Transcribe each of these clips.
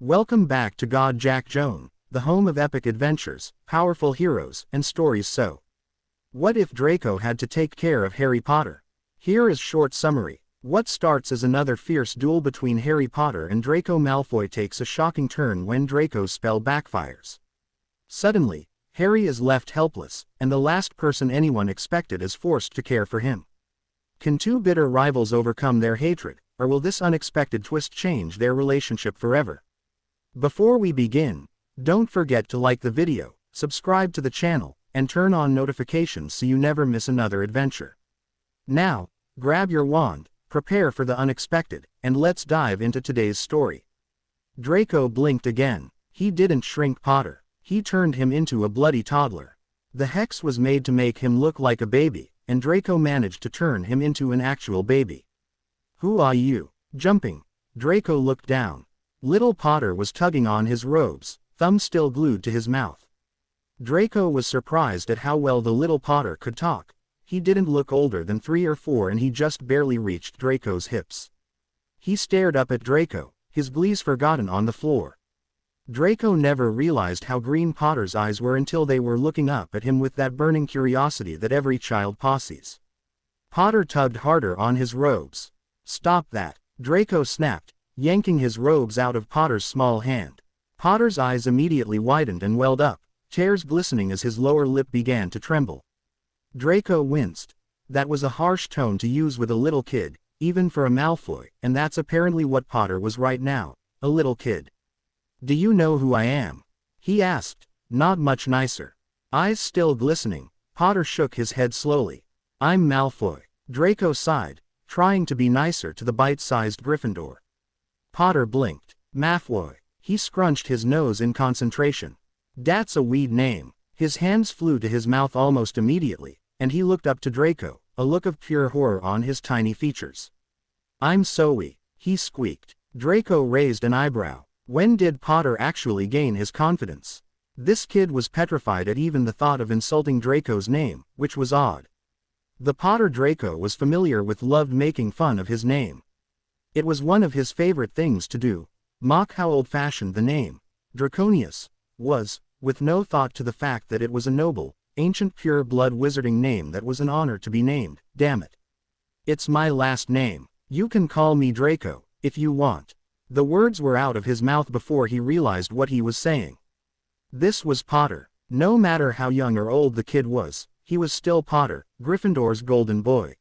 Welcome back to God Jack Joan, the home of epic adventures, powerful heroes, and stories. So, what if Draco had to take care of Harry Potter? Here is short summary. What starts as another fierce duel between Harry Potter and Draco Malfoy takes a shocking turn when Draco's spell backfires. Suddenly, Harry is left helpless, and the last person anyone expected is forced to care for him. Can two bitter rivals overcome their hatred, or will this unexpected twist change their relationship forever? Before we begin, don't forget to like the video, subscribe to the channel, and turn on notifications so you never miss another adventure. Now, grab your wand, prepare for the unexpected, and let's dive into today's story. Draco blinked again. He didn't shrink Potter. He turned him into a bloody toddler. The hex was made to make him look like a baby, and Draco managed to turn him into an actual baby. Who are you? Jumping. Draco looked down. Little Potter was tugging on his robes, thumb still glued to his mouth. Draco was surprised at how well the little Potter could talk. He didn't look older than 3 or 4 and he just barely reached Draco's hips. He stared up at Draco, his glees forgotten on the floor. Draco never realized how green Potter's eyes were until they were looking up at him with that burning curiosity that every child possees. Potter tugged harder on his robes. "Stop that," Draco snapped, yanking his robes out of Potter's small hand. Potter's eyes immediately widened and welled up, tears glistening as his lower lip began to tremble. Draco winced. That was a harsh tone to use with a little kid, even for a Malfoy, and that's apparently what Potter was right now, a little kid. "Do you know who I am?" he asked, not much nicer. Eyes still glistening, Potter shook his head slowly. "I'm Malfoy." Draco sighed, trying to be nicer to the bite-sized Gryffindor. Potter blinked. "Malfoy." He scrunched his nose in concentration. "That's a weird name." His hands flew to his mouth almost immediately, and he looked up to Draco, a look of pure horror on his tiny features. "I'm sorry," he squeaked. Draco raised an eyebrow. When did Potter actually gain his confidence? This kid was petrified at even the thought of insulting Draco's name, which was odd. The Potter Draco was familiar with loved making fun of his name. It was one of his favorite things to do, mock how old-fashioned the name, Draconius, was, with no thought to the fact that it was a noble, ancient pure-blood wizarding name that was an honor to be named, damn it. "It's my last name. You can call me Draco, if you want." The words were out of his mouth before he realized what he was saying. This was Potter. No matter how young or old the kid was, he was still Potter, Gryffindor's golden boy.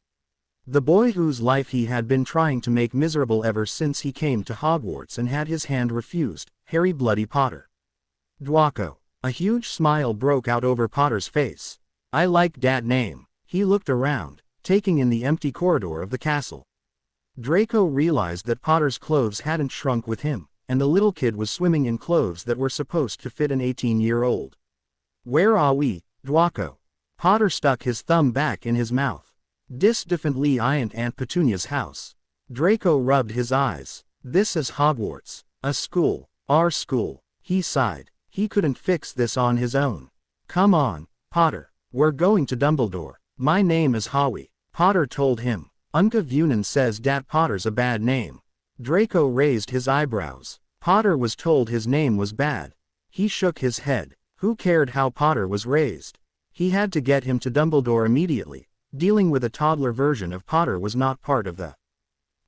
The boy whose life he had been trying to make miserable ever since he came to Hogwarts and had his hand refused, Harry Bloody Potter. Draco. A huge smile broke out over Potter's face. "I like dat name." He looked around, taking in the empty corridor of the castle. Draco realized that Potter's clothes hadn't shrunk with him, and the little kid was swimming in clothes that were supposed to fit an 18-year-old. "Where are we, Draco?" Potter stuck his thumb back in his mouth. "Dis definitely ain't Aunt Petunia's house." Draco rubbed his eyes. "This is Hogwarts, a school, our school." He sighed. He couldn't fix this on his own. "Come on, Potter. We're going to Dumbledore." "My name is Howie," Potter told him. "Uncle Vunan says dat Potter's a bad name." Draco raised his eyebrows. Potter was told his name was bad. He shook his head. Who cared how Potter was raised? He had to get him to Dumbledore immediately. Dealing with a toddler version of Potter was not part of the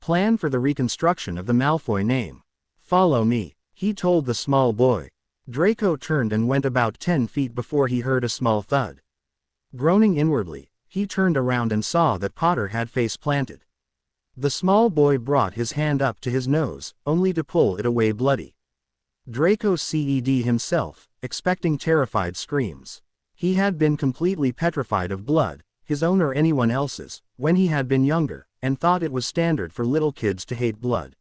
plan for the reconstruction of the Malfoy name. "Follow me," he told the small boy. Draco turned and went about 10 feet before he heard a small thud. Groaning inwardly, he turned around and saw that Potter had face planted. The small boy brought his hand up to his nose, only to pull it away bloody. Draco ced himself, expecting terrified screams. He had been completely petrified of blood, his own or anyone else's, when he had been younger, and thought it was standard for little kids to hate blood.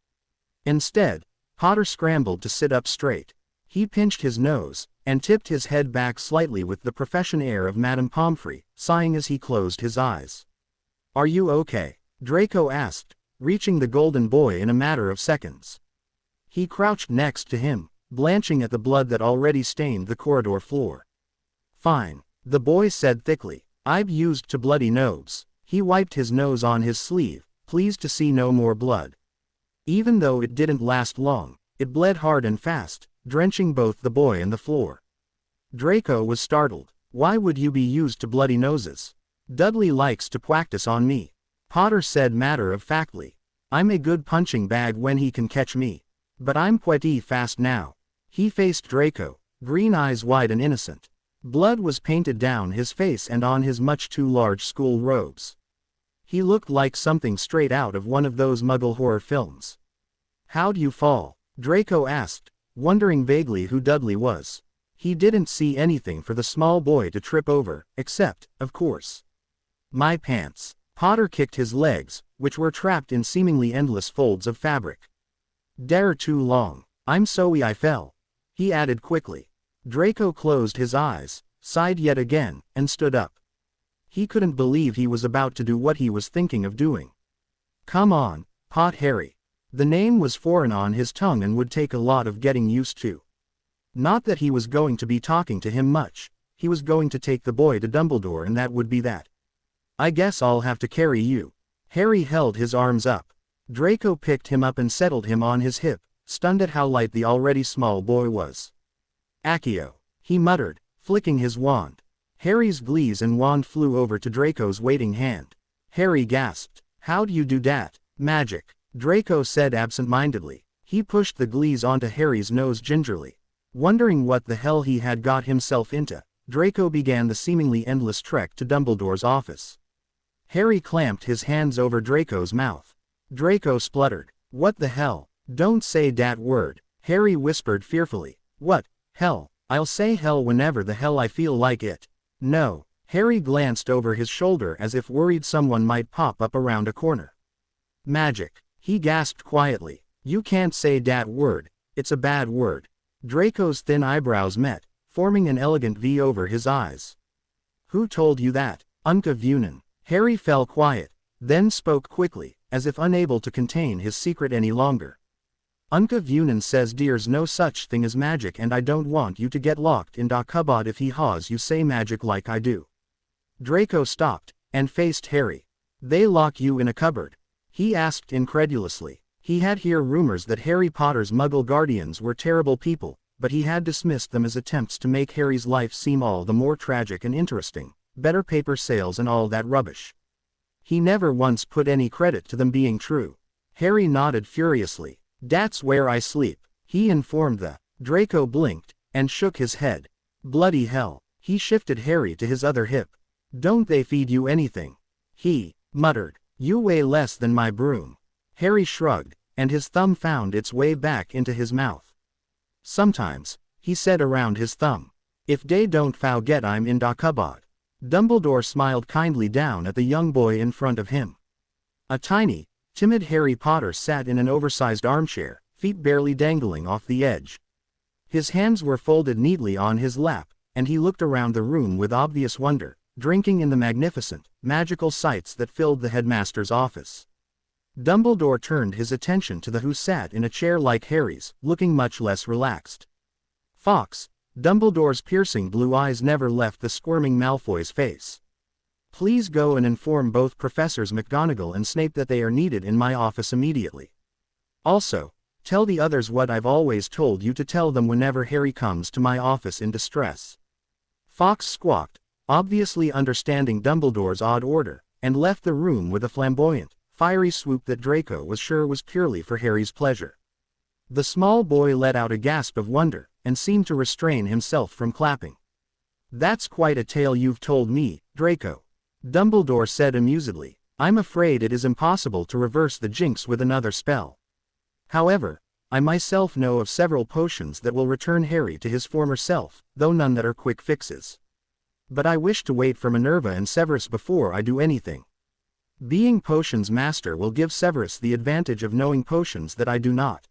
Instead, Potter scrambled to sit up straight. He pinched his nose, and tipped his head back slightly with the profession air of Madame Pomfrey, sighing as he closed his eyes. "Are you okay?" Draco asked, reaching the golden boy in a matter of seconds. He crouched next to him, blanching at the blood that already stained the corridor floor. "Fine," the boy said thickly. "I've used to bloody nose." He wiped his nose on his sleeve, pleased to see no more blood. Even though it didn't last long, It bled hard and fast, drenching both the boy and the floor. Draco was startled. Why would you be used to bloody noses? Dudley likes to practice on me. Potter said matter-of-factly. I'm a good punching bag when he can catch me. But I'm pretty fast now. He faced Draco, green eyes wide and innocent. Blood was painted down his face and on his much too large school robes. He looked like something straight out of one of those Muggle horror films. How'd you fall? Draco asked, wondering vaguely who Dudley was. He didn't see anything for the small boy to trip over, except, of course, my pants. Potter kicked his legs, which were trapped in seemingly endless folds of fabric. Dare too long. I'm sorry I fell. He added quickly. Draco closed his eyes, sighed yet again, and stood up. He couldn't believe he was about to do what he was thinking of doing. Come on, Pot Harry. The name was foreign on his tongue and would take a lot of getting used to. Not that he was going to be talking to him much, he was going to take the boy to Dumbledore and that would be that. I guess I'll have to carry you. Harry held his arms up. Draco picked him up and settled him on his hip, stunned at how light the already small boy was. Accio, he muttered, flicking his wand. Harry's glees and wand flew over to Draco's waiting hand. Harry gasped. How'd you do that? Magic, Draco said absent-mindedly. He pushed the glees onto Harry's nose gingerly. Wondering what the hell he had got himself into, Draco began the seemingly endless trek to Dumbledore's office. Harry clamped his hands over Draco's mouth. Draco spluttered. What the hell? Don't say that word, Harry whispered fearfully. What? Hell, I'll say hell whenever the hell I feel like it. No. Harry glanced over his shoulder as if worried someone might pop up around a corner. Magic, he gasped quietly. You can't say that word, it's a bad word. Draco's thin eyebrows met, forming an elegant V over his eyes. Who told you that? Unca Vunin. Harry fell quiet, then spoke quickly, as if unable to contain his secret any longer. Unca Vunin says there's no such thing as magic and I don't want you to get locked in da cupboard if he haws you say magic like I do. Draco stopped, and faced Harry. They lock you in a cupboard? He asked incredulously. He had heard rumors that Harry Potter's Muggle guardians were terrible people, but he had dismissed them as attempts to make Harry's life seem all the more tragic and interesting, better paper sales and all that rubbish. He never once put any credit to them being true. Harry nodded furiously. That's where I sleep, he informed the. Draco blinked, and shook his head. Bloody hell, he shifted Harry to his other hip. Don't they feed you anything? He muttered. You weigh less than my broom. Harry shrugged, and his thumb found its way back into his mouth. Sometimes, he said around his thumb. If they don't forget I'm in da cupboard. Dumbledore smiled kindly down at the young boy in front of him. A tiny, timid Harry Potter sat in an oversized armchair, feet barely dangling off the edge. His hands were folded neatly on his lap, and he looked around the room with obvious wonder, drinking in the magnificent, magical sights that filled the headmaster's office. Dumbledore turned his attention to the who sat in a chair like Harry's, looking much less relaxed. Fox, Dumbledore's piercing blue eyes never left the squirming Malfoy's face. Please go and inform both Professors McGonagall and Snape that they are needed in my office immediately. Also, tell the others what I've always told you to tell them whenever Harry comes to my office in distress. Fox squawked, obviously understanding Dumbledore's odd order, and left the room with a flamboyant, fiery swoop that Draco was sure was purely for Harry's pleasure. The small boy let out a gasp of wonder, and seemed to restrain himself from clapping. That's quite a tale you've told me, Draco. Dumbledore said amusedly. I'm afraid it is impossible to reverse the jinx with another spell. However, I myself know of several potions that will return Harry to his former self, though none that are quick fixes. But I wish to wait for Minerva and Severus before I do anything. Being potions master will give Severus the advantage of knowing potions that I do not.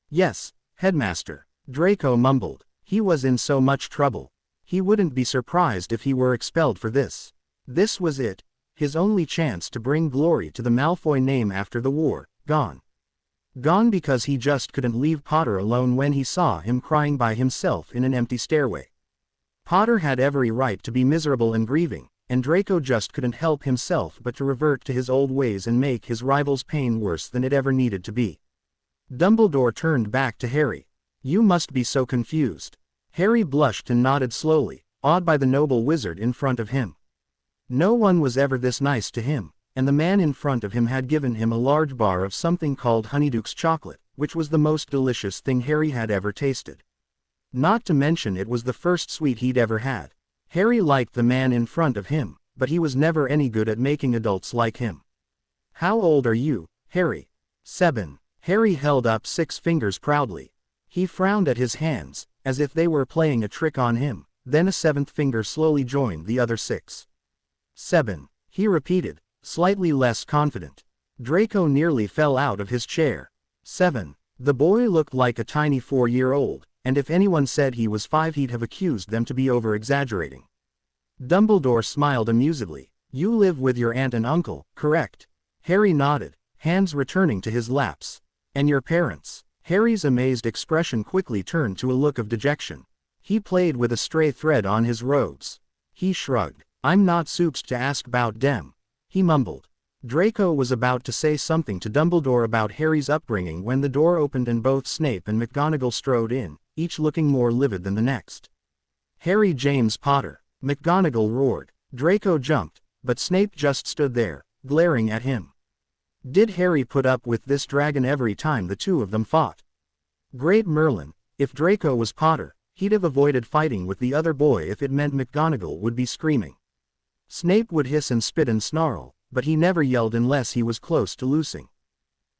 Yes, headmaster, Draco mumbled. He was in so much trouble. He wouldn't be surprised if he were expelled for this. This was it, his only chance to bring glory to the Malfoy name after the war, gone. Gone because he just couldn't leave Potter alone when he saw him crying by himself in an empty stairway. Potter had every right to be miserable and grieving, and Draco just couldn't help himself but to revert to his old ways and make his rival's pain worse than it ever needed to be. Dumbledore turned back to Harry. You must be so confused. Harry blushed and nodded slowly, awed by the noble wizard in front of him. No one was ever this nice to him, and the man in front of him had given him a large bar of something called Honeydukes chocolate, which was the most delicious thing Harry had ever tasted. Not to mention it was the first sweet he'd ever had. Harry liked the man in front of him, but he was never any good at making adults like him. How old are you, Harry? 7. Harry held up 6 fingers proudly. He frowned at his hands, as if they were playing a trick on him, then a 7th finger slowly joined the other 6. 7. He repeated, slightly less confident. Draco nearly fell out of his chair. 7. The boy looked like a tiny 4-year-old, and if anyone said he was 5 he'd have accused them to be over-exaggerating. Dumbledore smiled amusedly. You live with your aunt and uncle, correct? Harry nodded, hands returning to his laps. And your parents? Harry's amazed expression quickly turned to a look of dejection. He played with a stray thread on his robes. He shrugged. I'm not suped to ask 'bout dem. He mumbled. Draco was about to say something to Dumbledore about Harry's upbringing when the door opened and both Snape and McGonagall strode in, each looking more livid than the next. Harry James Potter, McGonagall roared. Draco jumped, but Snape just stood there, glaring at him. Did Harry put up with this dragon every time the two of them fought? Great Merlin, if Draco was Potter, he'd have avoided fighting with the other boy if it meant McGonagall would be screaming. Snape would hiss and spit and snarl, but he never yelled unless he was close to losing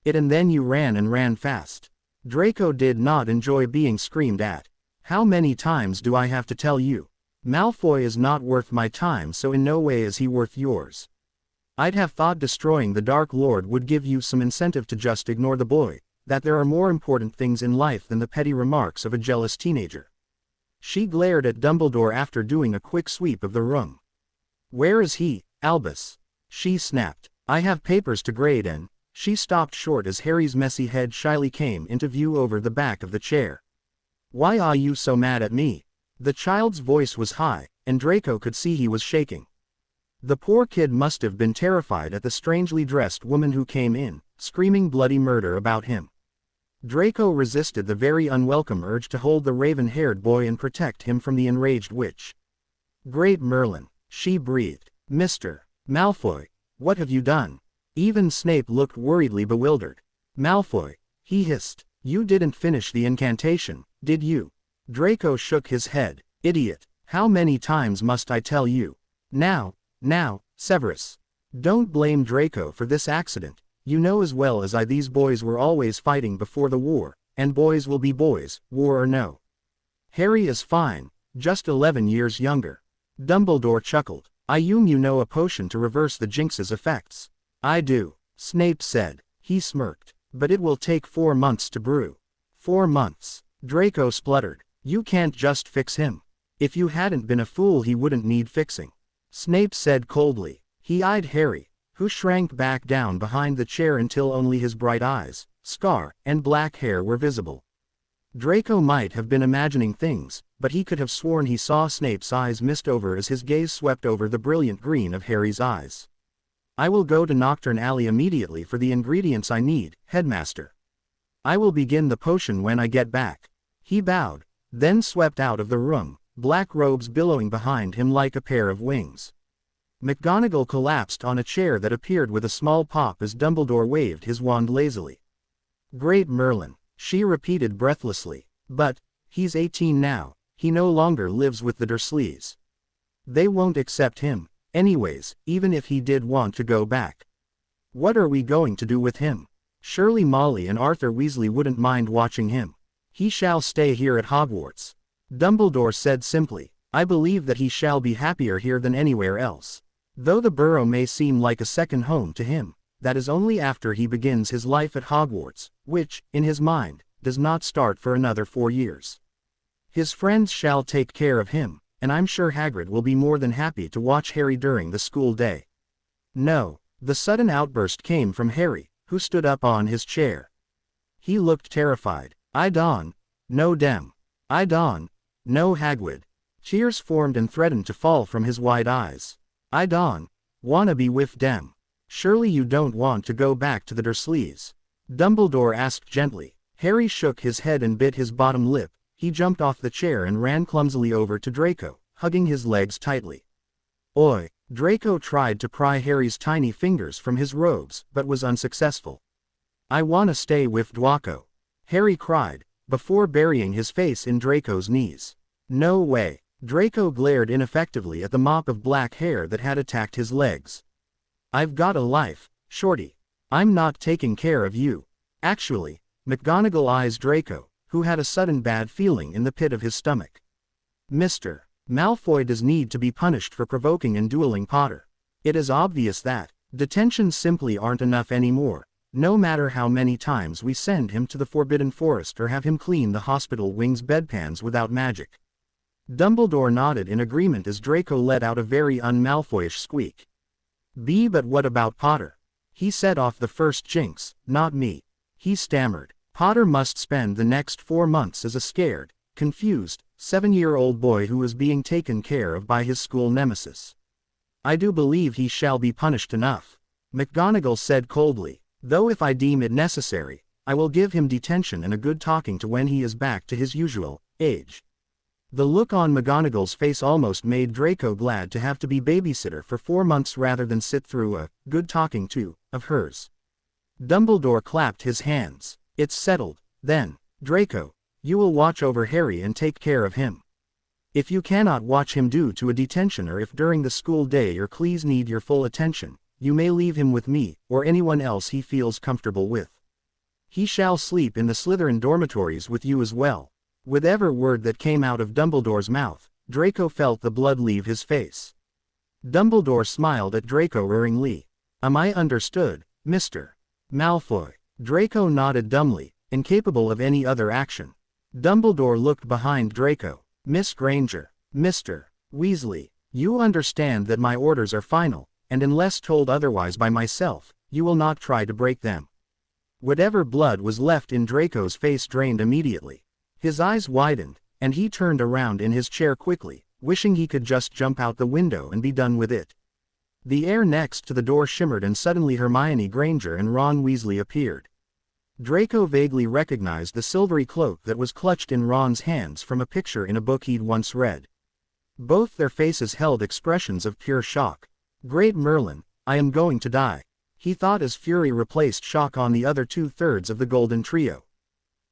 it, and then you ran and ran fast. Draco did not enjoy being screamed at. How many times do I have to tell you? Malfoy is not worth my time, so in no way is he worth yours. I'd have thought destroying the Dark Lord would give you some incentive to just ignore the boy, that there are more important things in life than the petty remarks of a jealous teenager. She glared at Dumbledore after doing a quick sweep of the room. Where is he, Albus? She snapped. I have papers to grade and... She stopped short as Harry's messy head shyly came into view over the back of the chair. Why are you so mad at me? The child's voice was high, and Draco could see he was shaking. The poor kid must have been terrified at the strangely dressed woman who came in, screaming bloody murder about him. Draco resisted the very unwelcome urge to hold the raven-haired boy and protect him from the enraged witch. Great Merlin, she breathed. Mr. Malfoy, what have you done? Even Snape looked worriedly bewildered. Malfoy, he hissed. You didn't finish the incantation, did you? Draco shook his head. Idiot, how many times must I tell you? Now, Severus. Don't blame Draco for this accident. You know as well as I these boys were always fighting before the war, and boys will be boys, war or no. Harry is fine, just 11 years younger. Dumbledore chuckled. I assume you know a potion to reverse the jinx's effects. I do, Snape said. He smirked. But it will take 4 months to brew. 4 months. Draco spluttered. You can't just fix him. If you hadn't been a fool he wouldn't need fixing. Snape said coldly. He eyed Harry, who shrank back down behind the chair until only his bright eyes, scar, and black hair were visible. Draco might have been imagining things, but he could have sworn he saw Snape's eyes mist over as his gaze swept over the brilliant green of Harry's eyes. I will go to Nocturne Alley immediately for the ingredients I need, Headmaster. I will begin the potion when I get back. He bowed, then swept out of the room, black robes billowing behind him like a pair of wings. McGonagall collapsed on a chair that appeared with a small pop as Dumbledore waved his wand lazily. Great Merlin, she repeated breathlessly. But, he's 18 now, he no longer lives with the Dursleys. They won't accept him, anyways, even if he did want to go back. What are we going to do with him? Surely Molly and Arthur Weasley wouldn't mind watching him. He shall stay here at Hogwarts. Dumbledore said simply. I believe that he shall be happier here than anywhere else. Though the burrow may seem like a second home to him, that is only after he begins his life at Hogwarts, which, in his mind, does not start for another 4 years. His friends shall take care of him, and I'm sure Hagrid will be more than happy to watch Harry during the school day. No, the sudden outburst came from Harry, who stood up on his chair. He looked terrified. I don't. No dem. I don't. No Hagrid. Tears formed and threatened to fall from his wide eyes. I don't wanna be with dem. Surely you don't want to go back to the Dursleys? Dumbledore asked gently. Harry shook his head and bit his bottom lip. He jumped off the chair and ran clumsily over to Draco, hugging his legs tightly. Oi! Draco tried to pry Harry's tiny fingers from his robes, but was unsuccessful. I wanna stay with Draco, Harry cried, before burying his face in Draco's knees. No way. Draco glared ineffectively at the mop of black hair that had attacked his legs. I've got a life, Shorty. I'm not taking care of you. Actually, McGonagall eyes Draco, who had a sudden bad feeling in the pit of his stomach. Mr. Malfoy does need to be punished for provoking and dueling Potter. It is obvious that detentions simply aren't enough anymore, no matter how many times we send him to the Forbidden Forest or have him clean the hospital wing's bedpans without magic. Dumbledore nodded in agreement as Draco let out a very un-Malfoyish squeak. But what about Potter? He set off the first jinx, not me. He stammered. Potter must spend the next 4 months as a scared, confused, 7-year-old boy who is being taken care of by his school nemesis. I do believe he shall be punished enough, McGonagall said coldly, though if I deem it necessary, I will give him detention and a good talking to when he is back to his usual age. The look on McGonagall's face almost made Draco glad to have to be babysitter for 4 months rather than sit through a good talking to of hers. Dumbledore clapped his hands. It's settled, then. Draco, you will watch over Harry and take care of him. If you cannot watch him due to a detention or if during the school day your Clees need your full attention, you may leave him with me, or anyone else he feels comfortable with. He shall sleep in the Slytherin dormitories with you as well. With every word that came out of Dumbledore's mouth, Draco felt the blood leave his face. Dumbledore smiled at Draco erringly. Am I understood, Mr. Malfoy? Draco nodded dumbly, incapable of any other action. Dumbledore looked behind Draco. Miss Granger, Mr. Weasley, you understand that my orders are final, and unless told otherwise by myself, you will not try to break them. Whatever blood was left in Draco's face drained immediately. His eyes widened, and he turned around in his chair quickly, wishing he could just jump out the window and be done with it. The air next to the door shimmered and suddenly Hermione Granger and Ron Weasley appeared. Draco vaguely recognized the silvery cloak that was clutched in Ron's hands from a picture in a book he'd once read. Both their faces held expressions of pure shock. Great Merlin, I am going to die, he thought as fury replaced shock on the other 2/3 of the golden trio.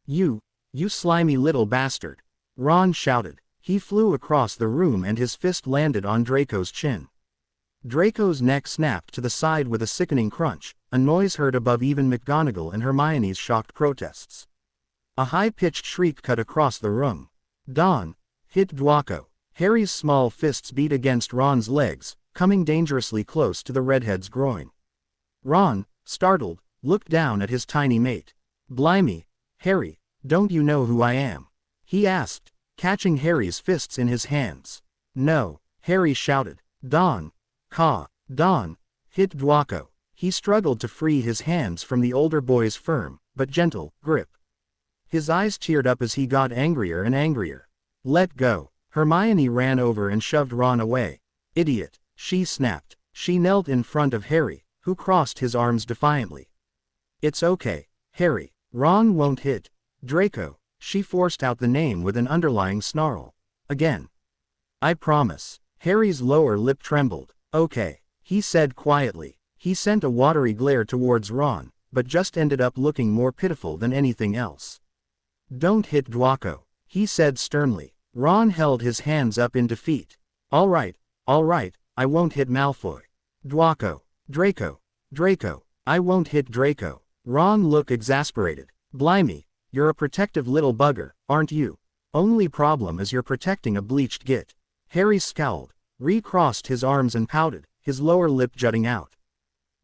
You slimy little bastard, Ron shouted. He flew across the room and his fist landed on Draco's chin. Draco's neck snapped to the side with a sickening crunch, a noise heard above even McGonagall and Hermione's shocked protests. A high-pitched shriek cut across the room. Don, hit Draco. Harry's small fists beat against Ron's legs, coming dangerously close to the redhead's groin. Ron, startled, looked down at his tiny mate. Blimey, Harry, don't you know who I am? He asked, catching Harry's fists in his hands. No, Harry shouted. Don, hit Draco. He struggled to free his hands from the older boy's firm, but gentle, grip. His eyes teared up as he got angrier and angrier. Let go. Hermione ran over and shoved Ron away. Idiot, she snapped. She knelt in front of Harry, who crossed his arms defiantly. It's okay, Harry. Ron won't hit Draco. She forced out the name with an underlying snarl. Again. I promise. Harry's lower lip trembled. Okay, he said quietly. He sent a watery glare towards Ron, but just ended up looking more pitiful than anything else. Don't hit Draco, he said sternly. Ron held his hands up in defeat. All right, I won't hit Malfoy. Draco, I won't hit Draco. Ron looked exasperated. Blimey, you're a protective little bugger, aren't you? Only problem is you're protecting a bleached git. Harry scowled, recrossed his arms and pouted, his lower lip jutting out.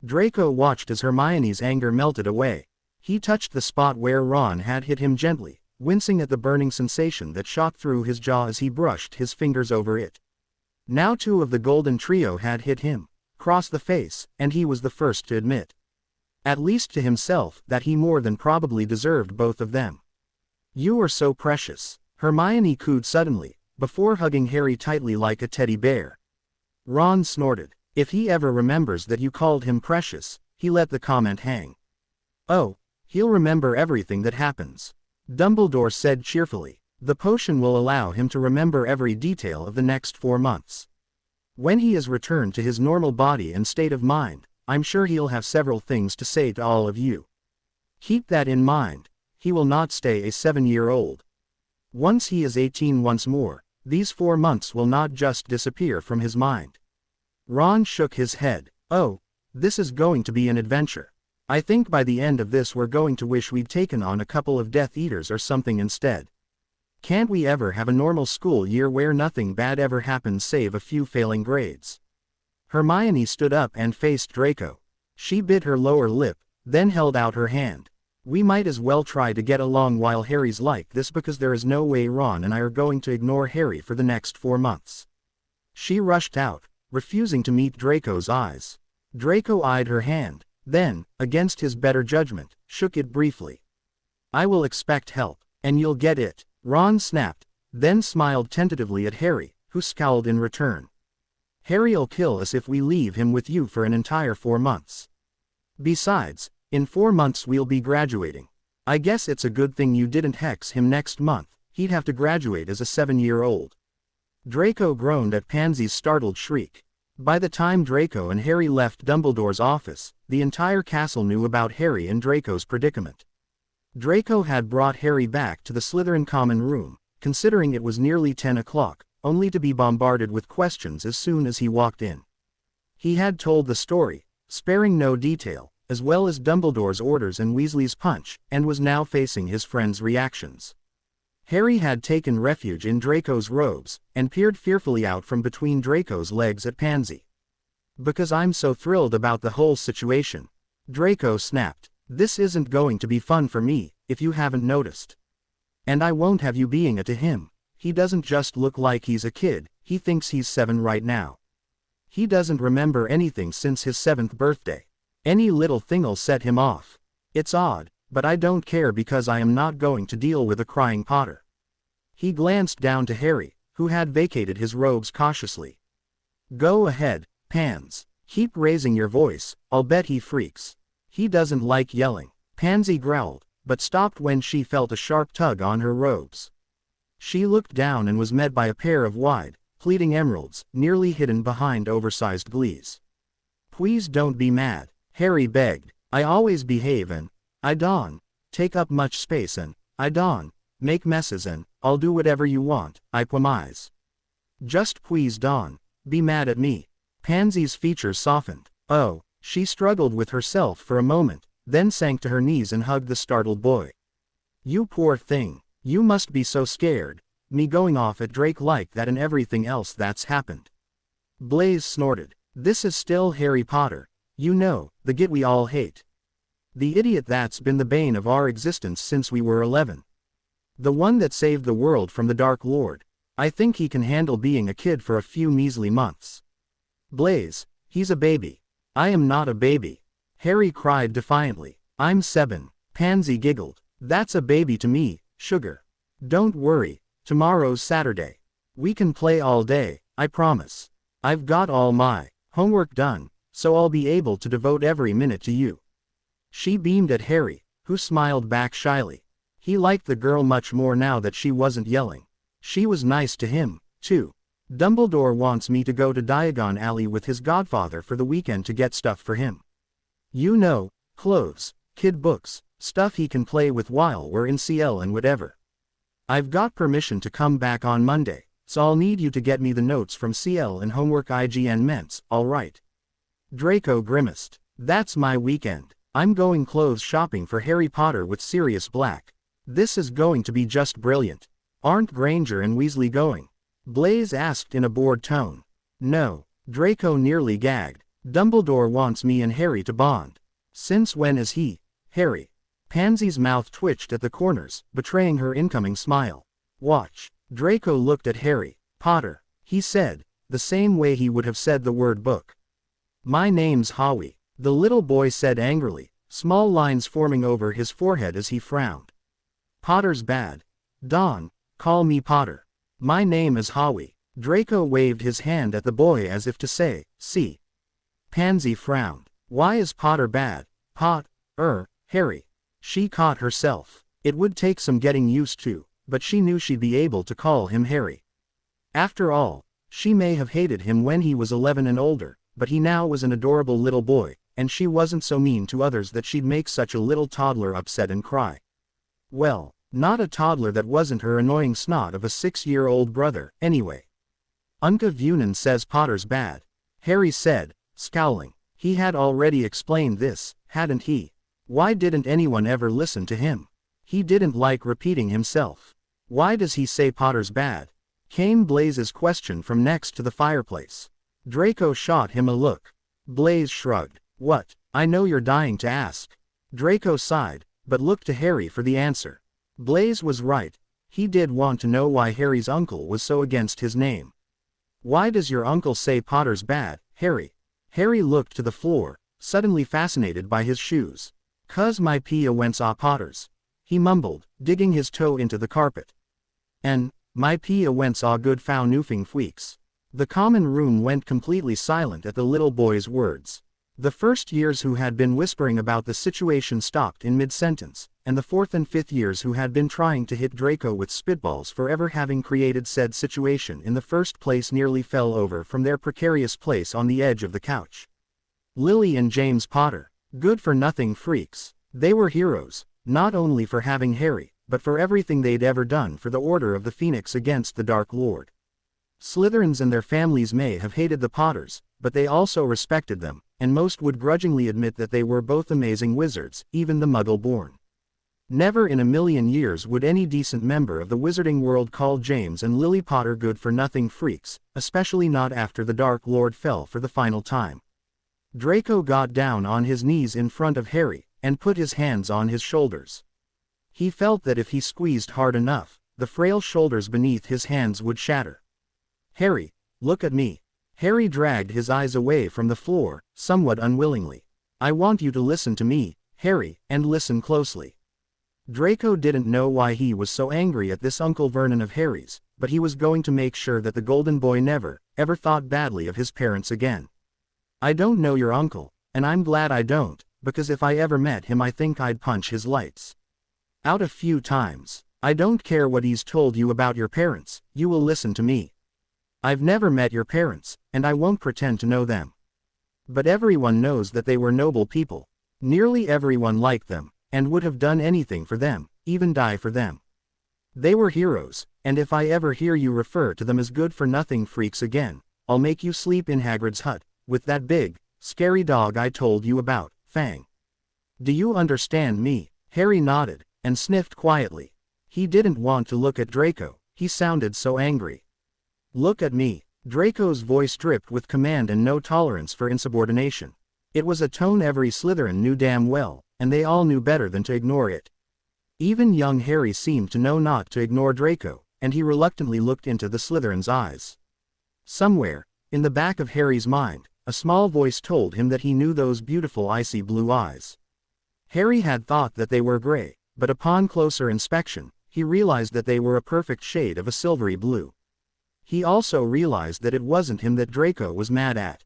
Draco watched as Hermione's anger melted away. He touched the spot where Ron had hit him gently, wincing at the burning sensation that shot through his jaw as he brushed his fingers over it. Now 2 of the golden trio had hit him, across the face, and he was the first to admit, at least to himself, that he more than probably deserved both of them. You are so precious, Hermione cooed suddenly, before hugging Harry tightly like a teddy bear. Ron snorted. If he ever remembers that you called him precious, he let the comment hang. Oh, He'll remember everything that happens. Dumbledore said cheerfully. The potion will allow him to remember every detail of the next 4 months. When he is returned to his normal body and state of mind, I'm sure he'll have several things to say to all of you. Keep that in mind. He will not stay a 7-year-old. Once he is 18 once more, these 4 months will not just disappear from his mind. Ron shook his head. Oh, this is going to be an adventure. I think by the end of this we're going to wish we'd taken on a couple of Death Eaters or something instead. Can't we ever have a normal school year where nothing bad ever happens save a few failing grades? Hermione stood up and faced Draco. She bit her lower lip, then held out her hand. We might as well try to get along while Harry's like this, because there is no way Ron and I are going to ignore Harry for the next 4 months. She rushed out, refusing to meet Draco's eyes. Draco eyed her hand, then, against his better judgment, shook it briefly. I will expect help, and you'll get it, Ron snapped, then smiled tentatively at Harry, who scowled in return. Harry'll kill us if we leave him with you for an entire 4 months. Besides, in 4 months we'll be graduating. I guess it's a good thing you didn't hex him next month. He'd have to graduate as a 7-year-old. Draco groaned at Pansy's startled shriek. By the time Draco and Harry left Dumbledore's office, the entire castle knew about Harry and Draco's predicament. Draco had brought Harry back to the Slytherin common room, considering it was nearly 10 o'clock, only to be bombarded with questions as soon as he walked in. He had told the story, sparing no detail, as well as Dumbledore's orders and Weasley's punch, and was now facing his friends' reactions. Harry had taken refuge in Draco's robes, and peered fearfully out from between Draco's legs at Pansy. Because I'm so thrilled about the whole situation, Draco snapped. This isn't going to be fun for me, if you haven't noticed. And I won't have you being a to him. He doesn't just look like he's a kid, he thinks he's 7 right now. He doesn't remember anything since his 7th birthday. Any little thing'll set him off. It's odd, but I don't care because I am not going to deal with a crying Potter. He glanced down to Harry, who had vacated his robes cautiously. Go ahead, Pans. Keep raising your voice, I'll bet he freaks. He doesn't like yelling. Pansy growled, but stopped when she felt a sharp tug on her robes. She looked down and was met by a pair of wide, pleading emeralds, nearly hidden behind oversized glees. Please don't be mad, Harry begged. I always behave and I don't take up much space and I don't make messes and I'll do whatever you want, I promise. Just please don't be mad at me. Pansy's features softened. Oh, she struggled with herself for a moment, then sank to her knees and hugged the startled boy. You poor thing, you must be so scared, me going off at Drake like that and everything else that's happened. Blaise snorted. This is still Harry Potter. You know, the git we all hate. The idiot that's been the bane of our existence since we were 11. The one that saved the world from the Dark Lord. I think he can handle being a kid for a few measly months. Blaise, he's a baby. I am not a baby. Harry cried defiantly. I'm 7. Pansy giggled. That's a baby to me, sugar. Don't worry, tomorrow's Saturday. We can play all day, I promise. I've got all my homework done, so I'll be able to devote every minute to you. She beamed at Harry, who smiled back shyly. He liked the girl much more now that she wasn't yelling. She was nice to him, too. Dumbledore wants me to go to Diagon Alley with his godfather for the weekend to get stuff for him. You know, clothes, kid books, stuff he can play with while we're in CL and whatever. I've got permission to come back on Monday, so I'll need you to get me the notes from CL and homework IGN Ments, alright? Draco grimaced. That's my weekend. I'm going clothes shopping for Harry Potter with Sirius Black. This is going to be just brilliant. Aren't Granger and Weasley going? Blaise asked in a bored tone. No. Draco nearly gagged. Dumbledore wants me and Harry to bond. Since when is he, Harry? Pansy's mouth twitched at the corners, betraying her incoming smile. Watch. Draco looked at Harry. Potter, he said, the same way he would have said the word book. My name's Howie, the little boy said angrily, small lines forming over his forehead as he frowned. Potter's bad. Don, call me Potter. My name is Howie. Draco waved his hand at the boy as if to say, see. Pansy frowned. Why is Potter bad? Harry. She caught herself. It would take some getting used to, but she knew she'd be able to call him Harry. After all, she may have hated him when he was 11 and older, but he now was an adorable little boy, and she wasn't so mean to others that she'd make such a little toddler upset and cry. Well, not a toddler that wasn't her annoying snot of a 6-year-old brother, anyway. Uncle Vunan says Potter's bad, Harry said, scowling. He had already explained this, hadn't he? Why didn't anyone ever listen to him? He didn't like repeating himself. Why does he say Potter's bad? Came Blaze's question from next to the fireplace. Draco shot him a look. Blaze shrugged. What? I know you're dying to ask. Draco sighed, but looked to Harry for the answer. Blaze was right. He did want to know why Harry's uncle was so against his name. Why does your uncle say Potter's bad, Harry? Harry looked to the floor, suddenly fascinated by his shoes. "'Cause my pia wents a Potters," he mumbled, digging his toe into the carpet. "And my pia wents a good fow noofing fweeks." The common room went completely silent at the little boy's words. The first years who had been whispering about the situation stopped in mid-sentence, and the fourth and fifth years who had been trying to hit Draco with spitballs for ever having created said situation in the first place nearly fell over from their precarious place on the edge of the couch. Lily and James Potter, good-for-nothing freaks. They were heroes, not only for having Harry, but for everything they'd ever done for the Order of the Phoenix against the Dark Lord. Slytherins and their families may have hated the Potters, but they also respected them, and most would grudgingly admit that they were both amazing wizards, even the Muggle-born. Never in a million years would any decent member of the wizarding world call James and Lily Potter good-for-nothing freaks, especially not after the Dark Lord fell for the final time. Draco got down on his knees in front of Harry, and put his hands on his shoulders. He felt that if he squeezed hard enough, the frail shoulders beneath his hands would shatter. "Harry, look at me." Harry dragged his eyes away from the floor, somewhat unwillingly. "I want you to listen to me, Harry, and listen closely." Draco didn't know why he was so angry at this Uncle Vernon of Harry's, but he was going to make sure that the golden boy never, ever thought badly of his parents again. "I don't know your uncle, and I'm glad I don't, because if I ever met him I think I'd punch his lights out a few times. I don't care what he's told you about your parents, you will listen to me. I've never met your parents, and I won't pretend to know them. But everyone knows that they were noble people. Nearly everyone liked them, and would have done anything for them, even die for them. They were heroes, and if I ever hear you refer to them as good-for-nothing freaks again, I'll make you sleep in Hagrid's hut, with that big, scary dog I told you about, Fang. Do you understand me?" Harry nodded, and sniffed quietly. He didn't want to look at Draco, he sounded so angry. "Look at me." Draco's voice dripped with command and no tolerance for insubordination. It was a tone every Slytherin knew damn well, and they all knew better than to ignore it. Even young Harry seemed to know not to ignore Draco, and he reluctantly looked into the Slytherin's eyes. Somewhere, in the back of Harry's mind, a small voice told him that he knew those beautiful icy blue eyes. Harry had thought that they were gray, but upon closer inspection, he realized that they were a perfect shade of a silvery blue. He also realized that it wasn't him that Draco was mad at.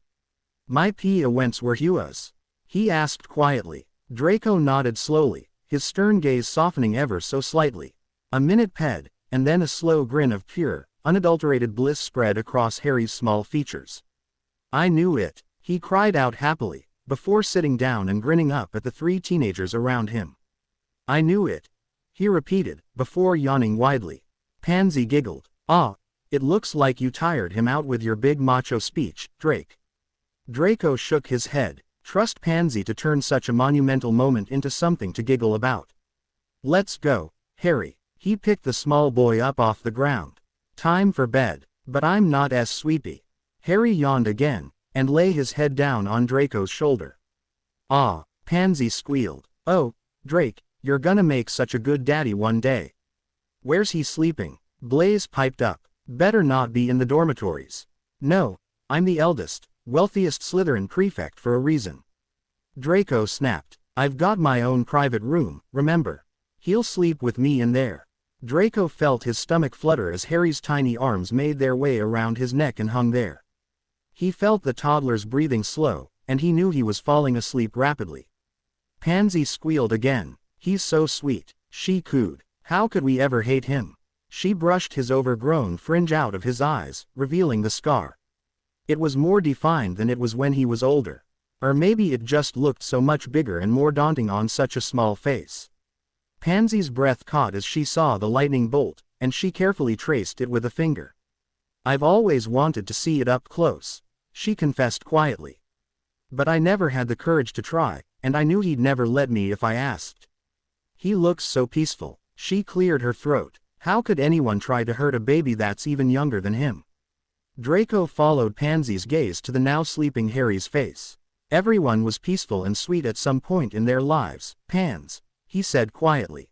"My pia whence were huas?" he asked quietly. Draco nodded slowly, his stern gaze softening ever so slightly. A minute passed, and then a slow grin of pure, unadulterated bliss spread across Harry's small features. "I knew it," he cried out happily, before sitting down and grinning up at the three teenagers around him. "I knew it," he repeated, before yawning widely. Pansy giggled. "Ah, it looks like you tired him out with your big macho speech, Drake." Draco shook his head. Trust Pansy to turn such a monumental moment into something to giggle about. "Let's go, Harry." He picked the small boy up off the ground. "Time for bed." "But I'm not as sleepy." Harry yawned again, and lay his head down on Draco's shoulder. "Ah," Pansy squealed. "Oh, Drake, you're gonna make such a good daddy one day." "Where's he sleeping?" Blaze piped up. "Better not be in the dormitories." "No, I'm the eldest, wealthiest Slytherin prefect for a reason." Draco snapped. "I've got my own private room, remember? He'll sleep with me in there." Draco felt his stomach flutter as Harry's tiny arms made their way around his neck and hung there. He felt the toddler's breathing slow, and he knew he was falling asleep rapidly. Pansy squealed again. He's so sweet, she cooed. How could we ever hate him? She brushed his overgrown fringe out of his eyes, revealing the scar. It was more defined than it was when he was older. Or maybe it just looked so much bigger and more daunting on such a small face. Pansy's breath caught as she saw the lightning bolt, and she carefully traced it with a finger. I've always wanted to see it up close, she confessed quietly. But I never had the courage to try, and I knew he'd never let me if I asked. He looks so peaceful, she cleared her throat. How could anyone try to hurt a baby that's even younger than him? Draco followed Pansy's gaze to the now sleeping Harry's face. Everyone was peaceful and sweet at some point in their lives, Pans, he said quietly.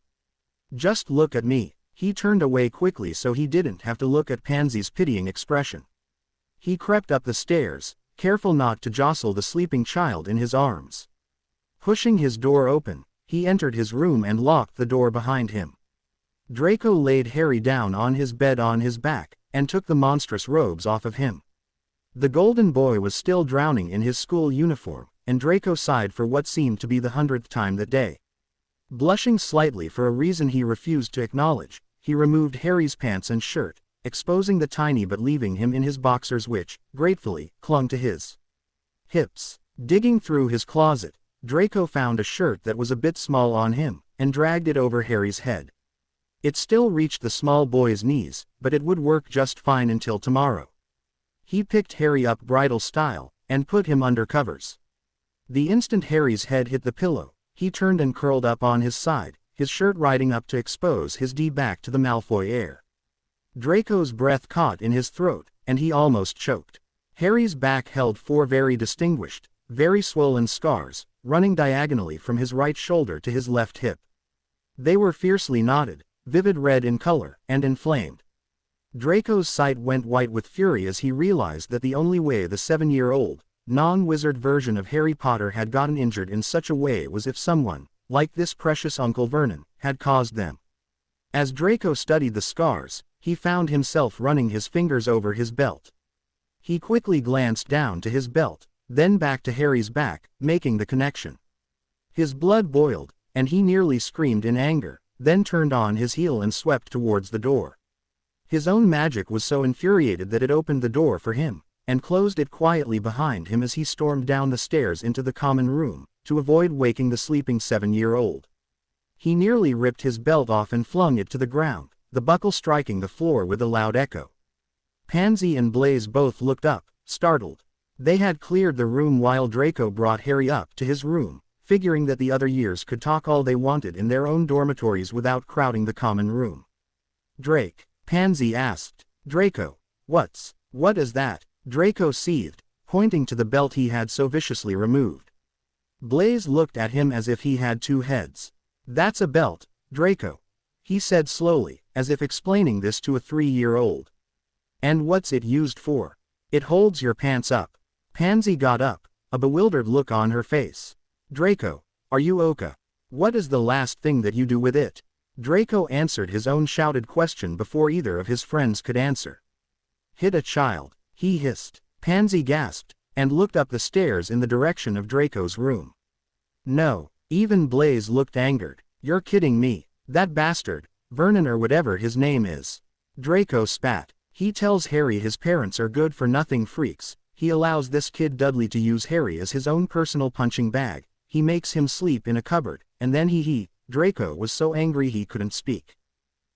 Just look at me. He turned away quickly so he didn't have to look at Pansy's pitying expression. He crept up the stairs, careful not to jostle the sleeping child in his arms. Pushing his door open, he entered his room and locked the door behind him. Draco laid Harry down on his bed on his back, and took the monstrous robes off of him. The golden boy was still drowning in his school uniform, and Draco sighed for what seemed to be the 100th time that day. Blushing slightly for a reason he refused to acknowledge, he removed Harry's pants and shirt, exposing the tiny but leaving him in his boxers which, gratefully, clung to his hips. Digging through his closet, Draco found a shirt that was a bit small on him, and dragged it over Harry's head. It still reached the small boy's knees, but it would work just fine until tomorrow. He picked Harry up bridal style, and put him under covers. The instant Harry's head hit the pillow, he turned and curled up on his side, his shirt riding up to expose his back to the Malfoy air. Draco's breath caught in his throat, and he almost choked. Harry's back held 4 very distinguished, very swollen scars, running diagonally from his right shoulder to his left hip. They were fiercely knotted, vivid red in color, and inflamed. Draco's sight went white with fury as he realized that the only way the 7-year-old, non-wizard version of Harry Potter had gotten injured in such a way was if someone, like this precious Uncle Vernon, had caused them. As Draco studied the scars, he found himself running his fingers over his belt. He quickly glanced down to his belt, then back to Harry's back, making the connection. His blood boiled, and he nearly screamed in anger, then turned on his heel and swept towards the door. His own magic was so infuriated that it opened the door for him, and closed it quietly behind him as he stormed down the stairs into the common room, to avoid waking the sleeping 7-year-old. He nearly ripped his belt off and flung it to the ground, the buckle striking the floor with a loud echo. Pansy and Blaise both looked up, startled. They had cleared the room while Draco brought Harry up to his room, figuring that the other years could talk all they wanted in their own dormitories without crowding the common room. Drake, Pansy asked. Draco, what is that? Draco seethed, pointing to the belt he had so viciously removed. Blaise looked at him as if he had 2 heads. That's a belt, Draco, he said slowly, as if explaining this to a 3-year-old. And what's it used for? It holds your pants up. Pansy got up, a bewildered look on her face. Draco, are you okay? What is the last thing that you do with it? Draco answered his own shouted question before either of his friends could answer. Hit a child, he hissed. Pansy gasped, and looked up the stairs in the direction of Draco's room. No, even Blaise looked angered. You're kidding me. That bastard, Vernon or whatever his name is. Draco spat. He tells Harry his parents are good-for-nothing freaks. He allows this kid Dudley to use Harry as his own personal punching bag. He makes him sleep in a cupboard, and then Draco was so angry he couldn't speak.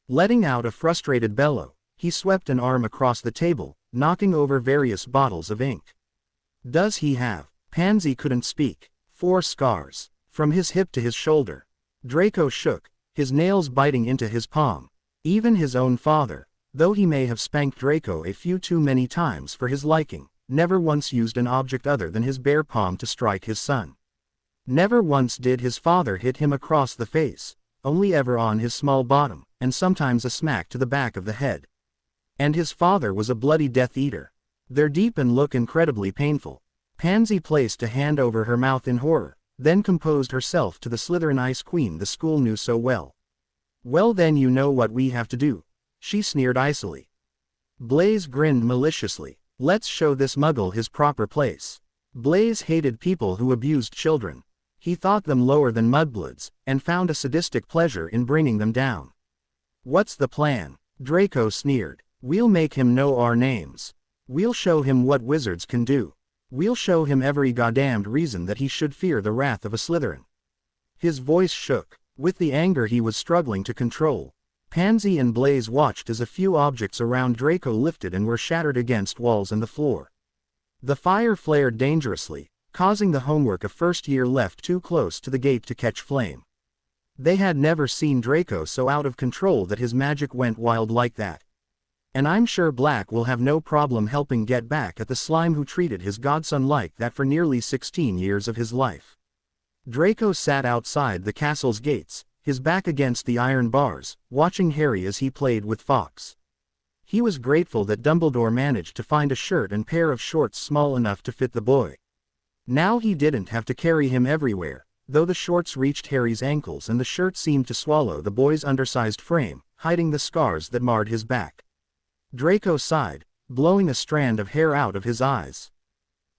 Letting out a frustrated bellow, he swept an arm across the table, knocking over various bottles of ink. Does he have? Pansy couldn't speak. 4 scars. From his hip to his shoulder. Draco shook, his nails biting into his palm. Even his own father, though he may have spanked Draco a few too many times for his liking, never once used an object other than his bare palm to strike his son. Never once did his father hit him across the face, only ever on his small bottom, and sometimes a smack to the back of the head. And his father was a bloody Death Eater. Their deepen look incredibly painful. Pansy placed a hand over her mouth in horror, then composed herself to the Slytherin Ice Queen the school knew so well. Well then you know what we have to do, she sneered icily. Blaise grinned maliciously. Let's show this muggle his proper place. Blaise hated people who abused children. He thought them lower than mudbloods, and found a sadistic pleasure in bringing them down. "What's the plan?" Draco sneered. "We'll make him know our names. We'll show him what wizards can do. We'll show him every goddamned reason that he should fear the wrath of a Slytherin." His voice shook with the anger he was struggling to control. Pansy and Blaze watched as a few objects around Draco lifted and were shattered against walls and the floor. The fire flared dangerously, causing the homework of first year left too close to the gate to catch flame. They had never seen Draco so out of control that his magic went wild like that. "And I'm sure Black will have no problem helping get back at the slime who treated his godson like that for nearly 16 years of his life." Draco sat outside the castle's gates, his back against the iron bars, watching Harry as he played with Fawkes. He was grateful that Dumbledore managed to find a shirt and pair of shorts small enough to fit the boy. Now he didn't have to carry him everywhere, though the shorts reached Harry's ankles and the shirt seemed to swallow the boy's undersized frame, hiding the scars that marred his back. Draco sighed, blowing a strand of hair out of his eyes.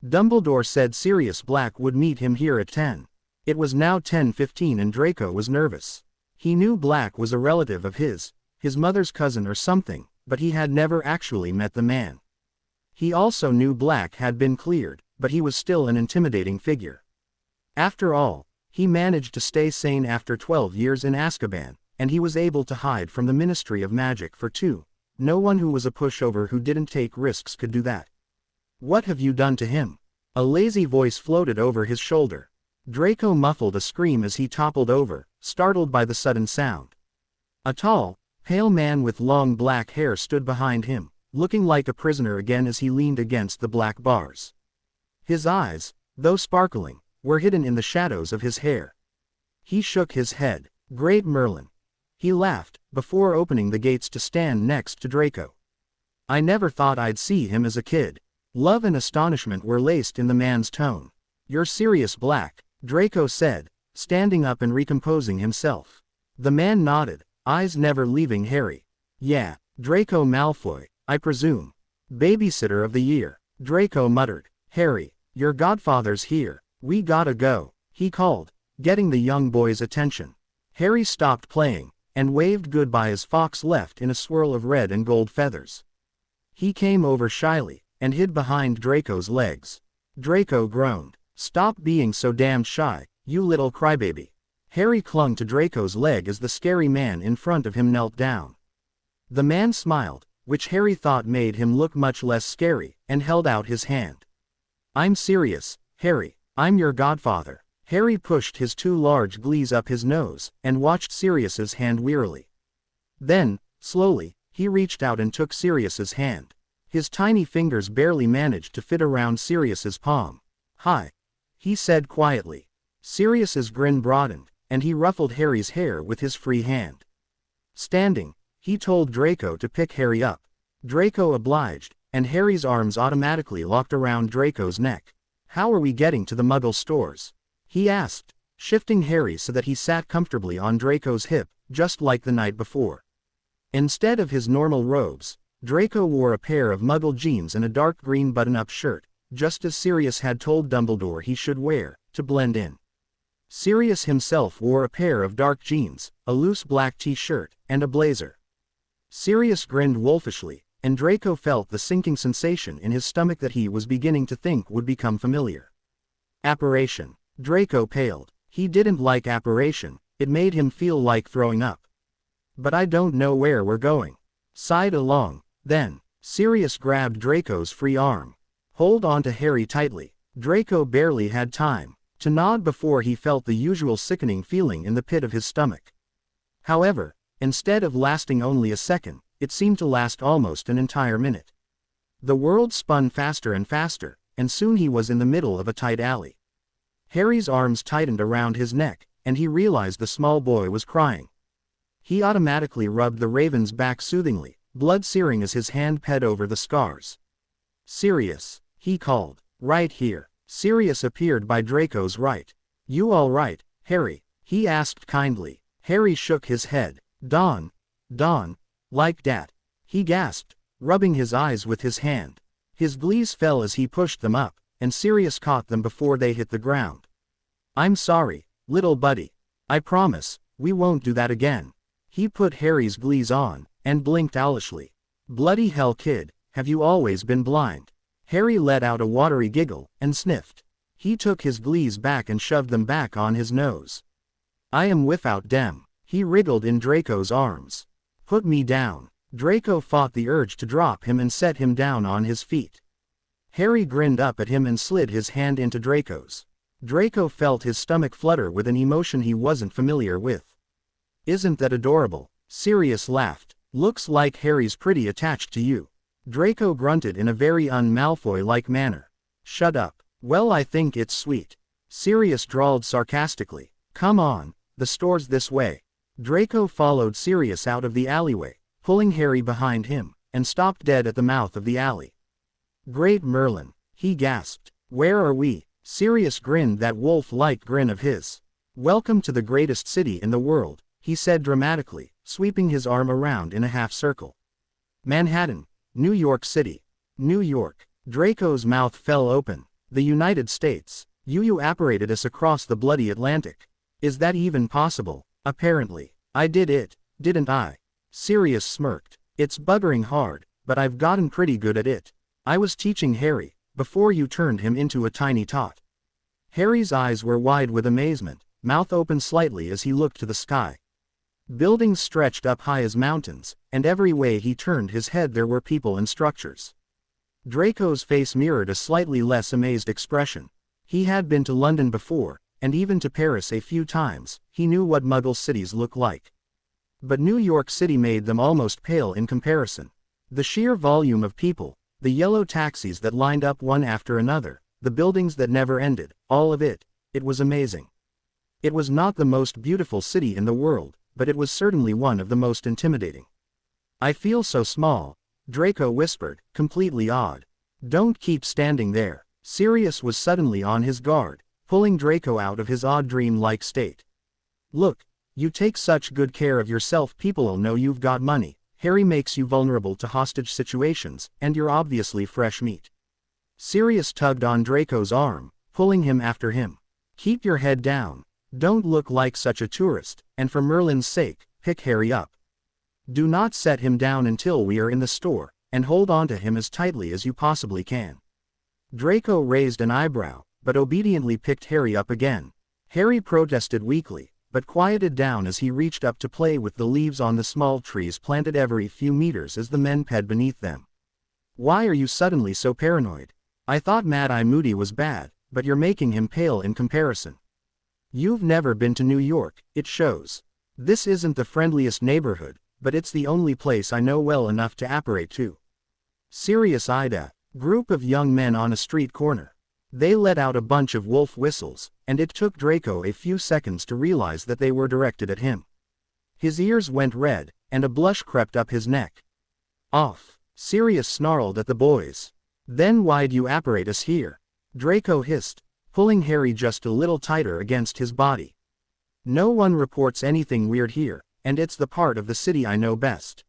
Dumbledore said Sirius Black would meet him here at 10. It was now 10:15 and Draco was nervous. He knew Black was a relative of his mother's cousin or something, but he had never actually met the man. He also knew Black had been cleared, but he was still an intimidating figure. After all, he managed to stay sane after 12 years in Azkaban, and he was able to hide from the Ministry of Magic for 2. No one who was a pushover who didn't take risks could do that. "What have you done to him?" A lazy voice floated over his shoulder. Draco muffled a scream as he toppled over, startled by the sudden sound. A tall, pale man with long black hair stood behind him, looking like a prisoner again as he leaned against the black bars. His eyes, though sparkling, were hidden in the shadows of his hair. He shook his head. "Great Merlin." He laughed, before opening the gates to stand next to Draco. "I never thought I'd see him as a kid." Love and astonishment were laced in the man's tone. "You're Sirius Black," Draco said, standing up and recomposing himself. The man nodded, eyes never leaving Harry. "Yeah, Draco Malfoy, I presume. Babysitter of the year," Draco muttered. "Harry, your godfather's here. We gotta go," he called, getting the young boy's attention. Harry stopped playing, and waved goodbye as Fawkes left in a swirl of red and gold feathers. He came over shyly, and hid behind Draco's legs. Draco groaned. "Stop being so damned shy, you little crybaby." Harry clung to Draco's leg as the scary man in front of him knelt down. The man smiled, which Harry thought made him look much less scary, and held out his hand. "I'm serious, Harry, I'm your godfather." Harry pushed his 2 large glees up his nose, and watched Sirius's hand wearily. Then, slowly, he reached out and took Sirius's hand. His tiny fingers barely managed to fit around Sirius's palm. "Hi," he said quietly. Sirius's grin broadened, and he ruffled Harry's hair with his free hand. Standing, he told Draco to pick Harry up. Draco obliged, and Harry's arms automatically locked around Draco's neck. "How are we getting to the Muggle stores?" he asked, shifting Harry so that he sat comfortably on Draco's hip, just like the night before. Instead of his normal robes, Draco wore a pair of Muggle jeans and a dark green button-up shirt, just as Sirius had told Dumbledore he should wear, to blend in. Sirius himself wore a pair of dark jeans, a loose black t-shirt, and a blazer. Sirius grinned wolfishly, and Draco felt the sinking sensation in his stomach that he was beginning to think would become familiar. Apparition. Draco paled. He didn't like apparition, it made him feel like throwing up. "But I don't know where we're going." Sighed along, then, Sirius grabbed Draco's free arm. "Hold on to Harry tightly." Draco barely had time to nod before he felt the usual sickening feeling in the pit of his stomach. However, instead of lasting only a second, it seemed to last almost an entire minute. The world spun faster and faster, and soon he was in the middle of a tight alley. Harry's arms tightened around his neck, and he realized the small boy was crying. He automatically rubbed the raven's back soothingly, blood searing as his hand ped over the scars. "Sirius," he called. "Right here." Sirius appeared by Draco's right. "You all right, Harry?" he asked kindly. Harry shook his head. Dawn, like dat," he gasped, rubbing his eyes with his hand. His glees fell as he pushed them up, and Sirius caught them before they hit the ground. I'm sorry, little buddy. I promise, we won't do that again. He put Harry's glees on, and blinked owlishly. Bloody hell, kid, have you always been blind? Harry let out a watery giggle, and sniffed. He took his glees back and shoved them back on his nose. I am without dem. He wriggled in Draco's arms. Put me down. Draco fought the urge to drop him and set him down on his feet. Harry grinned up at him and slid his hand into Draco's. Draco felt his stomach flutter with an emotion he wasn't familiar with. Isn't that adorable? Sirius laughed. Looks like Harry's pretty attached to you. Draco grunted in a very un-Malfoy-like manner. Shut up. Well, I think it's sweet. Sirius drawled sarcastically. Come on, the store's this way. Draco followed Sirius out of the alleyway, pulling Harry behind him, and stopped dead at the mouth of the alley. Great Merlin, he gasped. Where are we? Sirius grinned that wolf-like grin of his. Welcome to the greatest city in the world, he said dramatically, sweeping his arm around in a half-circle. Manhattan, New York City. New York. Draco's mouth fell open. The United States. You apparated us across the bloody Atlantic. Is that even possible? Apparently. I did it, didn't I? Sirius smirked. It's buggering hard, but I've gotten pretty good at it. I was teaching Harry, before you turned him into a tiny tot. Harry's eyes were wide with amazement, mouth open slightly as he looked to the sky. Buildings stretched up high as mountains, and every way he turned his head there were people and structures. Draco's face mirrored a slightly less amazed expression. He had been to London before, and even to Paris a few times. He knew what Muggle cities look like. But New York City made them almost pale in comparison. The sheer volume of people, the yellow taxis that lined up one after another, the buildings that never ended, all of it, it was amazing. It was not the most beautiful city in the world, but it was certainly one of the most intimidating. I feel so small, Draco whispered, completely awed. Don't keep standing there. Sirius was suddenly on his guard, pulling Draco out of his odd dream-like state. Look, you take such good care of yourself, people'll know you've got money. Harry makes you vulnerable to hostage situations, and you're obviously fresh meat. Sirius tugged on Draco's arm, pulling him after him. Keep your head down. Don't look like such a tourist, and for Merlin's sake, pick Harry up. Do not set him down until we are in the store, and hold on to him as tightly as you possibly can. Draco raised an eyebrow, but obediently picked Harry up again. Harry protested weakly, but quieted down as he reached up to play with the leaves on the small trees planted every few meters as the men ped beneath them. Why are you suddenly so paranoid? I thought Mad-Eye Moody was bad, but you're making him pale in comparison. You've never been to New York, it shows. This isn't the friendliest neighborhood, but it's the only place I know well enough to apparate to. Sirius eyed a group of young men on a street corner. They let out a bunch of wolf whistles, and it took Draco a few seconds to realize that they were directed at him. His ears went red, and a blush crept up his neck. Off! Sirius snarled at the boys. Then why'd you apparate us here? Draco hissed, pulling Harry just a little tighter against his body. No one reports anything weird here, and it's the part of the city I know best.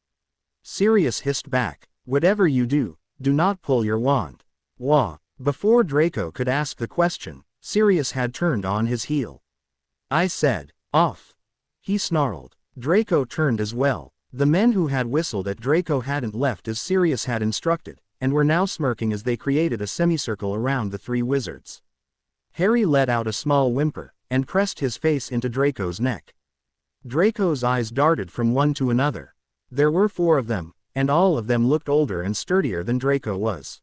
Sirius hissed back, whatever you do, do not pull your wand. Wah! Before Draco could ask the question, Sirius had turned on his heel. I said, off! He snarled. Draco turned as well. The men who had whistled at Draco hadn't left as Sirius had instructed, and were now smirking as they created a semicircle around the three wizards. Harry let out a small whimper, and pressed his face into Draco's neck. Draco's eyes darted from one to another. There were 4 of them, and all of them looked older and sturdier than Draco was.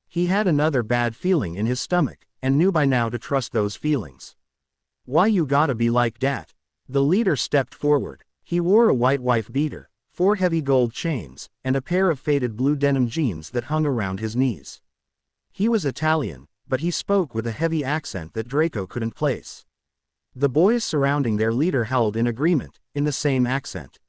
He had another bad feeling in his stomach, and knew by now to trust those feelings. Why you gotta be like dat? The leader stepped forward. He wore a white wife beater, 4 heavy gold chains, and a pair of faded blue denim jeans that hung around his knees. He was Italian, but he spoke with a heavy accent that Draco couldn't place. The boys surrounding their leader howled in agreement, in the same accent.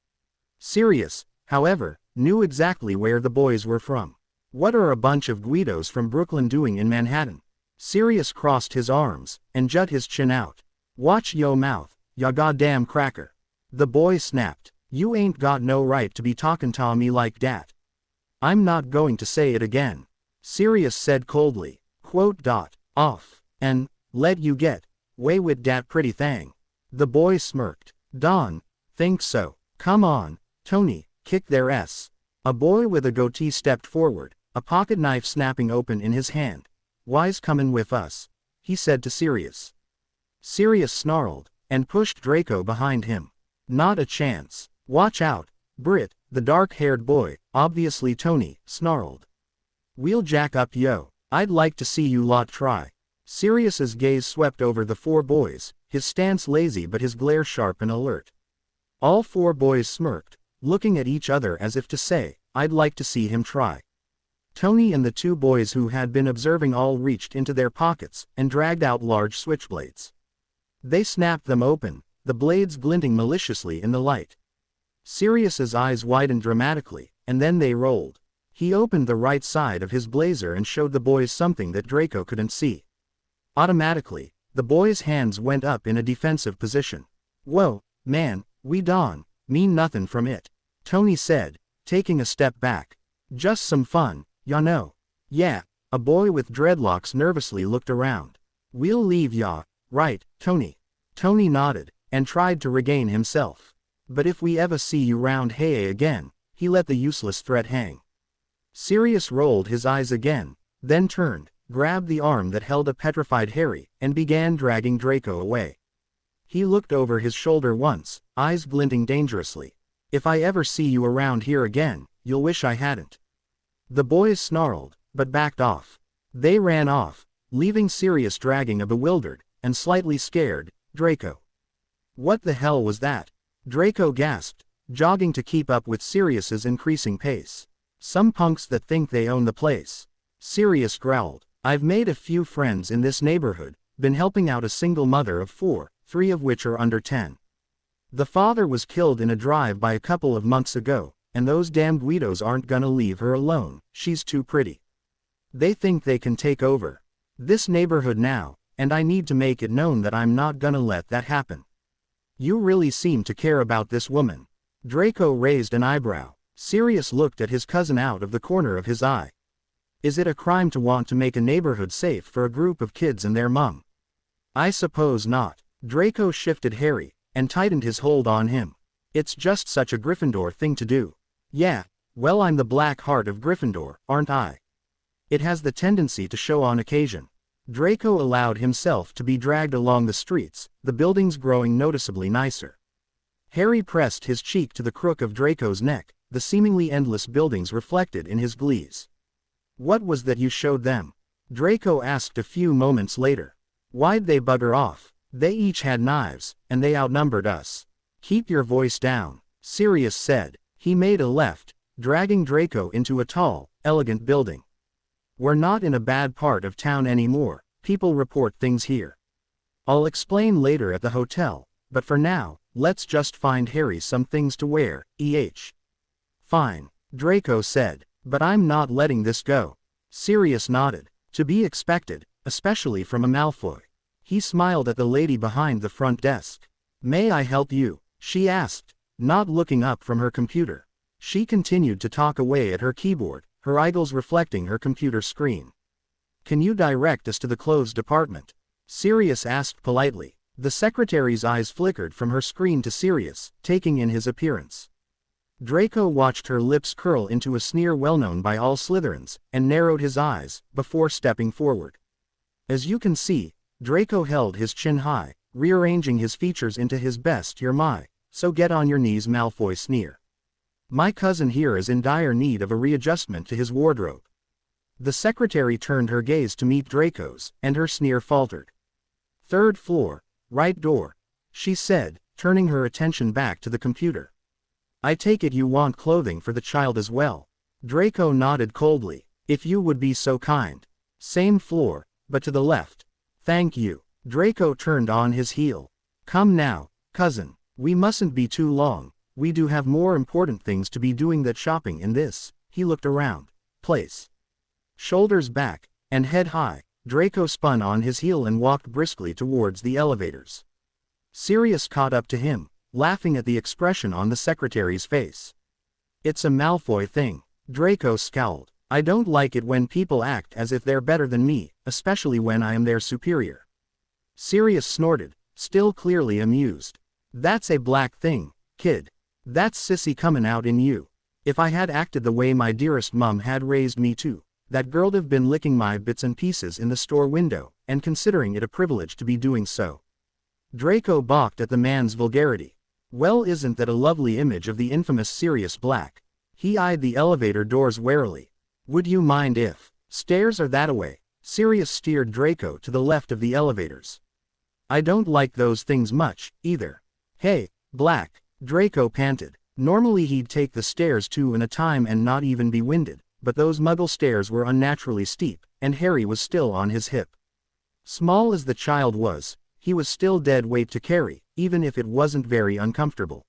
Sirius, however, knew exactly where the boys were from. What are a bunch of Guidos from Brooklyn doing in Manhattan? Sirius crossed his arms, and jut his chin out. Watch yo mouth, ya goddamn cracker. The boy snapped. You ain't got no right to be talkin' to me like dat. I'm not going to say it again. Sirius said coldly. Off. And, let you get. Way with dat pretty thing. The boy smirked. Don, think so. Come on, Tony, kick their ass. A boy with a goatee stepped forward, a pocket knife snapping open in his hand. Why's comin' with us? He said to Sirius. Sirius snarled, and pushed Draco behind him. Not a chance. Watch out, Brit, the dark-haired boy, obviously Tony, snarled. We'll jack up yo. I'd like to see you lot try. Sirius's gaze swept over the four boys, his stance lazy but his glare sharp and alert. All four boys smirked, looking at each other as if to say, I'd like to see him try. Tony and the two boys who had been observing all reached into their pockets and dragged out large switchblades. They snapped them open, the blades glinting maliciously in the light. Sirius's eyes widened dramatically, and then they rolled. He opened the right side of his blazer and showed the boys something that Draco couldn't see. Automatically, the boys' hands went up in a defensive position. Whoa, man, we don't mean nothing from it, Tony said, taking a step back. Just some fun, ya know. Yeah, a boy with dreadlocks nervously looked around. We'll leave ya, right, Tony? Tony nodded, and tried to regain himself. But if we ever see you round here again, he let the useless threat hang. Sirius rolled his eyes again, then turned, grabbed the arm that held a petrified Harry, and began dragging Draco away. He looked over his shoulder once, eyes glinting dangerously. If I ever see you around here again, you'll wish I hadn't. The boys snarled, but backed off. They ran off, leaving Sirius dragging a bewildered, and slightly scared, Draco. What the hell was that? Draco gasped, jogging to keep up with Sirius's increasing pace. Some punks that think they own the place. Sirius growled. I've made a few friends in this neighborhood, been helping out a single mother of 4, 3 of which are under 10. The father was killed in a drive-by a couple of months ago, and those damned weirdos aren't gonna leave her alone, she's too pretty. They think they can take over this neighborhood now, and I need to make it known that I'm not gonna let that happen. You really seem to care about this woman. Draco raised an eyebrow. Sirius looked at his cousin out of the corner of his eye. Is it a crime to want to make a neighborhood safe for a group of kids and their mum? I suppose not. Draco shifted Harry, and tightened his hold on him. It's just such a Gryffindor thing to do. Yeah, well, I'm the black heart of Gryffindor, aren't I? It has the tendency to show on occasion. Draco allowed himself to be dragged along the streets, the buildings growing noticeably nicer. Harry pressed his cheek to the crook of Draco's neck, the seemingly endless buildings reflected in his glees. What was that you showed them? Draco asked a few moments later. Why'd they bugger off? They each had knives, and they outnumbered us. Keep your voice down, Sirius said. He made a left, dragging Draco into a tall, elegant building. We're not in a bad part of town anymore, people report things here. I'll explain later at the hotel, but for now, let's just find Harry some things to wear, Fine, Draco said, but I'm not letting this go. Sirius nodded. To be expected, especially from a Malfoy. He smiled at the lady behind the front desk. May I help you? She asked, not looking up from her computer. She continued to talk away at her keyboard, her eyeballs reflecting her computer screen. Can you direct us to the clothes department? Sirius asked politely. The secretary's eyes flickered from her screen to Sirius, taking in his appearance. Draco watched her lips curl into a sneer well known by all Slytherins, and narrowed his eyes, before stepping forward. As you can see, Draco held his chin high, rearranging his features into his best "You're my, so get on your knees" Malfoy sneer. My cousin here is in dire need of a readjustment to his wardrobe. The secretary turned her gaze to meet Draco's, and her sneer faltered. 3rd floor, right door, she said, turning her attention back to the computer. I take it you want clothing for the child as well. Draco nodded coldly. If you would be so kind. Same floor, but to the left. Thank you. Draco turned on his heel. Come now, cousin. We mustn't be too long. We do have more important things to be doing than shopping in this, he looked around, place. Shoulders back, and head high, Draco spun on his heel and walked briskly towards the elevators. Sirius caught up to him, laughing at the expression on the secretary's face. It's a Malfoy thing. Draco scowled. I don't like it when people act as if they're better than me, especially when I am their superior. Sirius snorted, still clearly amused. That's a black thing, kid. That's sissy comin' out in you. If I had acted the way my dearest mum had raised me to, that girl'd have been licking my bits and pieces in the store window, and considering it a privilege to be doing so. Draco balked at the man's vulgarity. Well, isn't that a lovely image of the infamous Sirius Black? He eyed the elevator doors warily. Would you mind if? Stairs are that-a-way. Sirius steered Draco to the left of the elevators. I don't like those things much, either. Hey, Black, Draco panted. Normally he'd take the stairs two in a time and not even be winded, but those muggle stairs were unnaturally steep, and Harry was still on his hip. Small as the child was, he was still dead weight to carry, even if it wasn't very uncomfortable.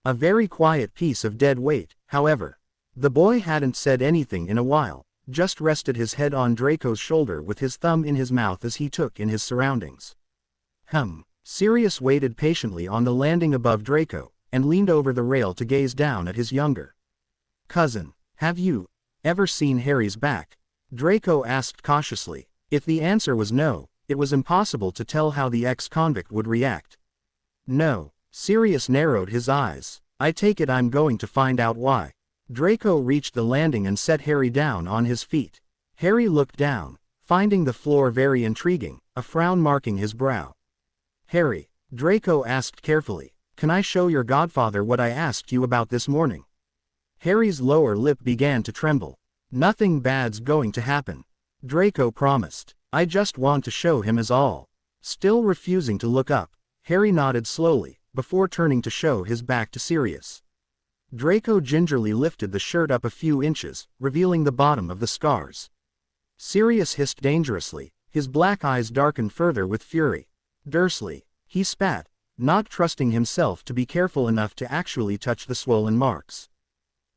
A very quiet piece of dead weight, however. The boy hadn't said anything in a while, just rested his head on Draco's shoulder with his thumb in his mouth as he took in his surroundings. Sirius waited patiently on the landing above Draco, and leaned over the rail to gaze down at his younger cousin. Have you ever seen Harry's back? Draco asked cautiously. If the answer was no, it was impossible to tell how the ex-convict would react. No. Sirius narrowed his eyes. I take it I'm going to find out why. Draco reached the landing and set Harry down on his feet. Harry looked down, finding the floor very intriguing, a frown marking his brow. Harry, Draco asked carefully, can I show your godfather what I asked you about this morning? Harry's lower lip began to tremble. Nothing bad's going to happen, Draco promised. I just want to show him is all. Still refusing to look up, Harry nodded slowly, before turning to show his back to Sirius. Draco gingerly lifted the shirt up a few inches, revealing the bottom of the scars. Sirius hissed dangerously, his black eyes darkened further with fury. Dursley, he spat, not trusting himself to be careful enough to actually touch the swollen marks.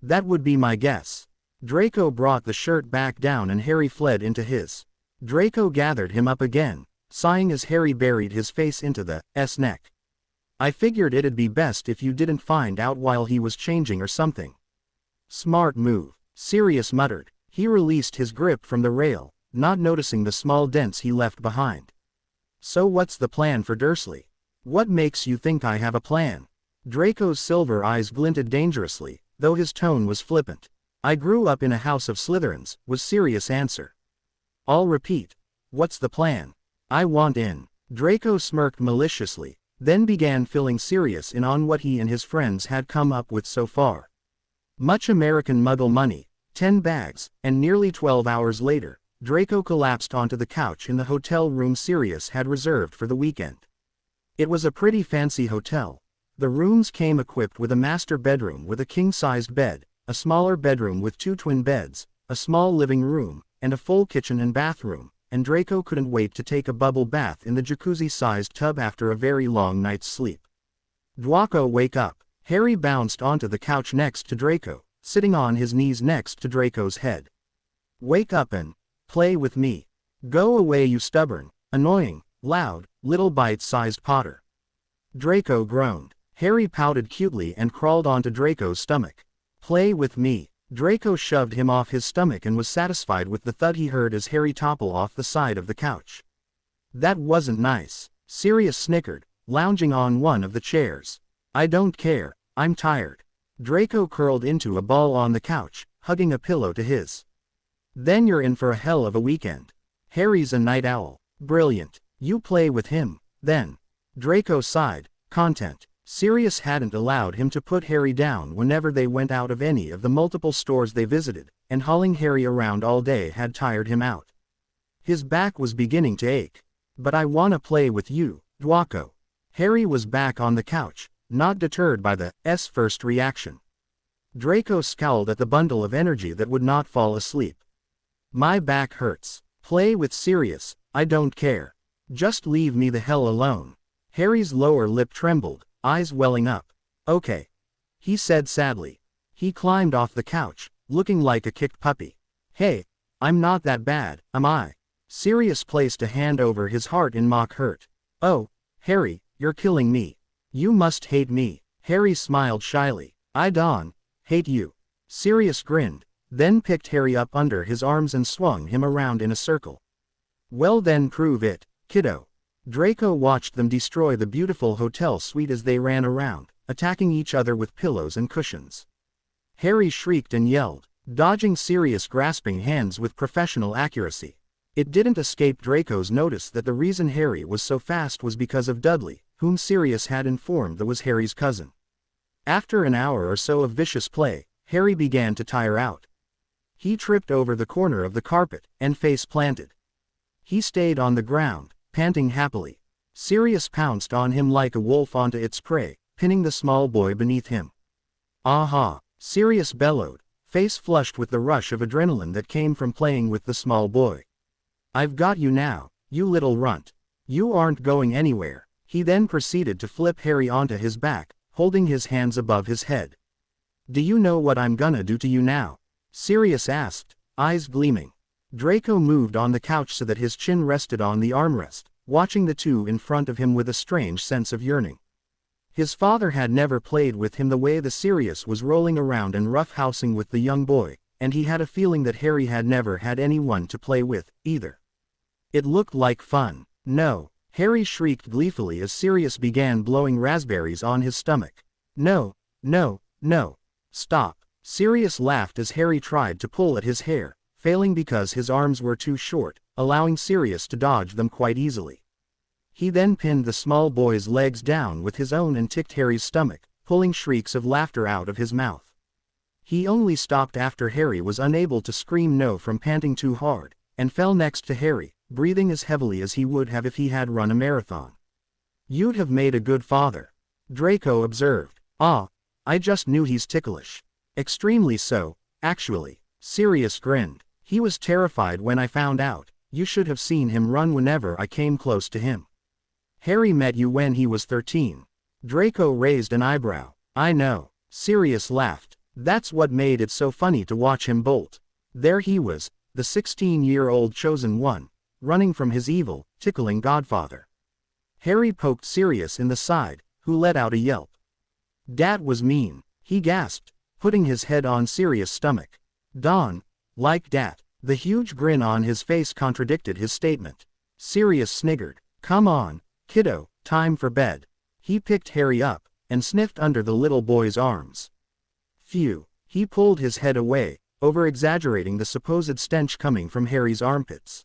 That would be my guess. Draco brought the shirt back down and Harry fled into his. Draco gathered him up again, sighing as Harry buried his face into the neck. I figured it'd be best if you didn't find out while he was changing or something. Smart move, Sirius muttered. He released his grip from the rail, not noticing the small dents he left behind. So what's the plan for Dursley? What makes you think I have a plan? Draco's silver eyes glinted dangerously, though his tone was flippant. I grew up in a house of Slytherins, was Sirius' answer. I'll repeat. What's the plan? I want in. Draco smirked maliciously, then began filling Sirius in on what he and his friends had come up with so far. Much American Muggle money, 10 bags, and nearly 12 hours later, Draco collapsed onto the couch in the hotel room Sirius had reserved for the weekend. It was a pretty fancy hotel. The rooms came equipped with a master bedroom with a king-sized bed, a smaller bedroom with 2 twin beds, a small living room, and a full kitchen and bathroom, and Draco couldn't wait to take a bubble bath in the jacuzzi-sized tub after a very long night's sleep. Draco, wake up. Harry bounced onto the couch next to Draco, sitting on his knees next to Draco's head. Wake up and play with me. Go away, you stubborn, annoying, loud, little bite-sized Potter. Draco groaned. Harry pouted cutely and crawled onto Draco's stomach. Play with me. Draco shoved him off his stomach and was satisfied with the thud he heard as Harry toppled off the side of the couch. That wasn't nice. Sirius snickered, lounging on one of the chairs. I don't care, I'm tired. Draco curled into a ball on the couch, hugging a pillow to his. Then you're in for a hell of a weekend. Harry's a night owl. Brilliant. You play with him, then. Draco sighed, content. Sirius hadn't allowed him to put Harry down whenever they went out of any of the multiple stores they visited, and hauling Harry around all day had tired him out. His back was beginning to ache. But I wanna play with you, Draco. Harry was back on the couch, not deterred by the first reaction. Draco scowled at the bundle of energy that would not fall asleep. My back hurts. Play with Sirius, I don't care. Just leave me the hell alone. Harry's lower lip trembled, eyes welling up. Okay, he said sadly. He climbed off the couch, looking like a kicked puppy. Hey, I'm not that bad, am I? Sirius placed a hand over his heart in mock hurt. Oh, Harry, you're killing me. You must hate me. Harry smiled shyly. I don't hate you. Sirius grinned, then picked Harry up under his arms and swung him around in a circle. Well then prove it, kiddo. Draco watched them destroy the beautiful hotel suite as they ran around, attacking each other with pillows and cushions. Harry shrieked and yelled, dodging Sirius' grasping hands with professional accuracy. It didn't escape Draco's notice that the reason Harry was so fast was because of Dudley, whom Sirius had informed that was Harry's cousin. After an hour or so of vicious play, Harry began to tire out. He tripped over the corner of the carpet, and face planted. He stayed on the ground, panting happily. Sirius pounced on him like a wolf onto its prey, pinning the small boy beneath him. "Aha!" Sirius bellowed, face flushed with the rush of adrenaline that came from playing with the small boy. "I've got you now, you little runt. You aren't going anywhere." He then proceeded to flip Harry onto his back, holding his hands above his head. "Do you know what I'm gonna do to you now?" Sirius asked, eyes gleaming. Draco moved on the couch so that his chin rested on the armrest, watching the two in front of him with a strange sense of yearning. His father had never played with him the way the Sirius was rolling around and roughhousing with the young boy, and he had a feeling that Harry had never had anyone to play with, either. It looked like fun. "No!" Harry shrieked gleefully as Sirius began blowing raspberries on his stomach. "No, no, no. Stop!" Sirius laughed as Harry tried to pull at his hair, failing because his arms were too short, allowing Sirius to dodge them quite easily. He then pinned the small boy's legs down with his own and ticked Harry's stomach, pulling shrieks of laughter out of his mouth. He only stopped after Harry was unable to scream no from panting too hard, and fell next to Harry, breathing as heavily as he would have if he had run a marathon. "You'd have made a good father," Draco observed. "Ah, I just knew he's ticklish." "Extremely so, actually." Sirius grinned. "He was terrified when I found out. You should have seen him run whenever I came close to him." "Harry met you when he was 13. Draco raised an eyebrow. "I know." Sirius laughed. "That's what made it so funny to watch him bolt. There he was, the 16-year-old chosen one, running from his evil, tickling godfather." Harry poked Sirius in the side, who let out a yelp. "Dat was mean," he gasped, putting his head on Sirius' stomach. "Don, like dat." The huge grin on his face contradicted his statement. Sirius sniggered. "Come on, kiddo, time for bed." He picked Harry up, and sniffed under the little boy's arms. Phew. He pulled his head away, over-exaggerating the supposed stench coming from Harry's armpits.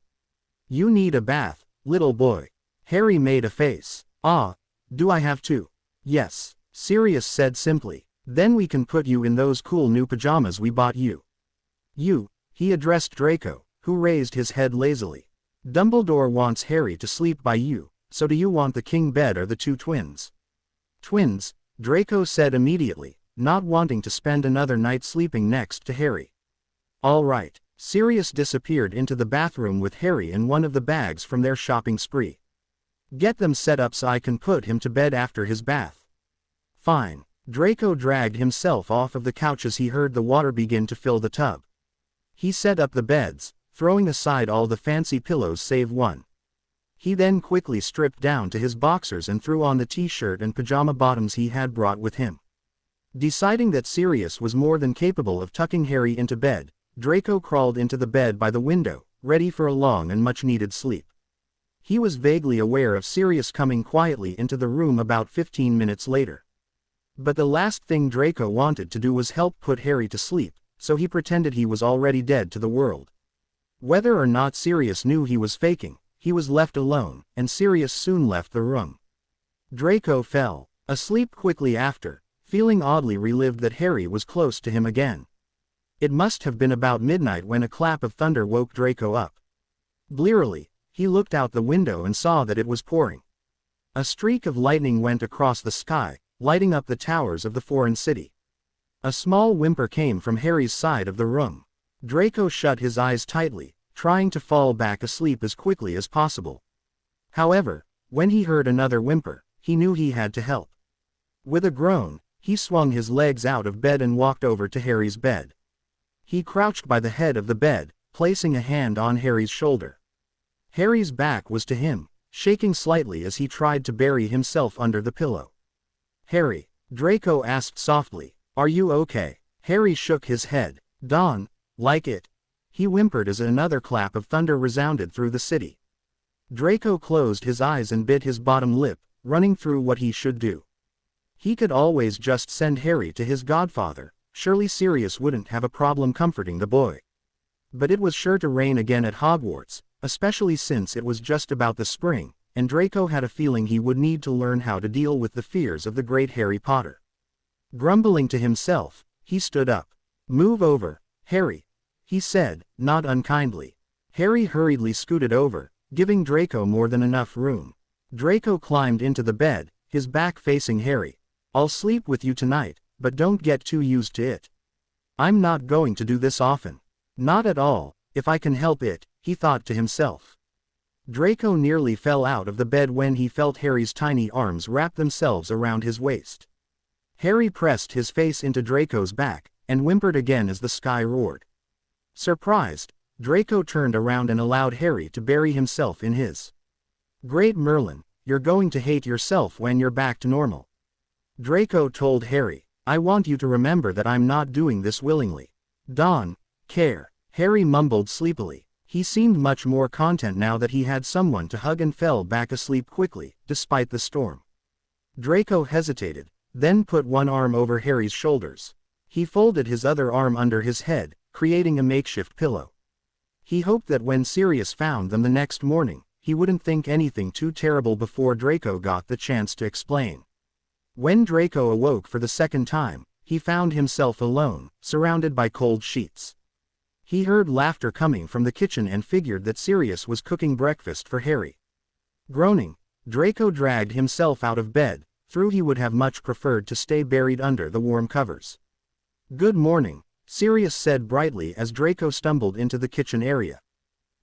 "You need a bath, little boy." Harry made a face. "Ah, do I have to?" "Yes," Sirius said simply. "Then we can put you in those cool new pajamas we bought you." "You," he addressed Draco, who raised his head lazily. "Dumbledore wants Harry to sleep by you, so do you want the king bed or the two twins?" "Twins," Draco said immediately, not wanting to spend another night sleeping next to Harry. "All right." Sirius disappeared into the bathroom with Harry and one of the bags from their shopping spree. "Get them set up so I can put him to bed after his bath." "Fine." Draco dragged himself off of the couch as he heard the water begin to fill the tub. He set up the beds, throwing aside all the fancy pillows save one. He then quickly stripped down to his boxers and threw on the t-shirt and pajama bottoms he had brought with him. Deciding that Sirius was more than capable of tucking Harry into bed, Draco crawled into the bed by the window, ready for a long and much-needed sleep. He was vaguely aware of Sirius coming quietly into the room about 15 minutes later. But the last thing Draco wanted to do was help put Harry to sleep, so he pretended he was already dead to the world. Whether or not Sirius knew he was faking, he was left alone, and Sirius soon left the room. Draco fell asleep quickly after, feeling oddly relieved that Harry was close to him again. It must have been about midnight when a clap of thunder woke Draco up. Blearily, he looked out the window and saw that it was pouring. A streak of lightning went across the sky, lighting up the towers of the foreign city. A small whimper came from Harry's side of the room. Draco shut his eyes tightly, trying to fall back asleep as quickly as possible. However, when he heard another whimper, he knew he had to help. With a groan, he swung his legs out of bed and walked over to Harry's bed. He crouched by the head of the bed, placing a hand on Harry's shoulder. Harry's back was to him, shaking slightly as he tried to bury himself under the pillow. "Harry," Draco asked softly, "are you okay?" Harry shook his head. "Don, like it?" He whimpered as another clap of thunder resounded through the city. Draco closed his eyes and bit his bottom lip, running through what he should do. He could always just send Harry to his godfather. Surely Sirius wouldn't have a problem comforting the boy. But it was sure to rain again at Hogwarts, especially since it was just about the spring, and Draco had a feeling he would need to learn how to deal with the fears of the great Harry Potter. Grumbling to himself, he stood up. "Move over, Harry," he said, not unkindly. Harry hurriedly scooted over, giving Draco more than enough room. Draco climbed into the bed, his back facing Harry. "I'll sleep with you tonight, but don't get too used to it. I'm not going to do this often. Not at all, if I can help it," he thought to himself. Draco nearly fell out of the bed when he felt Harry's tiny arms wrap themselves around his waist. Harry pressed his face into Draco's back, and whimpered again as the sky roared. Surprised, Draco turned around and allowed Harry to bury himself in his. "Great Merlin, you're going to hate yourself when you're back to normal," Draco told Harry. "I want you to remember that I'm not doing this willingly. Don't care," Harry mumbled sleepily. He seemed much more content now that he had someone to hug and fell back asleep quickly, despite the storm. Draco hesitated, then put one arm over Harry's shoulders. He folded his other arm under his head, creating a makeshift pillow. He hoped that when Sirius found them the next morning, he wouldn't think anything too terrible before Draco got the chance to explain. When Draco awoke for the second time, he found himself alone, surrounded by cold sheets. He heard laughter coming from the kitchen and figured that Sirius was cooking breakfast for Harry. Groaning, Draco dragged himself out of bed, though he would have much preferred to stay buried under the warm covers. "Good morning," Sirius said brightly as Draco stumbled into the kitchen area.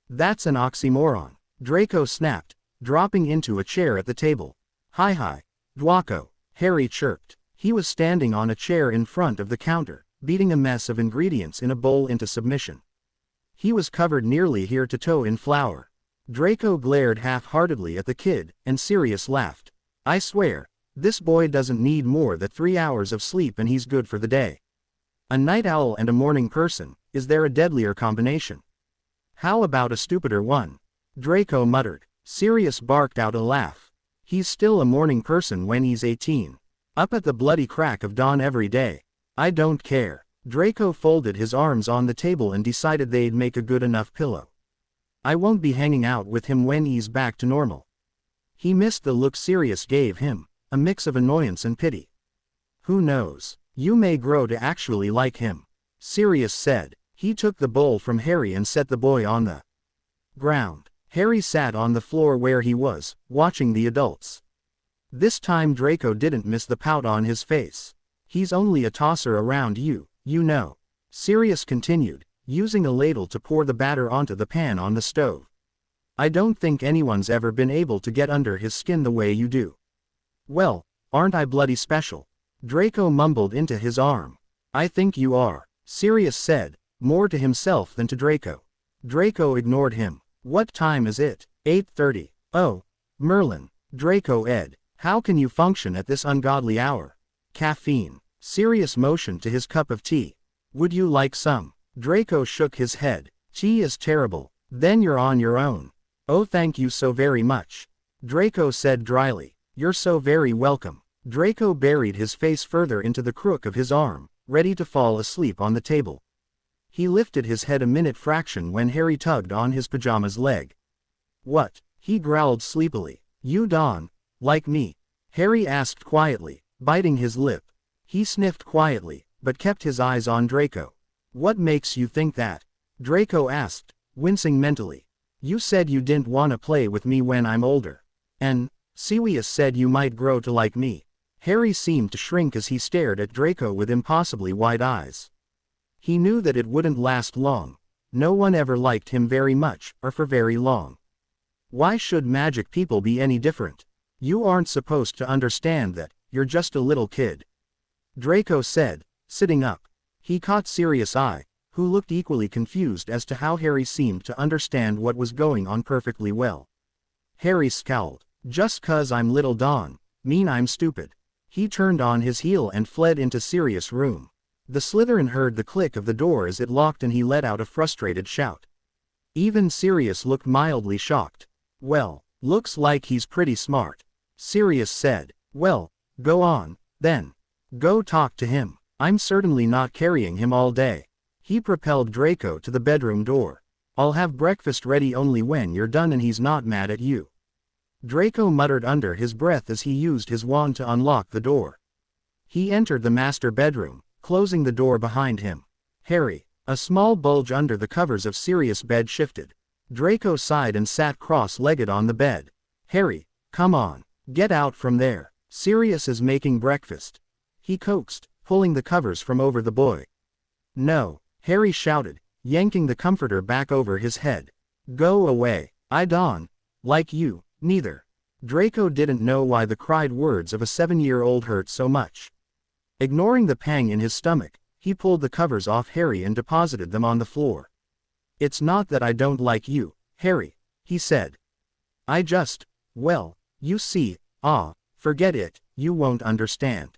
"That's an oxymoron," Draco snapped, dropping into a chair at the table. Hi, Draco," Harry chirped. He was standing on a chair in front of the counter, beating a mess of ingredients in a bowl into submission. He was covered nearly here to toe in flour. Draco glared half-heartedly at the kid, and Sirius laughed. "I swear, this boy doesn't need more than 3 hours of sleep and he's good for the day. A night owl and a morning person, is there a deadlier combination? How about a stupider one?" Draco muttered. Sirius barked out a laugh. "He's still a morning person when he's 18. Up at the bloody crack of dawn every day. I don't care." Draco folded his arms on the table and decided they'd make a good enough pillow. "I won't be hanging out with him when he's back to normal." He missed the look Sirius gave him, a mix of annoyance and pity. "Who knows? You may grow to actually like him," Sirius said. He took the bowl from Harry and set the boy on the ground. Harry sat on the floor where he was, watching the adults. This time Draco didn't miss the pout on his face. "He's only a tosser around you know," Sirius continued, using a ladle to pour the batter onto the pan on the stove. "I don't think anyone's ever been able to get under his skin the way you do." "Well, aren't I bloody special?" Draco mumbled into his arm. "I think you are," Sirius said, more to himself than to Draco. Draco ignored him. "What time is it?" 8:30. "Oh, Merlin." Draco ed. "How can you function at this ungodly hour?" "Caffeine." Sirius motioned to his cup of tea. "Would you like some?" Draco shook his head. "Tea is terrible." "Then you're on your own." "Oh, thank you so very much," Draco said dryly. "You're so very welcome." Draco buried his face further into the crook of his arm, ready to fall asleep on the table. He lifted his head a minute fraction when Harry tugged on his pajamas leg. "What?" he growled sleepily. "You don't like me?" Harry asked quietly, biting his lip. He sniffed quietly, but kept his eyes on Draco. "What makes you think that?" Draco asked, wincing mentally. "You said you didn't want to play with me when I'm older. And Sirius said you might grow to like me." Harry seemed to shrink as he stared at Draco with impossibly wide eyes. He knew that it wouldn't last long. No one ever liked him very much, or for very long. Why should magic people be any different? "You aren't supposed to understand that, you're just a little kid," Draco said, sitting up. He caught Sirius' eye, who looked equally confused as to how Harry seemed to understand what was going on perfectly well. Harry scowled. "Just 'cause I'm little don't mean I'm stupid." He turned on his heel and fled into Sirius' room. The Slytherin heard the click of the door as it locked and he let out a frustrated shout. Even Sirius looked mildly shocked. Well, looks like he's pretty smart. Sirius said. Well, go on, then. Go talk to him. I'm certainly not carrying him all day. He propelled Draco to the bedroom door. I'll have breakfast ready only when you're done and he's not mad at you. Draco muttered under his breath as he used his wand to unlock the door. He entered the master bedroom, closing the door behind him. Harry, a small bulge under the covers of Sirius' bed shifted. Draco sighed and sat cross-legged on the bed. Harry, come on, get out from there. Sirius is making breakfast. He coaxed, pulling the covers from over the boy. No, Harry shouted, yanking the comforter back over his head. Go away. I don't like you, neither. Draco didn't know why the cried words of a 7-year-old hurt so much. Ignoring the pang in his stomach, he pulled the covers off Harry and deposited them on the floor. It's not that I don't like you, Harry, he said. I just, well, you see, forget it, you won't understand.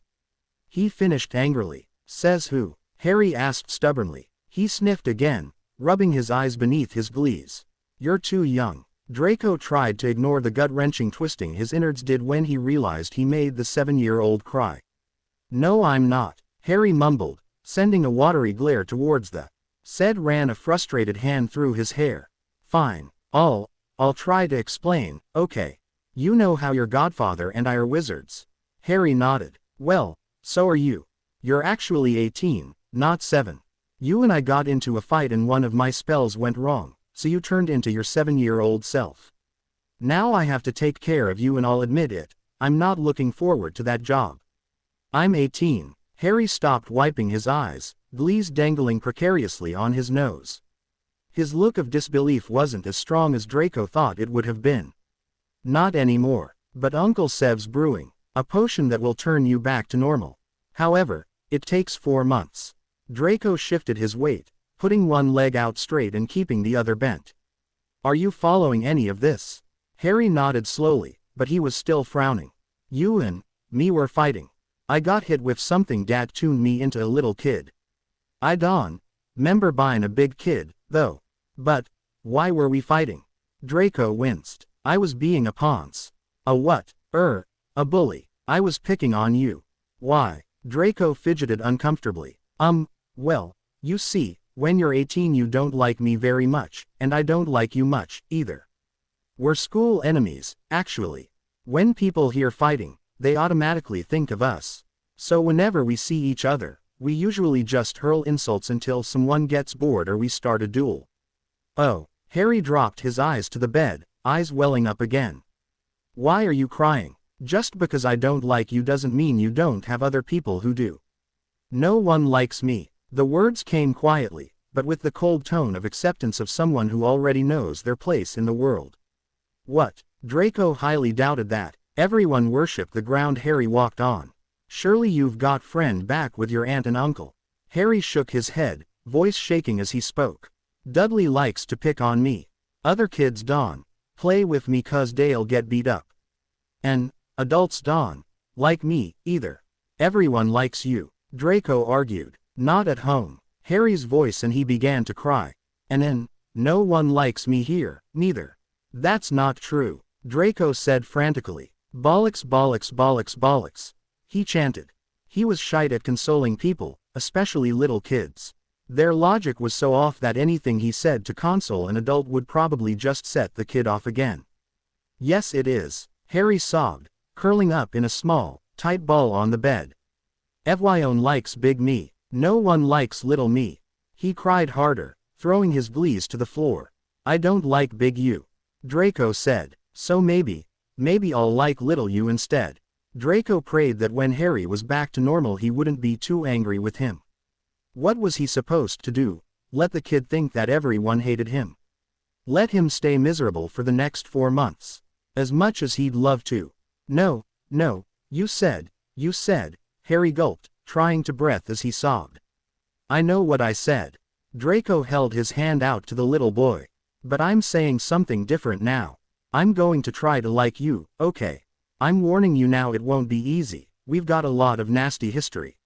He finished angrily. Says who? Harry asked stubbornly. He sniffed again, rubbing his eyes beneath his glees. You're too young. Draco tried to ignore the gut-wrenching twisting his innards did when he realized he made the 7-year-old cry. No, I'm not, Harry mumbled, sending a watery glare towards the said ran a frustrated hand through his hair. Fine, I'll try to explain, okay. You know how your godfather and I are wizards. Harry nodded. Well, so are you. You're actually 18, not 7. You and I got into a fight and one of my spells went wrong, so you turned into your 7-year-old self. Now I have to take care of you and I'll admit it, I'm not looking forward to that job. I'm 18. Harry stopped wiping his eyes, glees dangling precariously on his nose. His look of disbelief wasn't as strong as Draco thought it would have been. Not anymore. But Uncle Sev's brewing a potion that will turn you back to normal. However, it takes 4 months. Draco shifted his weight, putting one leg out straight and keeping the other bent. Are you following any of this? Harry nodded slowly, but he was still frowning. You and me were fighting. I got hit with something that tuned me into a little kid. I don't remember being a big kid, though. But why were we fighting? Draco winced. I was being a ponce. A what? A bully. I was picking on you. Why? Draco fidgeted uncomfortably. Well, you see, when you're 18 you don't like me very much, and I don't like you much, either. We're school enemies, actually. When people hear fighting, they automatically think of us. So whenever we see each other, we usually just hurl insults until someone gets bored or we start a duel. Oh, Harry dropped his eyes to the bed, eyes welling up again. Why are you crying? Just because I don't like you doesn't mean you don't have other people who do. No one likes me. The words came quietly, but with the cold tone of acceptance of someone who already knows their place in the world. What? Draco highly doubted that. Everyone worshipped the ground. Harry walked on. Surely you've got friend back with your aunt and uncle. Harry shook his head, voice shaking as he spoke. Dudley likes to pick on me. Other kids don't play with me 'cause they'll get beat up. And adults don't like me, either. Everyone likes you, Draco argued. Not at home. Harry's voice and he began to cry. And then, no one likes me here, neither. That's not true, Draco said frantically. Bollocks, bollocks, bollocks, bollocks. He chanted. He was shy at consoling people, especially little kids. Their logic was so off that anything he said to console an adult would probably just set the kid off again. Yes it is, Harry sobbed, curling up in a small, tight ball on the bed. Everyone likes big me. No one likes little me. He cried harder, throwing his glees to the floor. I don't like big you. Draco said. So maybe I'll like little you instead. Draco prayed that when Harry was back to normal he wouldn't be too angry with him. What was he supposed to do? Let the kid think that everyone hated him? Let him stay miserable for the next 4 months? As much as he'd love to. No, you said, Harry gulped, trying to breathe as he sobbed. I know what I said. Draco held his hand out to the little boy. But I'm saying something different now. I'm going to try to like you, okay? I'm warning you now, it won't be easy. We've got a lot of nasty history.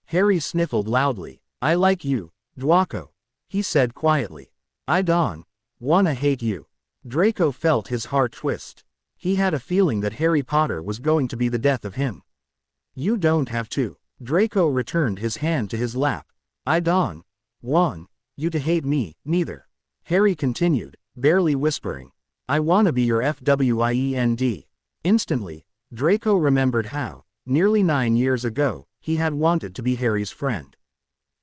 Harry sniffled loudly. I like you, Draco, he said quietly. I don't wanna hate you. Draco felt his heart twist. He had a feeling that Harry Potter was going to be the death of him. You don't have to. Draco returned his hand to his lap. I don't want you to hate me, neither. Harry continued, barely whispering. I wanna be your friend. Instantly, Draco remembered how, nearly 9 years ago, he had wanted to be Harry's friend.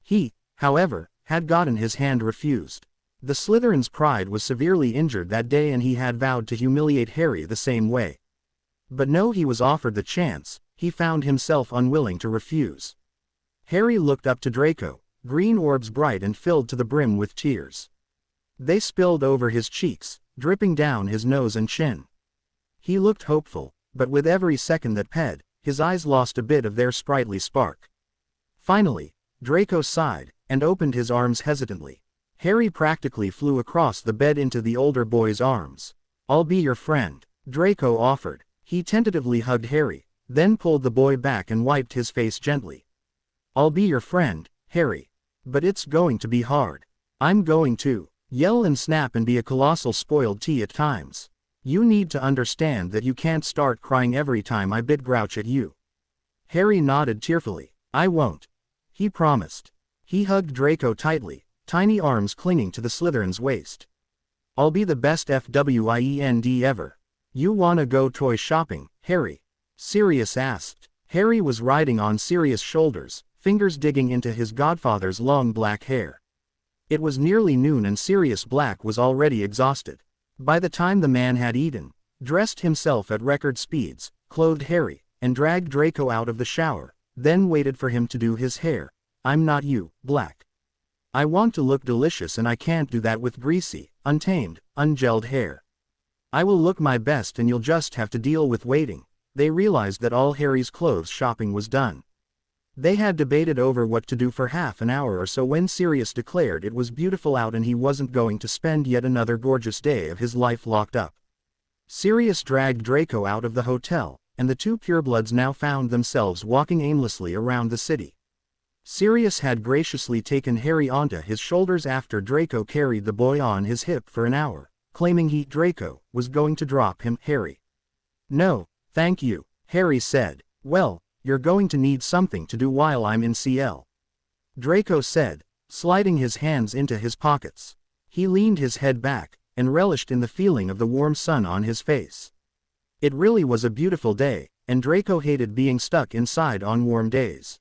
He, however, had gotten his hand refused. The Slytherin's pride was severely injured that day and he had vowed to humiliate Harry the same way. But now he was offered the chance, he found himself unwilling to refuse. Harry looked up to Draco, green orbs bright and filled to the brim with tears. They spilled over his cheeks, dripping down his nose and chin. He looked hopeful, but with every second that passed, his eyes lost a bit of their sprightly spark. Finally, Draco sighed, and opened his arms hesitantly. Harry practically flew across the bed into the older boy's arms. I'll be your friend, Draco offered. He tentatively hugged Harry, then pulled the boy back and wiped his face gently. I'll be your friend, Harry. But it's going to be hard. I'm going to yell and snap and be a colossal spoiled tea at times. You need to understand that you can't start crying every time I bit grouch at you. Harry nodded tearfully. I won't. He promised. He hugged Draco tightly, tiny arms clinging to the Slytherin's waist. I'll be the best friend ever. You wanna go toy shopping, Harry? Sirius asked. Harry was riding on Sirius' shoulders, fingers digging into his godfather's long black hair. It was nearly noon and Sirius Black was already exhausted. By the time the man had eaten, dressed himself at record speeds, clothed Harry, and dragged Draco out of the shower, then waited for him to do his hair. I'm not you, Black. I want to look delicious and I can't do that with greasy, untamed, ungelled hair. I will look my best and you'll just have to deal with waiting. They realized that all Harry's clothes shopping was done. They had debated over what to do for half an hour or so when Sirius declared it was beautiful out and he wasn't going to spend yet another gorgeous day of his life locked up. Sirius dragged Draco out of the hotel, and the two purebloods now found themselves walking aimlessly around the city. Sirius had graciously taken Harry onto his shoulders after Draco carried the boy on his hip for an hour, claiming Draco was going to drop him. Harry. No, thank you, Harry said. Well, you're going to need something to do while I'm in CL. Draco said, sliding his hands into his pockets. He leaned his head back, and relished in the feeling of the warm sun on his face. It really was a beautiful day, and Draco hated being stuck inside on warm days.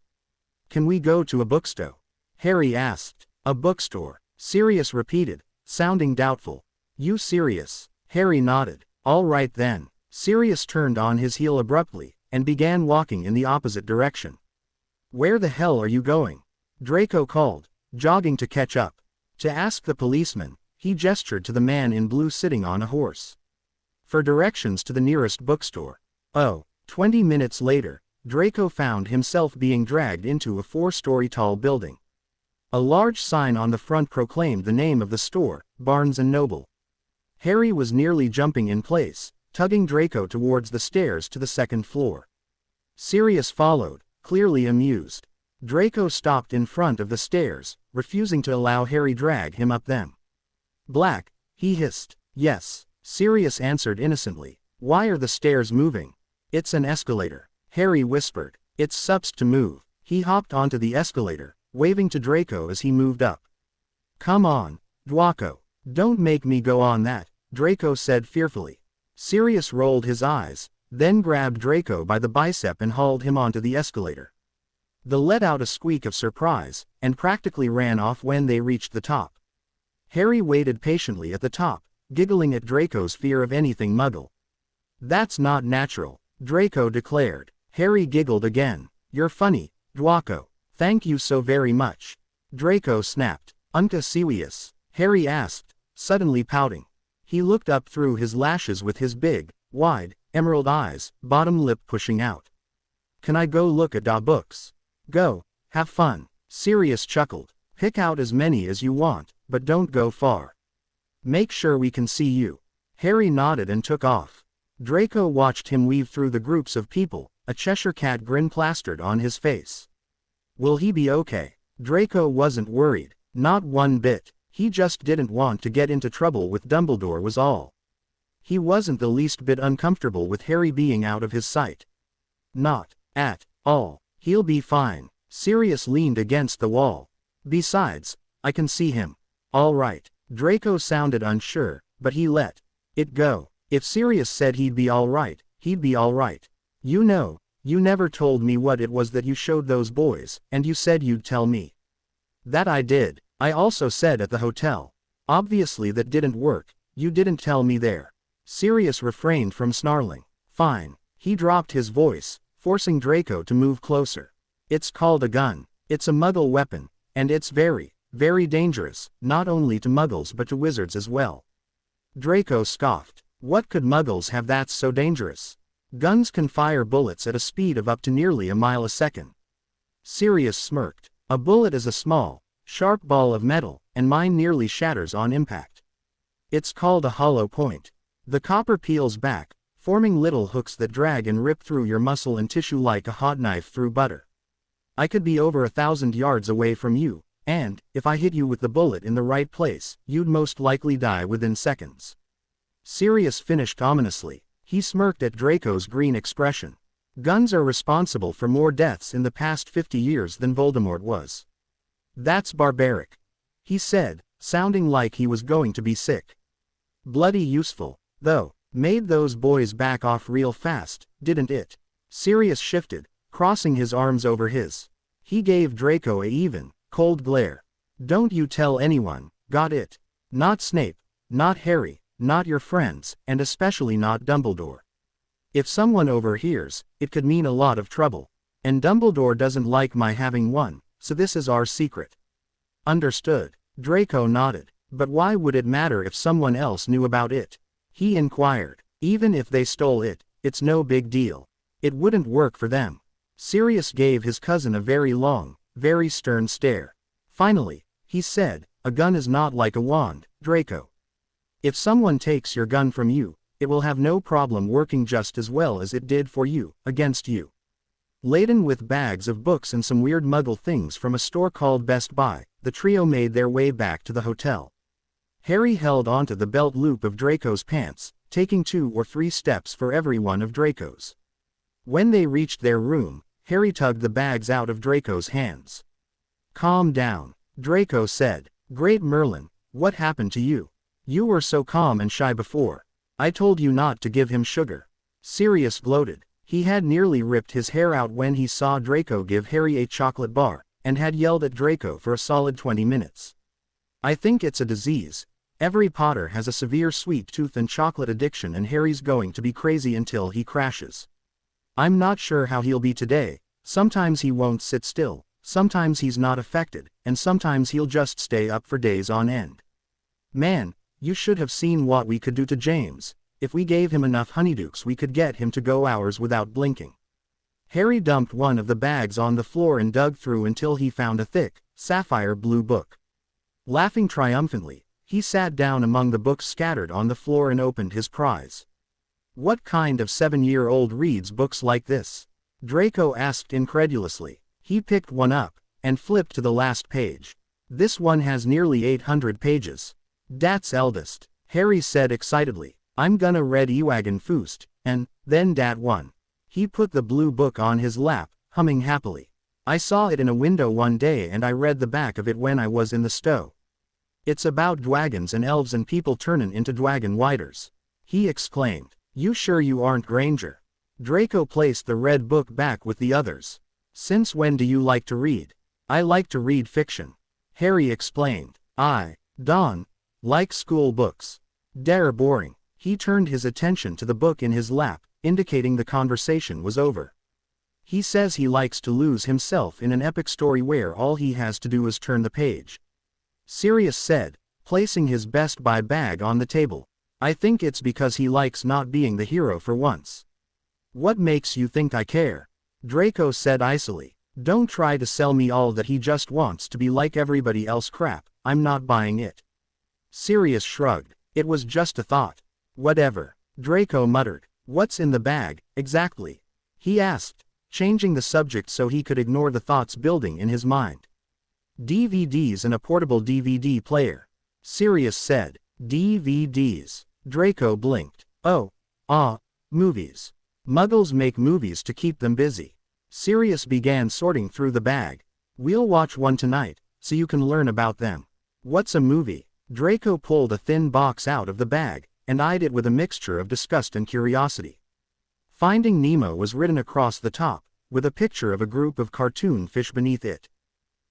Can we go to a bookstore? Harry asked. A bookstore, Sirius repeated, sounding doubtful. You serious? Harry nodded. All right then. Sirius turned on his heel abruptly, and began walking in the opposite direction. Where the hell are you going? Draco called, jogging to catch up. To ask the policeman, he gestured to the man in blue sitting on a horse. For directions to the nearest bookstore. 20 minutes later, Draco found himself being dragged into a 4-story tall building. A large sign on the front proclaimed the name of the store, Barnes & Noble. Harry was nearly jumping in place, tugging Draco towards the stairs to the second floor. Sirius followed, clearly amused. Draco stopped in front of the stairs, refusing to allow Harry drag him up them. Black, he hissed. Yes, Sirius answered innocently. Why are the stairs moving? It's an escalator, Harry whispered. It's supposed to move. He hopped onto the escalator, waving to Draco as he moved up. Come on, Draco. Don't make me go on that, Draco said fearfully. Sirius rolled his eyes, then grabbed Draco by the bicep and hauled him onto the escalator. They let out a squeak of surprise, and practically ran off when they reached the top. Harry waited patiently at the top, giggling at Draco's fear of anything muggle. That's not natural, Draco declared. Harry giggled again. You're funny, Draco. Thank you so very much. Draco snapped. Unca serious? Harry asked, suddenly pouting. He looked up through his lashes with his big, wide, emerald eyes, bottom lip pushing out. Can I go look at da books? Go, have fun. Sirius chuckled. Pick out as many as you want, but don't go far. Make sure we can see you. Harry nodded and took off. Draco watched him weave through the groups of people, a Cheshire Cat grin plastered on his face. Will he be okay? Draco wasn't worried, not one bit. He just didn't want to get into trouble with Dumbledore was all. He wasn't the least bit uncomfortable with Harry being out of his sight. Not at all. He'll be fine. Sirius leaned against the wall. Besides, I can see him. All right. Draco sounded unsure, but he let it go. If Sirius said he'd be all right, he'd be all right. You know, you never told me what it was that you showed those boys, and you said you'd tell me. That I did. I also said at the hotel. Obviously that didn't work. You didn't tell me there. Sirius refrained from snarling. Fine. He dropped his voice, forcing Draco to move closer. It's called a gun. It's a Muggle weapon, and it's very, very dangerous, not only to Muggles but to wizards as well. Draco scoffed. What could Muggles have that's so dangerous? Guns can fire bullets at a speed of up to nearly a mile a second. Sirius smirked. A bullet is a small, sharp ball of metal, and mine nearly shatters on impact. It's called a hollow point. The copper peels back, forming little hooks that drag and rip through your muscle and tissue like a hot knife through butter. I could be over 1,000 yards away from you, and, if I hit you with the bullet in the right place, you'd most likely die within seconds. Sirius finished ominously. He smirked at Draco's green expression. Guns are responsible for more deaths in the past 50 years than Voldemort was. That's barbaric, he said, sounding like he was going to be sick. Bloody useful, though. Made those boys back off real fast, didn't it? Sirius shifted, crossing his arms over his. He gave Draco a even, cold glare. Don't you tell anyone, got it? Not Snape, not Harry, not your friends, and especially not Dumbledore. If someone overhears, it could mean a lot of trouble. And Dumbledore doesn't like my having one, so this is our secret. Understood. Draco nodded. But why would it matter if someone else knew about it? He inquired. Even if they stole it, it's no big deal. It wouldn't work for them. Sirius gave his cousin a very long, very stern stare. Finally, he said, a gun is not like a wand, Draco. If someone takes your gun from you, it will have no problem working just as well as it did for you, against you. Laden with bags of books and some weird Muggle things from a store called Best Buy, the trio made their way back to the hotel. Harry held onto the belt loop of Draco's pants, taking 2 or 3 steps for every one of Draco's. When they reached their room, Harry tugged the bags out of Draco's hands. Calm down, Draco said. Great Merlin, what happened to you? You were so calm and shy before. I told you not to give him sugar. Sirius gloated. He had nearly ripped his hair out when he saw Draco give Harry a chocolate bar, and had yelled at Draco for a solid 20 minutes. I think it's a disease. Every Potter has a severe sweet tooth and chocolate addiction, and Harry's going to be crazy until he crashes. I'm not sure how he'll be today. Sometimes he won't sit still, sometimes he's not affected, and sometimes he'll just stay up for days on end. Man, you should have seen what we could do to James. If we gave him enough honeydukes we could get him to go hours without blinking. Harry dumped one of the bags on the floor and dug through until he found a thick, sapphire blue book. Laughing triumphantly, he sat down among the books scattered on the floor and opened his prize. What kind of 7-year-old reads books like this? Draco asked incredulously. He picked one up, and flipped to the last page. This one has nearly 800 pages. Dat's eldest, Harry said excitedly. I'm gonna read Ewagan Foost, and then dat one. He put the blue book on his lap, humming happily. I saw it in a window one day and I read the back of it when I was in the stow. It's about dwagons and elves and people turnin' into dwagon widers. He exclaimed. You sure you aren't Granger? Draco placed the red book back with the others. Since when do you like to read? I like to read fiction. Harry explained. I don't like school books. They're boring. He turned his attention to the book in his lap, indicating the conversation was over. He says he likes to lose himself in an epic story where all he has to do is turn the page. Sirius said, placing his Best Buy bag on the table. I think it's because he likes not being the hero for once. What makes you think I care? Draco said icily. Don't try to sell me all that he just wants to be like everybody else crap, I'm not buying it. Sirius shrugged. It was just a thought. Whatever. Draco muttered. What's in the bag, exactly? He asked, changing the subject so he could ignore the thoughts building in his mind. DVDs and a portable DVD player. Sirius said. DVDs. Draco blinked. Oh, movies. Muggles make movies to keep them busy. Sirius began sorting through the bag. We'll watch one tonight, so you can learn about them. What's a movie? Draco pulled a thin box out of the bag, and eyed it with a mixture of disgust and curiosity. Finding Nemo was written across the top, with a picture of a group of cartoon fish beneath it.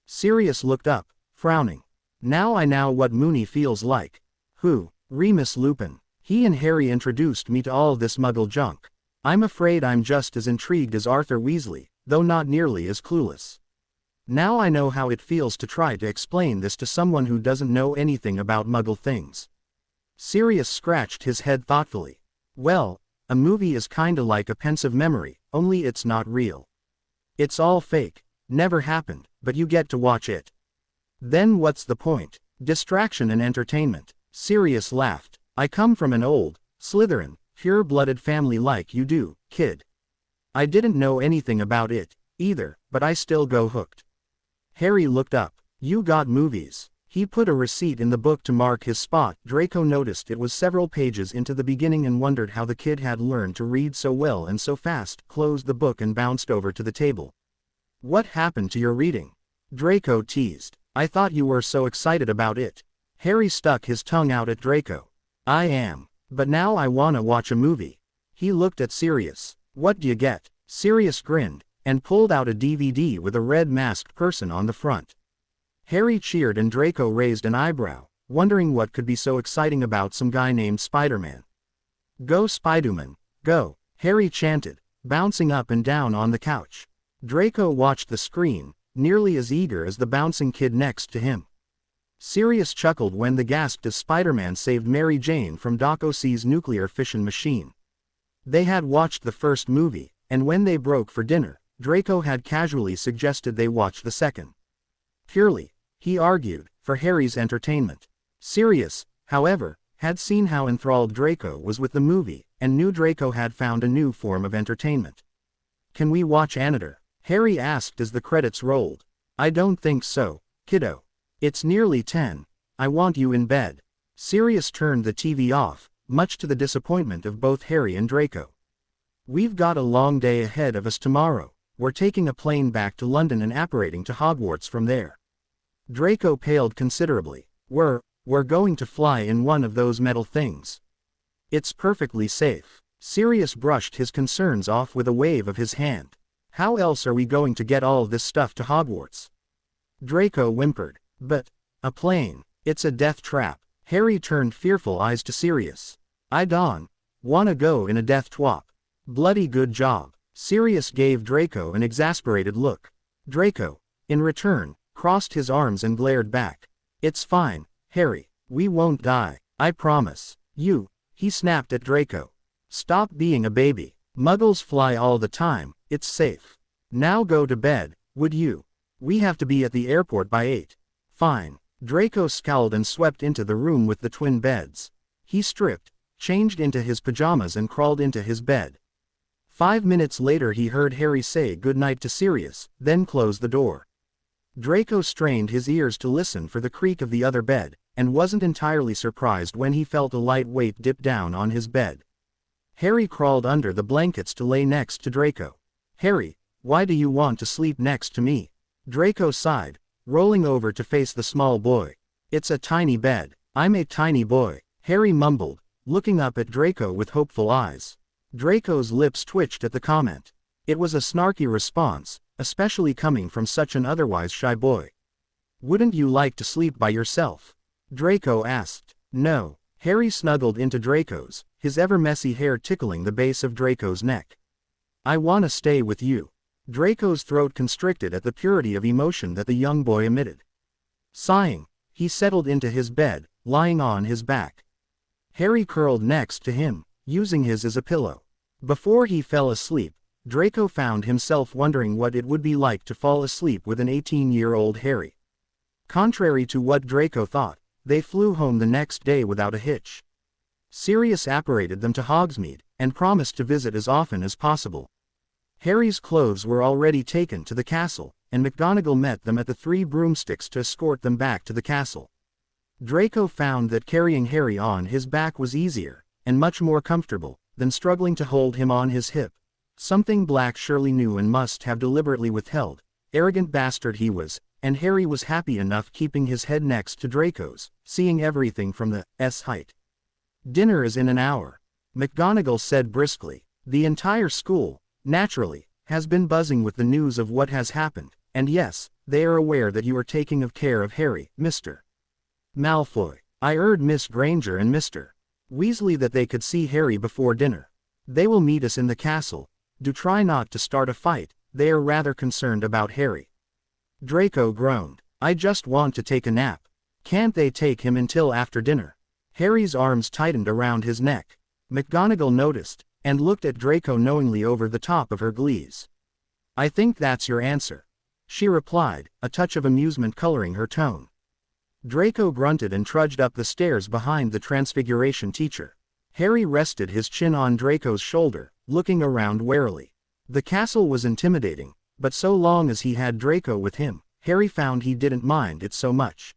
Sirius looked up, frowning. Now I know what Moony feels like. Who? Remus Lupin. He and Harry introduced me to all this Muggle junk. I'm afraid I'm just as intrigued as Arthur Weasley, though not nearly as clueless. Now I know how it feels to try to explain this to someone who doesn't know anything about Muggle things. Sirius scratched his head thoughtfully. Well, a movie is kinda like a pensive memory, only it's not real. It's all fake, never happened, but you get to watch it. Then what's the point? Distraction and entertainment. Sirius laughed. I come from an old, Slytherin, pure-blooded family like you do, kid. I didn't know anything about it, either, but I still go hooked. Harry looked up. You got movies. He put a receipt in the book to mark his spot. Draco noticed it was several pages into the beginning and wondered how the kid had learned to read so well and so fast, closed the book and bounced over to the table. What happened to your reading? Draco teased. I thought you were so excited about it. Harry stuck his tongue out at Draco. I am. But now I wanna watch a movie. He looked at Sirius. What do you get? Sirius grinned, and pulled out a DVD with a red masked person on the front. Harry cheered and Draco raised an eyebrow, wondering what could be so exciting about some guy named Spider-Man. Go Spider-Man, go, Harry chanted, bouncing up and down on the couch. Draco watched the screen, nearly as eager as the bouncing kid next to him. Sirius chuckled when the gasped as Spider-Man saved Mary Jane from Doc Ock's nuclear fission machine. They had watched the first movie, and when they broke for dinner, Draco had casually suggested they watch the second. Purely, he argued, for Harry's entertainment. Sirius, however, had seen how enthralled Draco was with the movie, and knew Draco had found a new form of entertainment. Can we watch Anator? Harry asked as the credits rolled. I don't think so, kiddo. It's nearly 10. I want you in bed. Sirius turned the TV off, much to the disappointment of both Harry and Draco. We've got a long day ahead of us tomorrow. We're taking a plane back to London and apparating to Hogwarts from there. Draco paled considerably. We're going to fly in one of those metal things. It's perfectly safe. Sirius brushed his concerns off with a wave of his hand. How else are we going to get all this stuff to Hogwarts? Draco whimpered. But, a plane, it's a death trap. Harry turned fearful eyes to Sirius. I don't wanna go in a death twop. Bloody good job. Sirius gave Draco an exasperated look. Draco, in return, crossed his arms and glared back. It's fine, Harry, we won't die, I promise. You, he snapped at Draco. Stop being a baby. Muggles fly all the time, it's safe. Now go to bed, would you? We have to be at the airport by 8. Fine. Draco scowled and swept into the room with the twin beds. He stripped, changed into his pajamas and crawled into his bed. 5 minutes later he heard Harry say goodnight to Sirius, then close the door. Draco strained his ears to listen for the creak of the other bed, and wasn't entirely surprised when he felt a light weight dip down on his bed. Harry crawled under the blankets to lay next to Draco. Harry, why do you want to sleep next to me? Draco sighed, rolling over to face the small boy. It's a tiny bed. I'm a tiny boy, Harry mumbled, looking up at Draco with hopeful eyes. Draco's lips twitched at the comment. It was a snarky response, especially coming from such an otherwise shy boy. Wouldn't you like to sleep by yourself? Draco asked. No. Harry snuggled into Draco's, his ever-messy hair tickling the base of Draco's neck. I wanna stay with you. Draco's throat constricted at the purity of emotion that the young boy emitted. Sighing, he settled into his bed, lying on his back. Harry curled next to him, using his as a pillow. Before he fell asleep, Draco found himself wondering what it would be like to fall asleep with an 18-year-old Harry. Contrary to what Draco thought, they flew home the next day without a hitch. Sirius apparated them to Hogsmeade, and promised to visit as often as possible. Harry's clothes were already taken to the castle, and McGonagall met them at the Three Broomsticks to escort them back to the castle. Draco found that carrying Harry on his back was easier, and much more comfortable, than struggling to hold him on his hip. Something Black surely knew and must have deliberately withheld. Arrogant bastard he was, and Harry was happy enough keeping his head next to Draco's, seeing everything from the height. Dinner is in an hour, McGonagall said briskly. The entire school, naturally, has been buzzing with the news of what has happened, and yes, they are aware that you are taking care of Harry, Mr. Malfoy. I urged Miss Granger and Mr. Weasley that they could see Harry before dinner. They will meet us in the castle. Do try not to start a fight, they are rather concerned about Harry. Draco groaned. I just want to take a nap. Can't they take him until after dinner? Harry's arms tightened around his neck. McGonagall noticed, and looked at Draco knowingly over the top of her glees. I think that's your answer, she replied, a touch of amusement coloring her tone. Draco grunted and trudged up the stairs behind the Transfiguration teacher. Harry rested his chin on Draco's shoulder, looking around warily. The castle was intimidating, but so long as he had Draco with him, Harry found he didn't mind it so much.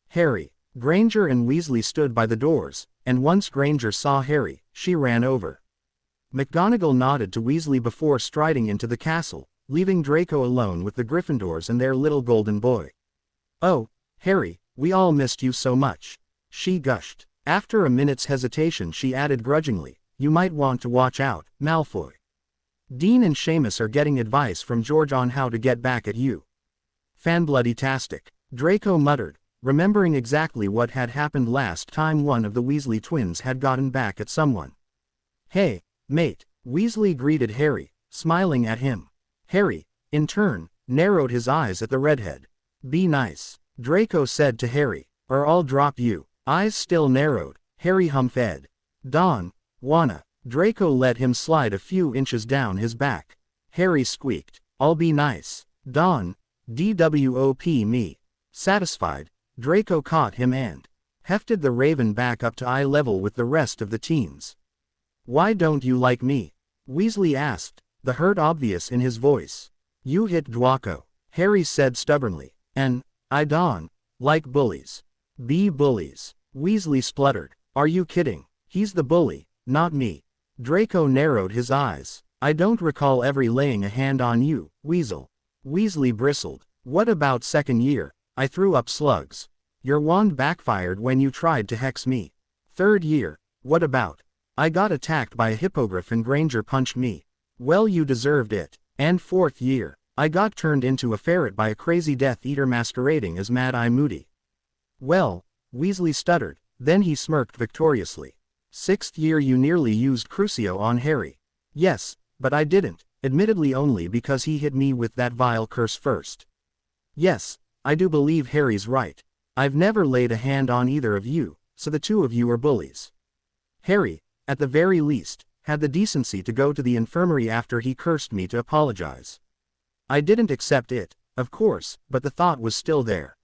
Harry, Granger and Weasley stood by the doors, and once Granger saw Harry, she ran over. McGonagall nodded to Weasley before striding into the castle, leaving Draco alone with the Gryffindors and their little golden boy. Oh, Harry, we all missed you so much, she gushed. After a minute's hesitation she added grudgingly, you might want to watch out, Malfoy. Dean and Seamus are getting advice from George on how to get back at you. Fanbloody-tastic, Draco muttered, remembering exactly what had happened last time one of the Weasley twins had gotten back at someone. Hey, mate, Weasley greeted Harry, smiling at him. Harry, in turn, narrowed his eyes at the redhead. Be nice, Draco said to Harry, or I'll drop you. Eyes still narrowed, Harry humphed. Don, wanna. Draco let him slide a few inches down his back. Harry squeaked, I'll be nice. Don, DWOP me. Satisfied, Draco caught him and hefted the raven back up to eye level with the rest of the teens. Why don't you like me? Weasley asked, the hurt obvious in his voice. You hit Draco, Harry said stubbornly, and I don't like bullies. Be bullies, Weasley spluttered. Are you kidding? He's the bully, not me. Draco narrowed his eyes. I don't recall ever laying a hand on you, Weasel. Weasley bristled. What about second year? I threw up slugs. Your wand backfired when you tried to hex me. Third year, what about? I got attacked by a hippogriff and Granger punched me. Well, you deserved it. And fourth year, I got turned into a ferret by a crazy Death Eater masquerading as Mad-Eye Moody. Well, Weasley stuttered, then he smirked victoriously. Sixth year you nearly used Crucio on Harry. Yes, but I didn't, admittedly only because he hit me with that vile curse first. Yes, I do believe Harry's right. I've never laid a hand on either of you, so the two of you are bullies. Harry, at the very least, had the decency to go to the infirmary after he cursed me to apologize. I didn't accept it, of course, but the thought was still there.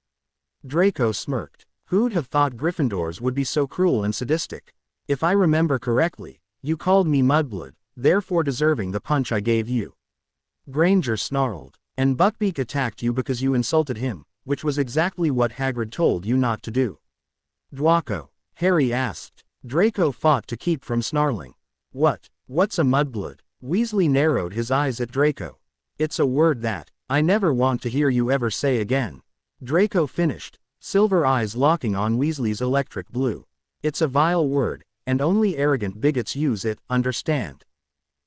Draco smirked. Who'd have thought Gryffindors would be so cruel and sadistic? If I remember correctly, you called me mudblood, therefore deserving the punch I gave you. Granger snarled. And Buckbeak attacked you because you insulted him, which was exactly what Hagrid told you not to do. Draco, Harry asked. Draco fought to keep from snarling. What's a mudblood? Weasley narrowed his eyes at Draco. It's a word that I never want to hear you ever say again. Draco finished, silver eyes locking on Weasley's electric blue. It's a vile word, and only arrogant bigots use it, understand?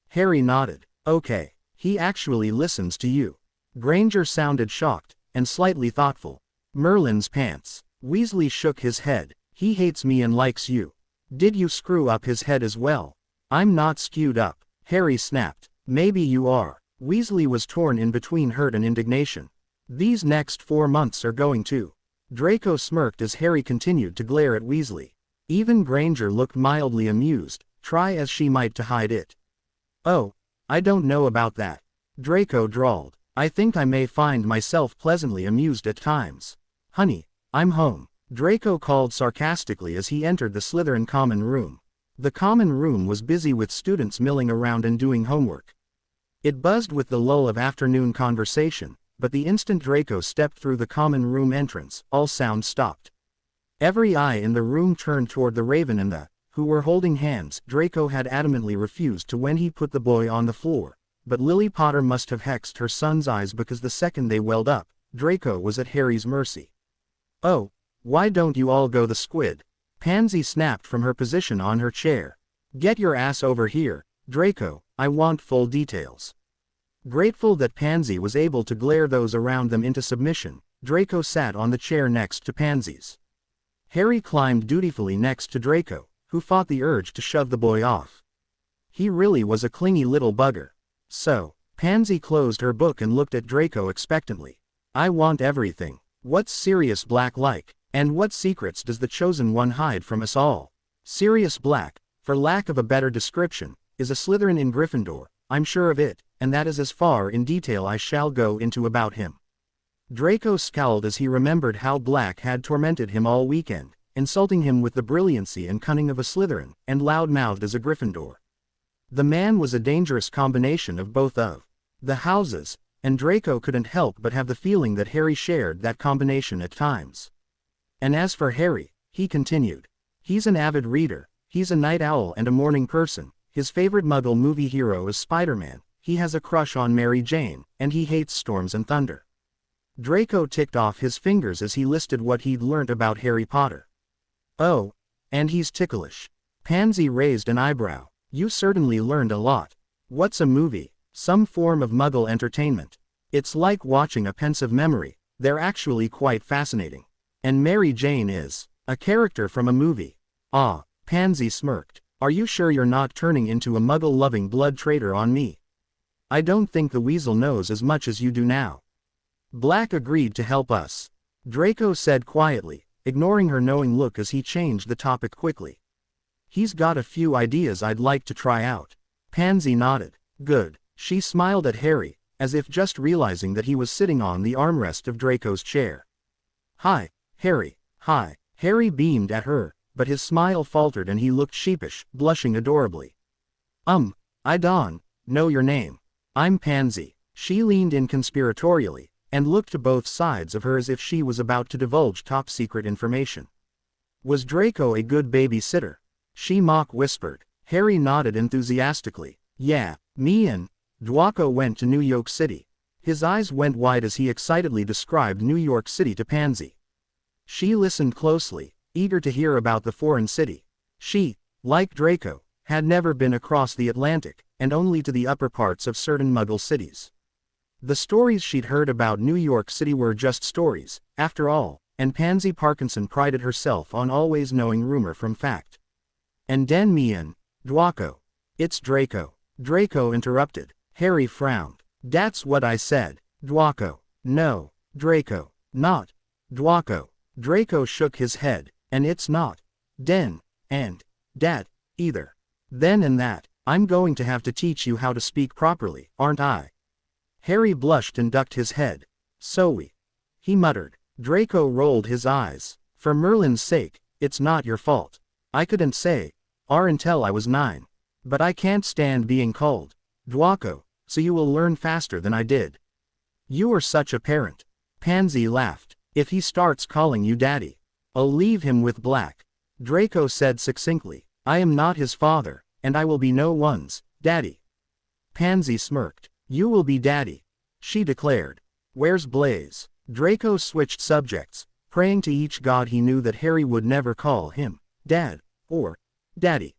Harry nodded. Okay, he actually listens to you. Granger sounded shocked, and slightly thoughtful. Merlin's pants. Weasley shook his head. He hates me and likes you. Did you screw up his head as well? I'm not skewed up, Harry snapped. Maybe you are. Weasley was torn in between hurt and indignation. These next 4 months are going to. Draco smirked as Harry continued to glare at Weasley. Even Granger looked mildly amused, try as she might to hide it. Oh, I don't know about that. Draco drawled. I think I may find myself pleasantly amused at times. Honey, I'm home, Draco called sarcastically as he entered the Slytherin common room. The common room was busy with students milling around and doing homework. It buzzed with the lull of afternoon conversation, but the instant Draco stepped through the common room entrance, all sound stopped. Every eye in the room turned toward the raven and the who were holding hands. Draco had adamantly refused to when he put the boy on the floor, but Lily Potter must have hexed her son's eyes because the second they welled up, Draco was at Harry's mercy. "Oh, why don't you all go the squid?" Pansy snapped from her position on her chair. "Get your ass over here, Draco, I want full details." Grateful that Pansy was able to glare those around them into submission, Draco sat on the chair next to Pansy's. Harry climbed dutifully next to Draco, who fought the urge to shove the boy off. He really was a clingy little bugger. "So," Pansy closed her book and looked at Draco expectantly. "I want everything. What's Sirius Black like, and what secrets does the Chosen One hide from us all?" Sirius Black, for lack of a better description, is a Slytherin in Gryffindor, I'm sure of it, and that is as far in detail I shall go into about him. Draco scowled as he remembered how Black had tormented him all weekend, insulting him with the brilliancy and cunning of a Slytherin, and loud-mouthed as a Gryffindor. The man was a dangerous combination of both of the houses, and Draco couldn't help but have the feeling that Harry shared that combination at times. And as for Harry, he continued, he's an avid reader, he's a night owl and a morning person, his favorite Muggle movie hero is Spider-Man, he has a crush on Mary Jane, and he hates storms and thunder. Draco ticked off his fingers as he listed what he'd learnt about Harry Potter. "Oh, and he's ticklish." Pansy raised an eyebrow. "You certainly learned a lot. What's a movie? Some form of Muggle entertainment. It's like watching a pensive memory, they're actually quite fascinating. And Mary Jane is a character from a movie." "Ah," Pansy smirked. "Are you sure you're not turning into a Muggle-loving blood traitor on me? I don't think the weasel knows as much as you do now." "Black agreed to help us," Draco said quietly, ignoring her knowing look as he changed the topic quickly. "He's got a few ideas I'd like to try out." Pansy nodded. "Good." She smiled at Harry, as if just realizing that he was sitting on the armrest of Draco's chair. "Hi, Harry." "Hi." Harry beamed at her, but his smile faltered and he looked sheepish, blushing adorably. I don't know your name." "I'm Pansy." She leaned in conspiratorially, and looked to both sides of her as if she was about to divulge top-secret information. "Was Draco a good babysitter?" she mock-whispered. Harry nodded enthusiastically. "Yeah, me and Draco went to New York City." His eyes went wide as he excitedly described New York City to Pansy. She listened closely, eager to hear about the foreign city. She, like Draco, had never been across the Atlantic, and only to the upper parts of certain Muggle cities. The stories she'd heard about New York City were just stories, after all, and Pansy Parkinson prided herself on always knowing rumor from fact. "And den me and Draco." "It's Draco." Draco interrupted. Harry frowned. "That's what I said. Draco." "No, Draco. Not Draco." Draco shook his head. "And it's not den and dat either." "Then and that, I'm going to have to teach you how to speak properly, aren't I?" Harry blushed and ducked his head. "So he muttered. Draco rolled his eyes. "For Merlin's sake, it's not your fault. I couldn't say R until I was 9. But I can't stand being called Draco, so you will learn faster than I did." "You are such a parent." Pansy laughed. "If he starts calling you daddy, I'll leave him with Black." Draco said succinctly. "I am not his father, and I will be no one's daddy." Pansy smirked. "You will be daddy," she declared. "Where's Blaze?" Draco switched subjects, praying to each god he knew that Harry would never call him dad or daddy.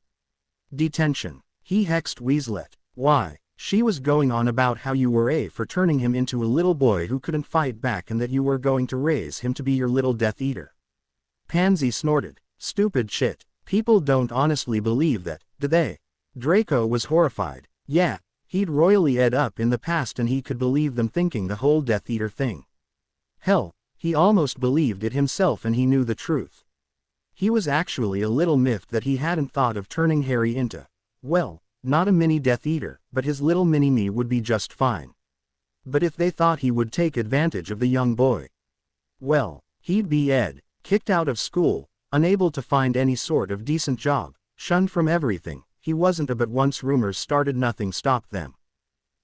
"Detention. He hexed Weasley." "Why?" She was going on about how you were for turning him into a little boy who couldn't fight back and that you were going to raise him to be your little Death Eater. Pansy snorted. "Stupid shit. People don't honestly believe that, do they?" Draco was horrified. Yeah, he'd royally ed up in the past and he could believe them thinking the whole Death Eater thing. Hell, he almost believed it himself and he knew the truth. He was actually a little miffed that he hadn't thought of turning Harry into, well, not a mini Death Eater, but his little mini-me would be just fine. But if they thought he would take advantage of the young boy, well, he'd be kicked out of school, unable to find any sort of decent job, shunned from everything. He wasn't but once rumors started nothing stopped them.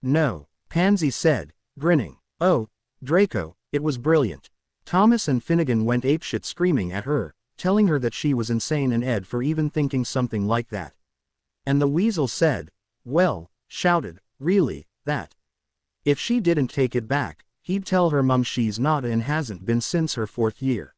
"No," Pansy said, grinning. "Oh, Draco, it was brilliant." Thomas and Finnegan went apeshit screaming at her, telling her that she was insane and Ed for even thinking something like that. And the weasel said, well, shouted, really, that if she didn't take it back, he'd tell her mum she's not and hasn't been since her 4th year.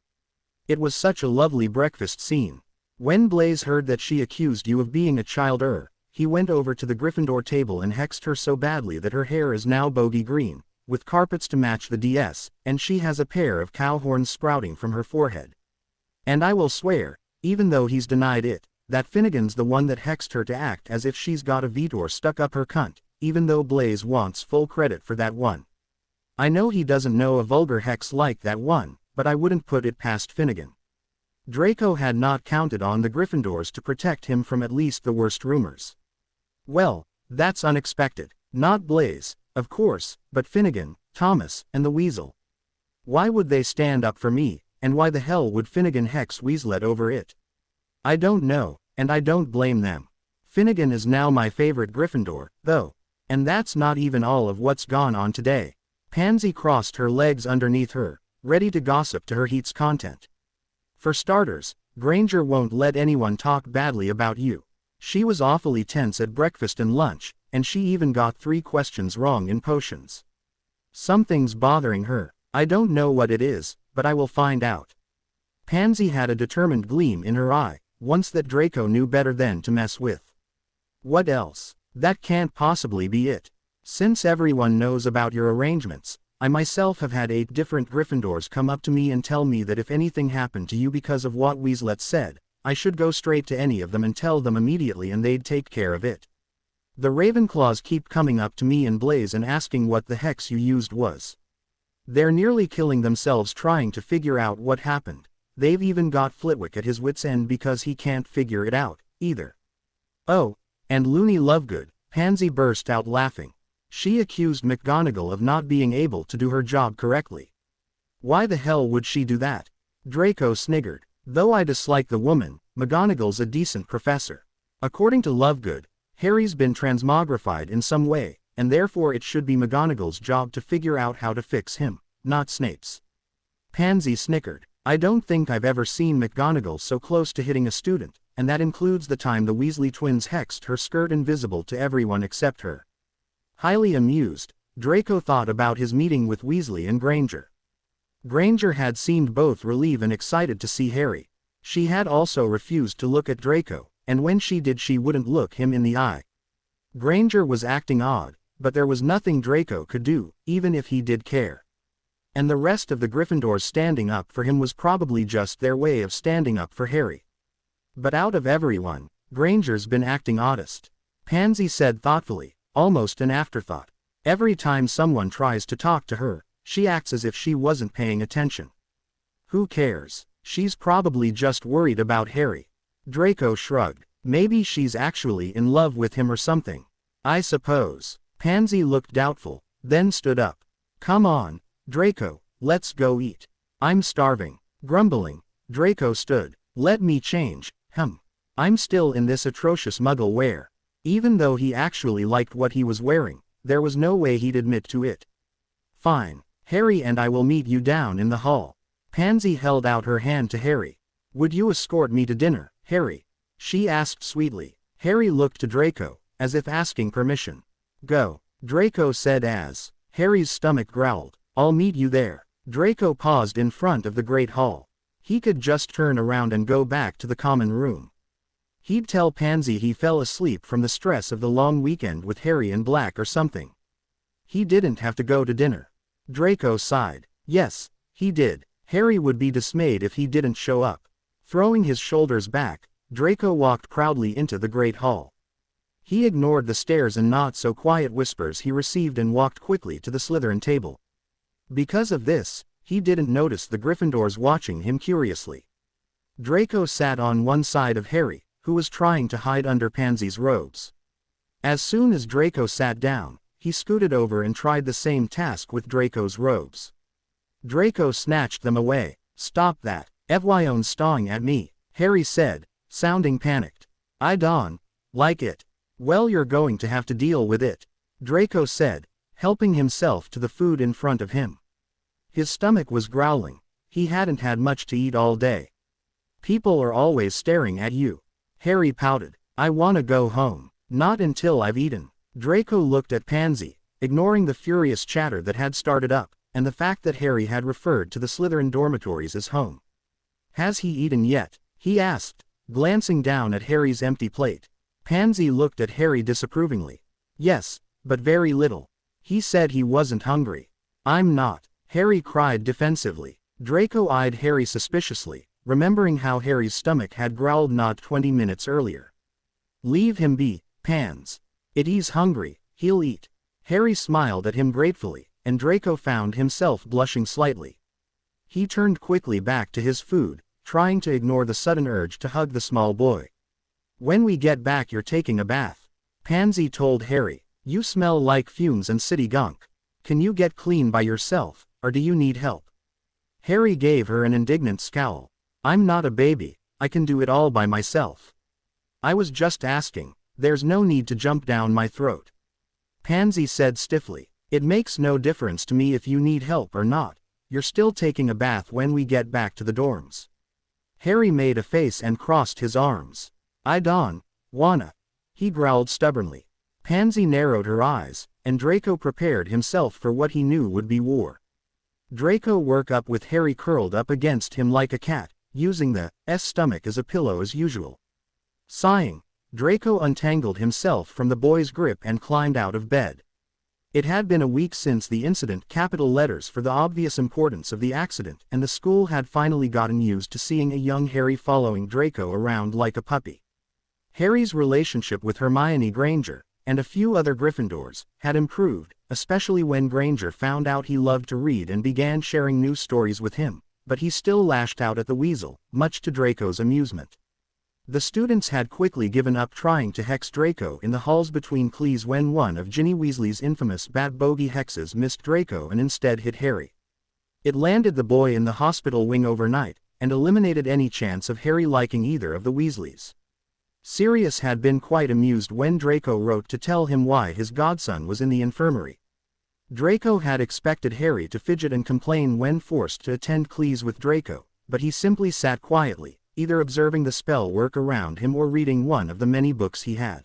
It was such a lovely breakfast scene. When Blaise heard that she accused you of being a child, he went over to the Gryffindor table and hexed her so badly that her hair is now bogey green, with carpets to match the DS, and she has a pair of cow horns sprouting from her forehead. And I will swear, even though he's denied it, that Finnegan's the one that hexed her to act as if she's got a Vitor stuck up her cunt, even though Blaise wants full credit for that one. I know he doesn't know a vulgar hex like that one, but I wouldn't put it past Finnegan. Draco had not counted on the Gryffindors to protect him from at least the worst rumors. Well, that's unexpected. Not Blaise, of course, but Finnegan, Thomas, and the Weasel. Why would they stand up for me, and why the hell would Finnegan hex Weaslett over it? I don't know, and I don't blame them. Finnegan is now my favorite Gryffindor, though. And that's not even all of what's gone on today. Pansy crossed her legs underneath her, ready to gossip to her heat's content. For starters, Granger won't let anyone talk badly about you. She was awfully tense at breakfast and lunch, and she even got 3 questions wrong in potions. Something's bothering her. I don't know what it is, but I will find out. Pansy had a determined gleam in her eye, once that Draco knew better than to mess with. What else? That can't possibly be it. Since everyone knows about your arrangements, I myself have had 8 different Gryffindors come up to me and tell me that if anything happened to you because of what Weaslett said, I should go straight to any of them and tell them immediately and they'd take care of it. The Ravenclaws keep coming up to me and Blaise and asking what the hex you used was. They're nearly killing themselves trying to figure out what happened. They've even got Flitwick at his wit's end because he can't figure it out, either. Oh, and Loony Lovegood, Pansy burst out laughing. She accused McGonagall of not being able to do her job correctly. Why the hell would she do that? Draco sniggered. Though I dislike the woman, McGonagall's a decent professor. According to Lovegood, Harry's been transmogrified in some way, and therefore it should be McGonagall's job to figure out how to fix him, not Snape's. Pansy snickered. I don't think I've ever seen McGonagall so close to hitting a student, and that includes the time the Weasley twins hexed her skirt invisible to everyone except her. Highly amused, Draco thought about his meeting with Weasley and Granger. Granger had seemed both relieved and excited to see Harry. She had also refused to look at Draco, and when she did she wouldn't look him in the eye. Granger was acting odd, but there was nothing Draco could do, even if he did care. And the rest of the Gryffindors standing up for him was probably just their way of standing up for Harry. But out of everyone, Granger's been acting oddest. Pansy said thoughtfully, almost an afterthought. Every time someone tries to talk to her, she acts as if she wasn't paying attention. Who cares? She's probably just worried about Harry. Draco shrugged. Maybe she's actually in love with him or something. I suppose. Pansy looked doubtful, then stood up. Come on, Draco, let's go eat. I'm starving. Grumbling, Draco stood. Let me change, I'm still in this atrocious muggle wear. Even though he actually liked what he was wearing, there was no way he'd admit to it. Fine, Harry and I will meet you down in the hall. Pansy held out her hand to Harry. Would you escort me to dinner, Harry? She asked sweetly. Harry looked to Draco, as if asking permission. Go, Draco said as Harry's stomach growled. I'll meet you there. Draco paused in front of the Great Hall. He could just turn around and go back to the common room. He'd tell Pansy he fell asleep from the stress of the long weekend with Harry and Black or something. He didn't have to go to dinner. Draco sighed. Yes, he did. Harry would be dismayed if he didn't show up. Throwing his shoulders back, Draco walked proudly into the Great Hall. He ignored the stares and not-so-quiet whispers he received and walked quickly to the Slytherin table. Because of this, he didn't notice the Gryffindors watching him curiously. Draco sat on one side of Harry, who was trying to hide under Pansy's robes. As soon as Draco sat down, he scooted over and tried the same task with Draco's robes. Draco snatched them away. Stop that. Evyone's stawing at me, Harry said, sounding panicked. I don't like it. Well, you're going to have to deal with it, Draco said, helping himself to the food in front of him. His stomach was growling. He hadn't had much to eat all day. People are always staring at you. Harry pouted. I wanna go home. Not until I've eaten. Draco looked at Pansy, ignoring the furious chatter that had started up, and the fact that Harry had referred to the Slytherin dormitories as home. Has he eaten yet? He asked, glancing down at Harry's empty plate. Pansy looked at Harry disapprovingly. Yes, but very little. He said he wasn't hungry. I'm not. Harry cried defensively. Draco eyed Harry suspiciously, remembering how Harry's stomach had growled not 20 minutes earlier. Leave him be, Pans. He's hungry, he'll eat. Harry smiled at him gratefully, and Draco found himself blushing slightly. He turned quickly back to his food, trying to ignore the sudden urge to hug the small boy. When we get back you're taking a bath. Pansy told Harry, you smell like fumes and city gunk. Can you get clean by yourself, or do you need help? Harry gave her an indignant scowl. I'm not a baby, I can do it all by myself. I was just asking, there's no need to jump down my throat. Pansy said stiffly, it makes no difference to me if you need help or not, you're still taking a bath when we get back to the dorms. Harry made a face and crossed his arms. I don't wanna. He growled stubbornly. Pansy narrowed her eyes, and Draco prepared himself for what he knew would be war. Draco woke up with Harry curled up against him like a cat, using the stomach as a pillow as usual. Sighing, Draco untangled himself from the boy's grip and climbed out of bed. It had been a week since the incident, capital letters for the obvious importance of the accident, and the school had finally gotten used to seeing a young Harry following Draco around like a puppy. Harry's relationship with Hermione Granger, and a few other Gryffindors, had improved, especially when Granger found out he loved to read and began sharing new stories with him, but he still lashed out at the weasel, much to Draco's amusement. The students had quickly given up trying to hex Draco in the halls between clees when one of Ginny Weasley's infamous bat bogey hexes missed Draco and instead hit Harry. It landed the boy in the hospital wing overnight, and eliminated any chance of Harry liking either of the Weasleys. Sirius had been quite amused when Draco wrote to tell him why his godson was in the infirmary. Draco had expected Harry to fidget and complain when forced to attend clees with Draco, but he simply sat quietly, either observing the spell work around him or reading one of the many books he had.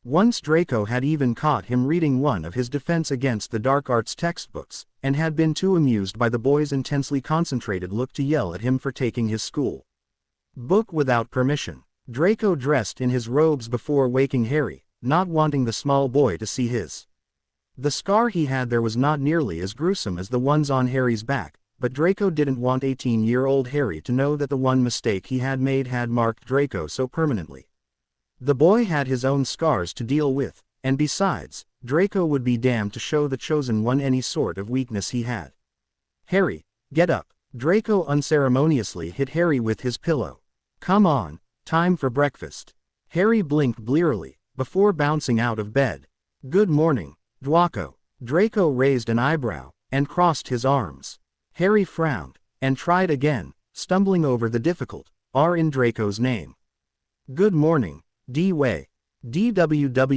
Once Draco had even caught him reading one of his Defense Against the Dark Arts textbooks, and had been too amused by the boy's intensely concentrated look to yell at him for taking his school book without permission. Draco dressed in his robes before waking Harry, not wanting the small boy to see his. The scar he had there was not nearly as gruesome as the ones on Harry's back, but Draco didn't want 18-year-old Harry to know that the one mistake he had made had marked Draco so permanently. The boy had his own scars to deal with, and besides, Draco would be damned to show the chosen one any sort of weakness he had. Harry, get up. Draco unceremoniously hit Harry with his pillow. Come on, time for breakfast. Harry blinked blearily, before bouncing out of bed. Good morning, Draco. Draco raised an eyebrow, and crossed his arms. Harry frowned, and tried again, stumbling over the difficult R in Draco's name. Good morning, D-Way. D-W-W-R-R-A-A-A-Y,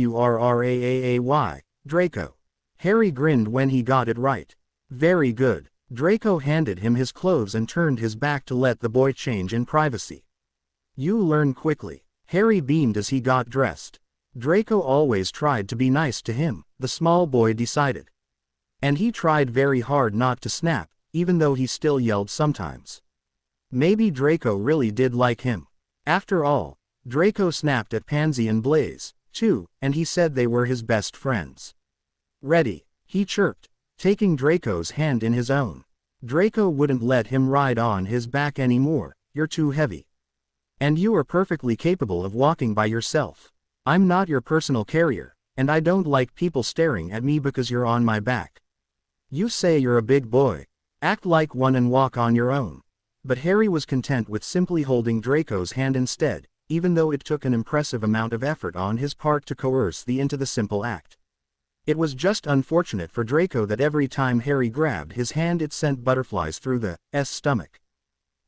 Draco. Harry grinned when he got it right. Very good. Draco handed him his clothes and turned his back to let the boy change in privacy. You learn quickly. Harry beamed as he got dressed. Draco always tried to be nice to him, the small boy decided. And he tried very hard not to snap, even though he still yelled sometimes. Maybe Draco really did like him. After all, Draco snapped at Pansy and Blaze, too, and he said they were his best friends. Ready, he chirped, taking Draco's hand in his own. Draco wouldn't let him ride on his back anymore. You're too heavy. And you are perfectly capable of walking by yourself. I'm not your personal carrier, and I don't like people staring at me because you're on my back. You say you're a big boy. Act like one and walk on your own. But Harry was content with simply holding Draco's hand instead, even though it took an impressive amount of effort on his part to coerce into the simple act. It was just unfortunate for Draco that every time Harry grabbed his hand it sent butterflies through the stomach.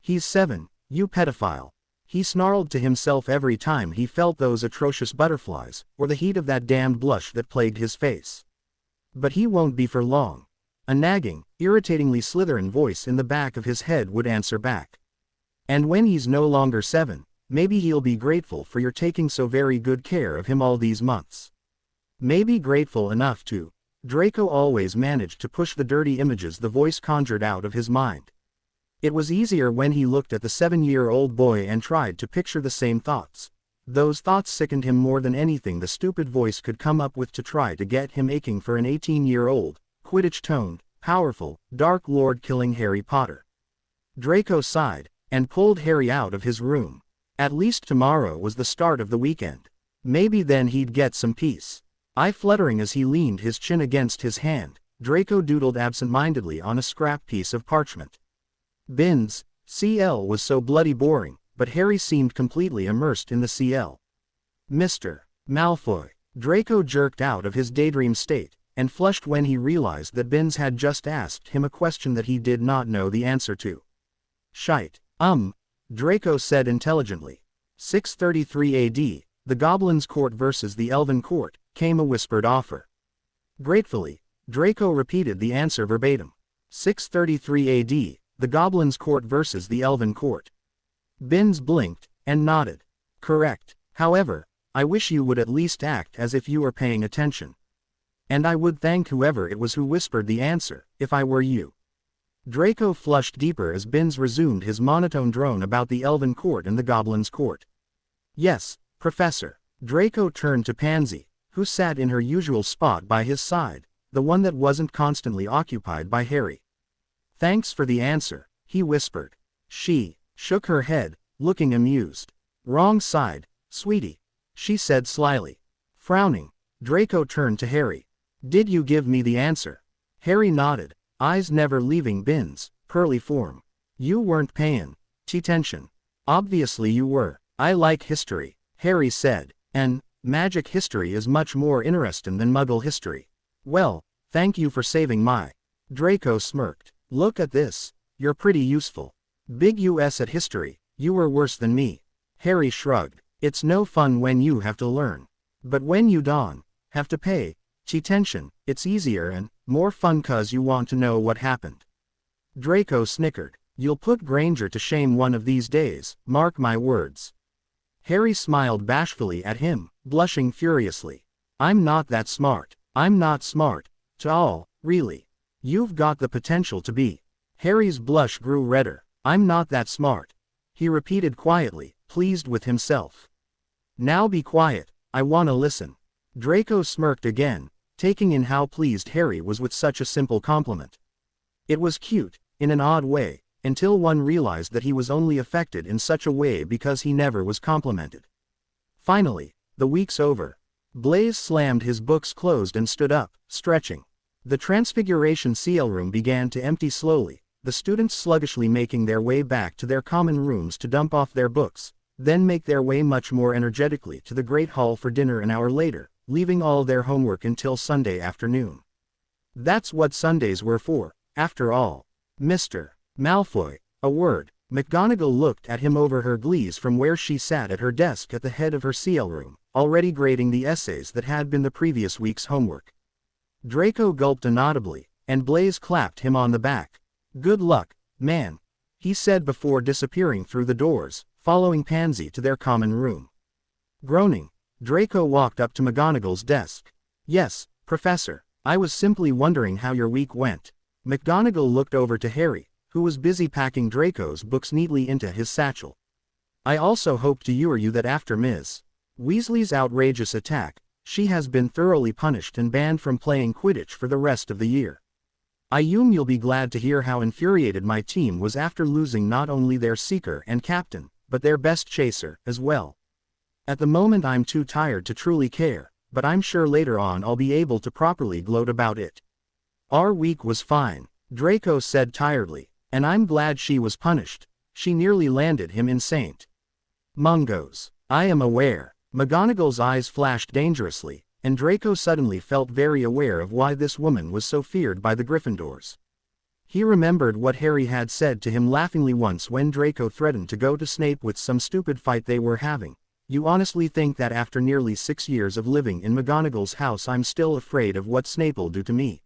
He's 7, you pedophile. He snarled to himself every time he felt those atrocious butterflies, or the heat of that damned blush that plagued his face. But he won't be for long. A nagging, irritatingly Slytherin voice in the back of his head would answer back. And when he's no longer 7, maybe he'll be grateful for your taking so very good care of him all these months. Maybe grateful enough to. Draco always managed to push the dirty images the voice conjured out of his mind. It was easier when he looked at the 7-year-old boy and tried to picture the same thoughts. Those thoughts sickened him more than anything the stupid voice could come up with to try to get him aching for an 18-year-old, Quidditch-toned, powerful, Dark Lord killing Harry Potter. Draco sighed, and pulled Harry out of his room. At least tomorrow was the start of the weekend. Maybe then he'd get some peace. Eye fluttering as he leaned his chin against his hand, Draco doodled absent-mindedly on a scrap piece of parchment. Bins, CL was so bloody boring, but Harry seemed completely immersed in the CL. Mr. Malfoy. Draco jerked out of his daydream state, and flushed when he realized that Bins had just asked him a question that he did not know the answer to. Shite. Draco said intelligently. 633 AD, the Goblins' Court versus the Elven Court, came a whispered offer. Gratefully, Draco repeated the answer verbatim. 633 AD, the Goblins' Court versus the Elven Court. Bins blinked, and nodded. Correct. However, I wish you would at least act as if you were paying attention. And I would thank whoever it was who whispered the answer, if I were you. Draco flushed deeper as Bins resumed his monotone drone about the Elven Court and the Goblins' Court. Yes, Professor. Draco turned to Pansy, who sat in her usual spot by his side, the one that wasn't constantly occupied by Harry. Thanks for the answer, he whispered. She shook her head, looking amused. Wrong side, sweetie, she said slyly. Frowning, Draco turned to Harry. Did you give me the answer? Harry nodded, eyes never leaving Bins' pearly form. You weren't paying attention. Obviously you were. I like history, Harry said, and magic history is much more interesting than Muggle history. Well, thank you for saving my. Draco smirked. Look at this. You're pretty useful. Big US at history. You were worse than me. Harry shrugged. It's no fun when you have to learn. But when you don't have to pay attention, it's easier and more fun 'cause you want to know what happened. Draco snickered. You'll put Granger to shame one of these days, mark my words. Harry smiled bashfully at him, blushing furiously. I'm not that smart. I'm not smart. At all, really. You've got the potential to be. Harry's blush grew redder. I'm not that smart. He repeated quietly, pleased with himself. Now be quiet, I wanna listen. Draco smirked again, taking in how pleased Harry was with such a simple compliment. It was cute, in an odd way, until one realized that he was only affected in such a way because he never was complimented. Finally, the week's over. Blaise slammed his books closed and stood up, stretching. The Transfiguration CL room began to empty slowly, the students sluggishly making their way back to their common rooms to dump off their books, then make their way much more energetically to the Great Hall for dinner an hour later, leaving all their homework until Sunday afternoon. That's what Sundays were for, after all. Mr. Malfoy, a word. McGonagall looked at him over her glees from where she sat at her desk at the head of her CL room, already grading the essays that had been the previous week's homework. Draco gulped inaudibly, and Blaise clapped him on the back. Good luck, man, he said before disappearing through the doors, following Pansy to their common room. Groaning, Draco walked up to McGonagall's desk. Yes, Professor, I was simply wondering how your week went. McGonagall looked over to Harry, who was busy packing Draco's books neatly into his satchel. I also hope to assure you that after Ms. Weasley's outrageous attack, she has been thoroughly punished and banned from playing Quidditch for the rest of the year. I assume you'll be glad to hear how infuriated my team was after losing not only their seeker and captain, but their best chaser, as well. At the moment I'm too tired to truly care, but I'm sure later on I'll be able to properly gloat about it. Our week was fine, Draco said tiredly, and I'm glad she was punished. She nearly landed him in St. Mungo's. I am aware. McGonagall's eyes flashed dangerously, and Draco suddenly felt very aware of why this woman was so feared by the Gryffindors. He remembered what Harry had said to him laughingly once when Draco threatened to go to Snape with some stupid fight they were having. You honestly think that after nearly 6 years of living in McGonagall's house I'm still afraid of what Snape'll do to me?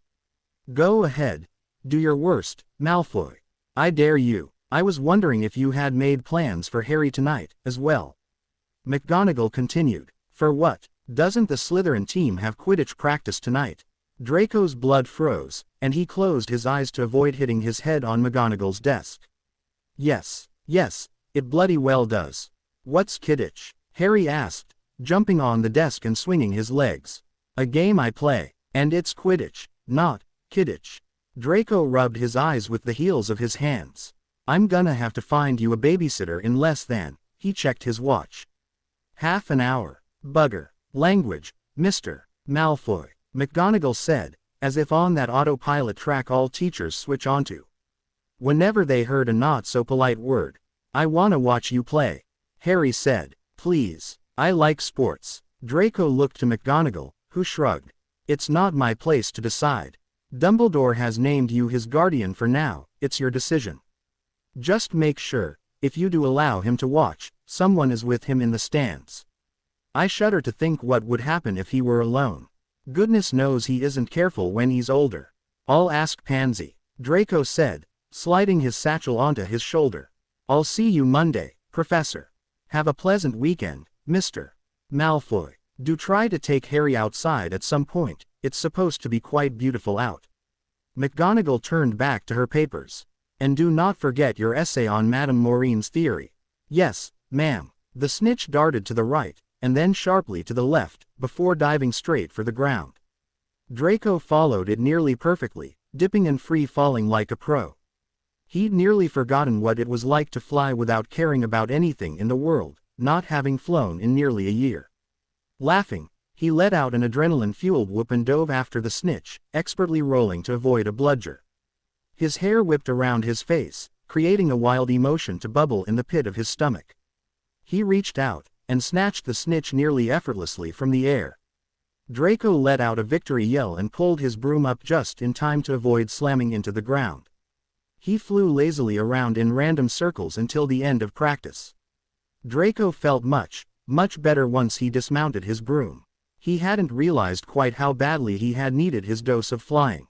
Go ahead. Do your worst, Malfoy. I dare you. I was wondering if you had made plans for Harry tonight, as well. McGonagall continued. For what? Doesn't the Slytherin team have Quidditch practice tonight? Draco's blood froze, and he closed his eyes to avoid hitting his head on McGonagall's desk. Yes, it bloody well does. What's Quidditch? Harry asked, jumping on the desk and swinging his legs. A game I play, and it's Quidditch, not Kidditch. Draco rubbed his eyes with the heels of his hands. I'm gonna have to find you a babysitter in less than, he checked his watch. Half an hour. Bugger. Language, Mr. Malfoy, McGonagall said, as if on that autopilot track all teachers switch onto. Whenever they heard a not-so-polite word. I wanna watch you play. Harry said, please, I like sports. Draco looked to McGonagall, who shrugged. It's not my place to decide. Dumbledore has named you his guardian for now, it's your decision. Just make sure, if you do allow him to watch, someone is with him in the stands. I shudder to think what would happen if he were alone. Goodness knows he isn't careful when he's older. I'll ask Pansy, Draco said, sliding his satchel onto his shoulder. I'll see you Monday, Professor. Have a pleasant weekend, Mr. Malfoy. Do try to take Harry outside at some point, it's supposed to be quite beautiful out. McGonagall turned back to her papers. And do not forget your essay on Madame Maureen's theory. Yes, ma'am. The snitch darted to the right, and then sharply to the left, before diving straight for the ground. Draco followed it nearly perfectly, dipping and free-falling like a pro. He'd nearly forgotten what it was like to fly without caring about anything in the world, not having flown in nearly a year. Laughing, he let out an adrenaline-fueled whoop and dove after the snitch, expertly rolling to avoid a bludger. His hair whipped around his face, creating a wild emotion to bubble in the pit of his stomach. He reached out, and snatched the snitch nearly effortlessly from the air. Draco let out a victory yell and pulled his broom up just in time to avoid slamming into the ground. He flew lazily around in random circles until the end of practice. Draco felt much better once he dismounted his broom. He hadn't realized quite how badly he had needed his dose of flying.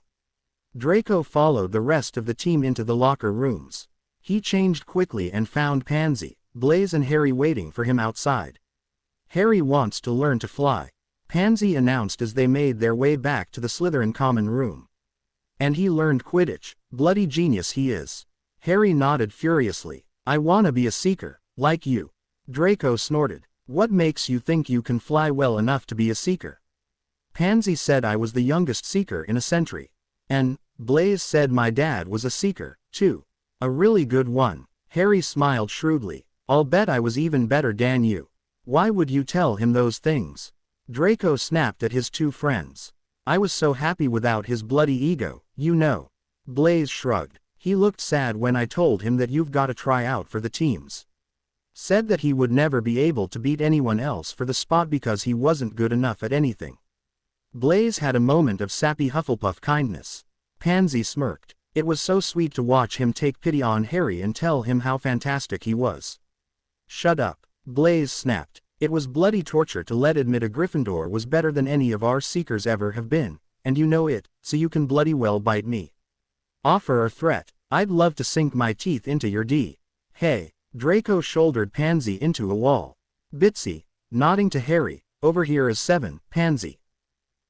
Draco followed the rest of the team into the locker rooms. He changed quickly and found Pansy, Blaise and Harry waiting for him outside. Harry wants to learn to fly, Pansy announced as they made their way back to the Slytherin common room. And he learned Quidditch, bloody genius he is. Harry nodded furiously. I wanna be a seeker, like you. Draco snorted. What makes you think you can fly well enough to be a seeker? Pansy said I was the youngest seeker in a century. And Blaise said my dad was a seeker, too. A really good one. Harry smiled shrewdly. I'll bet I was even better than you. Why would you tell him those things? Draco snapped at his two friends. I was so happy without his bloody ego, you know. Blaise shrugged. He looked sad when I told him that you've got to try out for the teams. Said that he would never be able to beat anyone else for the spot because he wasn't good enough at anything. Blaise had a moment of sappy Hufflepuff kindness. Pansy smirked. It was so sweet to watch him take pity on Harry and tell him how fantastic he was. Shut up, Blaise snapped. It was bloody torture to let admit a Gryffindor was better than any of our seekers ever have been, and you know it, so you can bloody well bite me. Offer or threat, I'd love to sink my teeth into your D. Hey, Draco shouldered Pansy into a wall. Bitsy, nodding to Harry, over here is 7, Pansy.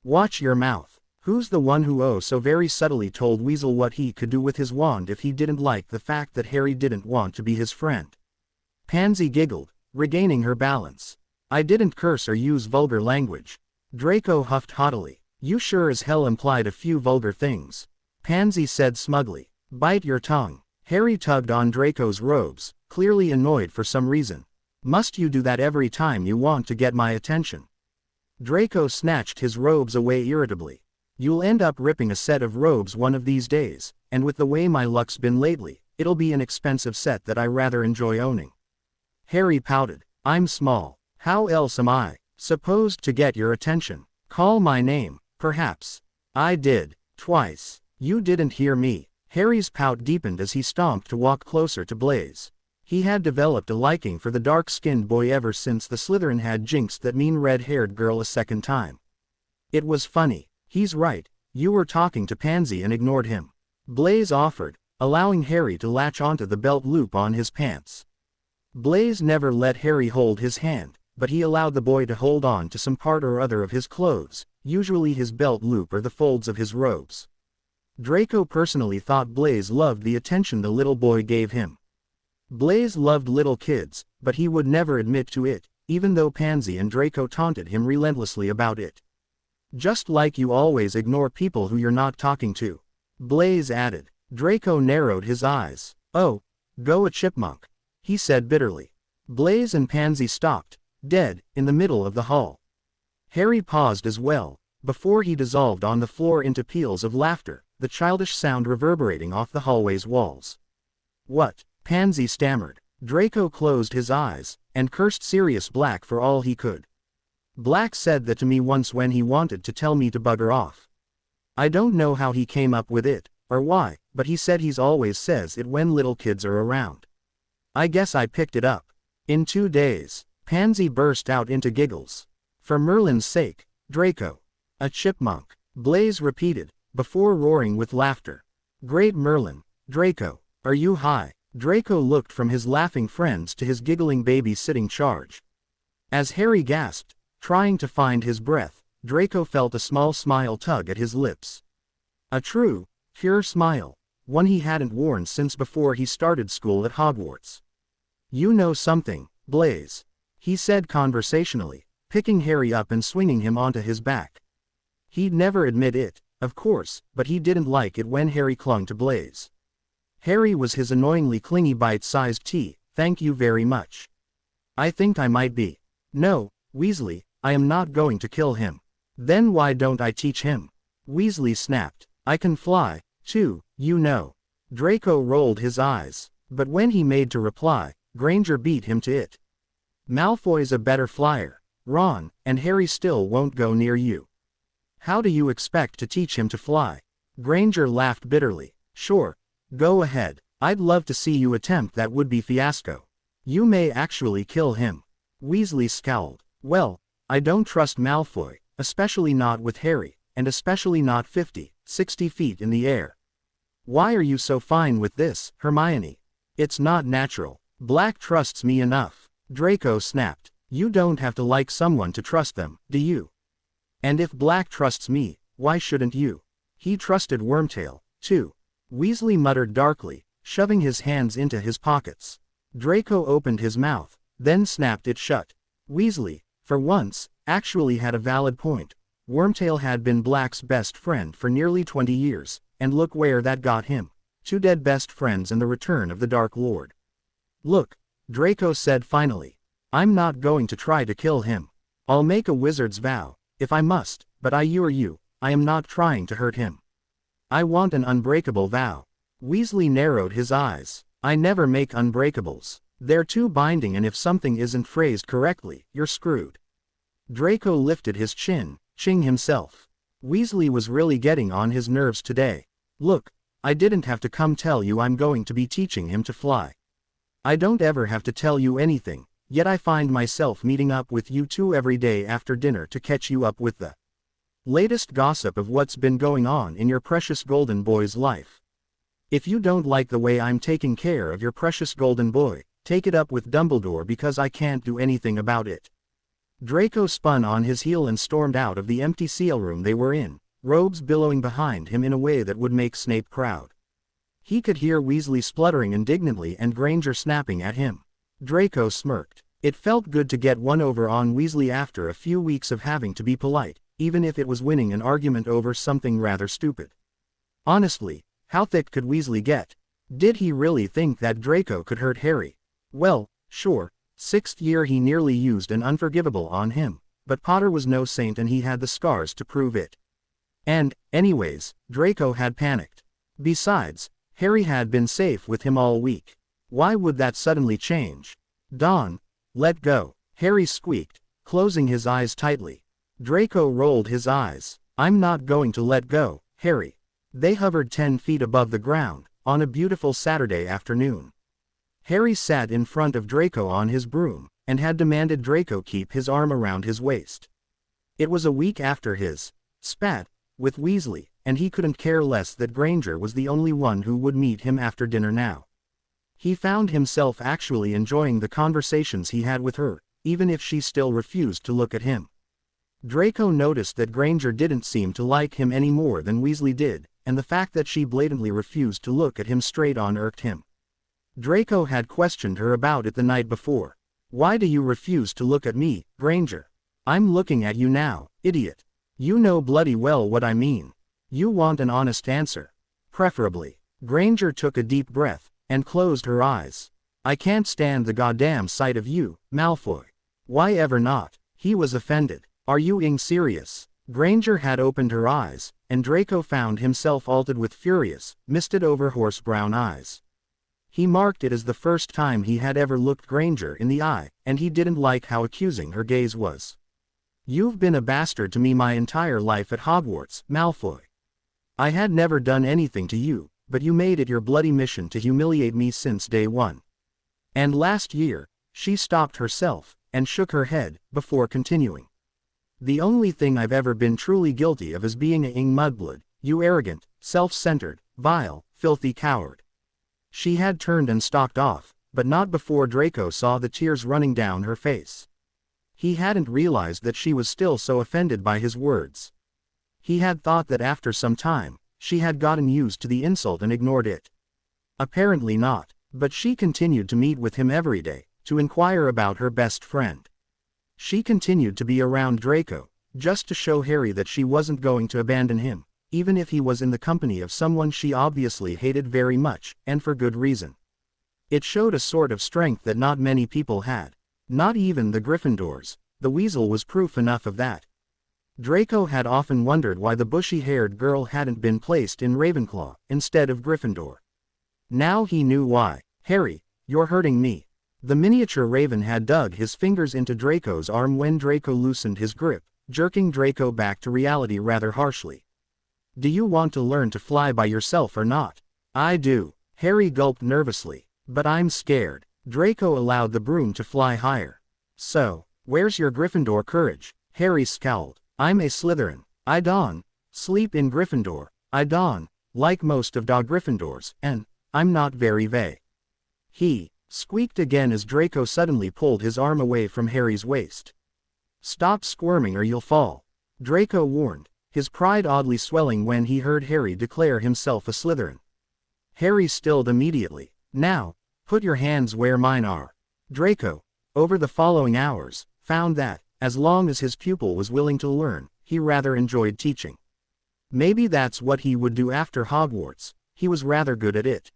Watch your mouth. Who's the one who so very subtly told Weasel what he could do with his wand if he didn't like the fact that Harry didn't want to be his friend? Pansy giggled, regaining her balance. I didn't curse or use vulgar language. Draco huffed haughtily. You sure as hell implied a few vulgar things. Pansy said smugly. Bite your tongue. Harry tugged on Draco's robes, clearly annoyed for some reason. Must you do that every time you want to get my attention? Draco snatched his robes away irritably. You'll end up ripping a set of robes one of these days, and with the way my luck's been lately, it'll be an expensive set that I rather enjoy owning. Harry pouted. I'm small. How else am I supposed to get your attention? Call my name, perhaps. I did, twice. You didn't hear me. Harry's pout deepened as he stomped to walk closer to Blaise. He had developed a liking for the dark-skinned boy ever since the Slytherin had jinxed that mean red-haired girl a second time. It was funny. He's right, you were talking to Pansy and ignored him. Blaise offered. allowing Harry to latch onto the belt loop on his pants. Blaise never let Harry hold his hand, but he allowed the boy to hold on to some part or other of his clothes, usually his belt loop or the folds of his robes. Draco personally thought Blaise loved the attention the little boy gave him. Blaise loved little kids, but he would never admit to it, even though Pansy and Draco taunted him relentlessly about it. Just like you always ignore people who you're not talking to, Blaise added. Draco narrowed his eyes. Oh, go a chipmunk, he said bitterly. Blaise and Pansy stopped, dead, in the middle of the hall. Harry paused as well, before he dissolved on the floor into peals of laughter, the childish sound reverberating off the hallway's walls. What? Pansy stammered. Draco closed his eyes, and cursed Sirius Black for all he could. Black said that to me once when he wanted to tell me to bugger off. I don't know how he came up with it, or why, but he said he's always says it when little kids are around. I guess I picked it up. In 2 days, Pansy burst out into giggles. For Merlin's sake, Draco. A chipmunk, Blaise repeated, before roaring with laughter. Great Merlin, Draco, are you high? Draco looked from his laughing friends to his giggling baby sitting charge. As Harry gasped, trying to find his breath, Draco felt a small smile tug at his lips. A true, pure smile, one he hadn't worn since before he started school at Hogwarts. You know something, Blaise, he said conversationally, picking Harry up and swinging him onto his back. He'd never admit it, of course, but he didn't like it when Harry clung to Blaise. Harry was his annoyingly clingy bite-sized tea, thank you very much. I think I might be. No, Weasley, I am not going to kill him. Then why don't I teach him? Weasley snapped. I can fly, too, you know. Draco rolled his eyes, but when he made to reply, Granger beat him to it. Malfoy's a better flyer, Ron, and Harry still won't go near you. How do you expect to teach him to fly? Granger laughed bitterly. Sure. Go ahead, I'd love to see you attempt that would-be fiasco. You may actually kill him. Weasley scowled. Well, I don't trust Malfoy, especially not with Harry, and especially not 50, 60 feet in the air. Why are you so fine with this, Hermione? It's not natural. Black trusts me enough. Draco snapped. You don't have to like someone to trust them, do you? And if Black trusts me, why shouldn't you? He trusted Wormtail, too. Weasley muttered darkly, shoving his hands into his pockets. Draco opened his mouth, then snapped it shut. Weasley, for once, actually had a valid point. Wormtail had been Black's best friend for nearly 20 years, and look where that got him. 2 dead best friends and the return of the Dark Lord. Look, Draco said finally. I'm not going to try to kill him. I'll make a wizard's vow, if I must, but I am not trying to hurt him. I want an unbreakable vow. Weasley narrowed his eyes. I never make unbreakables. They're too binding, and if something isn't phrased correctly, you're screwed. Draco lifted his chin, ching himself. Weasley was really getting on his nerves today. Look, I didn't have to come tell you I'm going to be teaching him to fly. I don't ever have to tell you anything, yet I find myself meeting up with you two every day after dinner to catch you up with the latest gossip of what's been going on in your precious golden boy's life. If you don't like the way I'm taking care of your precious golden boy, take it up with Dumbledore because I can't do anything about it. Draco spun on his heel and stormed out of the empty seal room they were in, robes billowing behind him in a way that would make Snape proud. He could hear Weasley spluttering indignantly and Granger snapping at him. Draco smirked. It felt good to get one over on Weasley after a few weeks of having to be polite, even if it was winning an argument over something rather stupid. Honestly, how thick could Weasley get? Did he really think that Draco could hurt Harry? Well, sure, 6th year he nearly used an unforgivable on him, but Potter was no saint and he had the scars to prove it. And, anyways, Draco had panicked. Besides, Harry had been safe with him all week. Why would that suddenly change? Dawn, let go, Harry squeaked, closing his eyes tightly. Draco rolled his eyes. I'm not going to let go, Harry. They hovered 10 feet above the ground, on a beautiful Saturday afternoon. Harry sat in front of Draco on his broom, and had demanded Draco keep his arm around his waist. It was a week after his spat with Weasley, and he couldn't care less that Granger was the only one who would meet him after dinner now. He found himself actually enjoying the conversations he had with her, even if she still refused to look at him. Draco noticed that Granger didn't seem to like him any more than Weasley did, and the fact that she blatantly refused to look at him straight on irked him. Draco had questioned her about it the night before. "Why do you refuse to look at me, Granger? I'm looking at you now, idiot. You know bloody well what I mean. You want an honest answer. Preferably." Granger took a deep breath, and closed her eyes. "I can't stand the goddamn sight of you, Malfoy." "Why ever not?" He was offended. "Are you being serious?" Granger had opened her eyes, and Draco found himself altered with furious, misted-over horse-brown eyes. He marked it as the first time he had ever looked Granger in the eye, and he didn't like how accusing her gaze was. "You've been a bastard to me my entire life at Hogwarts, Malfoy. I had never done anything to you, but you made it your bloody mission to humiliate me since day one. And last year," she stopped herself, and shook her head, before continuing. "The only thing I've ever been truly guilty of is being a mudblood, you arrogant, self-centered, vile, filthy coward." She had turned and stalked off, but not before Draco saw the tears running down her face. He hadn't realized that she was still so offended by his words. He had thought that after some time, she had gotten used to the insult and ignored it. Apparently not, but she continued to meet with him every day, to inquire about her best friend. She continued to be around Draco, just to show Harry that she wasn't going to abandon him, even if he was in the company of someone she obviously hated very much, and for good reason. It showed a sort of strength that not many people had. Not even the Gryffindors. The Weasel was proof enough of that. Draco had often wondered why the bushy-haired girl hadn't been placed in Ravenclaw, instead of Gryffindor. Now he knew why. "Harry, you're hurting me." The miniature raven had dug his fingers into Draco's arm when Draco loosened his grip, jerking Draco back to reality rather harshly. "Do you want to learn to fly by yourself or not?" "I do." Harry gulped nervously. "But I'm scared." Draco allowed the broom to fly higher. "So, where's your Gryffindor courage?" Harry scowled. "I'm a Slytherin. I don't sleep in Gryffindor. I don't like most of the Gryffindors, and I'm not very vague." He squeaked again as Draco suddenly pulled his arm away from Harry's waist. "Stop squirming or you'll fall," Draco warned, his pride oddly swelling when he heard Harry declare himself a Slytherin. Harry stilled immediately. "Now, put your hands where mine are." Draco, over the following hours, found that, as long as his pupil was willing to learn, he rather enjoyed teaching. Maybe that's what he would do after Hogwarts. He was rather good at it.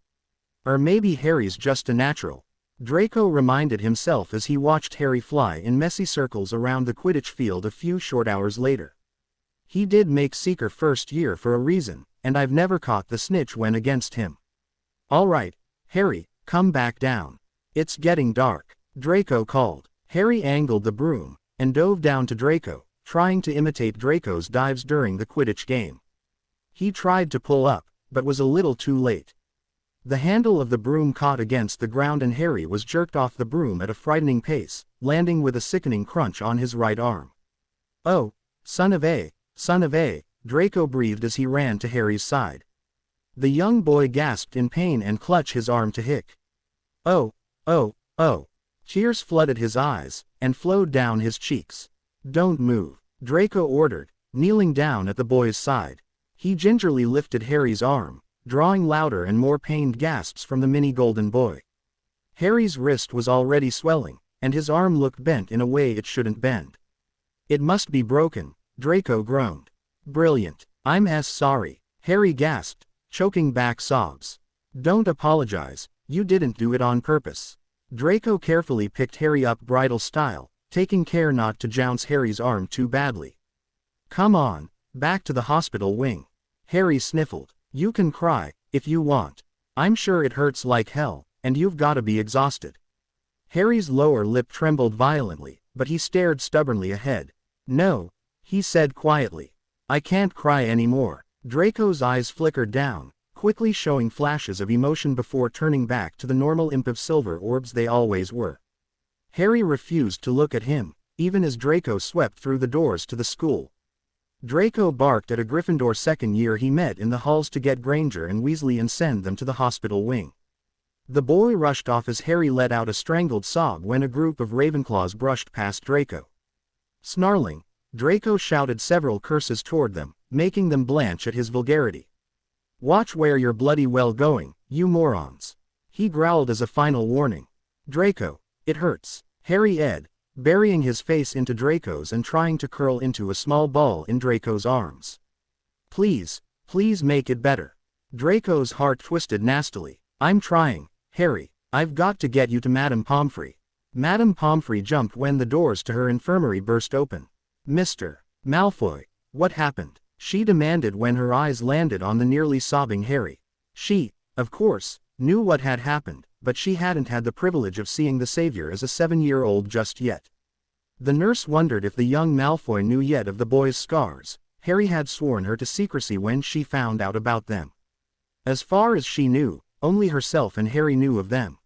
Or maybe Harry's just a natural. Draco reminded himself as he watched Harry fly in messy circles around the Quidditch field a few short hours later. He did make Seeker first year for a reason, and I've never caught the snitch when against him. "All right, Harry, come back down. It's getting dark," Draco called. Harry angled the broom, and dove down to Draco, trying to imitate Draco's dives during the Quidditch game. He tried to pull up, but was a little too late. The handle of the broom caught against the ground and Harry was jerked off the broom at a frightening pace, landing with a sickening crunch on his right arm. "Oh, son of a, Draco breathed as he ran to Harry's side. The young boy gasped in pain and clutched his arm to hic. "Oh. Tears flooded his eyes, and flowed down his cheeks. "Don't move," Draco ordered, kneeling down at the boy's side. He gingerly lifted Harry's arm, drawing louder and more pained gasps from the mini golden boy. Harry's wrist was already swelling, and his arm looked bent in a way it shouldn't bend. "It must be broken," Draco groaned. "Brilliant. I'm as sorry," Harry gasped, choking back sobs. "Don't apologize, you didn't do it on purpose." Draco carefully picked Harry up bridal style, taking care not to jounce Harry's arm too badly. "Come on, back to the hospital wing." Harry sniffled. "You can cry, if you want. I'm sure it hurts like hell, and you've gotta be exhausted." Harry's lower lip trembled violently, but he stared stubbornly ahead. "No," he said quietly. "I can't cry anymore." Draco's eyes flickered down, quickly showing flashes of emotion before turning back to the normal imp of silver orbs they always were. Harry refused to look at him, even as Draco swept through the doors to the school. Draco barked at a Gryffindor second year he met in the halls to get Granger and Weasley and send them to the hospital wing. The boy rushed off as Harry let out a strangled sob when a group of Ravenclaws brushed past Draco. Snarling, Draco shouted several curses toward them, making them blanch at his vulgarity. "Watch where you're bloody well going, you morons," he growled as a final warning. "Draco, it hurts," Harry said, burying his face into Draco's and trying to curl into a small ball in Draco's arms. "Please, please make it better." Draco's heart twisted nastily. "I'm trying, Harry. I've got to get you to Madame Pomfrey." Madame Pomfrey jumped when the doors to her infirmary burst open. "Mr. Malfoy, what happened?" she demanded when her eyes landed on the nearly sobbing Harry. She, of course, knew what had happened, but she hadn't had the privilege of seeing the Savior as a 7-year-old just yet. The nurse wondered if the young Malfoy knew yet of the boy's scars. Harry had sworn her to secrecy when she found out about them. As far as she knew, only herself and Harry knew of them.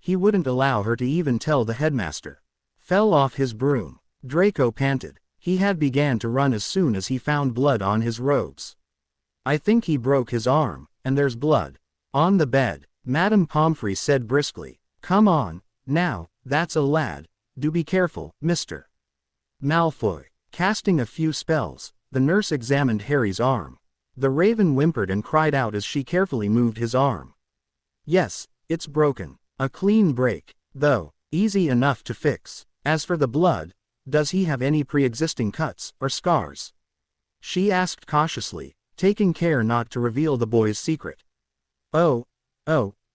He wouldn't allow her to even tell the headmaster. Fell off his broom. Draco panted. He had began to run as soon as he found blood on his robes. "I think he broke his arm, and there's blood on the bed," Madame Pomfrey said briskly. "Come on, now, that's a lad. Do be careful, Mr. Malfoy." Casting a few spells, the nurse examined Harry's arm. The raven whimpered and cried out as she carefully moved his arm. "Yes, it's broken. A clean break, though, easy enough to fix. As for the blood, does he have any pre-existing cuts or scars?" she asked cautiously, taking care not to reveal the boy's secret. Oh,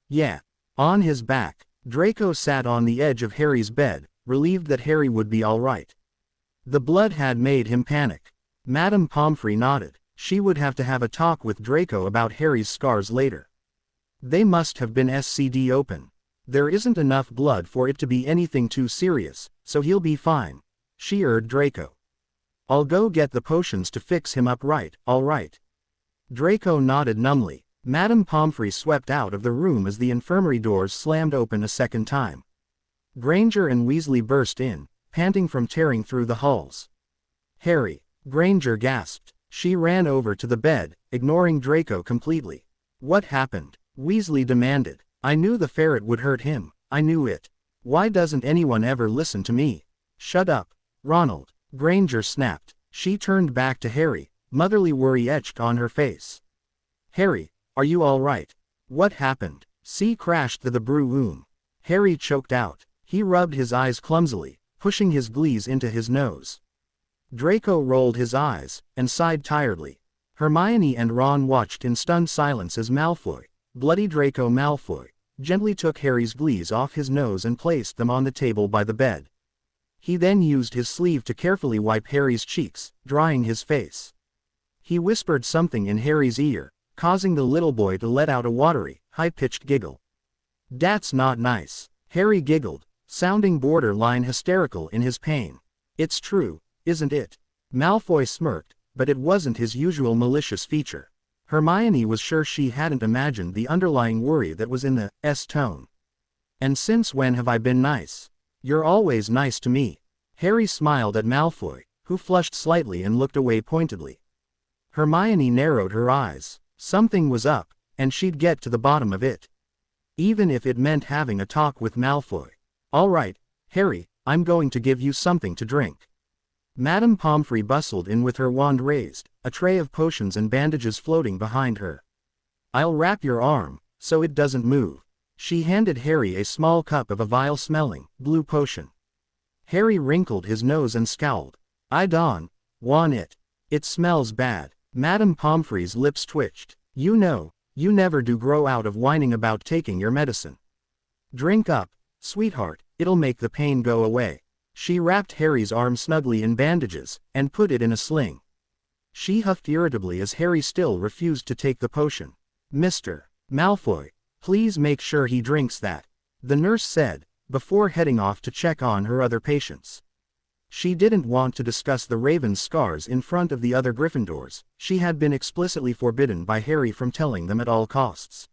yeah. On his back, Draco sat on the edge of Harry's bed, relieved that Harry would be all right. The blood had made him panic. Madame Pomfrey nodded. She would have to have a talk with Draco about Harry's scars later. They must have been SCD open. There isn't enough blood for it to be anything too serious, so he'll be fine, she urged Draco. "I'll go get the potions to fix him up right, all right." Draco nodded numbly. Madame Pomfrey swept out of the room as the infirmary doors slammed open a second time. Granger and Weasley burst in, panting from tearing through the halls. "Harry," Granger gasped. She ran over to the bed, ignoring Draco completely. "What happened?" Weasley demanded. "I knew the ferret would hurt him, I knew it. Why doesn't anyone ever listen to me?" "Shut up, Ronald," Granger snapped. She turned back to Harry, motherly worry etched on her face. "Harry, are you all right? What happened?" "C crashed the broom." Harry choked out. He rubbed his eyes clumsily, pushing his glees into his nose. Draco rolled his eyes, and sighed tiredly. Hermione and Ron watched in stunned silence as Malfoy, bloody Draco Malfoy, gently took Harry's glees off his nose and placed them on the table by the bed. He then used his sleeve to carefully wipe Harry's cheeks, drying his face. He whispered something in Harry's ear, causing the little boy to let out a watery, high-pitched giggle. "That's not nice," Harry giggled, sounding borderline hysterical in his pain. "It's true, isn't it?" Malfoy smirked, but it wasn't his usual malicious feature. Hermione was sure she hadn't imagined the underlying worry that was in the S tone. "And since when have I been nice?" "You're always nice to me." Harry smiled at Malfoy, who flushed slightly and looked away pointedly. Hermione narrowed her eyes. Something was up, and she'd get to the bottom of it. Even if it meant having a talk with Malfoy. "All right, Harry, I'm going to give you something to drink." Madame Pomfrey bustled in with her wand raised, a tray of potions and bandages floating behind her. "I'll wrap your arm, so it doesn't move." She handed Harry a small cup of a vile-smelling, blue potion. Harry wrinkled his nose and scowled. "I don't want it. It smells bad." Madame Pomfrey's lips twitched. "You know, you never do grow out of whining about taking your medicine. Drink up, sweetheart, it'll make the pain go away." She wrapped Harry's arm snugly in bandages, and put it in a sling. She huffed irritably as Harry still refused to take the potion. "Mr. Malfoy, please make sure he drinks that," the nurse said, before heading off to check on her other patients. She didn't want to discuss the Raven's scars in front of the other Gryffindors. She had been explicitly forbidden by Harry from telling them at all costs.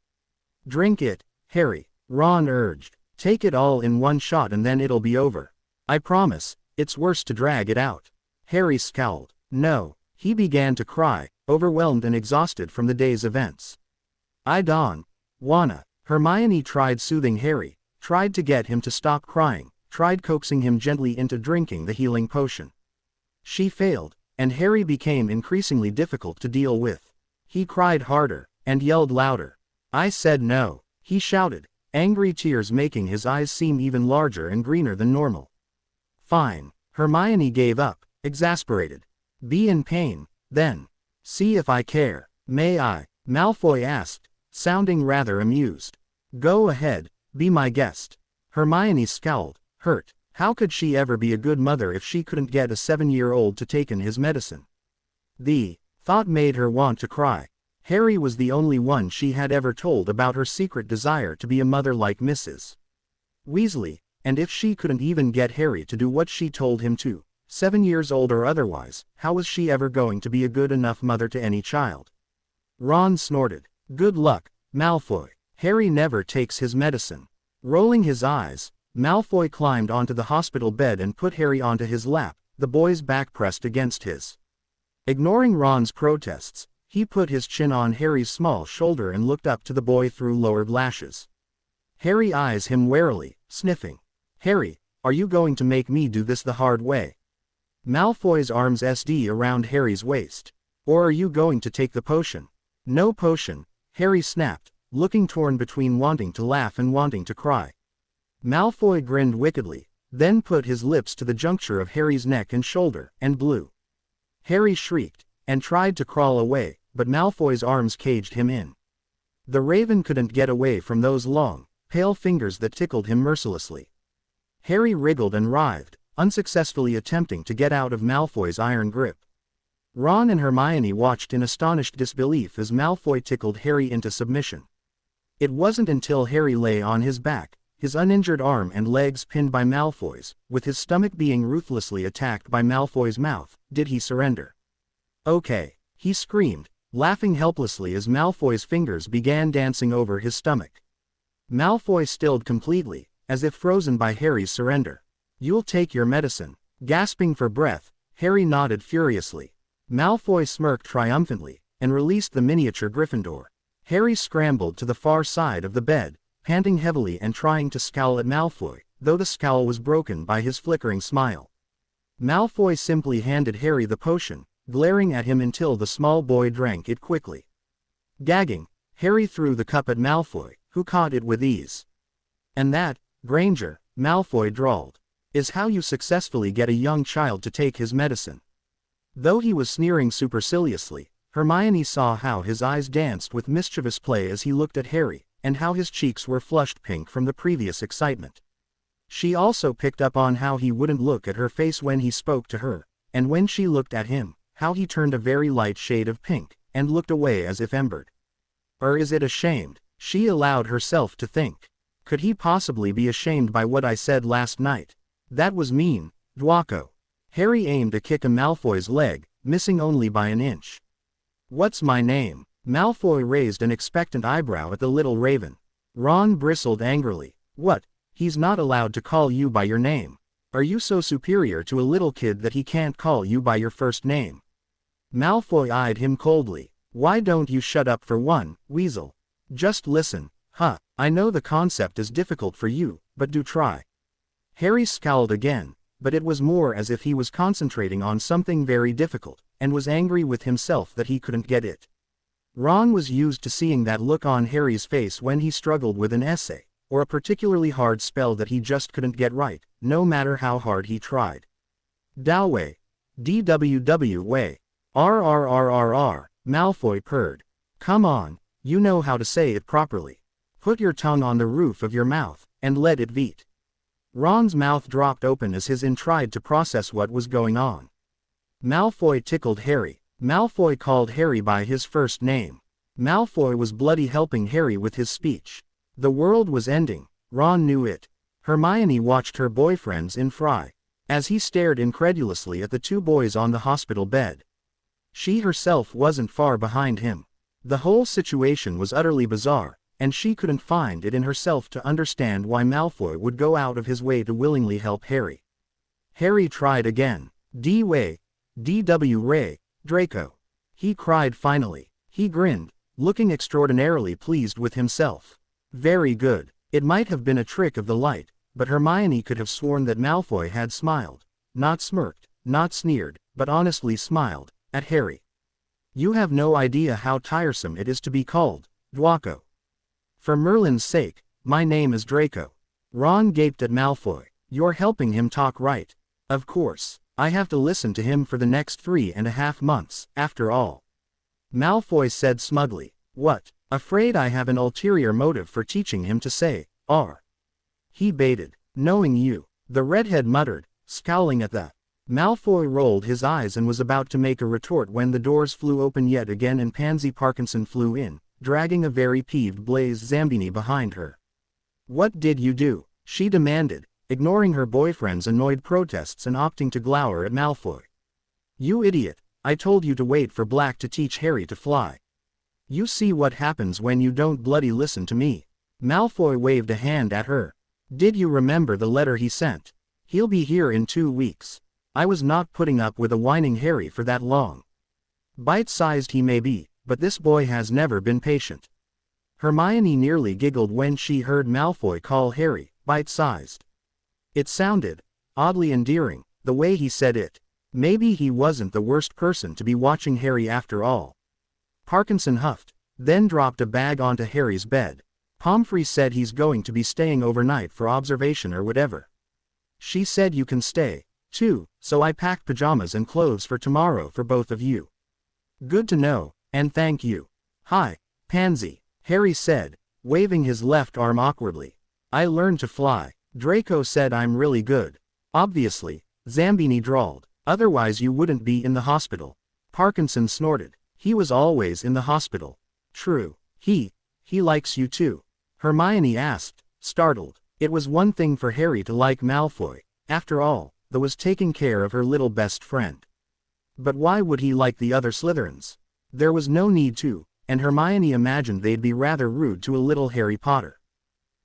"Drink it, Harry," Ron urged. "Take it all in one shot and then it'll be over. I promise, it's worse to drag it out." Harry scowled. "No," He began to cry, overwhelmed and exhausted from the day's events. I don't wanna. Hermione tried soothing Harry, tried to get him to stop crying, tried coaxing him gently into drinking the healing potion. She failed, and Harry became increasingly difficult to deal with. He cried harder, and yelled louder. I said no, he shouted, angry tears making his eyes seem even larger and greener than normal. Fine. Hermione gave up, exasperated. Be in pain, then. See if I care. May I? Malfoy asked, sounding rather amused. Go ahead, be my guest. Hermione scowled, hurt. How could she ever be a good mother if she couldn't get a 7-year-old to take in his medicine? The thought made her want to cry. Harry was the only one she had ever told about her secret desire to be a mother like Mrs. Weasley, and if she couldn't even get Harry to do what she told him to, 7 years old or otherwise, how was she ever going to be a good enough mother to any child? Ron snorted. Good luck, Malfoy. Harry never takes his medicine. Rolling his eyes, Malfoy climbed onto the hospital bed and put Harry onto his lap, the boy's back pressed against his. Ignoring Ron's protests, he put his chin on Harry's small shoulder and looked up to the boy through lowered lashes. Harry eyes him warily, sniffing. Harry, are you going to make me do this the hard way? Malfoy's arms SD around Harry's waist. Or are you going to take the potion? No potion, Harry snapped, looking torn between wanting to laugh and wanting to cry. Malfoy grinned wickedly, then put his lips to the juncture of Harry's neck and shoulder, and blew. Harry shrieked, and tried to crawl away, but Malfoy's arms caged him in. The raven couldn't get away from those long, pale fingers that tickled him mercilessly. Harry wriggled and writhed, unsuccessfully attempting to get out of Malfoy's iron grip. Ron and Hermione watched in astonished disbelief as Malfoy tickled Harry into submission. It wasn't until Harry lay on his back, his uninjured arm and legs pinned by Malfoy's, with his stomach being ruthlessly attacked by Malfoy's mouth, did he surrender. Okay, he screamed, laughing helplessly as Malfoy's fingers began dancing over his stomach. Malfoy stilled completely, as if frozen by Harry's surrender. You'll take your medicine. Gasping for breath, Harry nodded furiously. Malfoy smirked triumphantly, and released the miniature Gryffindor. Harry scrambled to the far side of the bed, panting heavily and trying to scowl at Malfoy, though the scowl was broken by his flickering smile. Malfoy simply handed Harry the potion, glaring at him until the small boy drank it quickly. Gagging, Harry threw the cup at Malfoy, who caught it with ease. And that, Granger, Malfoy drawled, is how you successfully get a young child to take his medicine. Though he was sneering superciliously, Hermione saw how his eyes danced with mischievous play as he looked at Harry, and how his cheeks were flushed pink from the previous excitement. She also picked up on how he wouldn't look at her face when he spoke to her, and when she looked at him, how he turned a very light shade of pink, and looked away as if embered. Or is it ashamed? She allowed herself to think. Could he possibly be ashamed by what I said last night? That was mean, Draco. Harry aimed a kick at Malfoy's leg, missing only by an inch. What's my name? Malfoy raised an expectant eyebrow at the little raven. Ron bristled angrily. What? He's not allowed to call you by your name. Are you so superior to a little kid that he can't call you by your first name? Malfoy eyed him coldly. Why don't you shut up for one, Weasel? Just listen. I know the concept is difficult for you, but do try. Harry scowled again, but it was more as if he was concentrating on something very difficult, and was angry with himself that he couldn't get it. Ron was used to seeing that look on Harry's face when he struggled with an essay, or a particularly hard spell that he just couldn't get right, no matter how hard he tried. Dowway. DWW-way. RRRRR, Malfoy purred. Come on, you know how to say it properly. Put your tongue on the roof of your mouth, and let it veet. Ron's mouth dropped open as his tried to process what was going on. Malfoy tickled Harry. Malfoy called Harry by his first name. Malfoy was bloody helping Harry with his speech. The world was ending. Ron knew it. Hermione watched her boyfriends in fry, as he stared incredulously at the two boys on the hospital bed. She herself wasn't far behind him. The whole situation was utterly bizarre, and she couldn't find it in herself to understand why Malfoy would go out of his way to willingly help Harry. Harry tried again. D-way. DW-ray. Draco. He cried finally. He grinned, looking extraordinarily pleased with himself. Very good. It might have been a trick of the light, but Hermione could have sworn that Malfoy had smiled. Not smirked, not sneered, but honestly smiled, at Harry. You have no idea how tiresome it is to be called Draco. For Merlin's sake, my name is Draco. Ron gaped at Malfoy. You're helping him talk, right? Of course. I have to listen to him for the next 3.5 months, after all. Malfoy said smugly. What? Afraid I have an ulterior motive for teaching him to say, "R." He baited. Knowing you. The redhead muttered, scowling at that. Malfoy rolled his eyes and was about to make a retort when the doors flew open yet again and Pansy Parkinson flew in, dragging a very peeved Blaise Zambini behind her. What did you do? She demanded, ignoring her boyfriend's annoyed protests and opting to glower at Malfoy. You idiot, I told you to wait for Black to teach Harry to fly. You see what happens when you don't bloody listen to me. Malfoy waved a hand at her. Did you remember the letter he sent? He'll be here in 2 weeks. I was not putting up with a whining Harry for that long. Bite-sized he may be, but this boy has never been patient. Hermione nearly giggled when she heard Malfoy call Harry bite-sized. It sounded oddly endearing, the way he said it. Maybe he wasn't the worst person to be watching Harry after all. Parkinson huffed, then dropped a bag onto Harry's bed. Pomfrey said he's going to be staying overnight for observation or whatever. She said you can stay, too, so I packed pajamas and clothes for tomorrow for both of you. Good to know, and thank you. Hi, Pansy, Harry said, waving his left arm awkwardly. I learned to fly. Draco said I'm really good. Obviously, Zambini drawled, otherwise you wouldn't be in the hospital. Parkinson snorted. He was always in the hospital. True. He likes you too. Hermione asked, startled. It was one thing for Harry to like Malfoy, after all, that was taking care of her little best friend. But why would he like the other Slytherins? There was no need to, and Hermione imagined they'd be rather rude to a little Harry Potter.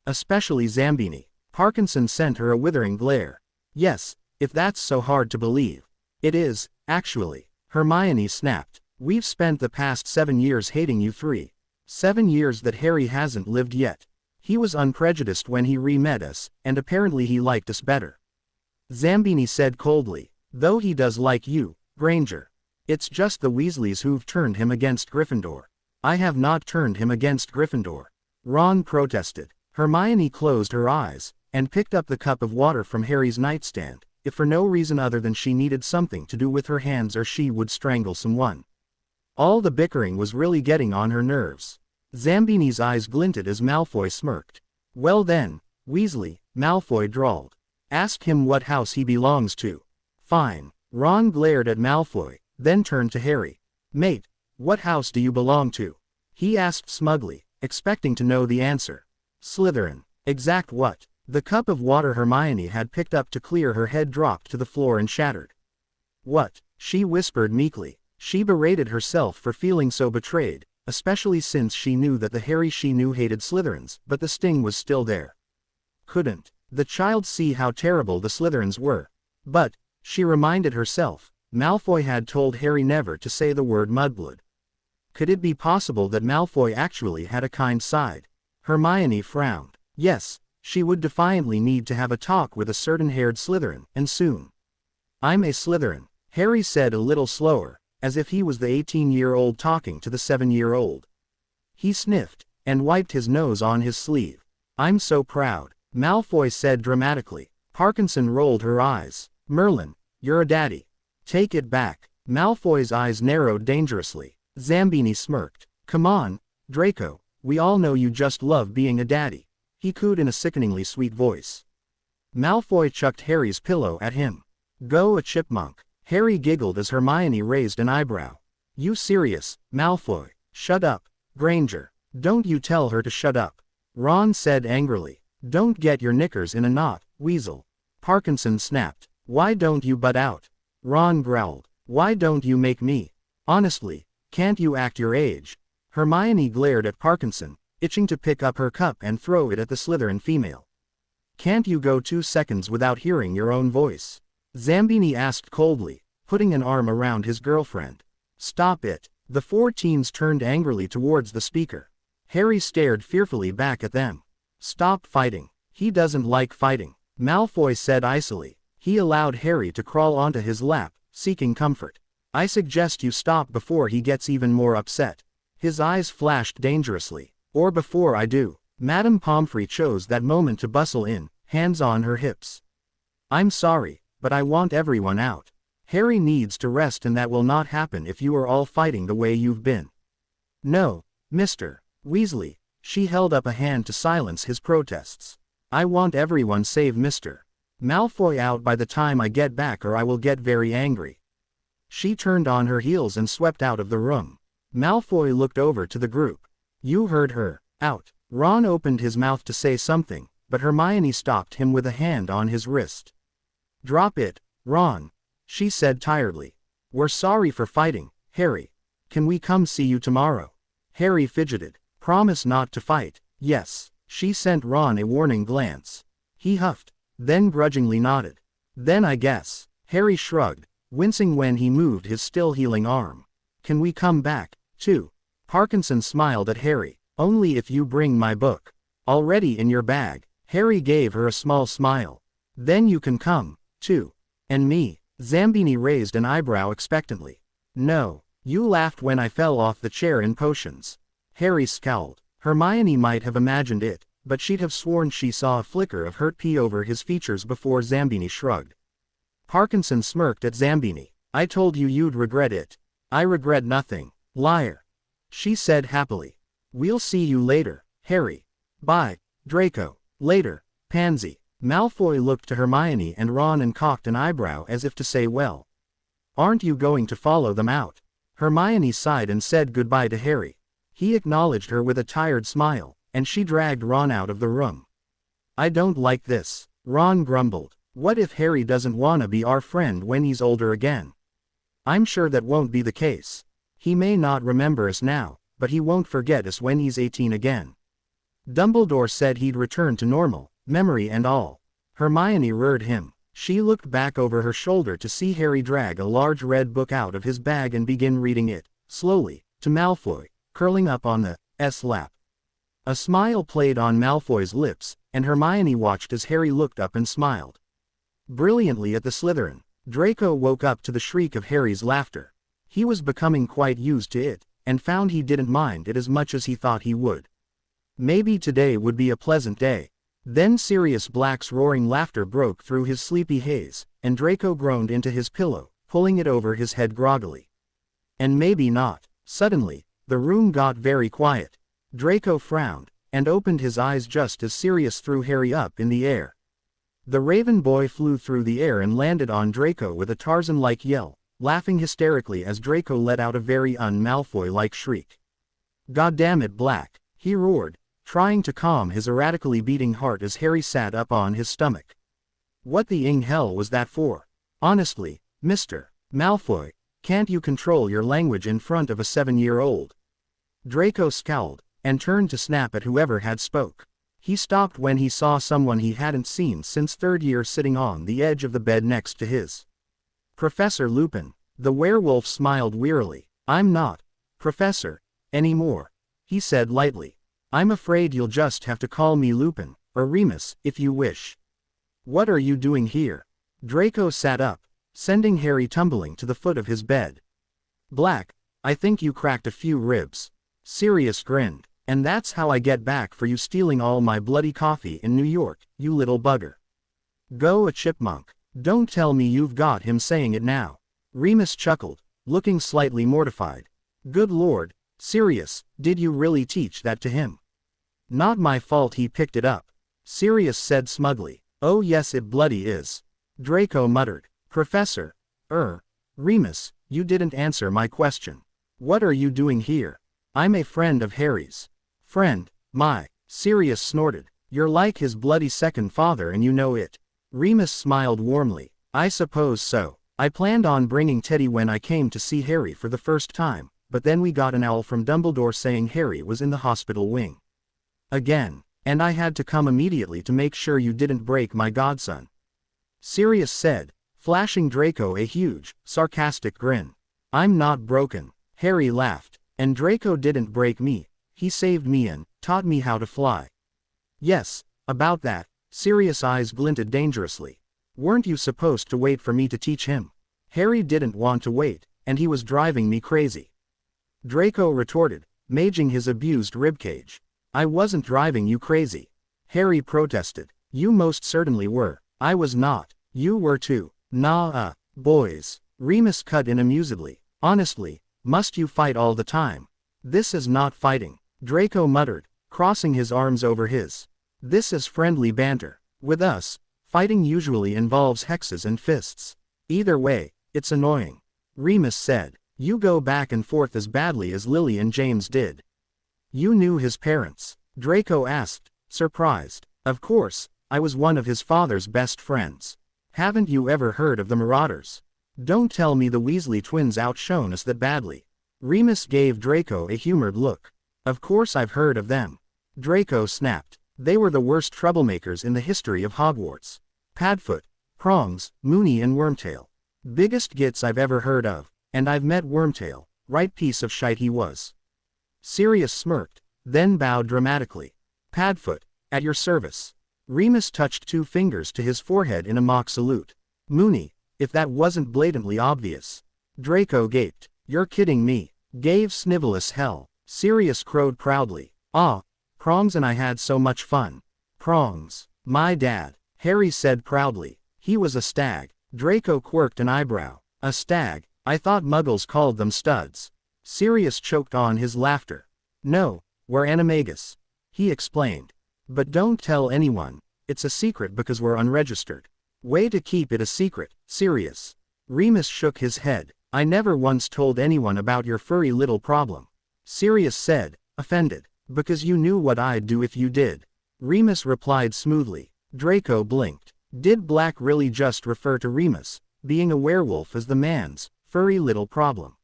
Especially Zambini. Parkinson sent her a withering glare. Yes, if that's so hard to believe. It is, actually. Hermione snapped. We've spent the past 7 years hating you 7 years that Harry hasn't lived yet. He was unprejudiced when he re-met us, and apparently he liked us better. Zambini said coldly, though he does like you, Granger. It's just the Weasleys who've turned him against Gryffindor. I have not turned him against Gryffindor. Ron protested. Hermione closed her eyes, and picked up the cup of water from Harry's nightstand, if for no reason other than she needed something to do with her hands or she would strangle someone. All the bickering was really getting on her nerves. Zambini's eyes glinted as Malfoy smirked. Well then, Weasley, Malfoy drawled. Ask him what house he belongs to. Fine. Ron glared at Malfoy, then turned to Harry. Mate, what house do you belong to? He asked smugly, expecting to know the answer. Slytherin. Exact what? The cup of water Hermione had picked up to clear her head dropped to the floor and shattered. What? She whispered meekly. She berated herself for feeling so betrayed, especially since she knew that the Harry she knew hated Slytherins, but the sting was still there. Couldn't the child see how terrible the Slytherins were? But, she reminded herself, Malfoy had told Harry never to say the word mudblood. Could it be possible that Malfoy actually had a kind side? Hermione frowned. Yes, she would defiantly need to have a talk with a certain-haired Slytherin, and soon. I'm a Slytherin, Harry said a little slower, as if he was the 18-year-old talking to the 7-year-old. He sniffed, and wiped his nose on his sleeve. I'm so proud, Malfoy said dramatically. Parkinson rolled her eyes. Merlin, you're a daddy. Take it back. Malfoy's eyes narrowed dangerously. Zambini smirked. Come on, Draco, we all know you just love being a daddy. He cooed in a sickeningly sweet voice. Malfoy chucked Harry's pillow at him. Go a chipmunk. Harry giggled as Hermione raised an eyebrow. You serious, Malfoy? Shut up, Granger. Don't you tell her to shut up. Ron said angrily. Don't get your knickers in a knot, Weasel. Parkinson snapped. Why don't you butt out? Ron growled. Why don't you make me? Honestly, can't you act your age? Hermione glared at Parkinson, itching to pick up her cup and throw it at the Slytherin female. Can't you go 2 seconds without hearing your own voice? Zambini asked coldly, putting an arm around his girlfriend. Stop it. The 4 teens turned angrily towards the speaker. Harry stared fearfully back at them. Stop fighting. He doesn't like fighting, Malfoy said icily. He allowed Harry to crawl onto his lap, seeking comfort. I suggest you stop before he gets even more upset. His eyes flashed dangerously. Or before I do. Madame Pomfrey chose that moment to bustle in, hands on her hips. I'm sorry, but I want everyone out. Harry needs to rest and that will not happen if you are all fighting the way you've been. No, Mr. Weasley. She held up a hand to silence his protests. I want everyone save Mr. Malfoy out by the time I get back or I will get very angry. She turned on her heels and swept out of the room. Malfoy looked over to the group. You heard her. Out. Ron opened his mouth to say something, but Hermione stopped him with a hand on his wrist. Drop it, Ron, she said tiredly. We're sorry for fighting, Harry. Can we come see you tomorrow? Harry fidgeted. Promise not to fight. Yes. She sent Ron a warning glance. He huffed, then grudgingly nodded. Then I guess. Harry shrugged, wincing when he moved his still healing arm. Can we come back, too? Parkinson smiled at Harry. Only if you bring my book. Already in your bag. Harry gave her a small smile. Then you can come, too. And me? Zambini raised an eyebrow expectantly. No, you laughed when I fell off the chair in potions. Harry scowled. Hermione might have imagined it, but she'd have sworn she saw a flicker of hurt pee over his features before Zambini shrugged. Parkinson smirked at Zambini. I told you you'd regret it. I regret nothing, liar. She said happily. We'll see you later, Harry. Bye, Draco. Later, Pansy. Malfoy looked to Hermione and Ron and cocked an eyebrow as if to say well. Aren't you going to follow them out? Hermione sighed and said goodbye to Harry. He acknowledged her with a tired smile, and she dragged Ron out of the room. I don't like this, Ron grumbled. What if Harry doesn't wanna be our friend when he's older again? I'm sure that won't be the case. He may not remember us now, but he won't forget us when he's 18 again. Dumbledore said he'd return to normal, memory and all. Hermione reared him. She looked back over her shoulder to see Harry drag a large red book out of his bag and begin reading it, slowly, to Malfoy, curling up on the lap. A smile played on Malfoy's lips, and Hermione watched as Harry looked up and smiled. Brilliantly at the Slytherin, Draco woke up to the shriek of Harry's laughter. He was becoming quite used to it, and found he didn't mind it as much as he thought he would. Maybe today would be a pleasant day. Then Sirius Black's roaring laughter broke through his sleepy haze, and Draco groaned into his pillow, pulling it over his head groggily. And maybe not. Suddenly, the room got very quiet. Draco frowned, and opened his eyes just as Sirius threw Harry up in the air. The Raven boy flew through the air and landed on Draco with a Tarzan-like yell, laughing hysterically as Draco let out a very un-Malfoy-like shriek. God damn it, Black, he roared, trying to calm his erratically beating heart as Harry sat up on his stomach. What the hell was that for? Honestly, Mr. Malfoy, can't you control your language in front of a 7-year-old? Draco scowled, and turned to snap at whoever had spoke. He stopped when he saw someone he hadn't seen since 3rd year sitting on the edge of the bed next to his. Professor Lupin. The werewolf smiled wearily. I'm not, Professor, anymore, he said lightly. I'm afraid you'll just have to call me Lupin, or Remus, if you wish. What are you doing here? Draco sat up, sending Harry tumbling to the foot of his bed. Black, I think you cracked a few ribs. Sirius grinned. And that's how I get back for you stealing all my bloody coffee in New York, you little bugger. Go a chipmunk. Don't tell me you've got him saying it now. Remus chuckled, looking slightly mortified. Good lord, Sirius, did you really teach that to him? Not my fault he picked it up. Sirius said smugly. Oh yes it bloody is. Draco muttered. Professor. Remus, you didn't answer my question. What are you doing here? I'm a friend of Harry's. Friend, my, Sirius snorted. You're like his bloody second father and you know it. Remus smiled warmly. I suppose so. I planned on bringing Teddy when I came to see Harry for the first time, but then we got an owl from Dumbledore saying Harry was in the hospital wing. Again, and I had to come immediately to make sure you didn't break my godson. Sirius said, flashing Draco a huge, sarcastic grin. I'm not broken. Harry laughed. And Draco didn't break me. He saved me and taught me how to fly. Yes, about that. Sirius' eyes glinted dangerously. Weren't you supposed to wait for me to teach him? Harry didn't want to wait, and he was driving me crazy. Draco retorted, maging his abused ribcage. I wasn't driving you crazy. Harry protested. You most certainly were. I was not. You were too. Nah, boys. Remus cut in amusedly. Honestly, must you fight all the time? This is not fighting, Draco muttered, crossing his arms over his. This is friendly banter. With us, fighting usually involves hexes and fists. Either way, it's annoying. Remus said. You go back and forth as badly as Lily and James did. You knew his parents? Draco asked, surprised. Of course, I was one of his father's best friends. Haven't you ever heard of the Marauders? Don't tell me the Weasley twins outshone us that badly. Remus gave Draco a humored look. Of course I've heard of them. Draco snapped. They were the worst troublemakers in the history of Hogwarts. Padfoot, Prongs, Moony and Wormtail. Biggest gits I've ever heard of, and I've met Wormtail, right piece of shite he was. Sirius smirked, then bowed dramatically. Padfoot, at your service. Remus touched 2 fingers to his forehead in a mock salute. Moony, if that wasn't blatantly obvious. Draco gaped. You're kidding me. Gave Snivelus hell. Sirius crowed proudly. Ah, Prongs and I had so much fun. Prongs. My dad. Harry said proudly. He was a stag. Draco quirked an eyebrow. A stag. I thought muggles called them studs. Sirius choked on his laughter. No, we're animagus. He explained. But don't tell anyone. It's a secret because we're unregistered. Way to keep it a secret, Sirius. Remus shook his head. I never once told anyone about your furry little problem. Sirius said, offended. Because you knew what I'd do if you did. Remus replied smoothly. Draco blinked. Did Black really just refer to Remus, being a werewolf as the man's furry little problem?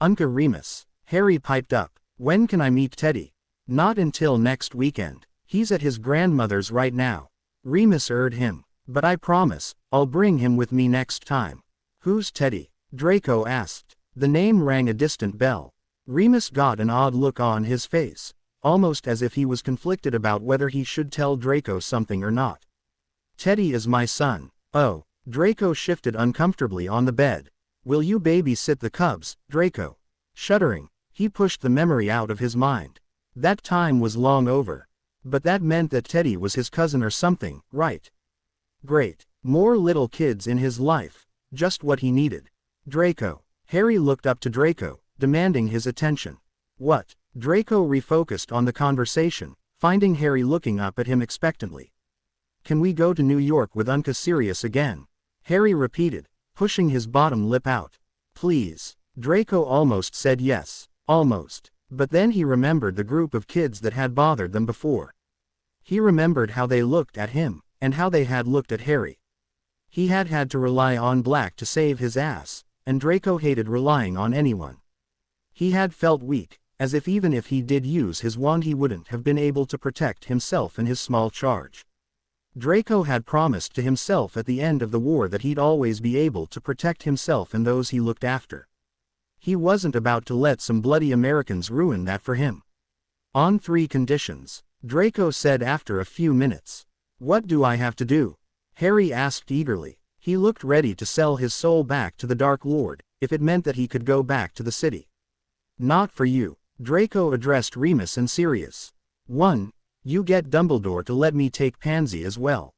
Unca Remus. Harry piped up. When can I meet Teddy? Not until next weekend. He's at his grandmother's right now. Remus urged him. But I promise, I'll bring him with me next time. Who's Teddy? Draco asked. The name rang a distant bell. Remus got an odd look on his face, almost as if he was conflicted about whether he should tell Draco something or not. Teddy is my son. Oh, Draco shifted uncomfortably on the bed. Will you babysit the cubs, Draco? Shuddering, he pushed the memory out of his mind. That time was long over. But that meant that Teddy was his cousin or something, right? Great. More little kids in his life. Just what he needed. Draco. Harry looked up to Draco, demanding his attention. What? Draco refocused on the conversation, finding Harry looking up at him expectantly. Can we go to New York with Unca Sirius again? Harry repeated, pushing his bottom lip out. Please. Draco almost said yes. Almost. But then he remembered the group of kids that had bothered them before. He remembered how they looked at him, and how they had looked at Harry. He had had to rely on Black to save his ass, and Draco hated relying on anyone. He had felt weak, as if even if he did use his wand he wouldn't have been able to protect himself and his small charge. Draco had promised to himself at the end of the war that he'd always be able to protect himself and those he looked after. He wasn't about to let some bloody Americans ruin that for him. On 3 conditions, Draco said after a few minutes. What do I have to do? Harry asked eagerly. He looked ready to sell his soul back to the Dark Lord, if it meant that he could go back to the city. Not for you. Draco addressed Remus and Sirius. 1. You get Dumbledore to let me take Pansy as well.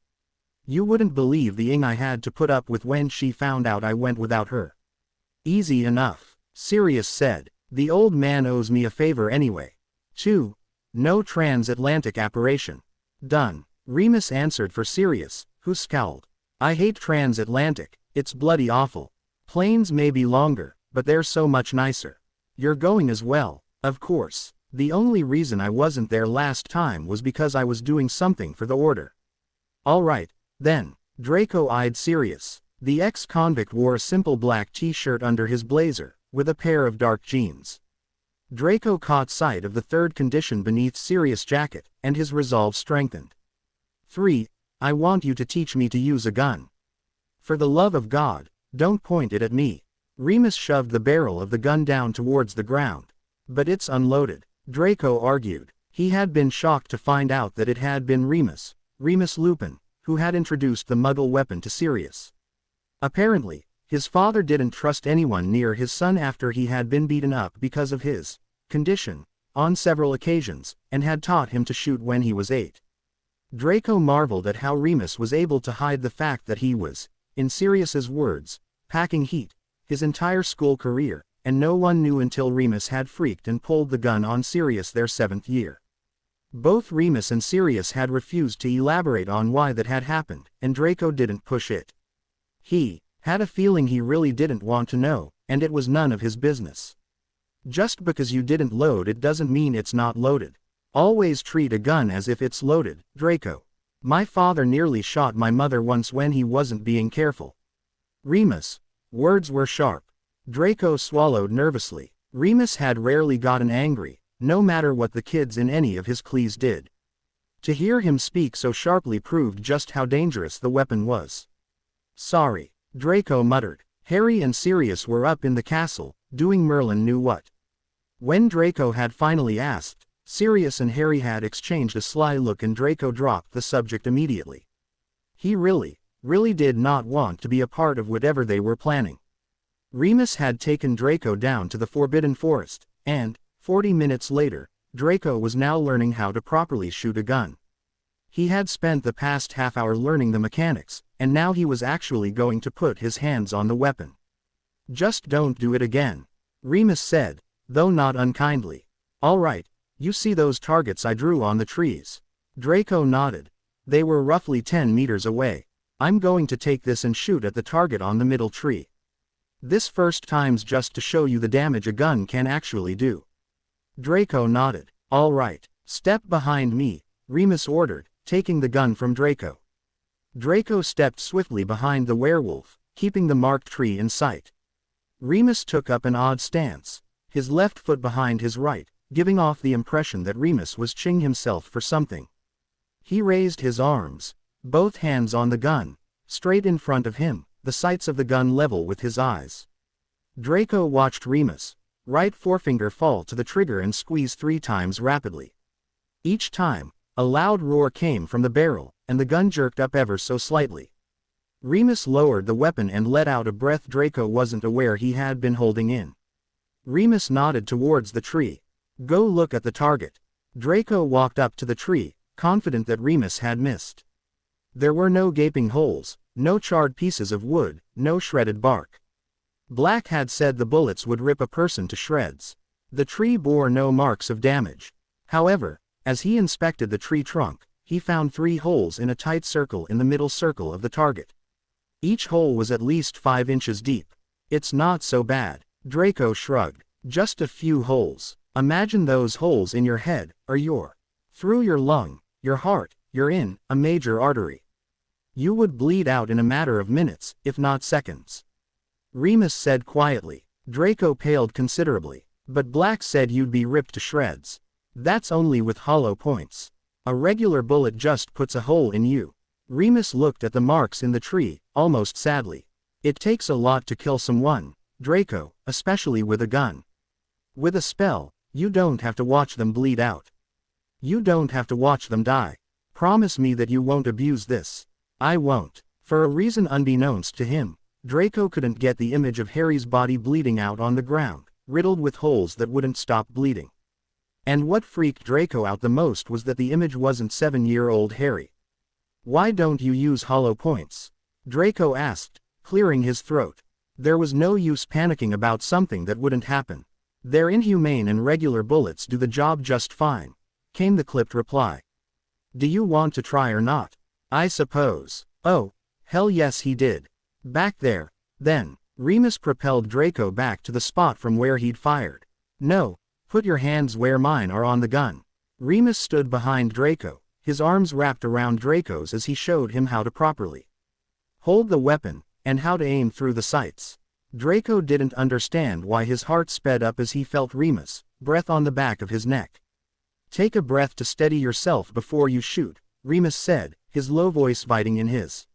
You wouldn't believe the ing I had to put up with when she found out I went without her. Easy enough, Sirius said. The old man owes me a favor anyway. 2. No transatlantic apparition. Done. Remus answered for Sirius, who scowled. I hate transatlantic, it's bloody awful. Planes may be longer, but they're so much nicer. You're going as well, of course. The only reason I wasn't there last time was because I was doing something for the Order. All right, then. Draco eyed Sirius. The ex-convict wore a simple black t-shirt under his blazer, with a pair of dark jeans. Draco caught sight of the 3rd condition beneath Sirius' jacket, and his resolve strengthened. 3. I want you to teach me to use a gun. For the love of God, don't point it at me. Remus shoved the barrel of the gun down towards the ground. But it's unloaded, Draco argued. He had been shocked to find out that it had been Remus Lupin, who had introduced the Muggle weapon to Sirius. Apparently, his father didn't trust anyone near his son after he had been beaten up because of his condition on several occasions, and had taught him to shoot when he was 8. Draco marveled at how Remus was able to hide the fact that he was, in Sirius's words, packing heat, his entire school career, and no one knew until Remus had freaked and pulled the gun on Sirius their 7th year. Both Remus and Sirius had refused to elaborate on why that had happened, and Draco didn't push it. He had a feeling he really didn't want to know, and it was none of his business. Just because you didn't load it doesn't mean it's not loaded. Always treat a gun as if it's loaded, Draco. My father nearly shot my mother once when he wasn't being careful. Remus. Words were sharp. Draco swallowed nervously. Remus had rarely gotten angry, no matter what the kids in any of his clees did. To hear him speak so sharply proved just how dangerous the weapon was. Sorry, Draco muttered. Harry and Sirius were up in the castle, doing Merlin knew what. When Draco had finally asked, Sirius and Harry had exchanged a sly look and Draco dropped the subject immediately. He really did not want to be a part of whatever they were planning. Remus had taken Draco down to the Forbidden Forest, and, 40 minutes later, Draco was now learning how to properly shoot a gun. He had spent the past half hour learning the mechanics, and now he was actually going to put his hands on the weapon. Just don't do it again, Remus said, though not unkindly. All right, you see those targets I drew on the trees? Draco nodded. They were roughly 10 meters away. I'm going to take this and shoot at the target on the middle tree. This first time's just to show you the damage a gun can actually do. Draco nodded. All right, step behind me, Remus ordered, taking the gun from Draco. Draco stepped swiftly behind the werewolf, keeping the marked tree in sight. Remus took up an odd stance, his left foot behind his right, giving off the impression that Remus was ching himself for something. He raised his arms, both hands on the gun, straight in front of him, the sights of the gun level with his eyes. Draco watched Remus' right forefinger fall to the trigger and squeeze 3 times rapidly. Each time, a loud roar came from the barrel, and the gun jerked up ever so slightly. Remus lowered the weapon and let out a breath Draco wasn't aware he had been holding in. Remus nodded towards the tree. Go look at the target. Draco walked up to the tree, confident that Remus had missed. There were no gaping holes, no charred pieces of wood, no shredded bark. Black had said the bullets would rip a person to shreds. The tree bore no marks of damage. However, as he inspected the tree trunk, he found 3 holes in a tight circle in the middle circle of the target. Each hole was at least 5 inches deep. It's not so bad, Draco shrugged. Just a few holes. Imagine those holes in your head, or through your lung, your heart, you're in a major artery. You would bleed out in a matter of minutes, if not seconds. Remus said quietly. Draco paled considerably. But Black said you'd be ripped to shreds. That's only with hollow points. A regular bullet just puts a hole in you. Remus looked at the marks in the tree, almost sadly. It takes a lot to kill someone, Draco, especially with a gun. With a spell, you don't have to watch them bleed out. You don't have to watch them die. Promise me that you won't abuse this. I won't. For a reason unbeknownst to him, Draco couldn't get the image of Harry's body bleeding out on the ground, riddled with holes that wouldn't stop bleeding. And what freaked Draco out the most was that the image wasn't 7-year-old Harry. Why don't you use hollow points? Draco asked, clearing his throat. There was no use panicking about something that wouldn't happen. They're inhumane and regular bullets do the job just fine, came the clipped reply. Do you want to try or not? I suppose. Oh, hell yes he did. Back there, then. Remus propelled Draco back to the spot from where he'd fired. No, put your hands where mine are on the gun. Remus stood behind Draco, his arms wrapped around Draco's as he showed him how to properly hold the weapon, and how to aim through the sights. Draco didn't understand why his heart sped up as he felt Remus' breath on the back of his neck. Take a breath to steady yourself before you shoot, Remus said, his low voice biting in his.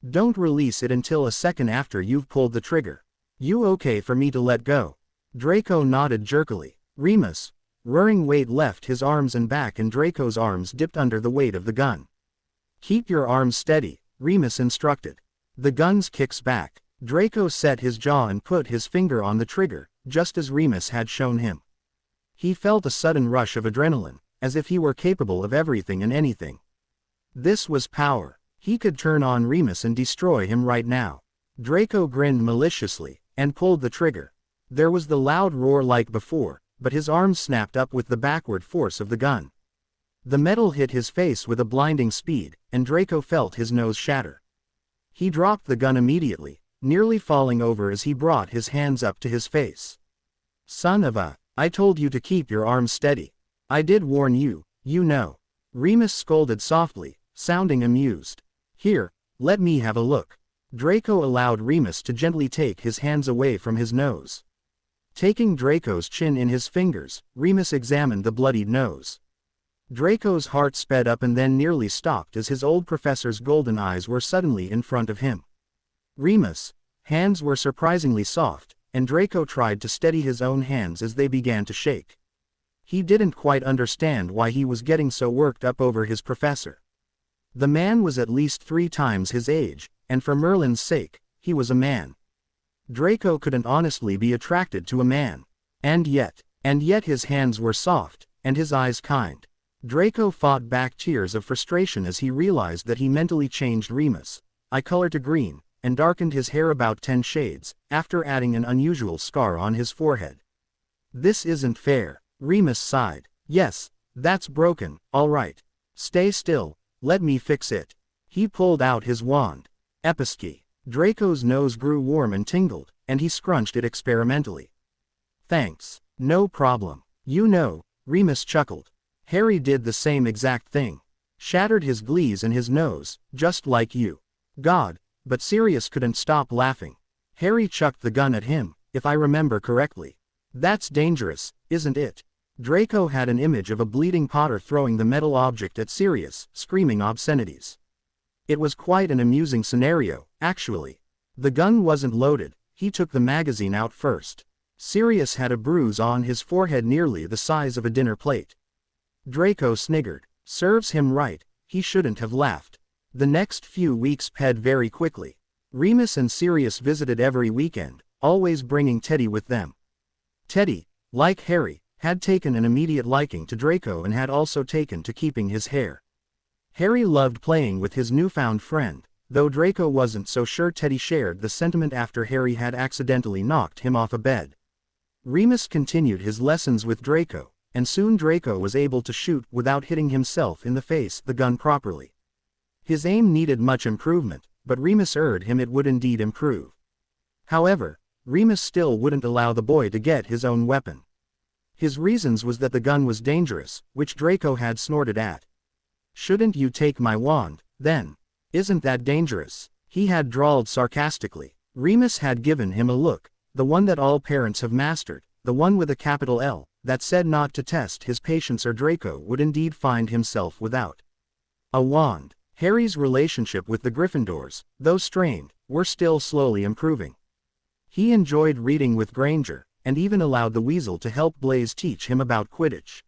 Don't release it until a second after you've pulled the trigger. You okay for me to let go? Draco nodded jerkily. Remus. Roaring weight left his arms and back and Draco's arms dipped under the weight of the gun. Keep your arms steady, Remus instructed. The gun's kicks back. Draco set his jaw and put his finger on the trigger, just as Remus had shown him. He felt a sudden rush of adrenaline, as if he were capable of everything and anything. This was power. He could turn on Remus and destroy him right now. Draco grinned maliciously, and pulled the trigger. There was the loud roar like before, but his arms snapped up with the backward force of the gun. The metal hit his face with a blinding speed, and Draco felt his nose shatter. He dropped the gun immediately, nearly falling over as he brought his hands up to his face. Son of a, I told you to keep your arms steady. I did warn you, you know. Remus scolded softly, sounding amused. Here, let me have a look. Draco allowed Remus to gently take his hands away from his nose. Taking Draco's chin in his fingers, Remus examined the bloodied nose. Draco's heart sped up and then nearly stopped as his old professor's golden eyes were suddenly in front of him. Remus' hands were surprisingly soft, and Draco tried to steady his own hands as they began to shake. He didn't quite understand why he was getting so worked up over his professor. The man was at least 3 times his age, and for Merlin's sake, he was a man. Draco couldn't honestly be attracted to a man. And yet his hands were soft, and his eyes kind. Draco fought back tears of frustration as he realized that he mentally changed Remus' eye color to green, and darkened his hair about 10 shades, after adding an unusual scar on his forehead. This isn't fair. Remus sighed. Yes, that's broken, all right. Stay still, let me fix it. He pulled out his wand. Episki. Draco's nose grew warm and tingled, and he scrunched it experimentally. Thanks. No problem. You know, Remus chuckled. Harry did the same exact thing. Shattered his glees and his nose, just like you. God, but Sirius couldn't stop laughing. Harry chucked the gun at him, if I remember correctly. That's dangerous, isn't it? Draco had an image of a bleeding Potter throwing the metal object at Sirius, screaming obscenities. It was quite an amusing scenario, actually. The gun wasn't loaded, he took the magazine out first. Sirius had a bruise on his forehead nearly the size of a dinner plate. Draco sniggered. Serves him right, he shouldn't have laughed. The next few weeks sped very quickly. Remus and Sirius visited every weekend, always bringing Teddy with them. Teddy, like Harry, had taken an immediate liking to Draco and had also taken to keeping his hair. Harry loved playing with his newfound friend, though Draco wasn't so sure Teddy shared the sentiment after Harry had accidentally knocked him off a bed. Remus continued his lessons with Draco, and soon Draco was able to shoot without hitting himself in the face the gun properly. His aim needed much improvement, but Remus assured him it would indeed improve. However, Remus still wouldn't allow the boy to get his own weapon. His reasons was that the gun was dangerous, which Draco had snorted at. Shouldn't you take my wand, then? Isn't that dangerous? He had drawled sarcastically. Remus had given him a look, the one that all parents have mastered, the one with a capital L, that said not to test his patience or Draco would indeed find himself without a wand. Harry's relationship with the Gryffindors, though strained, were still slowly improving. He enjoyed reading with Granger, and even allowed the Weasel to help Blaise teach him about Quidditch.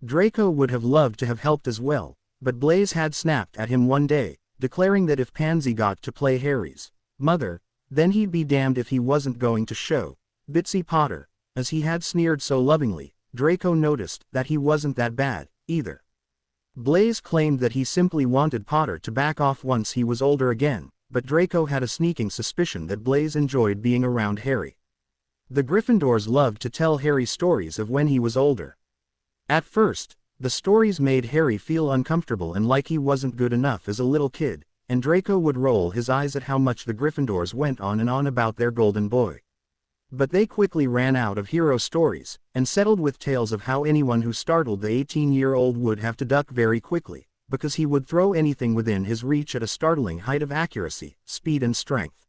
Draco would have loved to have helped as well, but Blaise had snapped at him one day, declaring that if Pansy got to play Harry's mother, then he'd be damned if he wasn't going to show Bitsy Potter. As he had sneered so lovingly, Draco noticed that he wasn't that bad, either. Blaise claimed that he simply wanted Potter to back off once he was older again, but Draco had a sneaking suspicion that Blaise enjoyed being around Harry. The Gryffindors loved to tell Harry stories of when he was older. At first, the stories made Harry feel uncomfortable and like he wasn't good enough as a little kid, and Draco would roll his eyes at how much the Gryffindors went on and on about their golden boy. But they quickly ran out of hero stories, and settled with tales of how anyone who startled the 18-year-old would have to duck very quickly, because he would throw anything within his reach at a startling height of accuracy, speed and strength.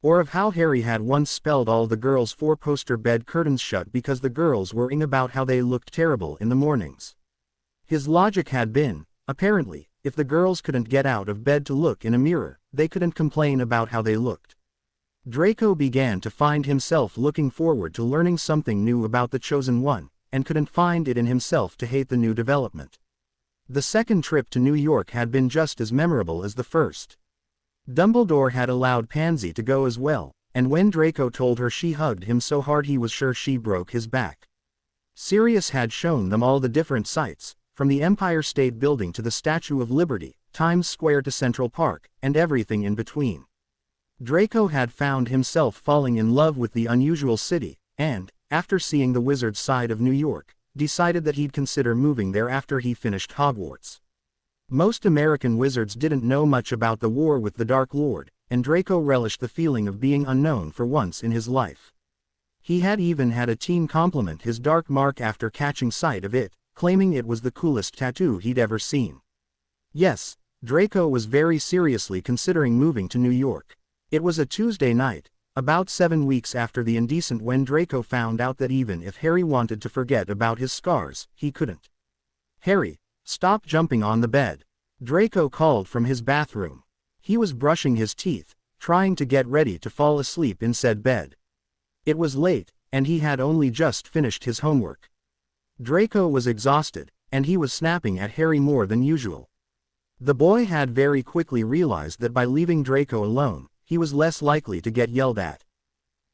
Or of how Harry had once spelled all the girls' 4-poster bed curtains shut because the girls worrying about how they looked terrible in the mornings. His logic had been, apparently, if the girls couldn't get out of bed to look in a mirror, they couldn't complain about how they looked. Draco began to find himself looking forward to learning something new about the Chosen One, and couldn't find it in himself to hate the new development. The second trip to New York had been just as memorable as the first. Dumbledore had allowed Pansy to go as well, and when Draco told her, she hugged him so hard he was sure she broke his back. Sirius had shown them all the different sights, from the Empire State Building to the Statue of Liberty, Times Square to Central Park, and everything in between. Draco had found himself falling in love with the unusual city, and, after seeing the wizard's side of New York, decided that he'd consider moving there after he finished Hogwarts. Most American wizards didn't know much about the war with the Dark Lord, and Draco relished the feeling of being unknown for once in his life. He had even had a teen compliment his dark mark after catching sight of it, claiming it was the coolest tattoo he'd ever seen. Yes, Draco was very seriously considering moving to New York. It was a Tuesday night, about 7 weeks after the indecent, when Draco found out that even if Harry wanted to forget about his scars, he couldn't. "Harry, stop jumping on the bed," Draco called from his bathroom. He was brushing his teeth, trying to get ready to fall asleep in said bed. It was late, and he had only just finished his homework. Draco was exhausted, and he was snapping at Harry more than usual. The boy had very quickly realized that by leaving Draco alone, he was less likely to get yelled at.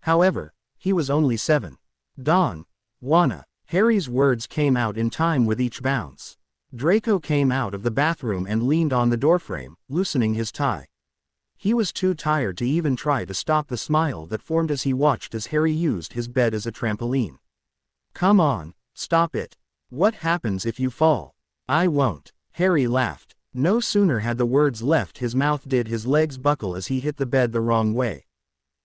However, he was only 7. "Dawn, wanna," Harry's words came out in time with each bounce. Draco came out of the bathroom and leaned on the doorframe, loosening his tie. He was too tired to even try to stop the smile that formed as he watched as Harry used his bed as a trampoline. "Come on, stop it. What happens if you fall?" "I won't," Harry laughed. No sooner had the words left his mouth did his legs buckle as he hit the bed the wrong way.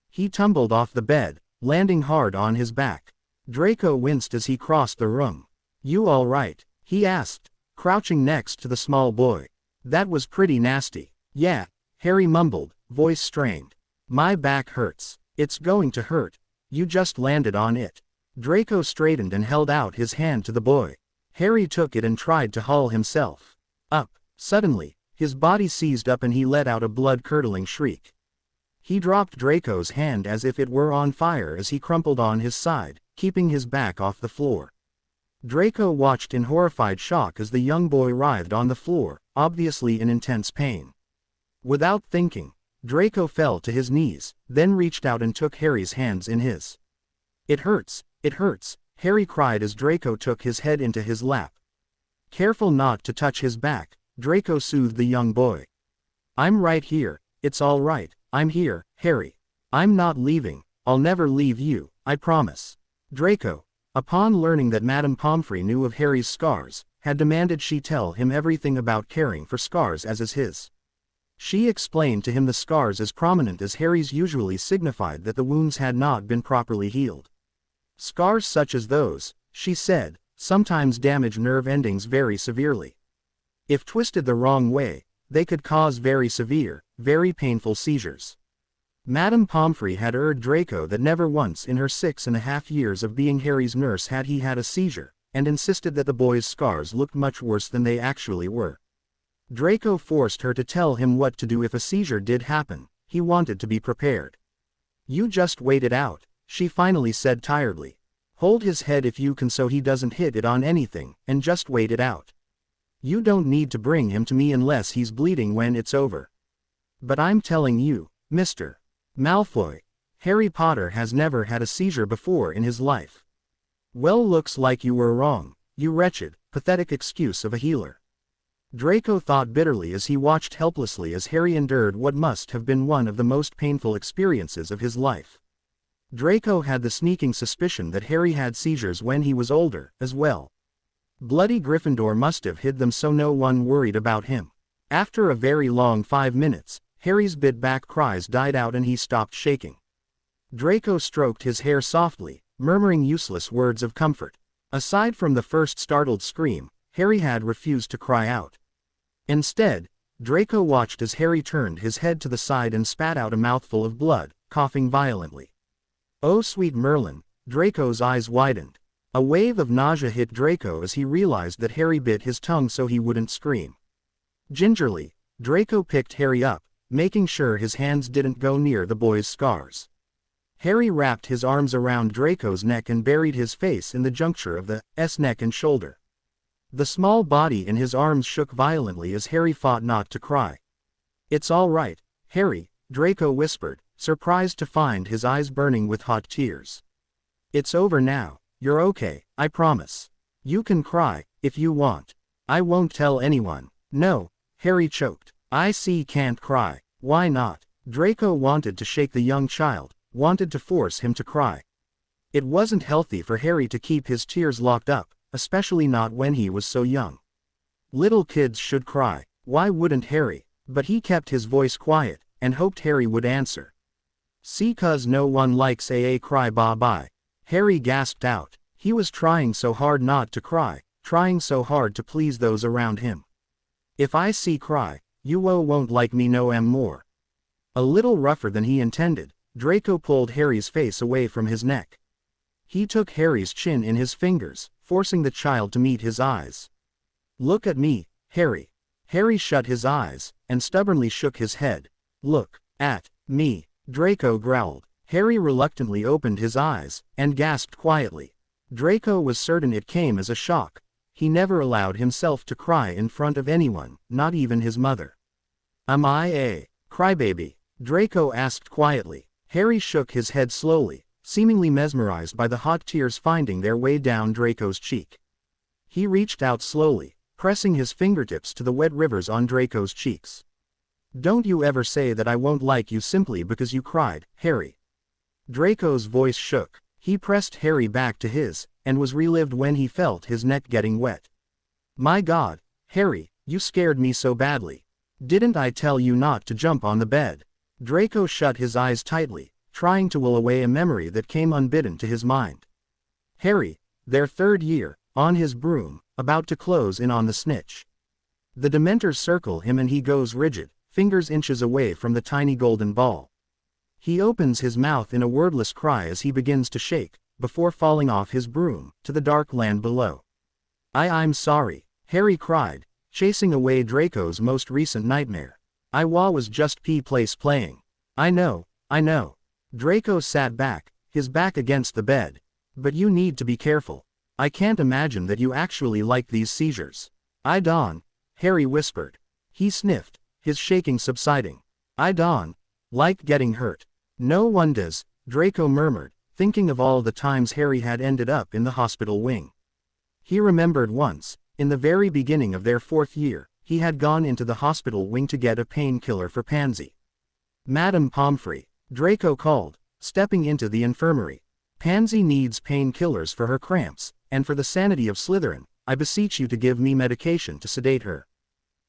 He tumbled off the bed, landing hard on his back. Draco winced as he crossed the room. "You all right?" he asked, crouching next to the small boy. "That was pretty nasty." "Yeah," Harry mumbled, voice strained. "My back hurts." "It's going to hurt. You just landed on it." Draco straightened and held out his hand to the boy. Harry took it and tried to haul himself up. Suddenly, his body seized up and he let out a blood-curdling shriek. He dropped Draco's hand as if it were on fire as he crumpled on his side, keeping his back off the floor. Draco watched in horrified shock as the young boy writhed on the floor, obviously in intense pain. Without thinking, Draco fell to his knees, then reached out and took Harry's hands in his. It hurts," Harry cried as Draco took his head into his lap. Careful not to touch his back, Draco soothed the young boy. "I'm right here, it's all right, I'm here, Harry. I'm not leaving, I'll never leave you, I promise." Draco, upon learning that Madame Pomfrey knew of Harry's scars, had demanded she tell him everything about caring for scars as is his. She explained to him the scars as prominent as Harry's usually signified that the wounds had not been properly healed. Scars such as those, she said, sometimes damage nerve endings very severely. If twisted the wrong way, they could cause very severe, very painful seizures. Madame Pomfrey had urged Draco that never once in her 6.5 years of being Harry's nurse had he had a seizure, and insisted that the boy's scars looked much worse than they actually were. Draco forced her to tell him what to do if a seizure did happen. He wanted to be prepared. "You just wait it out," she finally said tiredly. "Hold his head if you can so he doesn't hit it on anything, and just wait it out. You don't need to bring him to me unless he's bleeding when it's over." "But I'm telling you, Mr. Malfoy, Harry Potter has never had a seizure before in his life." "Well, looks like you were wrong, you wretched, pathetic excuse of a healer." Draco thought bitterly as he watched helplessly as Harry endured what must have been one of the most painful experiences of his life. Draco had the sneaking suspicion that Harry had seizures when he was older, as well. Bloody Gryffindor must have hid them so no one worried about him. After a very long 5 minutes, Harry's bit-back cries died out and he stopped shaking. Draco stroked his hair softly, murmuring useless words of comfort. Aside from the first startled scream, Harry had refused to cry out. Instead, Draco watched as Harry turned his head to the side and spat out a mouthful of blood, coughing violently. "Oh sweet Merlin," Draco's eyes widened. A wave of nausea hit Draco as he realized that Harry bit his tongue so he wouldn't scream. Gingerly, Draco picked Harry up, making sure his hands didn't go near the boy's scars. Harry wrapped his arms around Draco's neck and buried his face in the juncture of the neck and shoulder. The small body in his arms shook violently as Harry fought not to cry. "It's all right, Harry," Draco whispered, surprised to find his eyes burning with hot tears. "It's over now, you're okay, I promise. You can cry, if you want. I won't tell anyone." "No," Harry choked. "I can't cry." "Why not?" Draco wanted to shake the young child, wanted to force him to cry. It wasn't healthy for Harry to keep his tears locked up, especially not when he was so young. Little kids should cry. Why wouldn't Harry? But he kept his voice quiet, and hoped Harry would answer. "See, 'cause no one likes a cry bye-bye," Harry gasped out. He was trying so hard not to cry, trying so hard to please those around him. "If I cry, you won't like me no more." A little rougher than he intended, Draco pulled Harry's face away from his neck. He took Harry's chin in his fingers, forcing the child to meet his eyes. "Look at me, Harry." Harry shut his eyes, and stubbornly shook his head. "Look at me," Draco growled. Harry reluctantly opened his eyes, and gasped quietly. Draco was certain it came as a shock. He never allowed himself to cry in front of anyone, not even his mother. "Am I a crybaby?" Draco asked quietly. Harry shook his head slowly, seemingly mesmerized by the hot tears finding their way down Draco's cheek. He reached out slowly, pressing his fingertips to the wet rivers on Draco's cheeks. "Don't you ever say that I won't like you simply because you cried, Harry." Draco's voice shook. He pressed Harry back to his, and was relived when he felt his neck getting wet. "My God, Harry, you scared me so badly. Didn't I tell you not to jump on the bed?" Draco shut his eyes tightly, trying to will away a memory that came unbidden to his mind. Harry, their third year, on his broom, about to close in on the snitch. The Dementors circle him and he goes rigid, fingers inches away from the tiny golden ball. He opens his mouth in a wordless cry as he begins to shake, before falling off his broom, to the dark land below. I'm sorry," Harry cried, chasing away Draco's most recent nightmare. "I was just playing. I know. Draco sat back, his back against the bed. "But you need to be careful. I can't imagine that you actually like these seizures." "I don't," Harry whispered. He sniffed, his shaking subsiding. "I don't like getting hurt." "No one does," Draco murmured, thinking of all the times Harry had ended up in the hospital wing. He remembered once, in the very beginning of their fourth year, he had gone into the hospital wing to get a painkiller for Pansy. "Madame Pomfrey," Draco called, stepping into the infirmary. "Pansy needs painkillers for her cramps, and for the sanity of Slytherin, I beseech you to give me medication to sedate her."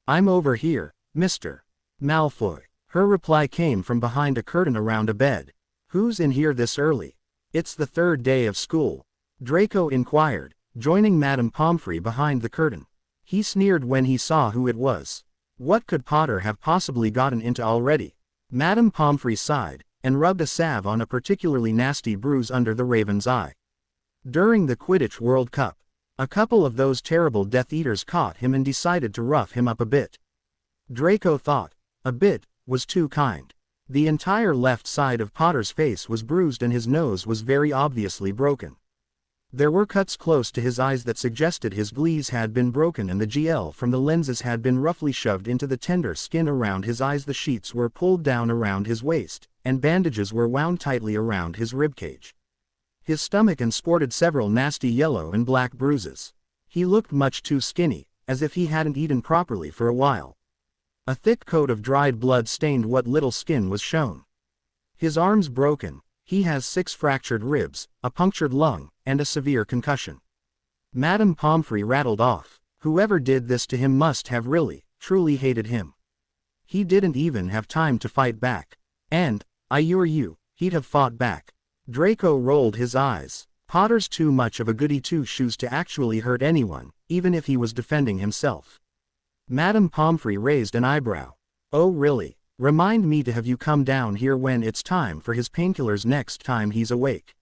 "I'm over here, Mr. Malfoy." Her reply came from behind a curtain around a bed. "Who's in here this early?" "It's the third day of school," Draco inquired, joining Madame Pomfrey behind the curtain. He sneered when he saw who it was. What could Potter have possibly gotten into already? Madame Pomfrey sighed, and rubbed a salve on a particularly nasty bruise under the raven's eye. During the Quidditch World Cup, a couple of those terrible Death Eaters caught him and decided to rough him up a bit. Draco thought, a bit was too kind. The entire left side of Potter's face was bruised and his nose was very obviously broken. There were cuts close to his eyes that suggested his glees had been broken and the gel from the lenses had been roughly shoved into the tender skin around his eyes. The sheets were pulled down around his waist, and bandages were wound tightly around his ribcage. His stomach sported several nasty yellow and black bruises. He looked much too skinny, as if he hadn't eaten properly for a while. A thick coat of dried blood stained what little skin was shown. His arms broken, he has 6 fractured ribs, a punctured lung, and a severe concussion. Madame Pomfrey rattled off. Whoever did this to him must have really, truly hated him. He didn't even have time to fight back. And, he'd have fought back. Draco rolled his eyes. Potter's too much of a goody two-shoes to actually hurt anyone, even if he was defending himself. Madame Pomfrey raised an eyebrow. "Oh really? Remind me to have you come down here when it's time for his painkillers next time he's awake."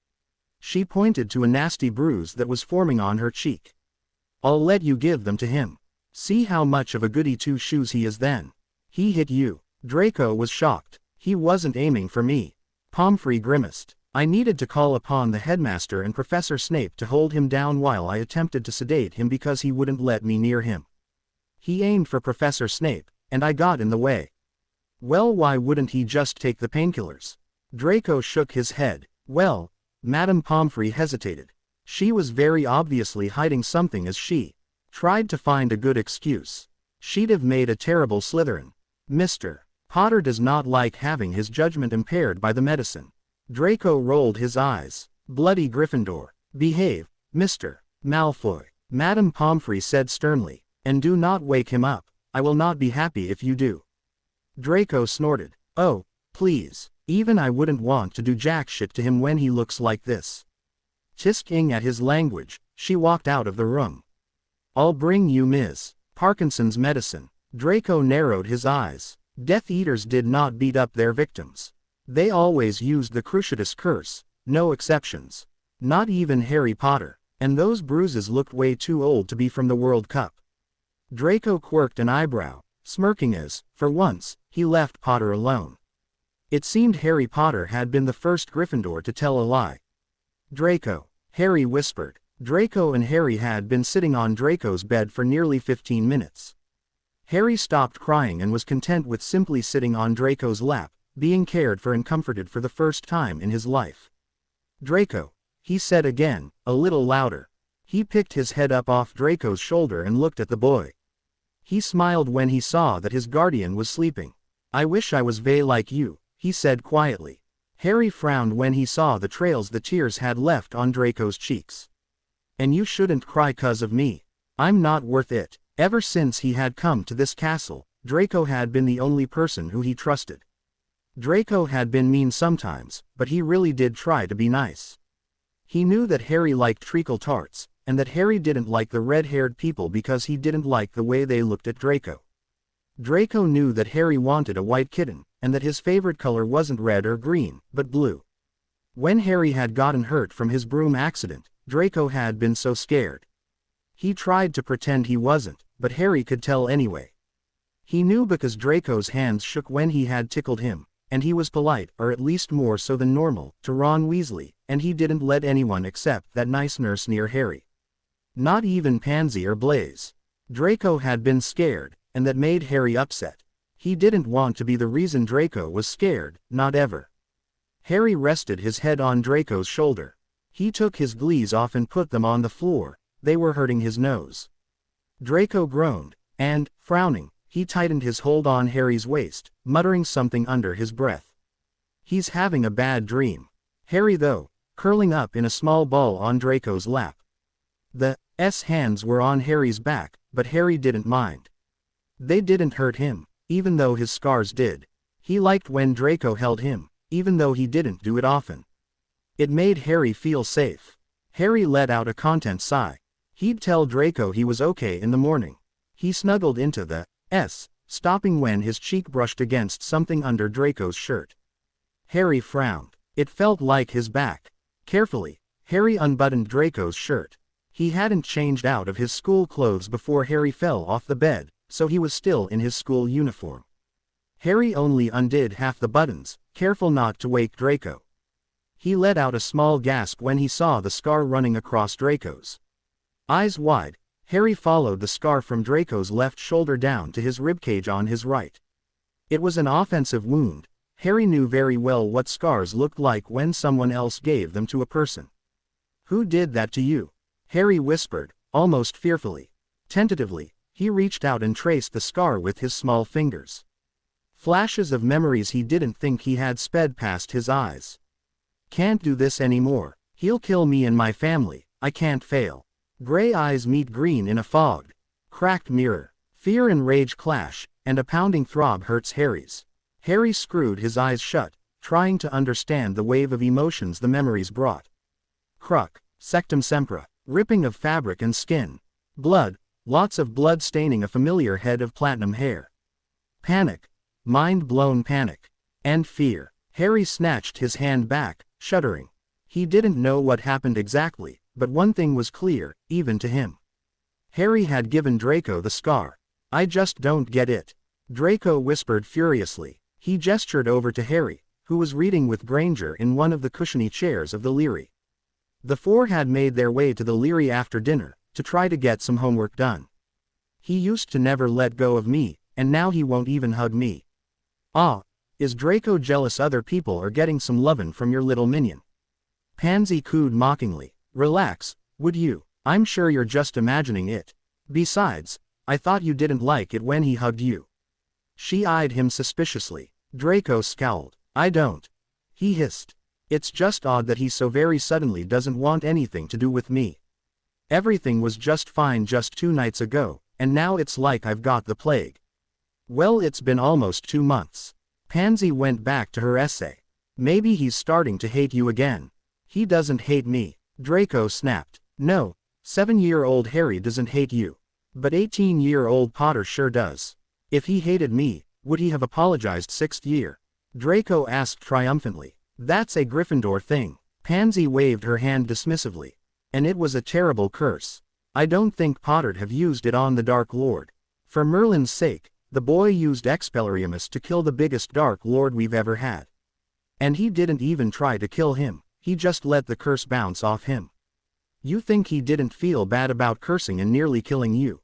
She pointed to a nasty bruise that was forming on her cheek. "I'll let you give them to him. See how much of a goody two-shoes he is then." "He hit you." Draco was shocked. "He wasn't aiming for me." Pomfrey grimaced. I needed to call upon the headmaster and Professor Snape to hold him down while I attempted to sedate him because he wouldn't let me near him. He aimed for Professor Snape, and I got in the way. Well, why wouldn't he just take the painkillers? Draco shook his head. Well, Madame Pomfrey hesitated. She was very obviously hiding something as she tried to find a good excuse. She'd have made a terrible Slytherin. Mr. Potter does not like having his judgment impaired by the medicine. Draco rolled his eyes. Bloody Gryffindor. Behave, Mr. Malfoy. Madame Pomfrey said sternly. And do not wake him up. I will not be happy if you do. Draco snorted. Oh, please. Even I wouldn't want to do jack shit to him when he looks like this. Tisking at his language, she walked out of the room. I'll bring you Ms. Parkinson's medicine. Draco narrowed his eyes. Death Eaters did not beat up their victims. They always used the Cruciatus curse, no exceptions. Not even Harry Potter. And those bruises looked way too old to be from the World Cup. Draco quirked an eyebrow, smirking as, for once, he left Potter alone. It seemed Harry Potter had been the first Gryffindor to tell a lie. Draco, Harry whispered. Draco and Harry had been sitting on Draco's bed for nearly 15 minutes. Harry stopped crying and was content with simply sitting on Draco's lap, being cared for and comforted for the first time in his life. Draco, he said again, a little louder. He picked his head up off Draco's shoulder and looked at the boy. He smiled when he saw that his guardian was sleeping. I wish I was vey like you, he said quietly. Harry frowned when he saw the trails the tears had left on Draco's cheeks. And you shouldn't cry 'cause of me. I'm not worth it. Ever since he had come to this castle, Draco had been the only person who he trusted. Draco had been mean sometimes, but he really did try to be nice. He knew that Harry liked treacle tarts, and that Harry didn't like the red-haired people because he didn't like the way they looked at Draco. Draco knew that Harry wanted a white kitten, and that his favorite color wasn't red or green, but blue. When Harry had gotten hurt from his broom accident, Draco had been so scared. He tried to pretend he wasn't, but Harry could tell anyway. He knew because Draco's hands shook when he had tickled him, and he was polite, or at least more so than normal, to Ron Weasley, and he didn't let anyone except that nice nurse near Harry. Not even Pansy or Blaze. Draco had been scared, and that made Harry upset. He didn't want to be the reason Draco was scared, not ever. Harry rested his head on Draco's shoulder. He took his glees off and put them on the floor. They were hurting his nose. Draco groaned, and, frowning, he tightened his hold on Harry's waist, muttering something under his breath. He's having a bad dream. Harry though, curling up in a small ball on Draco's lap. The hands were on Harry's back, but Harry didn't mind. They didn't hurt him, even though his scars did. He liked when Draco held him, even though he didn't do it often. It made Harry feel safe. Harry let out a content sigh. He'd tell Draco he was okay in the morning. He snuggled into the stopping when his cheek brushed against something under Draco's shirt. Harry frowned. It felt like his back. Carefully, Harry unbuttoned Draco's shirt. He hadn't changed out of his school clothes before Harry fell off the bed, so he was still in his school uniform. Harry only undid half the buttons, careful not to wake Draco. He let out a small gasp when he saw the scar running across Draco's. Eyes wide, Harry followed the scar from Draco's left shoulder down to his ribcage on his right. It was an offensive wound. Harry knew very well what scars looked like when someone else gave them to a person. Who did that to you? Harry whispered, almost fearfully. Tentatively, he reached out and traced the scar with his small fingers. Flashes of memories he didn't think he had sped past his eyes. Can't do this anymore. He'll kill me and my family. I can't fail. Gray eyes meet green in a fogged, cracked mirror. Fear and rage clash, and a pounding throb hurts Harry's. Harry screwed his eyes shut, trying to understand the wave of emotions the memories brought. Cruck, sectum sempra, ripping of fabric and skin. Blood, lots of blood staining a familiar head of platinum hair. Panic, mind-blown panic. And fear. Harry snatched his hand back, shuddering. He didn't know what happened exactly, but one thing was clear, even to him. Harry had given Draco the scar. I just don't get it. Draco whispered furiously. He gestured over to Harry, who was reading with Granger in one of the cushiony chairs of the Leary. The four had made their way to the Leary after dinner, to try to get some homework done. He used to never let go of me, and now he won't even hug me. Ah, is Draco jealous other people are getting some lovin' from your little minion? Pansy cooed mockingly. Relax, would you? I'm sure you're just imagining it. Besides, I thought you didn't like it when he hugged you. She eyed him suspiciously. Draco scowled. I don't. He hissed. It's just odd that he so very suddenly doesn't want anything to do with me. Everything was just fine just 2 nights ago, and now it's like I've got the plague. Well, it's been almost 2 months. Pansy went back to her essay. Maybe he's starting to hate you again. He doesn't hate me, Draco snapped. No, 7-year-old Harry doesn't hate you. But 18-year-old Potter sure does. If he hated me, would he have apologized 6th year? Draco asked triumphantly. That's a Gryffindor thing. Pansy waved her hand dismissively. And it was a terrible curse. I don't think Potter'd have used it on the Dark Lord. For Merlin's sake, the boy used Expelliarmus to kill the biggest Dark Lord we've ever had. And he didn't even try to kill him, he just let the curse bounce off him. You think he didn't feel bad about cursing and nearly killing you?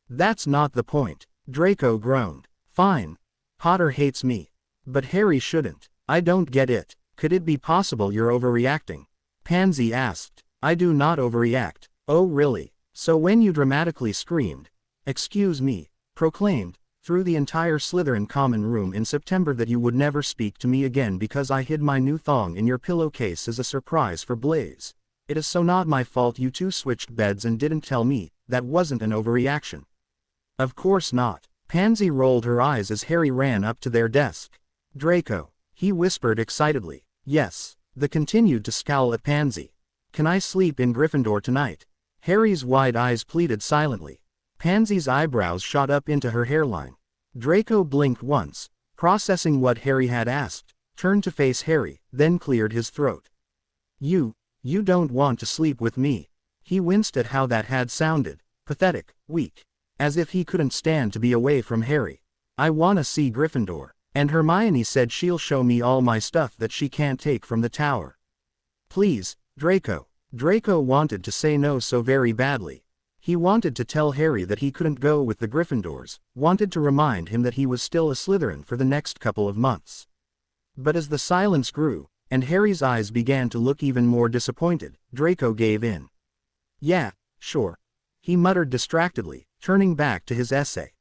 That's not the point, Draco groaned. Fine. Potter hates me. But Harry shouldn't. I don't get it. Could it be possible you're overreacting? Pansy asked. I do not overreact. Oh really? So when you dramatically screamed, excuse me, proclaimed, through the entire Slytherin common room in September that you would never speak to me again because I hid my new thong in your pillowcase as a surprise for Blaze. It is so not my fault you two switched beds and didn't tell me, that wasn't an overreaction. Of course not. Pansy rolled her eyes as Harry ran up to their desk. Draco, he whispered excitedly. Yes. The continued to scowl at Pansy. Can I sleep in Gryffindor tonight? Harry's wide eyes pleaded silently. Pansy's eyebrows shot up into her hairline. Draco blinked once, processing what Harry had asked, turned to face Harry, then cleared his throat. You don't want to sleep with me. He winced at how that had sounded, pathetic, weak. As if he couldn't stand to be away from Harry. I wanna see Gryffindor. And Hermione said she'll show me all my stuff that she can't take from the tower. Please, Draco. Draco wanted to say no so very badly. He wanted to tell Harry that he couldn't go with the Gryffindors, wanted to remind him that he was still a Slytherin for the next couple of months. But as the silence grew, and Harry's eyes began to look even more disappointed, Draco gave in. Yeah, sure. He muttered distractedly, turning back to his essay.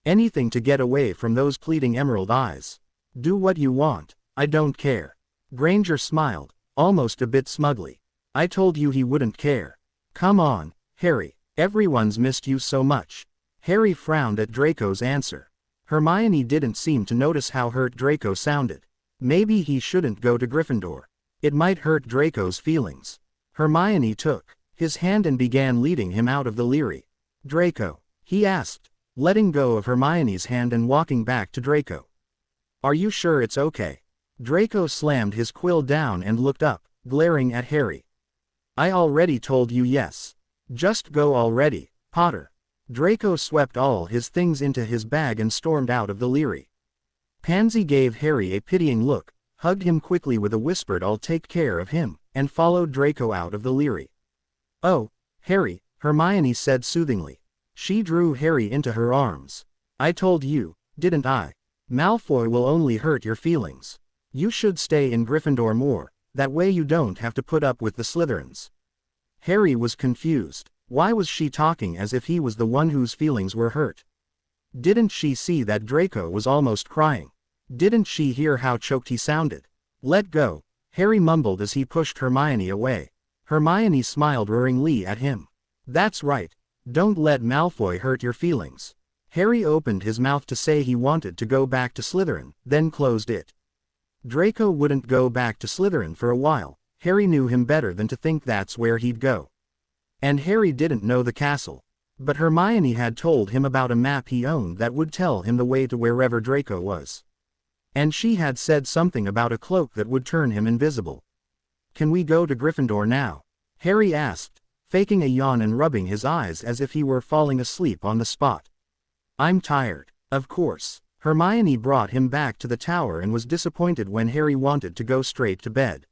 Anything to get away from those pleading emerald eyes. Do what you want, I don't care. Granger smiled, almost a bit smugly. I told you he wouldn't care. Come on, Harry, everyone's missed you so much. Harry frowned at Draco's answer. Hermione didn't seem to notice how hurt Draco sounded. Maybe he shouldn't go to Gryffindor. It might hurt Draco's feelings. Hermione took his hand and began leading him out of the Leary. Draco, he asked, letting go of Hermione's hand and walking back to Draco. Are you sure it's okay? Draco slammed his quill down and looked up, glaring at Harry. I already told you yes. Just go already, Potter. Draco swept all his things into his bag and stormed out of the Leary. Pansy gave Harry a pitying look, hugged him quickly with a whispered I'll take care of him, and followed Draco out of the Leary. Oh, Harry, Hermione said soothingly. She drew Harry into her arms. I told you, didn't I? Malfoy will only hurt your feelings. You should stay in Gryffindor more, that way you don't have to put up with the Slytherins. Harry was confused. Why was she talking as if he was the one whose feelings were hurt? Didn't she see that Draco was almost crying? Didn't she hear how choked he sounded? Let go, Harry mumbled as he pushed Hermione away. Hermione smiled roaringly at him. That's right. Don't let Malfoy hurt your feelings. Harry opened his mouth to say he wanted to go back to Slytherin, then closed it. Draco wouldn't go back to Slytherin for a while. Harry knew him better than to think that's where he'd go. And Harry didn't know the castle. But Hermione had told him about a map he owned that would tell him the way to wherever Draco was. And she had said something about a cloak that would turn him invisible. Can we go to Gryffindor now? Harry asked, faking a yawn and rubbing his eyes as if he were falling asleep on the spot. I'm tired. Of course. Hermione brought him back to the tower and was disappointed when Harry wanted to go straight to bed.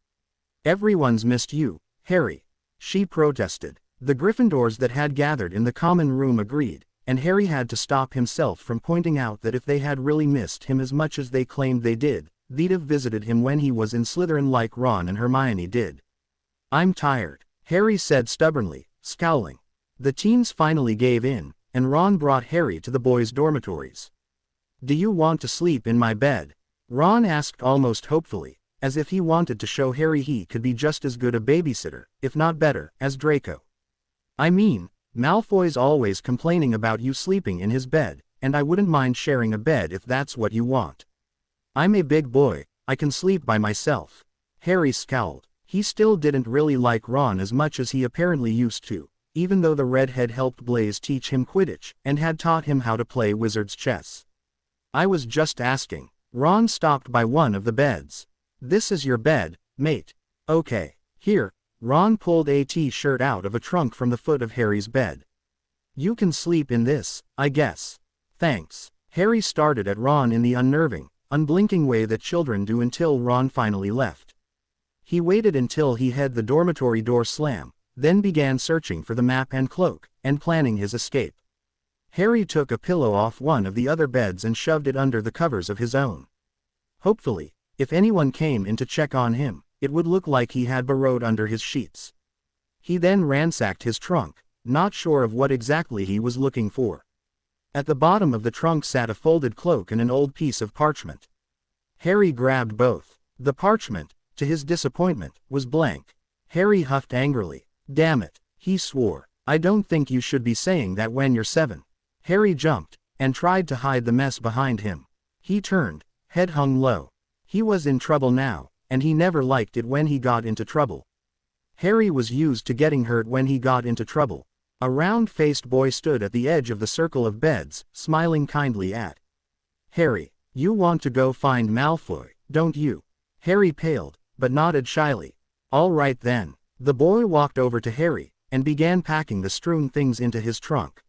"Everyone's missed you, Harry," she protested. The Gryffindors that had gathered in the common room agreed, and Harry had to stop himself from pointing out that if they had really missed him as much as they claimed they did, they'd have visited him when he was in Slytherin like Ron and Hermione did. "I'm tired," Harry said stubbornly, scowling. The teens finally gave in, and Ron brought Harry to the boys' dormitories. "Do you want to sleep in my bed?" Ron asked almost hopefully, as if he wanted to show Harry he could be just as good a babysitter, if not better, as Draco. "I mean, Malfoy's always complaining about you sleeping in his bed, and I wouldn't mind sharing a bed if that's what you want. I'm a big boy, I can sleep by myself." Harry scowled. He still didn't really like Ron as much as he apparently used to, even though the redhead helped Blaise teach him Quidditch, and had taught him how to play wizard's chess. "I was just asking." Ron stopped by one of the beds. "This is your bed, mate." "Okay. Here." Ron pulled a t-shirt out of a trunk from the foot of Harry's bed. "You can sleep in this, I guess." "Thanks." Harry started at Ron in the unnerving, unblinking way that children do until Ron finally left. He waited until he heard the dormitory door slam, then began searching for the map and cloak, and planning his escape. Harry took a pillow off one of the other beds and shoved it under the covers of his own. Hopefully, if anyone came in to check on him, it would look like he had burrowed under his sheets. He then ransacked his trunk, not sure of what exactly he was looking for. At the bottom of the trunk sat a folded cloak and an old piece of parchment. Harry grabbed both. The parchment, to his disappointment, was blank. Harry huffed angrily. "Damn it," he swore. "I don't think you should be saying that when you're 7. Harry jumped, and tried to hide the mess behind him. He turned, head hung low. He was in trouble now, and he never liked it when he got into trouble. Harry was used to getting hurt when he got into trouble. A round-faced boy stood at the edge of the circle of beds, smiling kindly at Harry. "You want to go find Malfoy, don't you?" Harry paled, but nodded shyly. "All right then." The boy walked over to Harry, and began packing the strewn things into his trunk.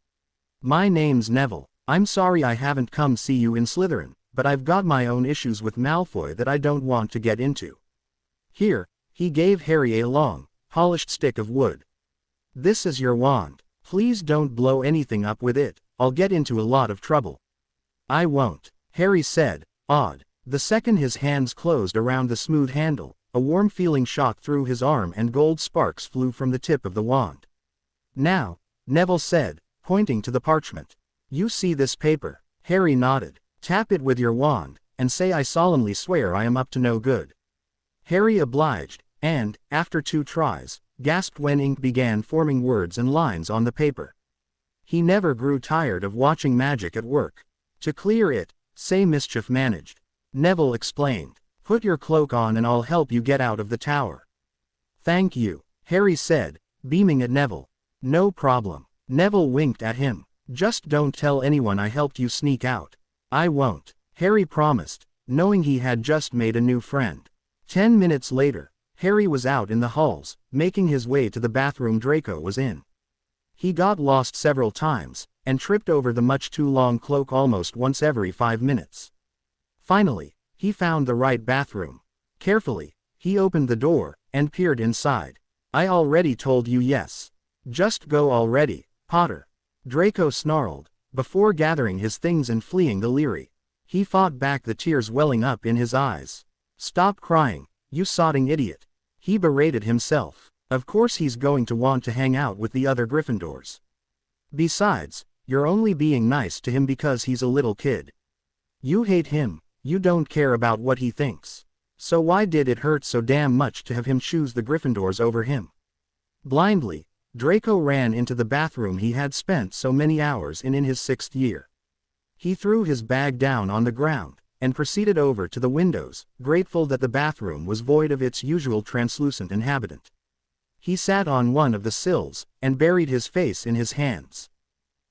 "My name's Neville. I'm sorry I haven't come see you in Slytherin, but I've got my own issues with Malfoy that I don't want to get into. Here." He gave Harry a long, polished stick of wood. "This is your wand. Please don't blow anything up with it, I'll get into a lot of trouble." "I won't," Harry said, awed. The second his hands closed around the smooth handle, a warm feeling shot through his arm and gold sparks flew from the tip of the wand. "Now," Neville said, pointing to the parchment. "You see this paper?" Harry nodded. "Tap it with your wand, and say I solemnly swear I am up to no good." Harry obliged, and, after 2 tries, gasped when ink began forming words and lines on the paper. He never grew tired of watching magic at work. "To clear it, say mischief managed," Neville explained. "Put your cloak on and I'll help you get out of the tower." "Thank you," Harry said, beaming at Neville. "No problem." Neville winked at him. "Just don't tell anyone I helped you sneak out." "I won't," Harry promised, knowing he had just made a new friend. 10 minutes later, Harry was out in the halls, making his way to the bathroom Draco was in. He got lost several times, and tripped over the much too long cloak almost once every 5 minutes. Finally, he found the right bathroom. Carefully, he opened the door, and peered inside. "I already told you yes. Just go already, Potter," Draco snarled, before gathering his things and fleeing the Leary. He fought back the tears welling up in his eyes. "Stop crying, you sodding idiot," he berated himself. Of course he's going to want to hang out with the other Gryffindors. Besides, you're only being nice to him because he's a little kid. You hate him, you don't care about what he thinks. So why did it hurt so damn much to have him choose the Gryffindors over him? Blindly, Draco ran into the bathroom he had spent so many hours in his 6th year. He threw his bag down on the ground, and proceeded over to the windows, grateful that the bathroom was void of its usual translucent inhabitant. He sat on one of the sills, and buried his face in his hands.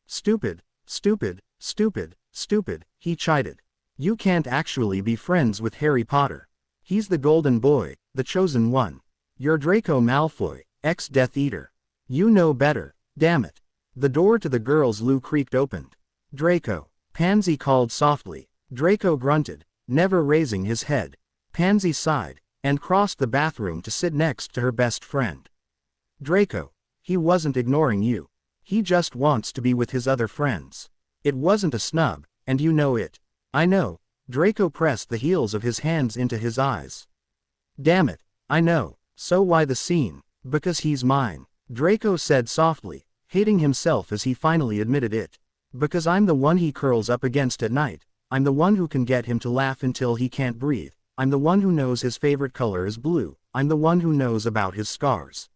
"Stupid, stupid, stupid, stupid," he chided. "You can't actually be friends with Harry Potter. He's the golden boy, the chosen one. You're Draco Malfoy, ex-Death Eater. You know better, damn it." The door to the girls' loo creaked opened. "Draco," Pansy called softly, Draco grunted, never raising his head. Pansy sighed, and crossed the bathroom to sit next to her best friend. Draco. He wasn't ignoring you. He just wants to be with his other friends. It wasn't a snub, and you know it. I know. Draco pressed the heels of his hands into his eyes. Damn it, I know. So why the scene? Because he's mine. Draco said softly, hating himself as he finally admitted it. Because I'm the one he curls up against at night. I'm the one who can get him to laugh until he can't breathe. I'm the one who knows his favorite color is blue. I'm the one who knows about his scars.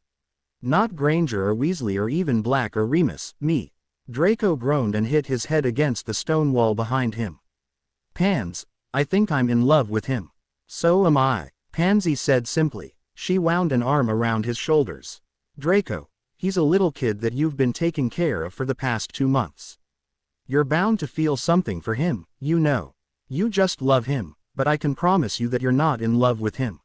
Not Granger or Weasley or even Black or Remus, me. Draco groaned and hit his head against the stone wall behind him. Pans, I think I'm in love with him. So am I, Pansy said simply. She wound an arm around his shoulders. Draco, he's a little kid that you've been taking care of for the past 2 months. You're bound to feel something for him, you know. You just love him, but I can promise you that you're not in love with him.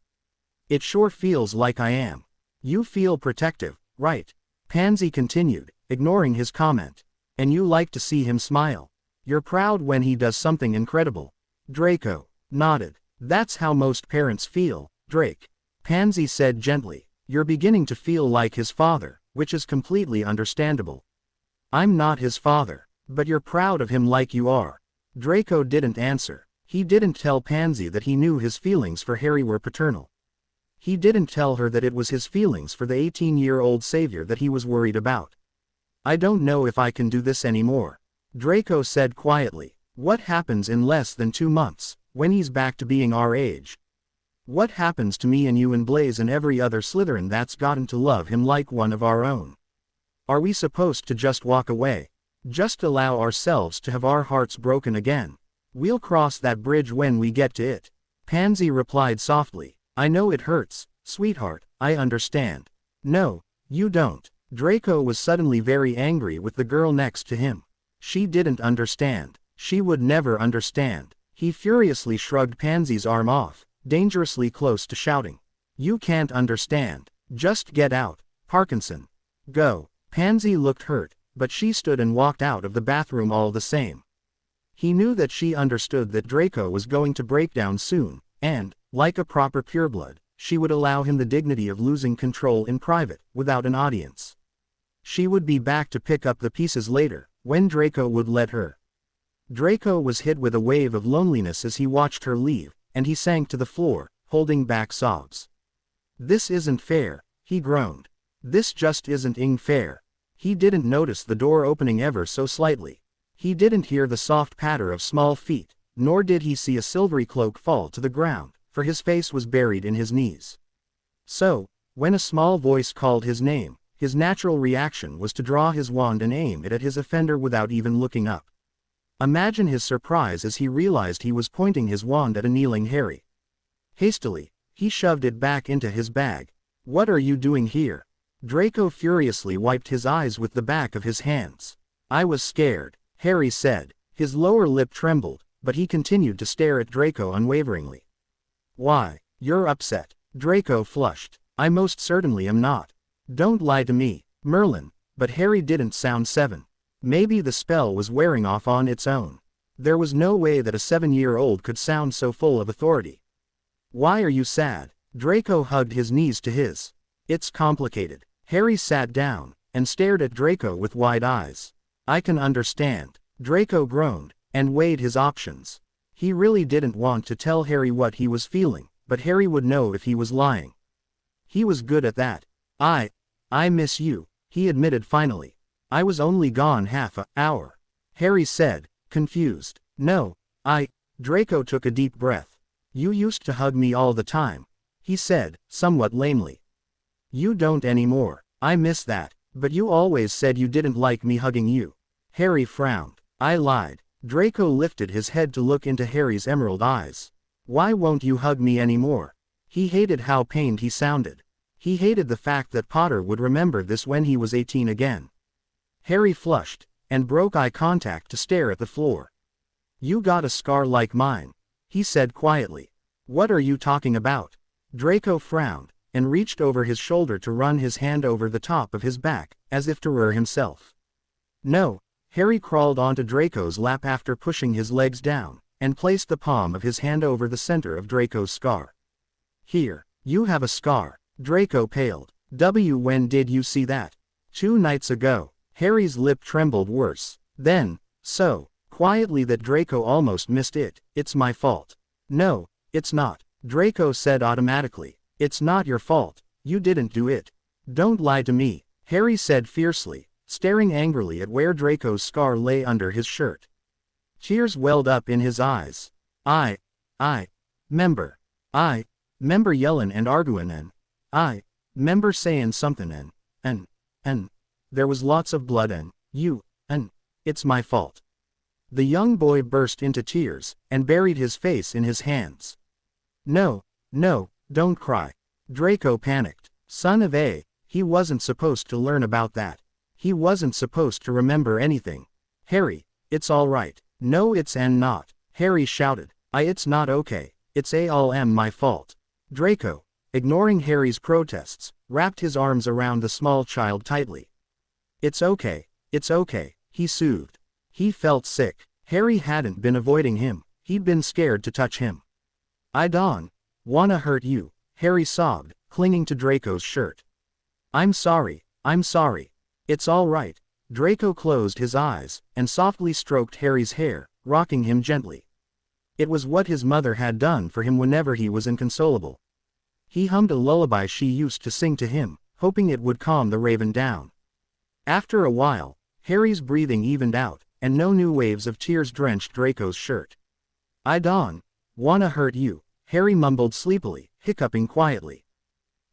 It sure feels like I am. You feel protective, right? Pansy continued, ignoring his comment. And you like to see him smile. You're proud when he does something incredible. Draco nodded. That's how most parents feel, Drake. Pansy said gently. You're beginning to feel like his father, which is completely understandable. I'm not his father, but you're proud of him like you are. Draco didn't answer. He didn't tell Pansy that he knew his feelings for Harry were paternal. He didn't tell her that it was his feelings for the 18-year-old savior that he was worried about. I don't know if I can do this anymore. Draco said quietly. What happens in less than 2 months, when he's back to being our age? What happens to me and you and Blaze and every other Slytherin that's gotten to love him like one of our own? Are we supposed to just walk away? Just allow ourselves to have our hearts broken again? We'll cross that bridge when we get to it. Pansy replied softly. I know it hurts, sweetheart, I understand. No, you don't. Draco was suddenly very angry with the girl next to him. She didn't understand. She would never understand. He furiously shrugged Pansy's arm off, dangerously close to shouting. You can't understand. Just get out, Parkinson. Go. Pansy looked hurt, but she stood and walked out of the bathroom all the same. He knew that she understood that Draco was going to break down soon, and, like a proper pureblood, she would allow him the dignity of losing control in private, without an audience. She would be back to pick up the pieces later, when Draco would let her. Draco was hit with a wave of loneliness as he watched her leave, and he sank to the floor, holding back sobs. This isn't fair, he groaned. This just isn't fair. He didn't notice the door opening ever so slightly. He didn't hear the soft patter of small feet, nor did he see a silvery cloak fall to the ground, for his face was buried in his knees. So, when a small voice called his name, his natural reaction was to draw his wand and aim it at his offender without even looking up. Imagine his surprise as he realized he was pointing his wand at a kneeling Harry. Hastily, he shoved it back into his bag. What are you doing here? Draco furiously wiped his eyes with the back of his hands. I was scared, Harry said. His lower lip trembled, but he continued to stare at Draco unwaveringly. Why, you're upset. Draco flushed. I most certainly am not. Don't lie to me, Merlin. But Harry didn't sound 7. Maybe the spell was wearing off on its own. There was no way that a 7-year-old could sound so full of authority. Why are you sad? Draco hugged his knees to his. It's complicated. Harry sat down, and stared at Draco with wide eyes. I can understand. Draco groaned, and weighed his options. He really didn't want to tell Harry what he was feeling, but Harry would know if he was lying. He was good at that. I miss you, he admitted finally. I was only gone half an hour. Harry said, confused. No, Draco took a deep breath. You used to hug me all the time, he said, somewhat lamely. You don't anymore. I miss that, but you always said you didn't like me hugging you. Harry frowned. I lied. Draco lifted his head to look into Harry's emerald eyes. Why won't you hug me anymore? He hated how pained he sounded. He hated the fact that Potter would remember this when he was 18 again. Harry flushed, and broke eye contact to stare at the floor. You got a scar like mine, he said quietly. What are you talking about? Draco frowned, and reached over his shoulder to run his hand over the top of his back, as if to rear himself. No. Harry crawled onto Draco's lap after pushing his legs down, and placed the palm of his hand over the center of Draco's scar. Here, you have a scar. Draco paled. When did you see that? 2 nights ago. Harry's lip trembled worse. Then, so quietly that Draco almost missed it. It's my fault. No, it's not. Draco said automatically. It's not your fault. You didn't do it. Don't lie to me, Harry said fiercely, staring angrily at where Draco's scar lay under his shirt. Tears welled up in his eyes. I member yellin' and arguin' and member sayin' somethin' and there was lots of blood and it's my fault. The young boy burst into tears, and buried his face in his hands. No, don't cry. Draco panicked. Son of a, he wasn't supposed to learn about that. He wasn't supposed to remember anything. Harry, it's all right. No it's not, Harry shouted. It's not okay. It's all my fault. Draco, ignoring Harry's protests, wrapped his arms around the small child tightly. It's okay, he soothed. He felt sick. Harry hadn't been avoiding him, he'd been scared to touch him. I don't wanna hurt you, Harry sobbed, clinging to Draco's shirt. I'm sorry. It's all right. Draco closed his eyes, and softly stroked Harry's hair, rocking him gently. It was what his mother had done for him whenever he was inconsolable. He hummed a lullaby she used to sing to him, hoping it would calm the raven down. After a while, Harry's breathing evened out, and no new waves of tears drenched Draco's shirt. I don't wanna hurt you, Harry mumbled sleepily, hiccuping quietly.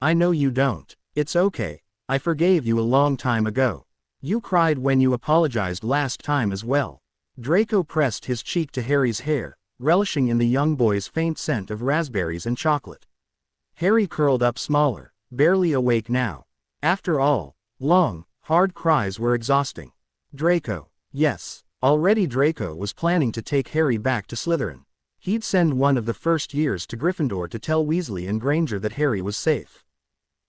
I know you don't. It's okay. I forgave you a long time ago. You cried when you apologized last time as well. Draco pressed his cheek to Harry's hair, relishing in the young boy's faint scent of raspberries and chocolate. Harry curled up smaller, barely awake now. After all, long, hard cries were exhausting. Draco. Yes, already Draco was planning to take Harry back to Slytherin. He'd send one of the first years to Gryffindor to tell Weasley and Granger that Harry was safe.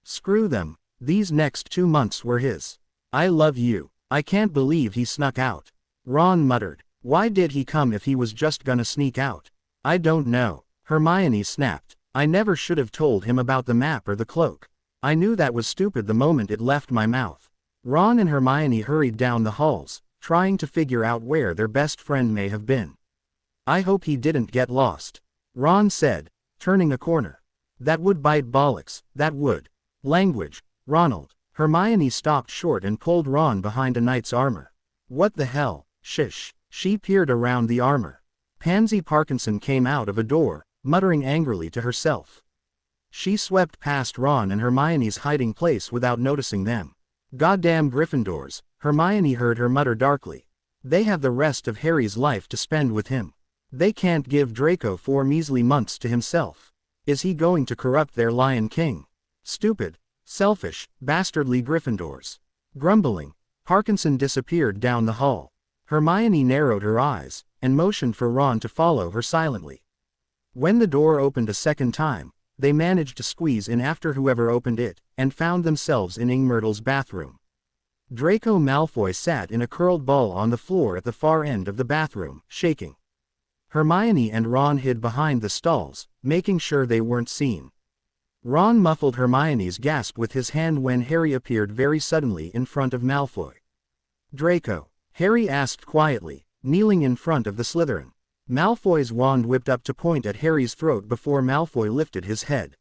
Screw them, these next 2 months were his. I love you. I can't believe he snuck out. Ron muttered. Why did he come if he was just gonna sneak out? I don't know. Hermione snapped. I never should have told him about the map or the cloak. I knew that was stupid the moment it left my mouth. Ron and Hermione hurried down the halls, trying to figure out where their best friend may have been. I hope he didn't get lost, Ron said, turning a corner. That would bite bollocks, that would. Language, Ronald. Hermione stopped short and pulled Ron behind a knight's armor. What the hell? Shish. She peered around the armor. Pansy Parkinson came out of a door, muttering angrily to herself. She swept past Ron and Hermione's hiding place without noticing them. Goddamn Gryffindors, Hermione heard her mutter darkly. They have the rest of Harry's life to spend with him. They can't give Draco 4 measly months to himself. Is he going to corrupt their Lion King? Stupid, selfish, bastardly Gryffindors. Grumbling, Parkinson disappeared down the hall. Hermione narrowed her eyes, and motioned for Ron to follow her silently. When the door opened a second time, they managed to squeeze in after whoever opened it, and found themselves in Myrtle's bathroom. Draco Malfoy sat in a curled ball on the floor at the far end of the bathroom, shaking. Hermione and Ron hid behind the stalls, making sure they weren't seen. Ron muffled Hermione's gasp with his hand when Harry appeared very suddenly in front of Malfoy. Draco, Harry asked quietly, kneeling in front of the Slytherin. Malfoy's wand whipped up to point at Harry's throat before Malfoy lifted his head.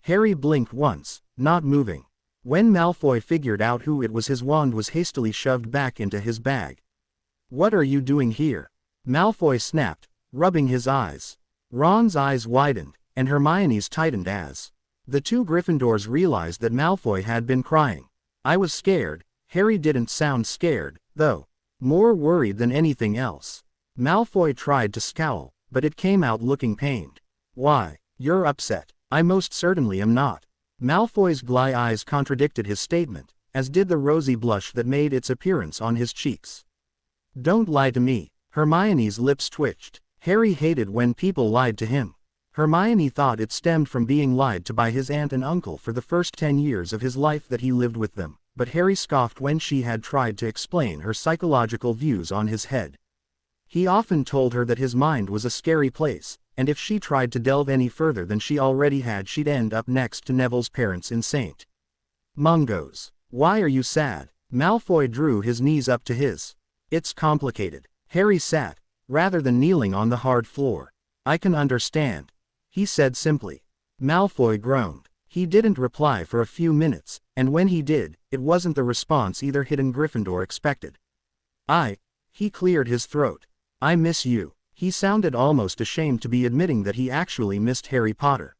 Harry blinked once, not moving. When Malfoy figured out who it was, his wand was hastily shoved back into his bag. What are you doing here? Malfoy snapped, rubbing his eyes. Ron's eyes widened, and Hermione's tightened as the 2 Gryffindors realized that Malfoy had been crying. I was scared. Harry didn't sound scared, though. More worried than anything else. Malfoy tried to scowl, but it came out looking pained. Why, you're upset. I most certainly am not. Malfoy's gly eyes contradicted his statement, as did the rosy blush that made its appearance on his cheeks. Don't lie to me. Hermione's lips twitched. Harry hated when people lied to him. Hermione thought it stemmed from being lied to by his aunt and uncle for the first 10 years of his life that he lived with them, but Harry scoffed when she had tried to explain her psychological views on his head. He often told her that his mind was a scary place, and if she tried to delve any further than she already had, she'd end up next to Neville's parents in St. Mungo's. Why are you sad? Malfoy drew his knees up to his. It's complicated. Harry sat, rather than kneeling on the hard floor. I can understand, he said simply. Malfoy groaned. He didn't reply for a few minutes, and when he did, it wasn't the response either hidden Gryffindor expected. He cleared his throat. I miss you. He sounded almost ashamed to be admitting that he actually missed Harry Potter.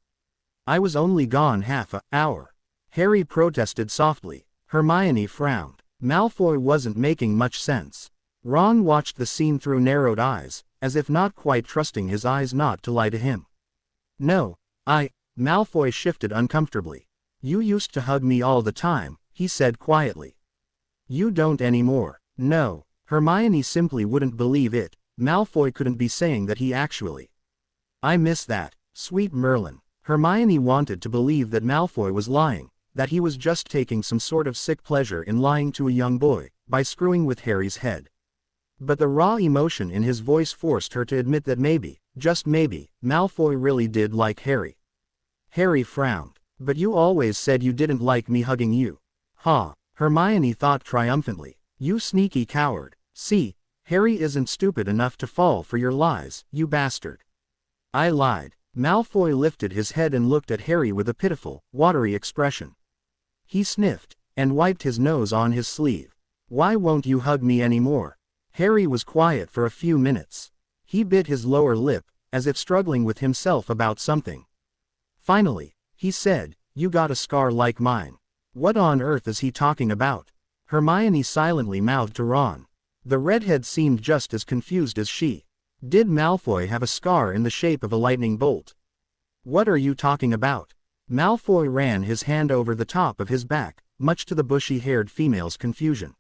I was only gone half an hour. Harry protested softly. Hermione frowned. Malfoy wasn't making much sense. Ron watched the scene through narrowed eyes, as if not quite trusting his eyes not to lie to him. No, Malfoy shifted uncomfortably. You used to hug me all the time, he said quietly. You don't anymore. No, Hermione simply wouldn't believe it. Malfoy couldn't be saying that he actually. I miss that, sweet Merlin. Hermione wanted to believe that Malfoy was lying, that he was just taking some sort of sick pleasure in lying to a young boy, by screwing with Harry's head. But the raw emotion in his voice forced her to admit that maybe, just maybe, Malfoy really did like Harry. Harry frowned. But you always said you didn't like me hugging you. Ha, Hermione thought triumphantly. You sneaky coward. See, Harry isn't stupid enough to fall for your lies, you bastard. I lied. Malfoy lifted his head and looked at Harry with a pitiful, watery expression. He sniffed, and wiped his nose on his sleeve. Why won't you hug me anymore? Harry was quiet for a few minutes. He bit his lower lip, as if struggling with himself about something. Finally, he said, you got a scar like mine. What on earth is he talking about? Hermione silently mouthed to Ron. The redhead seemed just as confused as she. Did Malfoy have a scar in the shape of a lightning bolt? What are you talking about? Malfoy ran his hand over the top of his back, much to the bushy-haired female's confusion.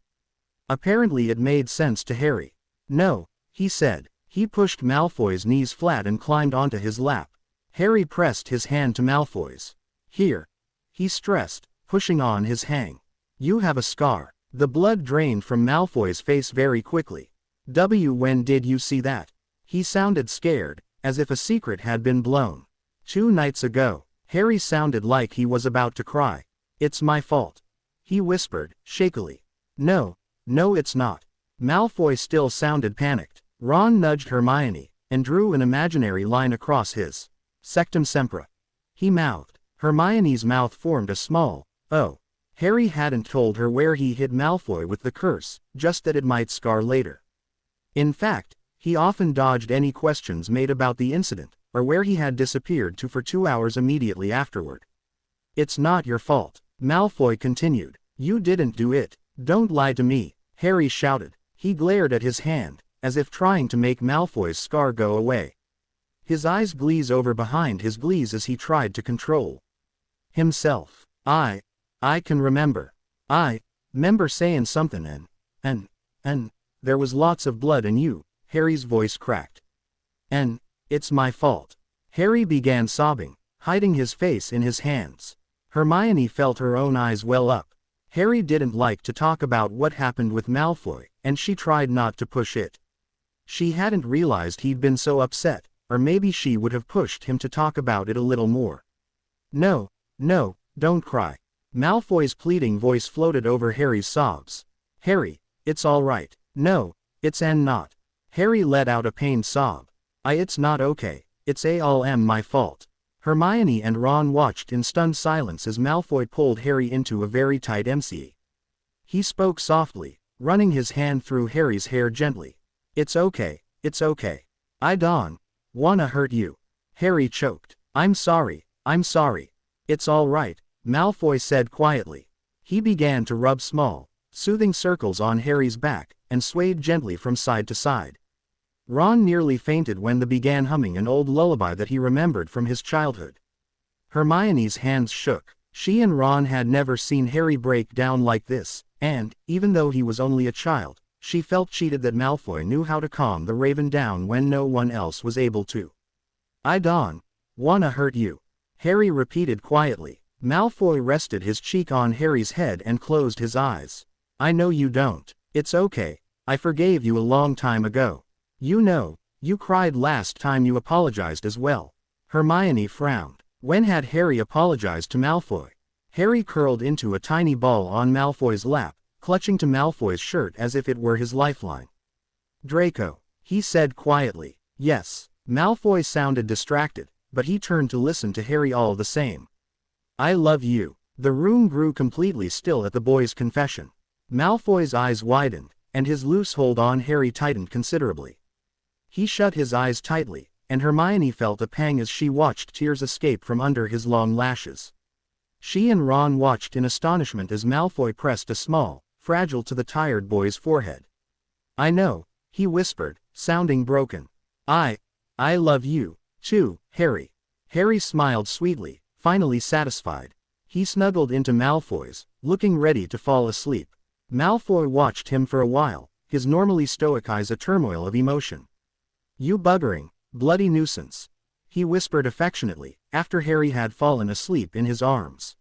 Apparently it made sense to Harry. No, he said. He pushed Malfoy's knees flat and climbed onto his lap. Harry pressed his hand to Malfoy's. Here, he stressed, pushing on his hang. You have a scar. The blood drained from Malfoy's face very quickly. When did you see that? He sounded scared, as if a secret had been blown. 2 nights ago. Harry sounded like he was about to cry. It's my fault, he whispered, shakily. No, it's not. Malfoy still sounded panicked. Ron nudged Hermione, and drew an imaginary line across his. Sectum sempra. He mouthed. Hermione's mouth formed a small, oh. Harry hadn't told her where he hid Malfoy with the curse, just that it might scar later. In fact, he often dodged any questions made about the incident, or where he had disappeared to for 2 hours immediately afterward. It's not your fault, Malfoy continued. You didn't do it. Don't lie to me, Harry shouted. He glared at his hand, as if trying to make Malfoy's scar go away. His eyes glazed over behind his glaze as he tried to control himself. I can remember. I remember saying something and there was lots of blood in you, Harry's voice cracked. And it's my fault. Harry began sobbing, hiding his face in his hands. Hermione felt her own eyes well up. Harry didn't like to talk about what happened with Malfoy, and she tried not to push it. She hadn't realized he'd been so upset, or maybe she would have pushed him to talk about it a little more. No, don't cry. Malfoy's pleading voice floated over Harry's sobs. Harry, it's all right. No, it's not. Harry let out a pained sob. It's not okay. It's all my fault. Hermione and Ron watched in stunned silence as Malfoy pulled Harry into a very tight embrace. He spoke softly, running his hand through Harry's hair gently. It's okay. I don't wanna hurt you. Harry choked. I'm sorry. It's all right, Malfoy said quietly. He began to rub small, soothing circles on Harry's back, and swayed gently from side to side. Ron nearly fainted when they began humming an old lullaby that he remembered from his childhood. Hermione's hands shook. She and Ron had never seen Harry break down like this, and, even though he was only a child, she felt cheated that Malfoy knew how to calm the Raven down when no one else was able to. I don't wanna hurt you, Harry repeated quietly. Malfoy rested his cheek on Harry's head and closed his eyes. I know you don't. It's okay. I forgave you a long time ago. You know, you cried last time you apologized as well. Hermione frowned. When had Harry apologized to Malfoy? Harry curled into a tiny ball on Malfoy's lap, clutching to Malfoy's shirt as if it were his lifeline. Draco, he said quietly. Yes. Malfoy sounded distracted, but he turned to listen to Harry all the same. I love you. The room grew completely still at the boy's confession. Malfoy's eyes widened, and his loose hold on Harry tightened considerably. He shut his eyes tightly, and Hermione felt a pang as she watched tears escape from under his long lashes. She and Ron watched in astonishment as Malfoy pressed a small, fragile to the tired boy's forehead. I know, he whispered, sounding broken. I love you, too, Harry. Harry smiled sweetly, finally satisfied. He snuggled into Malfoy's, looking ready to fall asleep. Malfoy watched him for a while, his normally stoic eyes a turmoil of emotion. You buggering, bloody nuisance, he whispered affectionately, after Harry had fallen asleep in his arms.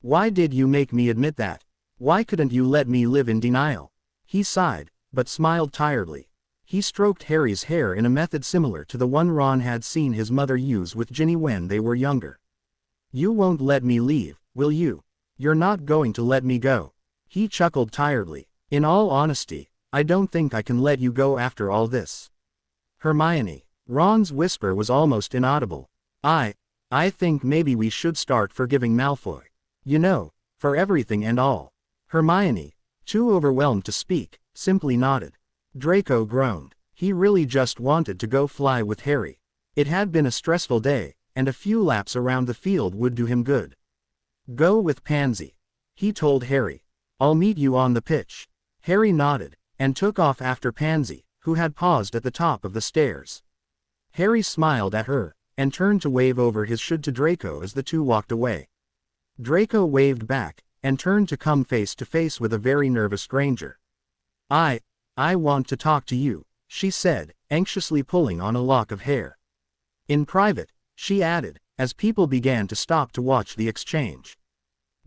Why did you make me admit that? Why couldn't you let me live in denial? He sighed, but smiled tiredly. He stroked Harry's hair in a method similar to the one Ron had seen his mother use with Ginny when they were younger. You won't let me leave, will you? You're not going to let me go. He chuckled tiredly. In all honesty, I don't think I can let you go after all this. Hermione. Ron's whisper was almost inaudible. I think maybe we should start forgiving Malfoy. You know, for everything and all. Hermione, too overwhelmed to speak, simply nodded. Draco groaned. He really just wanted to go fly with Harry. It had been a stressful day, and a few laps around the field would do him good. Go with Pansy, he told Harry. I'll meet you on the pitch. Harry nodded, and took off after Pansy, who had paused at the top of the stairs. Harry smiled at her, and turned to wave over his should to Draco as the two walked away. Draco waved back, and turned to come face to face with a very nervous Granger. I want to talk to you, she said, anxiously pulling on a lock of hair. In private, she added, as people began to stop to watch the exchange.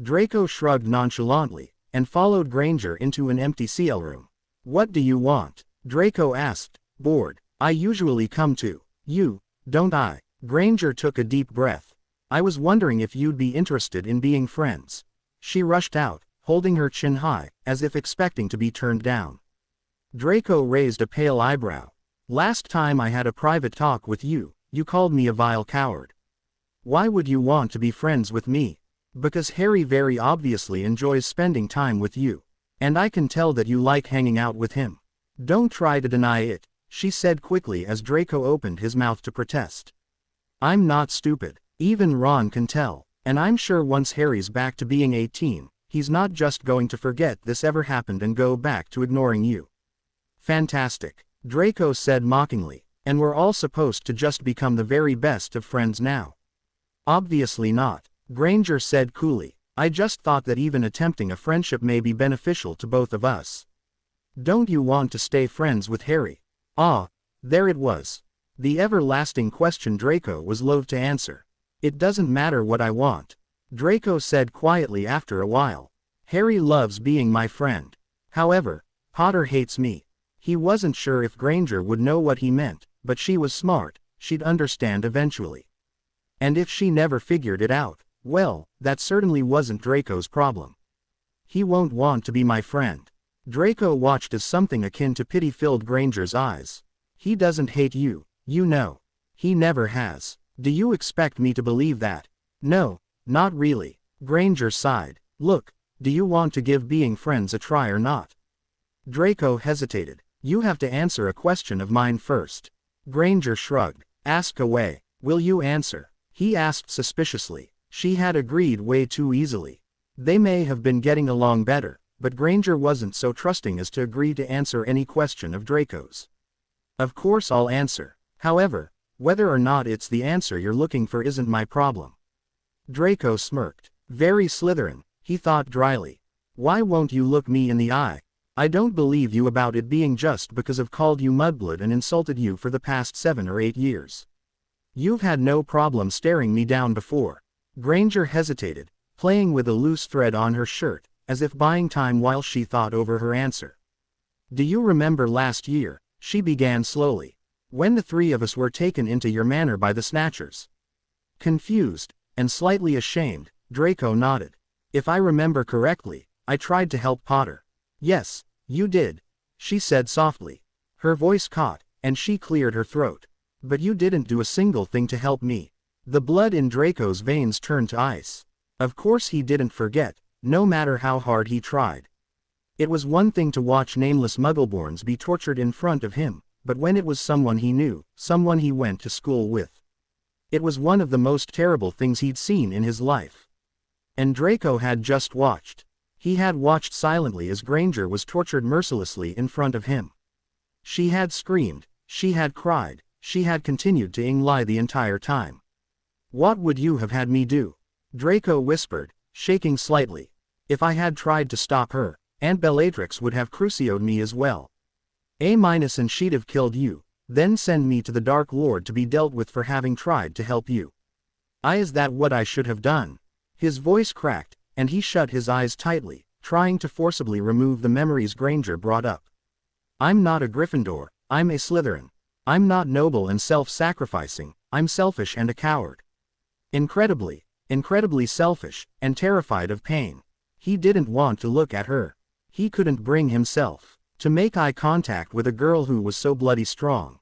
Draco shrugged nonchalantly, and followed Granger into an empty CL room. What do you want? Draco asked, bored. I usually come to you, don't I? Granger took a deep breath. I was wondering if you'd be interested in being friends. She rushed out, holding her chin high, as if expecting to be turned down. Draco raised a pale eyebrow. Last time I had a private talk with you, you called me a vile coward. Why would you want to be friends with me? Because Harry very obviously enjoys spending time with you. And I can tell that you like hanging out with him. Don't try to deny it, she said quickly as Draco opened his mouth to protest. I'm not stupid. Even Ron can tell. And I'm sure once Harry's back to being 18, he's not just going to forget this ever happened and go back to ignoring you. Fantastic, Draco said mockingly. And we're all supposed to just become the very best of friends now. Obviously not, Granger said coolly. I just thought that even attempting a friendship may be beneficial to both of us. Don't you want to stay friends with Harry? Ah, there it was. The everlasting question Draco was loath to answer. It doesn't matter what I want, Draco said quietly after a while. Harry loves being my friend. However, Potter hates me. He wasn't sure if Granger would know what he meant, but she was smart, she'd understand eventually. And if she never figured it out, well, that certainly wasn't Draco's problem. He won't want to be my friend. Draco watched as something akin to pity filled Granger's eyes. He doesn't hate you, you know. He never has. Do you expect me to believe that? No, not really. Granger sighed. Look, do you want to give being friends a try or not? Draco hesitated. You have to answer a question of mine first. Granger shrugged. Ask away. Will you answer? He asked suspiciously. She had agreed way too easily. They may have been getting along better, but Granger wasn't so trusting as to agree to answer any question of Draco's. Of course I'll answer. However, whether or not it's the answer you're looking for isn't my problem. Draco smirked. Very Slytherin, he thought dryly. Why won't you look me in the eye? I don't believe you about it being just because I've called you mudblood and insulted you for the past 7 or 8 years. You've had no problem staring me down before. Granger hesitated, playing with a loose thread on her shirt, as if buying time while she thought over her answer. Do you remember last year, she began slowly. When the three of us were taken into your manor by the Snatchers. Confused, and slightly ashamed, Draco nodded. If I remember correctly, I tried to help Potter. Yes, you did, she said softly. Her voice caught, and she cleared her throat. But you didn't do a single thing to help me. The blood in Draco's veins turned to ice. Of course he didn't forget, no matter how hard he tried. It was one thing to watch nameless Muggleborns be tortured in front of him, but when it was someone he knew, someone he went to school with. It was one of the most terrible things he'd seen in his life. And Draco had just watched. He had watched silently as Granger was tortured mercilessly in front of him. She had screamed, she had cried, she had continued to lie the entire time. What would you have had me do? Draco whispered, shaking slightly. If I had tried to stop her, Aunt Bellatrix would have crucioed me as well. And she'd have killed you, then send me to the Dark Lord to be dealt with for having tried to help you. Is that what I should have done? His voice cracked, and he shut his eyes tightly, trying to forcibly remove the memories Granger brought up. I'm not a Gryffindor, I'm a Slytherin. I'm not noble and self-sacrificing, I'm selfish and a coward. Incredibly selfish, and terrified of pain. He didn't want to look at her. He couldn't bring himself to make eye contact with a girl who was so bloody strong.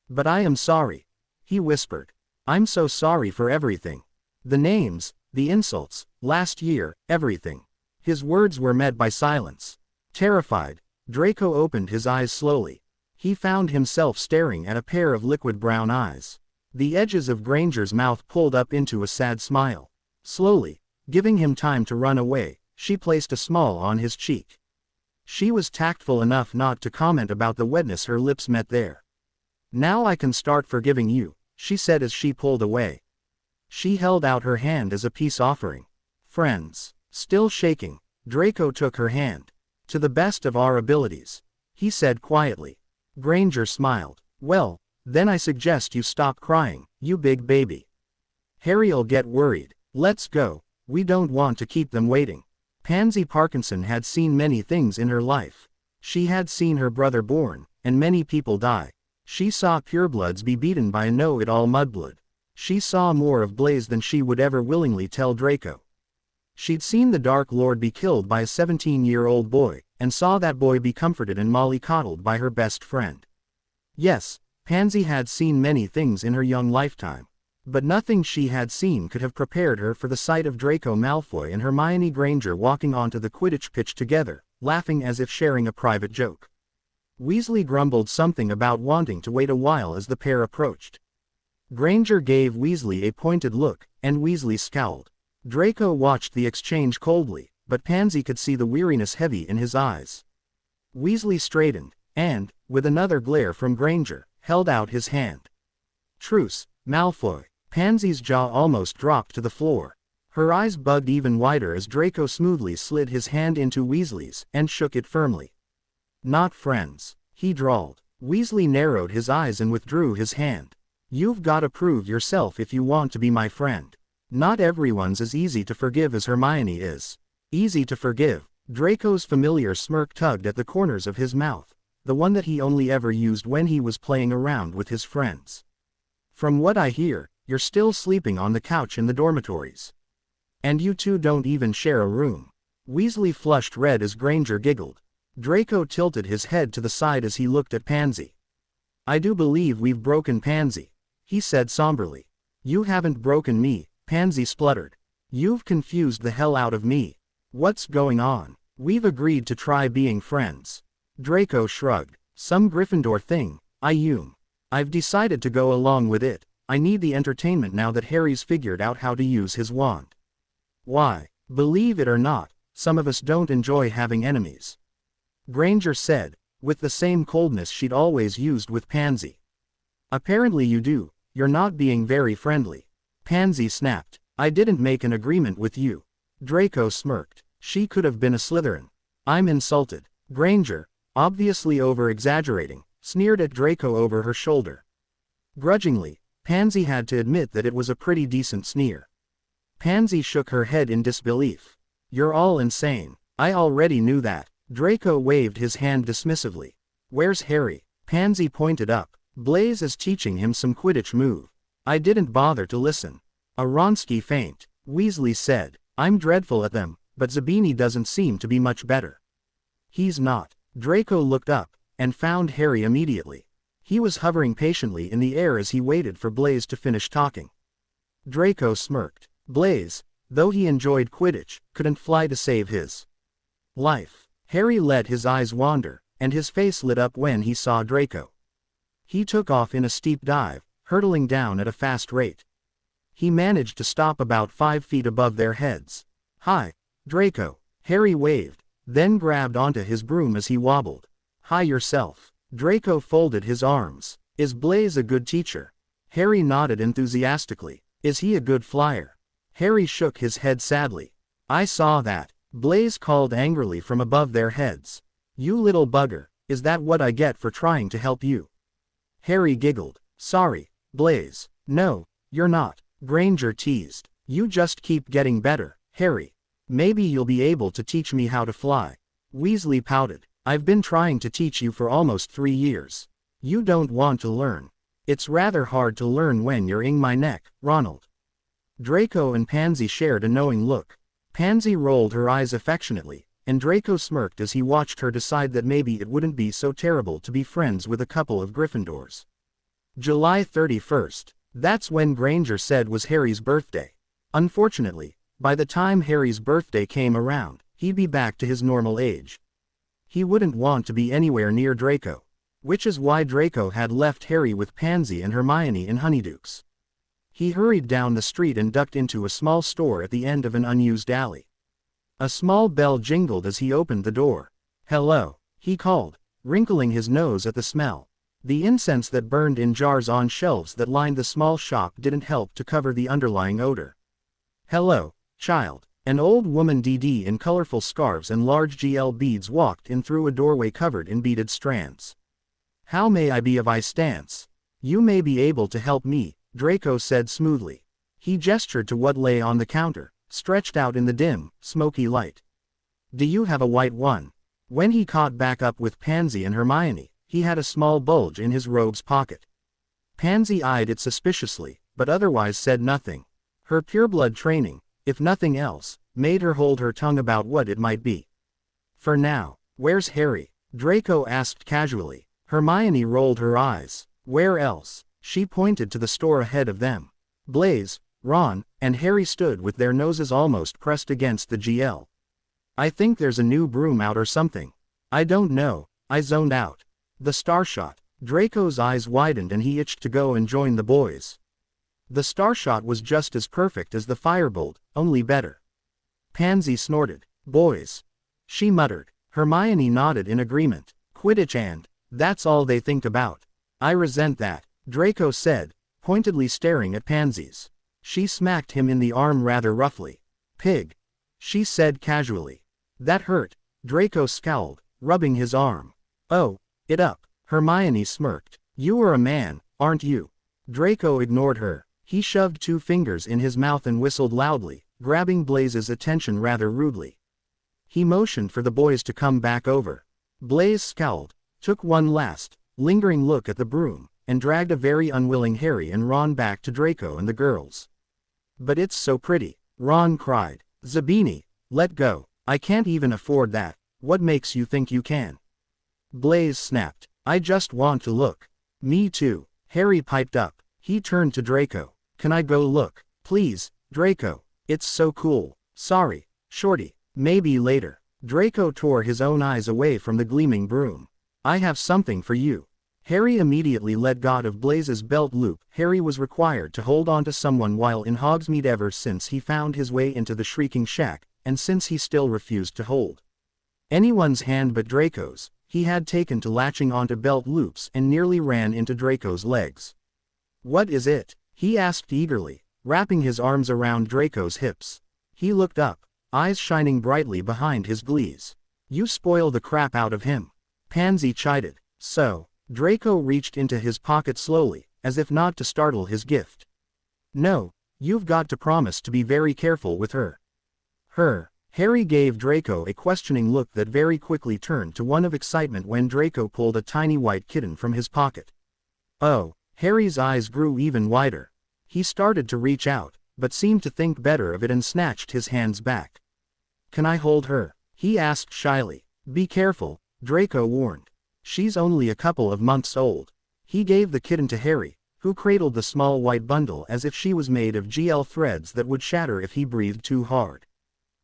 But I am sorry, he whispered. I'm so sorry for everything. The names, the insults, last year, everything. His words were met by silence. Terrified, Draco opened his eyes slowly. He found himself staring at a pair of liquid brown eyes. The edges of Granger's mouth pulled up into a sad smile. Slowly, giving him time to run away, she placed a smile on his cheek. She was tactful enough not to comment about the wetness her lips met there. Now I can start forgiving you, she said as she pulled away. She held out her hand as a peace offering. Friends. Still shaking, Draco took her hand. To the best of our abilities, he said quietly. Granger smiled. Well, then I suggest you stop crying, you big baby. Harry'll get worried. Let's go, we don't want to keep them waiting. Pansy Parkinson had seen many things in her life. She had seen her brother born, and many people die. She saw purebloods be beaten by a know-it-all mudblood. She saw more of Blaze than she would ever willingly tell Draco. She'd seen the Dark Lord be killed by a 17-year-old boy, and saw that boy be comforted and mollycoddled by her best friend. Yes, Pansy had seen many things in her young lifetime. But nothing she had seen could have prepared her for the sight of Draco Malfoy and Hermione Granger walking onto the Quidditch pitch together, laughing as if sharing a private joke. Weasley grumbled something about wanting to wait a while as the pair approached. Granger gave Weasley a pointed look, and Weasley scowled. Draco watched the exchange coldly, but Pansy could see the weariness heavy in his eyes. Weasley straightened, and, with another glare from Granger, held out his hand. Truce, Malfoy. Pansy's jaw almost dropped to the floor. Her eyes bugged even wider as Draco smoothly slid his hand into Weasley's, and shook it firmly. Not friends, he drawled. Weasley narrowed his eyes and withdrew his hand. You've gotta prove yourself if you want to be my friend. Not everyone's as easy to forgive as Hermione is. Easy to forgive. Draco's familiar smirk tugged at the corners of his mouth, the one that he only ever used when he was playing around with his friends. From what I hear, you're still sleeping on the couch in the dormitories. And you two don't even share a room. Weasley flushed red as Granger giggled. Draco tilted his head to the side as he looked at Pansy. I do believe we've broken Pansy, he said somberly. You haven't broken me, Pansy spluttered. You've confused the hell out of me. What's going on? We've agreed to try being friends. Draco shrugged. Some Gryffindor thing, I've decided to go along with it. I need the entertainment now that Harry's figured out how to use his wand. Why, believe it or not, some of us don't enjoy having enemies. Granger said, with the same coldness she'd always used with Pansy. Apparently you do, you're not being very friendly. Pansy snapped. I didn't make an agreement with you. Draco smirked. She could have been a Slytherin. I'm insulted. Granger, obviously over-exaggerating, sneered at Draco over her shoulder. Grudgingly, Pansy had to admit that it was a pretty decent sneer. Pansy shook her head in disbelief. You're all insane. I already knew that. Draco waved his hand dismissively. Where's Harry? Pansy pointed up. Blaise is teaching him some Quidditch move. I didn't bother to listen. A Wronski feint, Weasley said. I'm dreadful at them, but Zabini doesn't seem to be much better. He's not. Draco looked up, and found Harry immediately. He was hovering patiently in the air as he waited for Blaise to finish talking. Draco smirked. Blaise, though he enjoyed Quidditch, couldn't fly to save his life. Harry let his eyes wander, and his face lit up when he saw Draco. He took off in a steep dive, hurtling down at a fast rate. He managed to stop about 5 feet above their heads. Hi, Draco. Harry waved, then grabbed onto his broom as he wobbled. Hi yourself. Draco folded his arms. Is Blaise a good teacher? Harry nodded enthusiastically. Is he a good flyer? Harry shook his head sadly. I saw that. Blaise called angrily from above their heads. You little bugger, is that what I get for trying to help you? Harry giggled. Sorry, Blaise. No, you're not. Granger teased. You just keep getting better, Harry. Maybe you'll be able to teach me how to fly. Weasley pouted. I've been trying to teach you for almost 3 years. You don't want to learn. It's rather hard to learn when you're in my neck, Ronald. Draco and Pansy shared a knowing look. Pansy rolled her eyes affectionately, and Draco smirked as he watched her decide that maybe it wouldn't be so terrible to be friends with a couple of Gryffindors. July 31st. That's when Granger said was Harry's birthday. Unfortunately, by the time Harry's birthday came around, he'd be back to his normal age. He wouldn't want to be anywhere near Draco. Which is why Draco had left Harry with Pansy and Hermione in Honeydukes. He hurried down the street and ducked into a small store at the end of an unused alley. A small bell jingled as he opened the door. Hello, he called, wrinkling his nose at the smell. The incense that burned in jars on shelves that lined the small shop didn't help to cover the underlying odor. Hello, child. An old woman DD in colorful scarves and large GL beads walked in through a doorway covered in beaded strands. How may I be of assistance? You may be able to help me, Draco said smoothly. He gestured to what lay on the counter, stretched out in the dim, smoky light. Do you have a white one? When he caught back up with Pansy and Hermione, he had a small bulge in his robe's pocket. Pansy eyed it suspiciously, but otherwise said nothing. Her pureblood training, if nothing else, made her hold her tongue about what it might be. For now, where's Harry? Draco asked casually. Hermione rolled her eyes. Where else? She pointed to the store ahead of them. Blaise, Ron, and Harry stood with their noses almost pressed against the GL. I think there's a new broom out or something. I don't know, I zoned out. The Starshot. Draco's eyes widened and he itched to go and join the boys. The Starshot was just as perfect as the Firebolt, only better. Pansy snorted. Boys. She muttered. Hermione nodded in agreement. Quidditch and that's all they think about. I resent that, Draco said, pointedly staring at Pansy's. She smacked him in the arm rather roughly. Pig. She said casually. That hurt, Draco scowled, rubbing his arm. Oh, it up, Hermione smirked. You are a man, aren't you? Draco ignored her. He shoved 2 fingers in his mouth and whistled loudly, grabbing Blaise's attention rather rudely. He motioned for the boys to come back over. Blaise scowled, took one last, lingering look at the broom, and dragged a very unwilling Harry and Ron back to Draco and the girls. But it's so pretty, Ron cried. Zabini, let go. I can't even afford that. What makes you think you can? Blaise snapped. I just want to look. Me too, Harry piped up. He turned to Draco. Can I go look, please, Draco? It's so cool. Sorry, Shorty, maybe later. Draco tore his own eyes away from the gleaming broom. I have something for you. Harry immediately let go of Blaise's belt loop. Harry was required to hold on to someone while in Hogsmeade ever since he found his way into the Shrieking Shack, and since he still refused to hold anyone's hand but Draco's, he had taken to latching onto belt loops and nearly ran into Draco's legs. What is it? He asked eagerly, wrapping his arms around Draco's hips. He looked up, eyes shining brightly behind his glees. You spoil the crap out of him. Pansy chided. So, Draco reached into his pocket slowly, as if not to startle his gift. No, you've got to promise to be very careful with her. Her. Harry gave Draco a questioning look that very quickly turned to one of excitement when Draco pulled a tiny white kitten from his pocket. Oh, Harry's eyes grew even wider. He started to reach out, but seemed to think better of it and snatched his hands back. Can I hold her? He asked shyly. Be careful, Draco warned. She's only a couple of months old. He gave the kitten to Harry, who cradled the small white bundle as if she was made of GL threads that would shatter if he breathed too hard.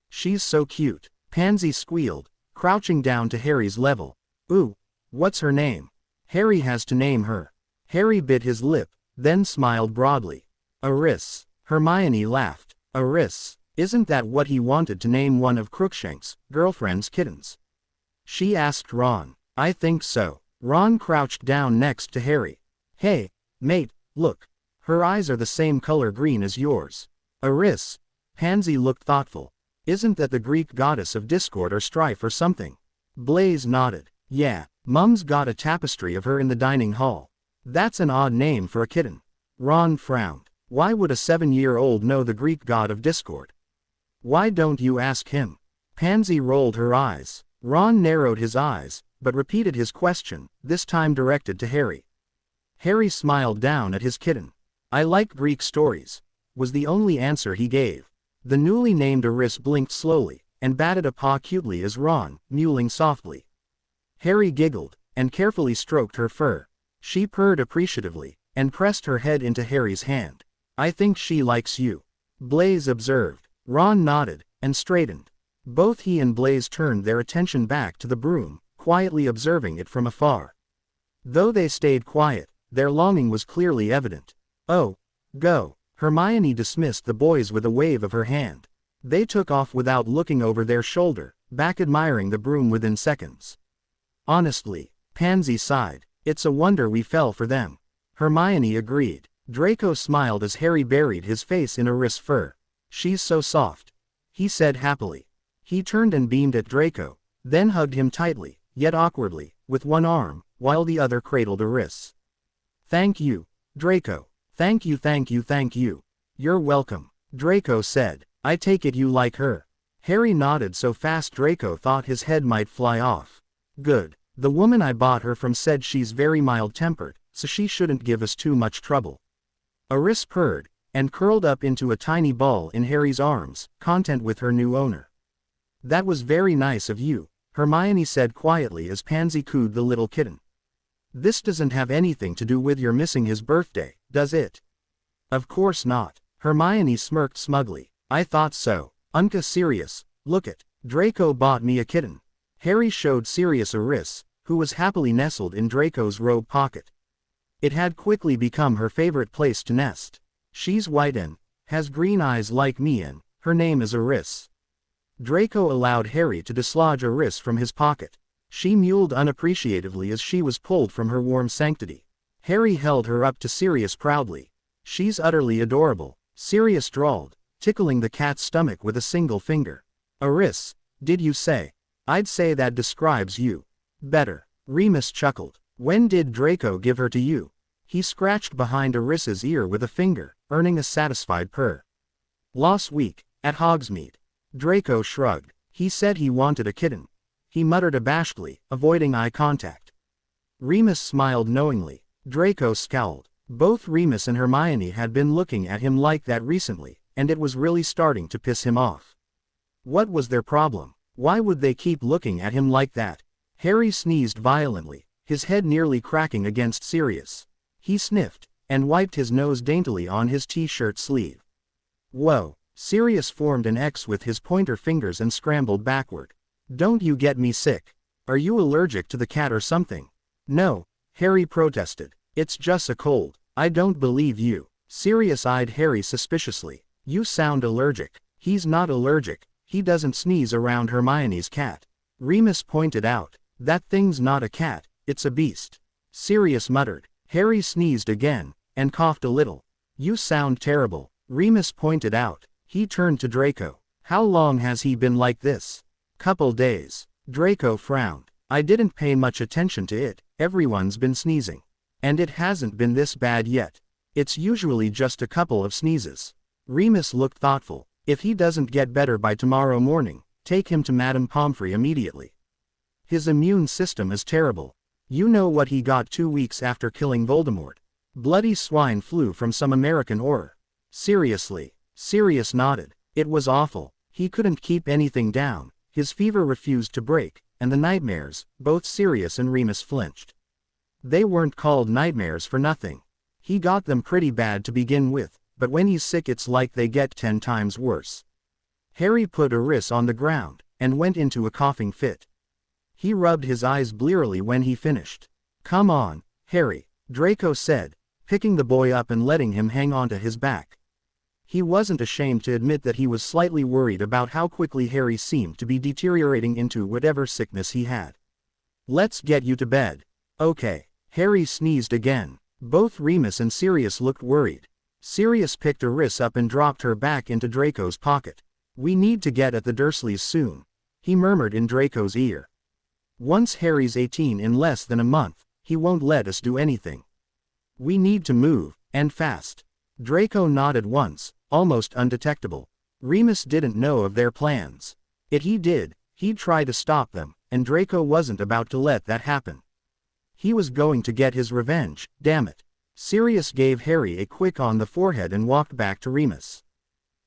She's so cute, Pansy squealed, crouching down to Harry's level. Ooh, what's her name? Harry has to name her. Harry bit his lip, then smiled broadly. Iris. Hermione laughed. Iris, isn't that what he wanted to name one of Crookshank's girlfriend's kittens? She asked Ron. I think so. Ron crouched down next to Harry. Hey, mate, look. Her eyes are the same color green as yours. Iris. Pansy looked thoughtful. Isn't that the Greek goddess of discord or strife or something? Blaise nodded. Yeah, Mum's got a tapestry of her in the dining hall. That's an odd name for a kitten. Ron frowned. Why would a 7-year-old know the Greek god of discord? Why don't you ask him? Pansy rolled her eyes. Ron narrowed his eyes, but repeated his question, this time directed to Harry. Harry smiled down at his kitten. I like Greek stories, was the only answer he gave. The newly named Iris blinked slowly, and batted a paw cutely as Ron, mewling softly. Harry giggled, and carefully stroked her fur. She purred appreciatively, and pressed her head into Harry's hand. I think she likes you. Blaise observed. Ron nodded, and straightened. Both he and Blaise turned their attention back to the broom, quietly observing it from afar. Though they stayed quiet, their longing was clearly evident. Oh, go. Hermione dismissed the boys with a wave of her hand. They took off without looking over their shoulder, back admiring the broom within seconds. Honestly, Pansy sighed. It's a wonder we fell for them. Hermione agreed. Draco smiled as Harry buried his face in Iris' fur. She's so soft, he said happily. He turned and beamed at Draco, then hugged him tightly, yet awkwardly, with one arm, while the other cradled Iris. Thank you, Draco. Thank you, thank you, thank you. You're welcome, Draco said. I take it you like her. Harry nodded so fast Draco thought his head might fly off. Good. The woman I bought her from said she's very mild-tempered, so she shouldn't give us too much trouble. Iris purred, and curled up into a tiny ball in Harry's arms, content with her new owner. That was very nice of you, Hermione said quietly as Pansy cooed the little kitten. This doesn't have anything to do with your missing his birthday, does it? Of course not. Hermione smirked smugly. I thought so. Unca Sirius, look it. Draco bought me a kitten. Harry showed Sirius Iris, who was happily nestled in Draco's robe pocket. It had quickly become her favorite place to nest. She's white and has green eyes like me and her name is Iris. Draco allowed Harry to dislodge Iris from his pocket. She mewed unappreciatively as she was pulled from her warm sanctity. Harry held her up to Sirius proudly. She's utterly adorable, Sirius drawled, tickling the cat's stomach with a single finger. Iris, did you say? I'd say that describes you better. Remus chuckled. When did Draco give her to you? He scratched behind Iris's ear with a finger, earning a satisfied purr. Last week, at Hogsmeade. Draco shrugged. He said he wanted a kitten. He muttered abashedly, avoiding eye contact. Remus smiled knowingly. Draco scowled. Both Remus and Hermione had been looking at him like that recently, and it was really starting to piss him off. What was their problem? Why would they keep looking at him like that? Harry sneezed violently, his head nearly cracking against Sirius. He sniffed, and wiped his nose daintily on his t-shirt sleeve. Whoa! Sirius formed an X with his pointer fingers and scrambled backward. Don't you get me sick. Are you allergic to the cat or something? No, Harry protested. It's just a cold. I don't believe you. Sirius eyed Harry suspiciously. You sound allergic. He's not allergic. He doesn't sneeze around Hermione's cat. Remus pointed out. That thing's not a cat, it's a beast. Sirius muttered. Harry sneezed again, and coughed a little. You sound terrible, Remus pointed out. He turned to Draco. How long has he been like this? Couple days. Draco frowned. I didn't pay much attention to it, everyone's been sneezing. And it hasn't been this bad yet. It's usually just a couple of sneezes. Remus looked thoughtful. If he doesn't get better by tomorrow morning, Take him to Madame Pomfrey immediately. His immune system is terrible. You know what he got 2 weeks after killing Voldemort. Bloody swine flu from some American horror. Seriously. Sirius nodded. It was awful. He couldn't keep anything down, his fever refused to break, and the nightmares, both Sirius and Remus flinched. They weren't called nightmares for nothing. He got them pretty bad to begin with, but when he's sick it's like they get 10 times worse. Harry put Eris on the ground, and went into a coughing fit. He rubbed his eyes blearily when he finished. Come on, Harry, Draco said, picking the boy up and letting him hang onto his back. He wasn't ashamed to admit that he was slightly worried about how quickly Harry seemed to be deteriorating into whatever sickness he had. Let's get you to bed. Okay. Harry sneezed again. Both Remus and Sirius looked worried. Sirius picked Eris up and dropped her back into Draco's pocket. We need to get at the Dursleys soon, he murmured in Draco's ear. Once Harry's 18 in less than a month, he won't let us do anything. We need to move, and fast. Draco nodded once, almost undetectable. Remus didn't know of their plans. If he did, he'd try to stop them, and Draco wasn't about to let that happen. He was going to get his revenge, damn it. Sirius gave Harry a quick on the forehead and walked back to Remus.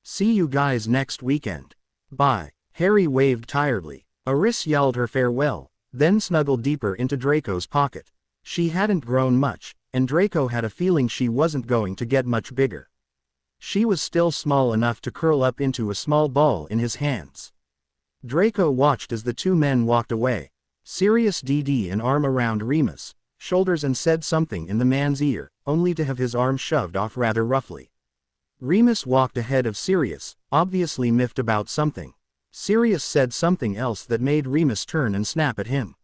See you guys next weekend. Bye. Harry waved tiredly. Eris yelled her farewell, then snuggled deeper into Draco's pocket. She hadn't grown much, and Draco had a feeling she wasn't going to get much bigger. She was still small enough to curl up into a small ball in his hands. Draco watched as the two men walked away. Sirius DD an arm around Remus' shoulders and said something in the man's ear, only to have his arm shoved off rather roughly. Remus walked ahead of Sirius, obviously miffed about something. Sirius said something else that made Remus turn and snap at him.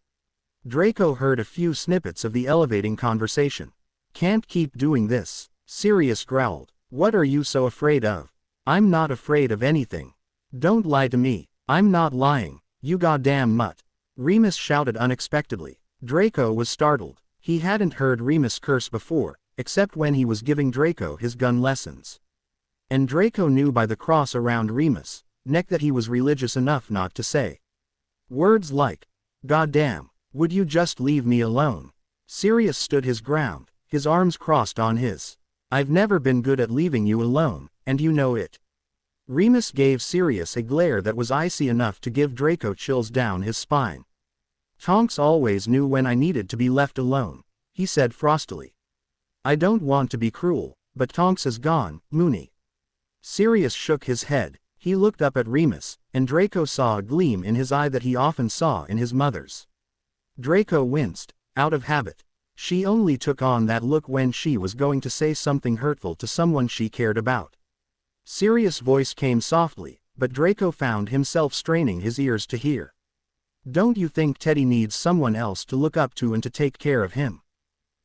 Draco heard a few snippets of the elevating conversation. Can't keep doing this, Sirius growled. What are you so afraid of? I'm not afraid of anything. Don't lie to me. I'm not lying, you goddamn mutt. Remus shouted unexpectedly. Draco was startled. He hadn't heard Remus curse before, except when he was giving Draco his gun lessons. And Draco knew by the cross around Remus' neck that he was religious enough not to say words like, "Goddamn, would you just leave me alone?" Sirius stood his ground, his arms crossed on his. I've never been good at leaving you alone, and you know it. Remus gave Sirius a glare that was icy enough to give Draco chills down his spine. Tonks always knew when I needed to be left alone, he said frostily. I don't want to be cruel, but Tonks is gone, Moony. Sirius shook his head. He looked up at Remus, and Draco saw a gleam in his eye that he often saw in his mother's. Draco winced, out of habit. She only took on that look when she was going to say something hurtful to someone she cared about. Sirius' voice came softly, but Draco found himself straining his ears to hear. Don't you think Teddy needs someone else to look up to and to take care of him?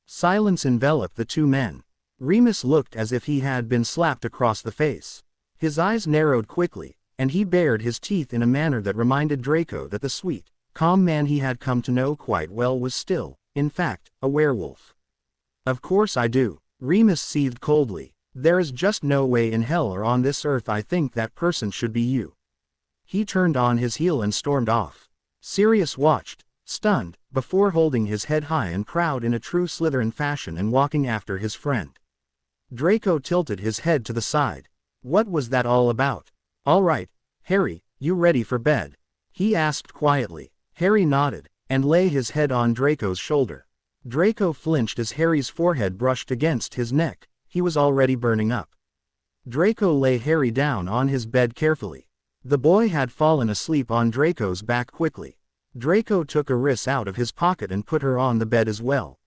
Silence enveloped the two men. Remus looked as if he had been slapped across the face. His eyes narrowed quickly, and he bared his teeth in a manner that reminded Draco that the sweet, calm man he had come to know quite well was still, in fact, a werewolf. Of course I do. Remus seethed coldly. There is just no way in hell or on this earth I think that person should be you. He turned on his heel and stormed off. Sirius watched, stunned, before holding his head high and proud in a true Slytherin fashion and walking after his friend. Draco tilted his head to the side. What was that all about? All right, Harry, you ready for bed? He asked quietly. Harry nodded, and lay his head on Draco's shoulder. Draco flinched as Harry's forehead brushed against his neck. He was already burning up. Draco lay Harry down on his bed carefully. The boy had fallen asleep on Draco's back quickly. Draco took Eris out of his pocket and put her on the bed as well.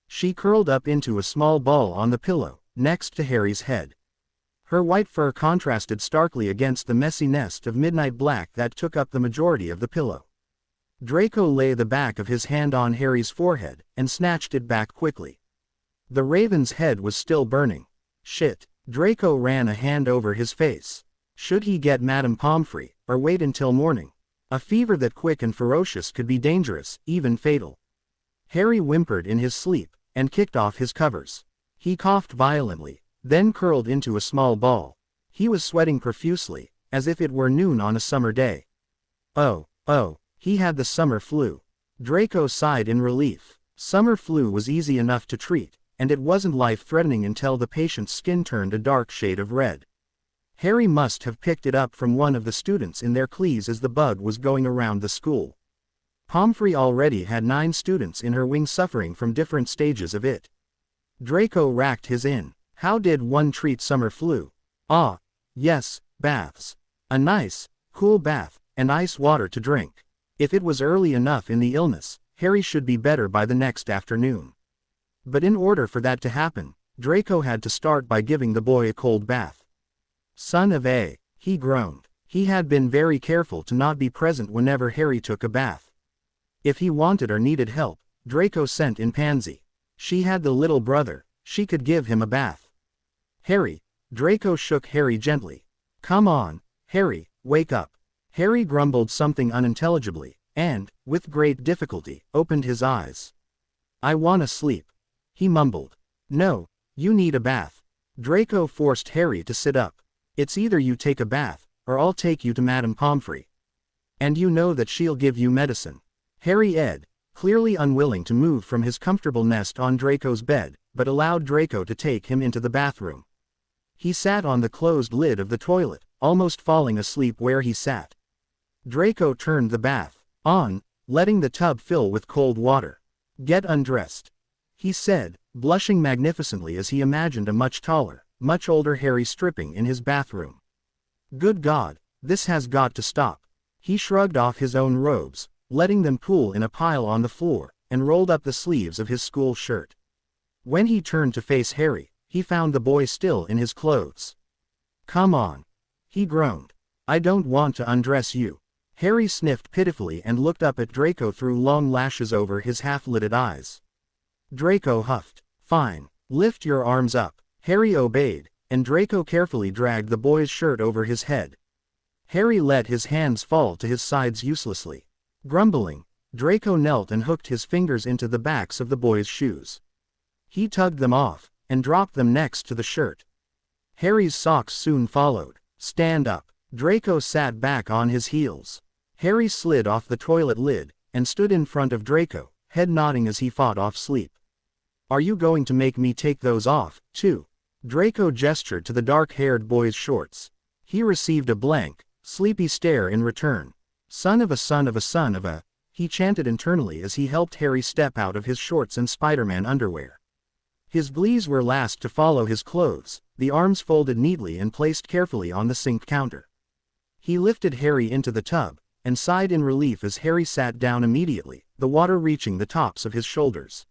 She curled up into a small ball on the pillow, next to Harry's head. Her white fur contrasted starkly against the messy nest of midnight black that took up the majority of the pillow. Draco lay the back of his hand on Harry's forehead, and snatched it back quickly. The raven's head was still burning. Shit. Draco ran a hand over his face. Should he get Madame Pomfrey, or wait until morning? A fever that quick and ferocious could be dangerous, even fatal. Harry whimpered in his sleep, and kicked off his covers. He coughed violently, then curled into a small ball. He was sweating profusely, as if it were noon on a summer day. Oh, he had the summer flu. Draco sighed in relief. Summer flu was easy enough to treat, and it wasn't life-threatening until the patient's skin turned a dark shade of red. Harry must have picked it up from one of the students in their class as the bug was going around the school. Pomfrey already had 9 students in her wing suffering from different stages of it. Draco racked his in. How did one treat summer flu? Ah, yes, baths. A nice, cool bath, and ice water to drink. If it was early enough in the illness, Harry should be better by the next afternoon. But in order for that to happen, Draco had to start by giving the boy a cold bath. Son of a, he groaned. He had been very careful to not be present whenever Harry took a bath. If he wanted or needed help, Draco sent in Pansy. She had the little brother, she could give him a bath. Harry, Draco shook Harry gently. Come on, Harry, wake up. Harry grumbled something unintelligibly, and, with great difficulty, opened his eyes. I wanna sleep. He mumbled. No, you need a bath. Draco forced Harry to sit up. It's either you take a bath, or I'll take you to Madame Pomfrey. And you know that she'll give you medicine. Harry Ed, clearly unwilling to move from his comfortable nest on Draco's bed, but allowed Draco to take him into the bathroom. He sat on the closed lid of the toilet, almost falling asleep where he sat. Draco turned the bath on, letting the tub fill with cold water. Get undressed, he said, blushing magnificently as he imagined a much taller, much older Harry stripping in his bathroom. Good God, this has got to stop. He shrugged off his own robes, letting them pool in a pile on the floor, and rolled up the sleeves of his school shirt. When he turned to face Harry, he found the boy still in his clothes. Come on, he groaned. I don't want to undress you. Harry sniffed pitifully and looked up at Draco through long lashes over his half-lidded eyes. Draco huffed. Fine, lift your arms up. Harry obeyed, and Draco carefully dragged the boy's shirt over his head. Harry let his hands fall to his sides uselessly. Grumbling, Draco knelt and hooked his fingers into the backs of the boy's shoes. He tugged them off, and dropped them next to the shirt. Harry's socks soon followed. Stand up. Draco sat back on his heels. Harry slid off the toilet lid, and stood in front of Draco, head nodding as he fought off sleep. Are you going to make me take those off, too? Draco gestured to the dark-haired boy's shorts. He received a blank, sleepy stare in return. Son of a son of a son of a, he chanted internally as he helped Harry step out of his shorts and Spider-Man underwear. His glees were last to follow his clothes, the arms folded neatly and placed carefully on the sink counter. He lifted Harry into the tub, and sighed in relief as Harry sat down immediately, the water reaching the tops of his shoulders.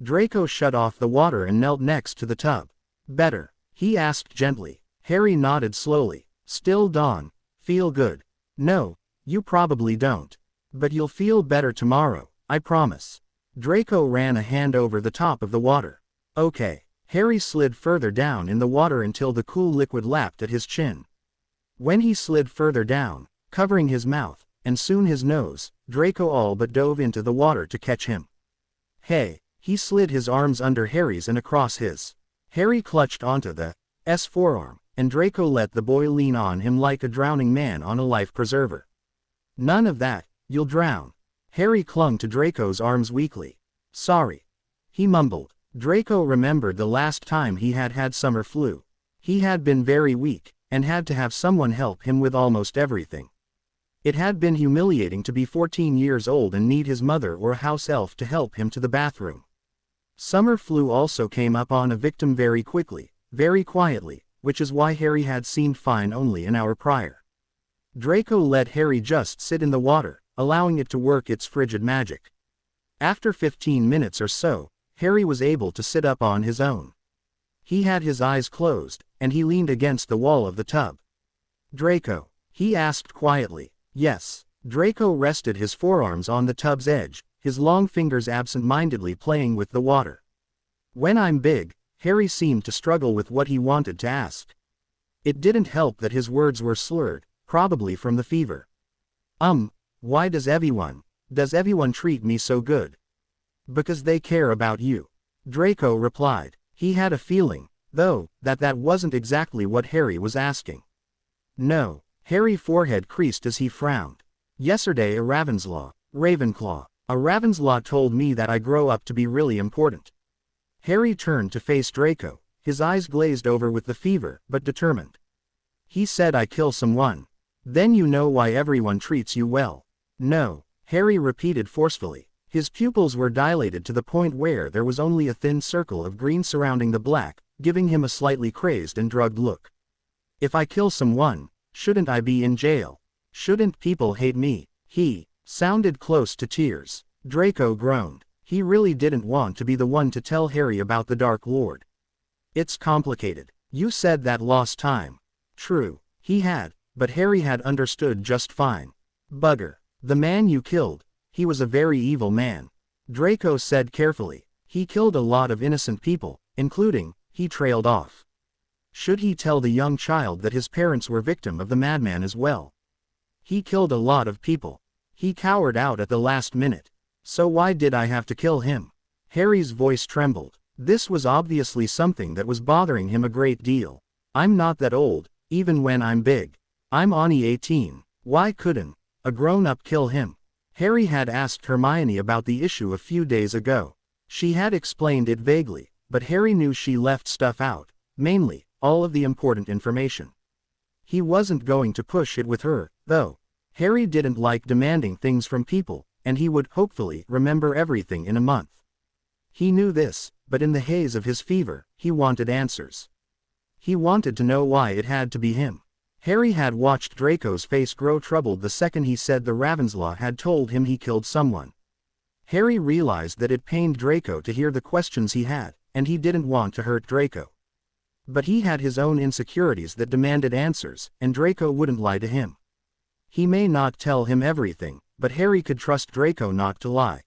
Draco shut off the water and knelt next to the tub. Better? He asked gently. Harry nodded slowly. Still Dawn. Feel good? No, you probably don't. But you'll feel better tomorrow, I promise. Draco ran a hand over the top of the water. Okay. Harry slid further down in the water until the cool liquid lapped at his chin. When he slid further down, covering his mouth, and soon his nose, Draco all but dove into the water to catch him. Hey, he slid his arms under Harry's and across his. Harry clutched onto the forearm, and Draco let the boy lean on him like a drowning man on a life preserver. None of that, you'll drown. Harry clung to Draco's arms weakly. Sorry, he mumbled. Draco remembered the last time he had had summer flu. He had been very weak, and had to have someone help him with almost everything. It had been humiliating to be 14 years old and need his mother or a house elf to help him to the bathroom. Summer flu also came up on a victim very quickly, very quietly, which is why Harry had seemed fine only an hour prior. Draco let Harry just sit in the water, allowing it to work its frigid magic. After 15 minutes or so, Harry was able to sit up on his own. He had his eyes closed, and he leaned against the wall of the tub. Draco, he asked quietly. Yes. Draco rested his forearms on the tub's edge, his long fingers absent-mindedly playing with the water. When I'm big, Harry seemed to struggle with what he wanted to ask. It didn't help that his words were slurred, probably from the fever. Why does everyone treat me so good? Because they care about you. Draco replied. He had a feeling, though, that wasn't exactly what Harry was asking. No. Harry's forehead creased as he frowned. Yesterday a Ravenclaw. A Ravenclaw told me that I grow up to be really important. Harry turned to face Draco, his eyes glazed over with the fever, but determined. He said I kill someone. Then you know why everyone treats you well. No, Harry repeated forcefully. His pupils were dilated to the point where there was only a thin circle of green surrounding the black, giving him a slightly crazed and drugged look. If I kill someone, shouldn't I be in jail? Shouldn't people hate me? He sounded close to tears. Draco groaned. He really didn't want to be the one to tell Harry about the Dark Lord. It's complicated. You said that last time. True, he had, but Harry had understood just fine. Bugger. The man you killed, he was a very evil man. Draco said carefully. He killed a lot of innocent people, including, he trailed off. Should he tell the young child that his parents were victim of the madman as well? He killed a lot of people. He cowered out at the last minute. So why did I have to kill him? Harry's voice trembled. This was obviously something that was bothering him a great deal. I'm not that old, even when I'm big. I'm only 18. Why couldn't a grown-up kill him? Harry had asked Hermione about the issue a few days ago. She had explained it vaguely, but Harry knew she left stuff out, mainly, all of the important information. He wasn't going to push it with her, though. Harry didn't like demanding things from people, and he would hopefully remember everything in a month. He knew this, but in the haze of his fever, he wanted answers. He wanted to know why it had to be him. Harry had watched Draco's face grow troubled the second he said the Ravenclaw had told him he killed someone. Harry realized that it pained Draco to hear the questions he had, and he didn't want to hurt Draco. But he had his own insecurities that demanded answers, and Draco wouldn't lie to him. He may not tell him everything, but Harry could trust Draco not to lie.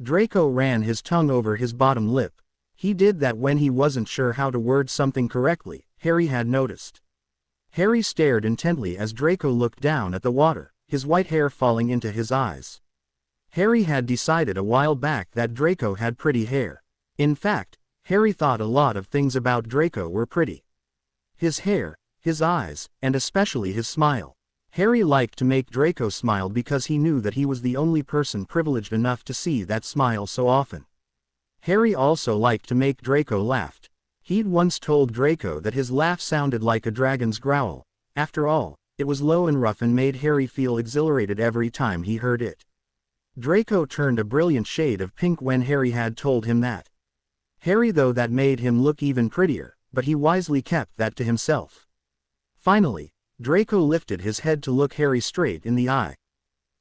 Draco ran his tongue over his bottom lip. He did that when he wasn't sure how to word something correctly, Harry had noticed. Harry stared intently as Draco looked down at the water, his white hair falling into his eyes. Harry had decided a while back that Draco had pretty hair. In fact, Harry thought a lot of things about Draco were pretty. His hair, his eyes, and especially his smile. Harry liked to make Draco smile because he knew that he was the only person privileged enough to see that smile so often. Harry also liked to make Draco laugh. He'd once told Draco that his laugh sounded like a dragon's growl. After all, it was low and rough and made Harry feel exhilarated every time he heard it. Draco turned a brilliant shade of pink when Harry had told him that. Harry though that made him look even prettier, but he wisely kept that to himself. Finally, Draco lifted his head to look Harry straight in the eye.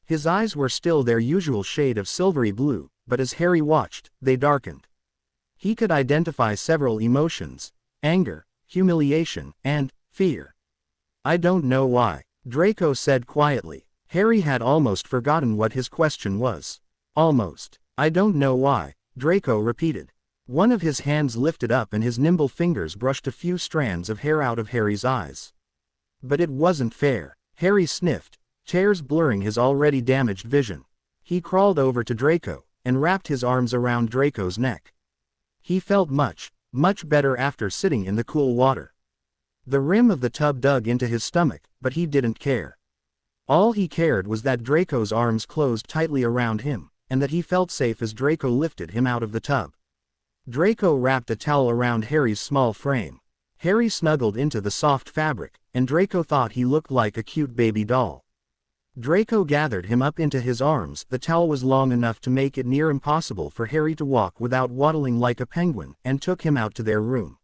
His eyes were still their usual shade of silvery blue, but as Harry watched, they darkened. He could identify several emotions: anger, humiliation, and fear. I don't know why, Draco said quietly. Harry had almost forgotten what his question was. Almost. I don't know why, Draco repeated. One of his hands lifted up and his nimble fingers brushed a few strands of hair out of Harry's eyes. But it wasn't fair. Harry sniffed, tears blurring his already damaged vision. He crawled over to Draco, and wrapped his arms around Draco's neck. He felt much better after sitting in the cool water. The rim of the tub dug into his stomach, but he didn't care. All he cared was that Draco's arms closed tightly around him, and that he felt safe as Draco lifted him out of the tub. Draco wrapped a towel around Harry's small frame. Harry snuggled into the soft fabric, and Draco thought he looked like a cute baby doll. Draco gathered him up into his arms. The towel was long enough to make it near impossible for Harry to walk without waddling like a penguin, and took him out to their room.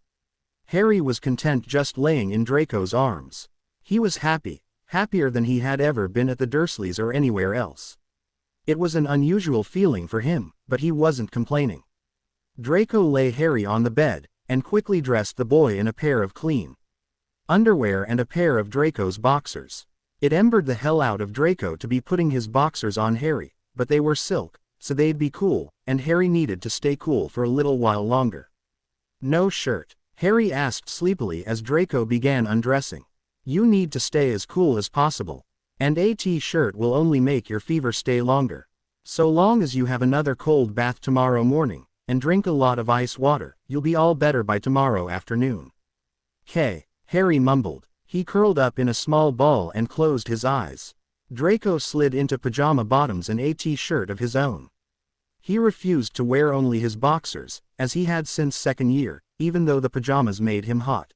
Harry was content just laying in Draco's arms. He was happy, happier than he had ever been at the Dursleys or anywhere else. It was an unusual feeling for him, but he wasn't complaining. Draco lay Harry on the bed, and quickly dressed the boy in a pair of clean underwear and a pair of Draco's boxers. It embered the hell out of Draco to be putting his boxers on Harry, but they were silk, so they'd be cool, and Harry needed to stay cool for a little while longer. No shirt? Harry asked sleepily as Draco began undressing. You need to stay as cool as possible. And a t-shirt will only make your fever stay longer. So long as you have another cold bath tomorrow morning, and drink a lot of ice water, you'll be all better by tomorrow afternoon. Harry mumbled. He curled up in a small ball and closed his eyes. Draco slid into pajama bottoms and a t-shirt of his own. He refused to wear only his boxers, as he had since second year, even though the pajamas made him hot.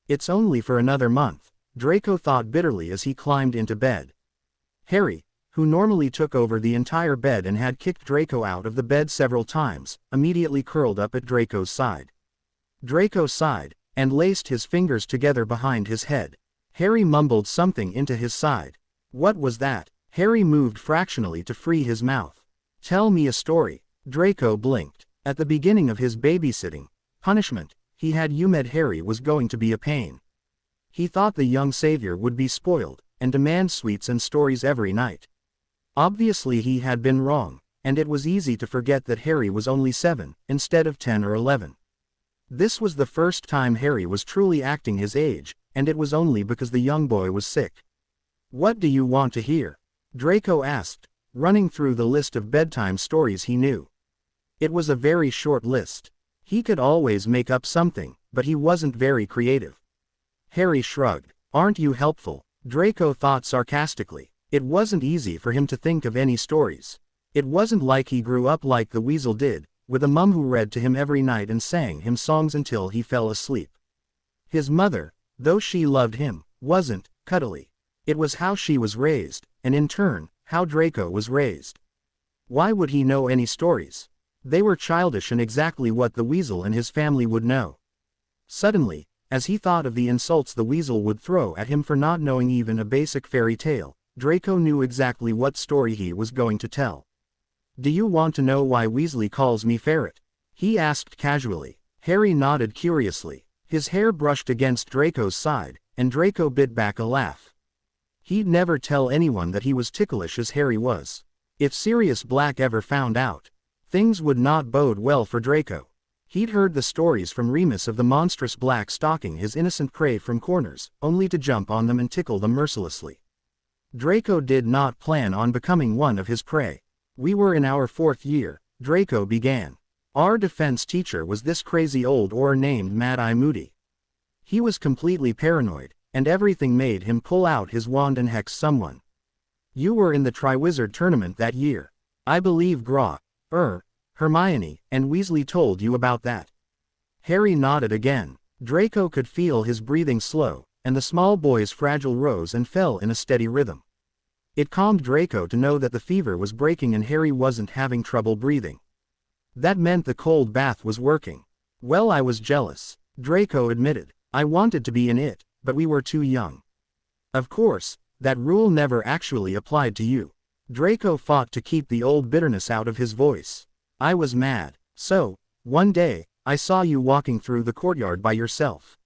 It's only for another month, Draco thought bitterly as he climbed into bed. Harry, who normally took over the entire bed and had kicked Draco out of the bed several times, immediately curled up at Draco's side. Draco sighed, and laced his fingers together behind his head. Harry mumbled something into his side. What was that? Harry moved fractionally to free his mouth. Tell me a story. Draco blinked. At the beginning of his babysitting punishment, he had assumed Harry was going to be a pain. He thought the young savior would be spoiled, and demand sweets and stories every night. Obviously he had been wrong, and it was easy to forget that Harry was only 7, instead of 10 or 11. This was the first time Harry was truly acting his age, and it was only because the young boy was sick. What do you want to hear? Draco asked, running through the list of bedtime stories he knew. It was a very short list. He could always make up something, but he wasn't very creative. Harry shrugged. Aren't you helpful? Draco thought sarcastically. It wasn't easy for him to think of any stories. It wasn't like he grew up like the weasel did, with a mum who read to him every night and sang him songs until he fell asleep. His mother, though she loved him, wasn't cuddly. It was how she was raised, and in turn, how Draco was raised. Why would he know any stories? They were childish and exactly what the weasel and his family would know. Suddenly, as he thought of the insults the weasel would throw at him for not knowing even a basic fairy tale, Draco knew exactly what story he was going to tell. Do you want to know why Weasley calls me Ferret? He asked casually. Harry nodded curiously. His hair brushed against Draco's side, and Draco bit back a laugh. He'd never tell anyone that he was ticklish as Harry was. If Sirius Black ever found out, things would not bode well for Draco. He'd heard the stories from Remus of the monstrous black stalking his innocent prey from corners, only to jump on them and tickle them mercilessly. Draco did not plan on becoming one of his prey. We were in our 4th year, Draco began. Our defense teacher was this crazy old or named Mad-Eye Moody. He was completely paranoid, and everything made him pull out his wand and hex someone. You were in the Triwizard Tournament that year. I believe Hermione, and Weasley told you about that. Harry nodded again. Draco could feel his breathing slow, and the small boy's fragile rose and fell in a steady rhythm. It calmed Draco to know that the fever was breaking and Harry wasn't having trouble breathing. That meant the cold bath was working. Well, I was jealous, Draco admitted. I wanted to be in it, but we were too young. Of course, that rule never actually applied to you. Draco fought to keep the old bitterness out of his voice. I was mad. So, one day, I saw you walking through the courtyard by yourself.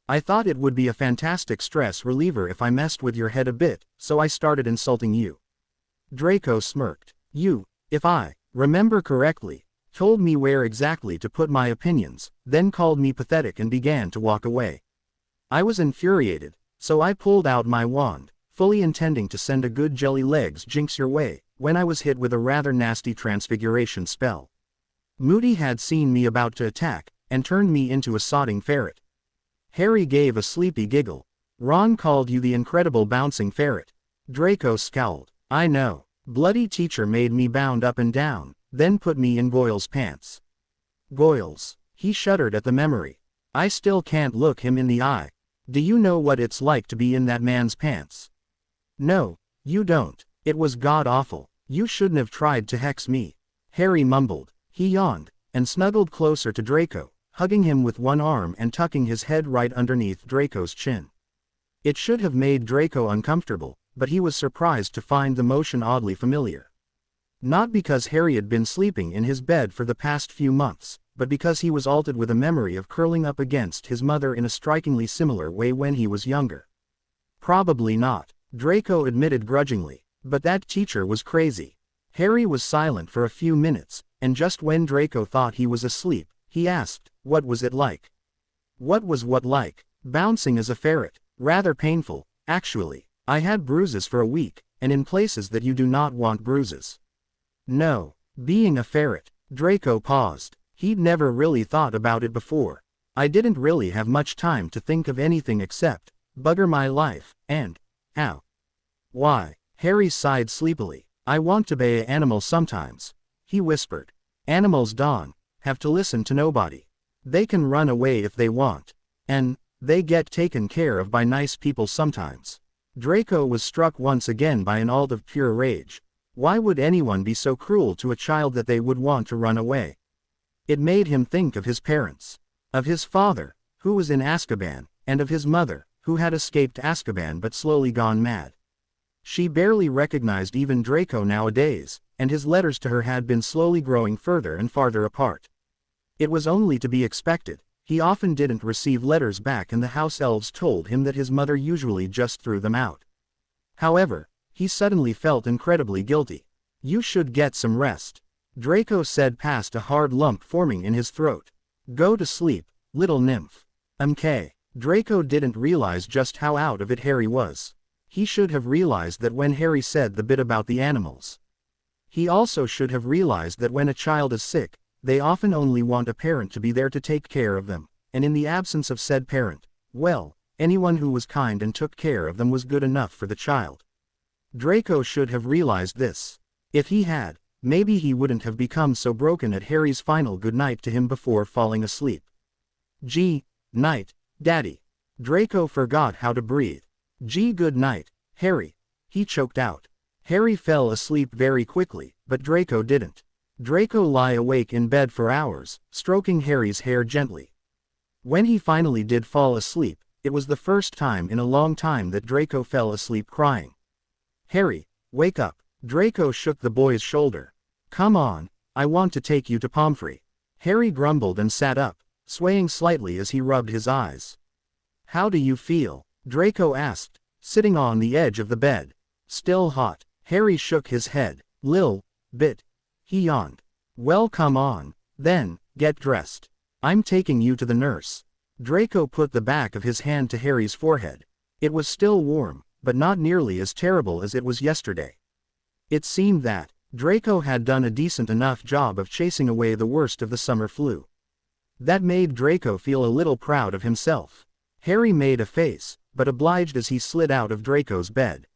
I thought it would be a fantastic stress reliever if I messed with your head a bit, so I started insulting you. Draco smirked. You, if I remember correctly, told me where exactly to put my opinions, then called me pathetic and began to walk away. I was infuriated, so I pulled out my wand, fully intending to send a good jelly legs jinx your way, when I was hit with a rather nasty transfiguration spell. Moody had seen me about to attack, and turned me into a sodding ferret. Harry gave a sleepy giggle. Ron called you the incredible bouncing ferret. Draco scowled. I know. Bloody teacher made me bound up and down, then put me in Goyle's pants. Goyle's. He shuddered at the memory. I still can't look him in the eye. Do you know what it's like to be in that man's pants? No, you don't. It was god-awful. You shouldn't have tried to hex me. Harry mumbled. He yawned, and snuggled closer to Draco, hugging him with one arm and tucking his head right underneath Draco's chin. It should have made Draco uncomfortable, but he was surprised to find the motion oddly familiar. Not because Harry had been sleeping in his bed for the past few months, but because he was altered with a memory of curling up against his mother in a strikingly similar way when he was younger. Probably not, Draco admitted grudgingly, but that teacher was crazy. Harry was silent for a few minutes, and just when Draco thought he was asleep, he asked, what was it like? What was what like? Bouncing as a ferret. Rather painful, actually. I had bruises for a week, and in places that you do not want bruises. No, being a ferret. Draco paused. He'd never really thought about it before. I didn't really have much time to think of anything except, bugger my life, and, ow. Why? Harry sighed sleepily. I want to be an animal sometimes, he whispered. Animals don't have to listen to nobody. They can run away if they want. And they get taken care of by nice people sometimes. Draco was struck once again by an alt of pure rage. Why would anyone be so cruel to a child that they would want to run away? It made him think of his parents. Of his father, who was in Azkaban, and of his mother, who had escaped Azkaban but slowly gone mad. She barely recognized even Draco nowadays, and his letters to her had been slowly growing further and farther apart. It was only to be expected. He often didn't receive letters back, and the house elves told him that his mother usually just threw them out. However, he suddenly felt incredibly guilty. You should get some rest, Draco said past a hard lump forming in his throat. Go to sleep, little nymph. Draco didn't realize just how out of it Harry was. He should have realized that when Harry said the bit about the animals. He also should have realized that when a child is sick, they often only want a parent to be there to take care of them, and in the absence of said parent, well, anyone who was kind and took care of them was good enough for the child. Draco should have realized this. If he had, maybe he wouldn't have become so broken at Harry's final goodnight to him before falling asleep. Night, Daddy. Draco forgot how to breathe. Good night, Harry. He choked out. Harry fell asleep very quickly, but Draco didn't. Draco lay awake in bed for hours, stroking Harry's hair gently. When he finally did fall asleep, it was the first time in a long time that Draco fell asleep crying. Harry, wake up. Draco shook the boy's shoulder. Come on, I want to take you to Pomfrey. Harry grumbled and sat up, swaying slightly as he rubbed his eyes. How do you feel? Draco asked, sitting on the edge of the bed. Still hot. Harry shook his head. Lil bit. He yawned. Well, come on, then, get dressed. I'm taking you to the nurse. Draco put the back of his hand to Harry's forehead. It was still warm, but not nearly as terrible as it was yesterday. It seemed that Draco had done a decent enough job of chasing away the worst of the summer flu. That made Draco feel a little proud of himself. Harry made a face, but obliged as he slid out of Draco's bed.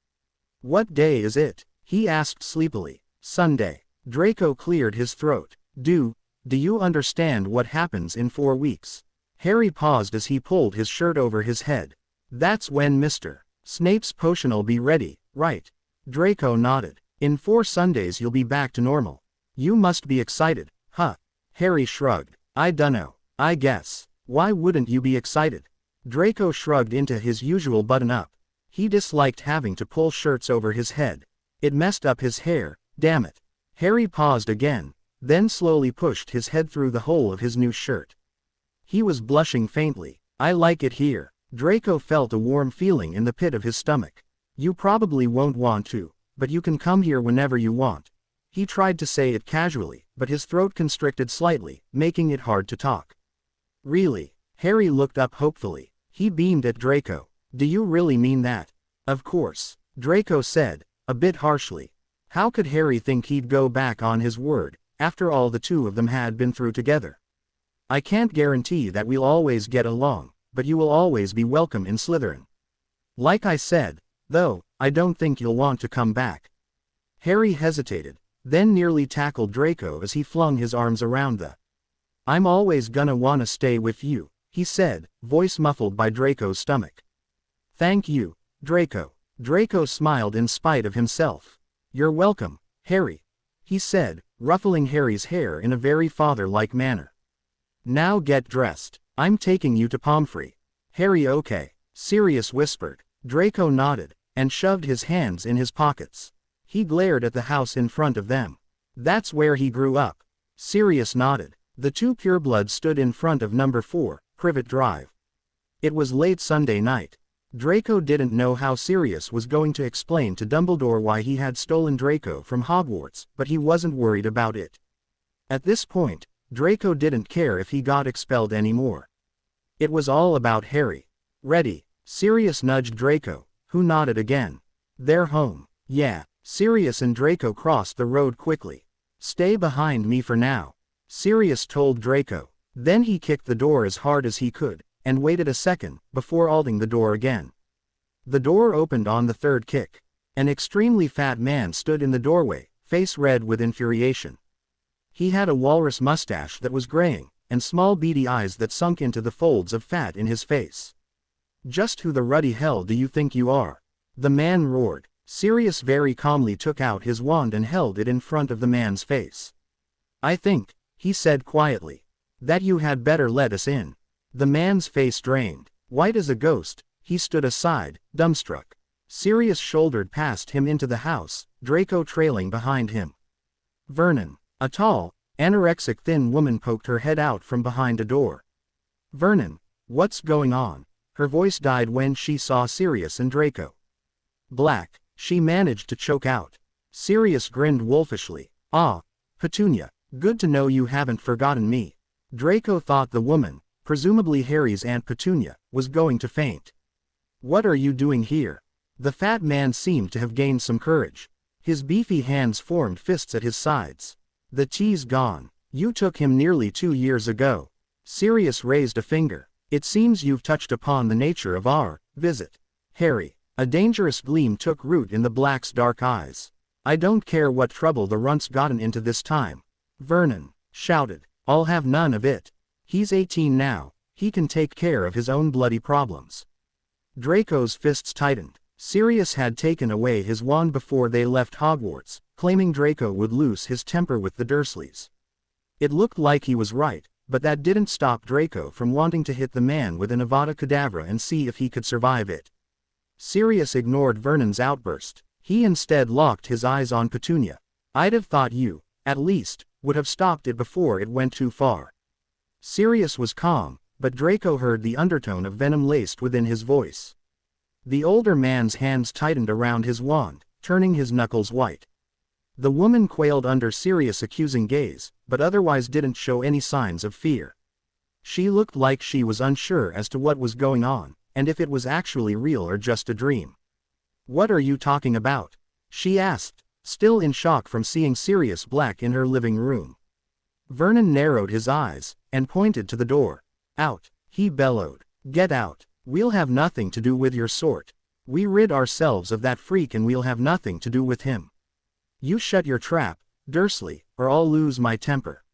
What day is it? He asked sleepily. Sunday. Draco cleared his throat. Do you understand what happens in 4 weeks? Harry paused as he pulled his shirt over his head. That's when Mr. Snape's potion'll be ready, right? Draco nodded. In 4 Sundays you'll be back to normal. You must be excited, huh? Harry shrugged. I dunno, I guess. Why wouldn't you be excited? Draco shrugged into his usual button-up. He disliked having to pull shirts over his head. It messed up his hair, damn it. Harry paused again, then slowly pushed his head through the hole of his new shirt. He was blushing faintly. I like it here. Draco felt a warm feeling in the pit of his stomach. You probably won't want to, but you can come here whenever you want. He tried to say it casually, but his throat constricted slightly, making it hard to talk. Really? Harry looked up hopefully. He beamed at Draco. Do you really mean that? Of course, Draco said, a bit harshly. How could Harry think he'd go back on his word, after all the two of them had been through together? I can't guarantee that we'll always get along, but you will always be welcome in Slytherin. Like I said, though, I don't think you'll want to come back. Harry hesitated, then nearly tackled Draco as he flung his arms around the. I'm always gonna wanna stay with you, he said, voice muffled by Draco's stomach. Thank you, Draco. Draco smiled in spite of himself. You're welcome, Harry, he said, ruffling Harry's hair in a very father-like manner. Now get dressed. I'm taking you to Pomfrey. Harry, okay, Sirius whispered. Draco nodded, and shoved his hands in his pockets. He glared at the house in front of them. That's where he grew up. Sirius nodded. The two purebloods stood in front of number 4, Privet Drive. It was late Sunday night. Draco didn't know how Sirius was going to explain to Dumbledore why he had stolen Draco from Hogwarts, but he wasn't worried about it. At this point, Draco didn't care if he got expelled anymore. It was all about Harry. Ready? Sirius nudged Draco, who nodded again. They're home. Yeah. Sirius and Draco crossed the road quickly. Stay behind me for now, Sirius told Draco. Then he kicked the door as hard as he could, and waited a second, before altering the door again. The door opened on the third kick. An extremely fat man stood in the doorway, face red with infuriation. He had a walrus mustache that was graying, and small beady eyes that sunk into the folds of fat in his face. "Just who the ruddy hell do you think you are?" the man roared. Sirius very calmly took out his wand and held it in front of the man's face. "I think," he said quietly, "that you had better let us in." The man's face drained. White as a ghost, he stood aside, dumbstruck. Sirius shouldered past him into the house, Draco trailing behind him. Vernon. A tall, anorexic thin woman poked her head out from behind a door. "Vernon, what's going on?" Her voice died when she saw Sirius and Draco. "Black," she managed to choke out. Sirius grinned wolfishly. "Ah, Petunia, good to know you haven't forgotten me." Draco thought the woman, presumably Harry's Aunt Petunia, was going to faint. "What are you doing here?" The fat man seemed to have gained some courage. His beefy hands formed fists at his sides. "The tea's gone. You took him nearly 2 years ago." Sirius raised a finger. "It seems you've touched upon the nature of our visit, Harry." A dangerous gleam took root in the black's dark eyes. "I don't care what trouble the runt's gotten into this time," Vernon shouted. "I'll have none of it. He's 18 now, he can take care of his own bloody problems." Draco's fists tightened. Sirius had taken away his wand before they left Hogwarts, claiming Draco would lose his temper with the Dursleys. It looked like he was right, but that didn't stop Draco from wanting to hit the man with an Avada Kedavra and see if he could survive it. Sirius ignored Vernon's outburst. He instead locked his eyes on Petunia. "I'd have thought you, at least, would have stopped it before it went too far." Sirius was calm, but Draco heard the undertone of venom laced within his voice. The older man's hands tightened around his wand, turning his knuckles white. The woman quailed under Sirius' accusing gaze, but otherwise didn't show any signs of fear. She looked like she was unsure as to what was going on, and if it was actually real or just a dream. "What are you talking about?" she asked, still in shock from seeing Sirius Black in her living room. Vernon narrowed his eyes, and pointed to the door. "Out," he bellowed. "Get out. We'll have nothing to do with your sort. We rid ourselves of that freak and we'll have nothing to do with him. You shut your trap, Dursley, or I'll lose my temper."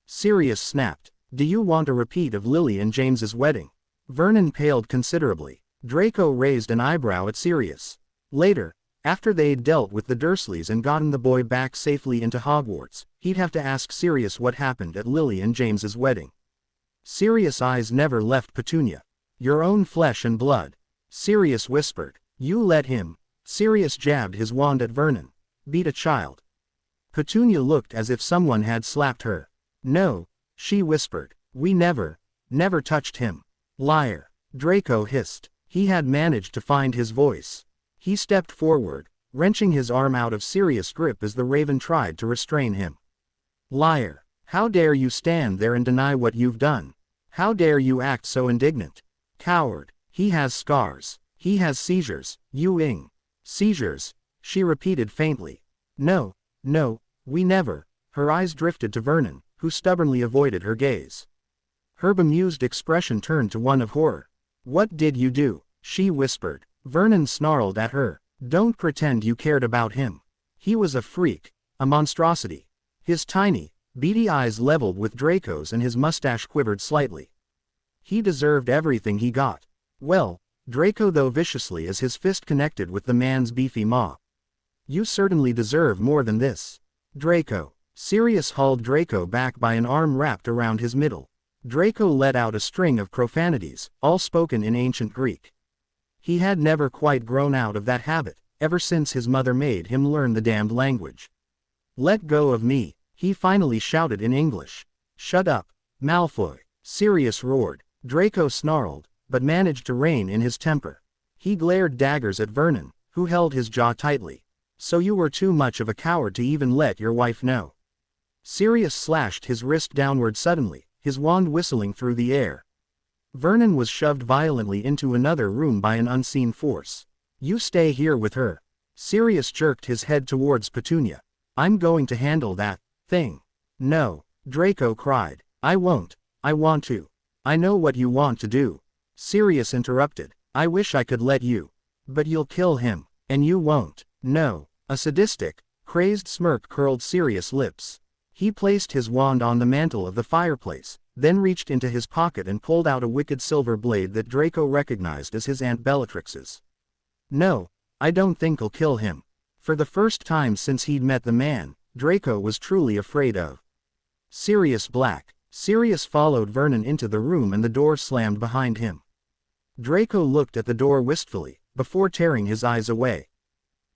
Sirius snapped. "Do you want a repeat of Lily and James's wedding?" Vernon paled considerably. Draco raised an eyebrow at Sirius. Later, after they'd dealt with the Dursleys and gotten the boy back safely into Hogwarts, he'd have to ask Sirius what happened at Lily and James's wedding. Sirius' eyes never left Petunia. "Your own flesh and blood," Sirius whispered. "You let him." Sirius jabbed his wand at Vernon. "Beat a child." Petunia looked as if someone had slapped her. "No," she whispered. "We never touched him." "Liar," Draco hissed. He had managed to find his voice. He stepped forward, wrenching his arm out of Sirius' grip as the raven tried to restrain him. "Liar. How dare you stand there and deny what you've done? How dare you act so indignant? Coward. He has scars. He has seizures, Yu-ing." "Seizures," she repeated faintly. No, we never." Her eyes drifted to Vernon, who stubbornly avoided her gaze. Her bemused expression turned to one of horror. "What did you do?" she whispered. Vernon snarled at her. "Don't pretend you cared about him. He was a freak, a monstrosity." His tiny, beady eyes leveled with Draco's and his mustache quivered slightly. "He deserved everything he got." "Well," Draco though viciously as his fist connected with the man's beefy maw. "You certainly deserve more than this." "Draco." Sirius hauled Draco back by an arm wrapped around his middle. Draco let out a string of profanities, all spoken in ancient Greek. He had never quite grown out of that habit, ever since his mother made him learn the damned language. "Let go of me," he finally shouted in English. "Shut up, Malfoy," Sirius roared. Draco snarled, but managed to rein in his temper. He glared daggers at Vernon, who held his jaw tightly. "So you were too much of a coward to even let your wife know." Sirius slashed his wrist downward suddenly, his wand whistling through the air. Vernon was shoved violently into another room by an unseen force. "You stay here with her." Sirius jerked his head towards Petunia. "I'm going to handle that thing." "No," Draco cried. "I won't. I want to." "I know what you want to do," Sirius interrupted. "I wish I could let you. But you'll kill him, and you won't." No. A sadistic, crazed smirk curled Sirius' lips. He placed his wand on the mantle of the fireplace, then reached into his pocket and pulled out a wicked silver blade that Draco recognized as his Aunt Bellatrix's. No, I don't think I'll kill him. For the first time since he'd met the man, Draco was truly afraid of Sirius Black. Sirius followed Vernon into the room and the door slammed behind him. Draco looked at the door wistfully, before tearing his eyes away.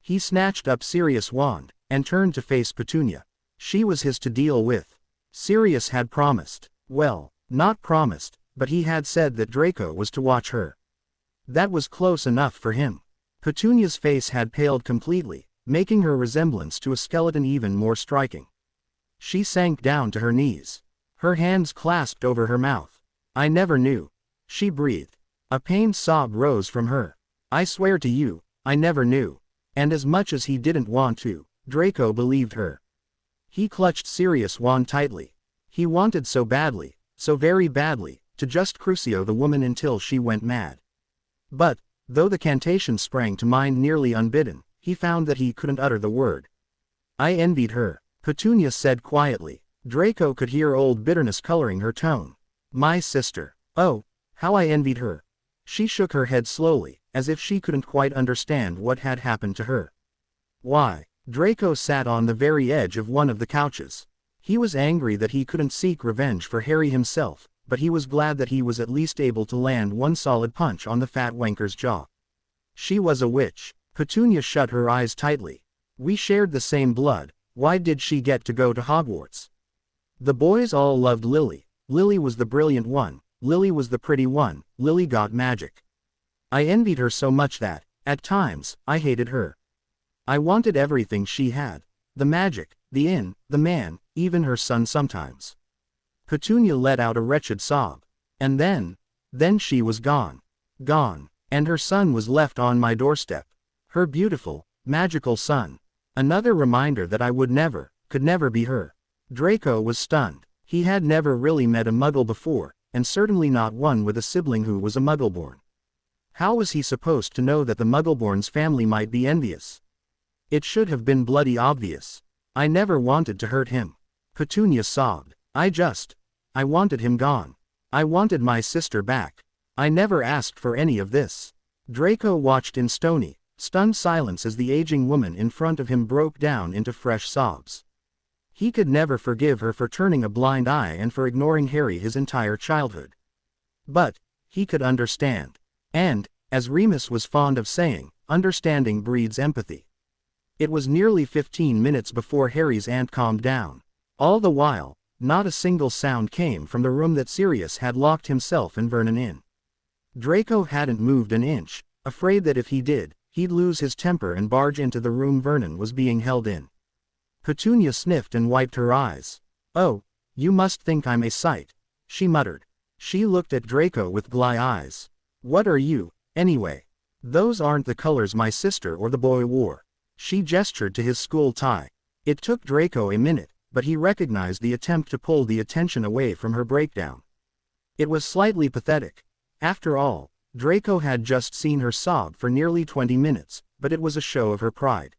He snatched up Sirius' wand, and turned to face Petunia. She was his to deal with. Sirius had promised. Well, not promised, but he had said that Draco was to watch her. That was close enough for him. Petunia's face had paled completely, making her resemblance to a skeleton even more striking. She sank down to her knees. Her hands clasped over her mouth. I never knew. She breathed. A pained sob rose from her. I swear to you, I never knew. And as much as he didn't want to, Draco believed her. He clutched Sirius' wand tightly. He wanted so badly, so very badly, to just crucio the woman until she went mad. But, though the cantation sprang to mind nearly unbidden, he found that he couldn't utter the word. I envied her, Petunia said quietly. Draco could hear old bitterness coloring her tone. My sister. Oh, how I envied her. She shook her head slowly, as if she couldn't quite understand what had happened to her. Why? Draco sat on the very edge of one of the couches. He was angry that he couldn't seek revenge for Harry himself, but he was glad that he was at least able to land one solid punch on the fat wanker's jaw. She was a witch. Petunia shut her eyes tightly. We shared the same blood. Why did she get to go to Hogwarts? The boys all loved Lily. Lily was the brilliant one. Lily was the pretty one. Lily got magic. I envied her so much that, at times, I hated her. I wanted everything she had. The magic, the inn, the man, even her son sometimes. Petunia let out a wretched sob. And then she was gone. Gone. And her son was left on my doorstep. Her beautiful, magical son. Another reminder that I could never be her. Draco was stunned. He had never really met a Muggle before, and certainly not one with a sibling who was a Muggleborn. How was he supposed to know that the Muggleborn's family might be envious? It should have been bloody obvious. I never wanted to hurt him. Petunia sobbed. I wanted him gone. I wanted my sister back. I never asked for any of this. Draco watched in stony, stunned silence as the aging woman in front of him broke down into fresh sobs. He could never forgive her for turning a blind eye and for ignoring Harry his entire childhood. But he could understand. And, as Remus was fond of saying, understanding breeds empathy. It was nearly 15 minutes before Harry's aunt calmed down. All the while, not a single sound came from the room that Sirius had locked himself and Vernon in. Draco hadn't moved an inch, afraid that if he did, he'd lose his temper and barge into the room Vernon was being held in. Petunia sniffed and wiped her eyes. Oh, you must think I'm a sight, she muttered. She looked at Draco with gly eyes. What are you, anyway? Those aren't the colors my sister or the boy wore. She gestured to his school tie. It took Draco a minute, but he recognized the attempt to pull the attention away from her breakdown. It was slightly pathetic. After all, Draco had just seen her sob for nearly 20 minutes, but it was a show of her pride.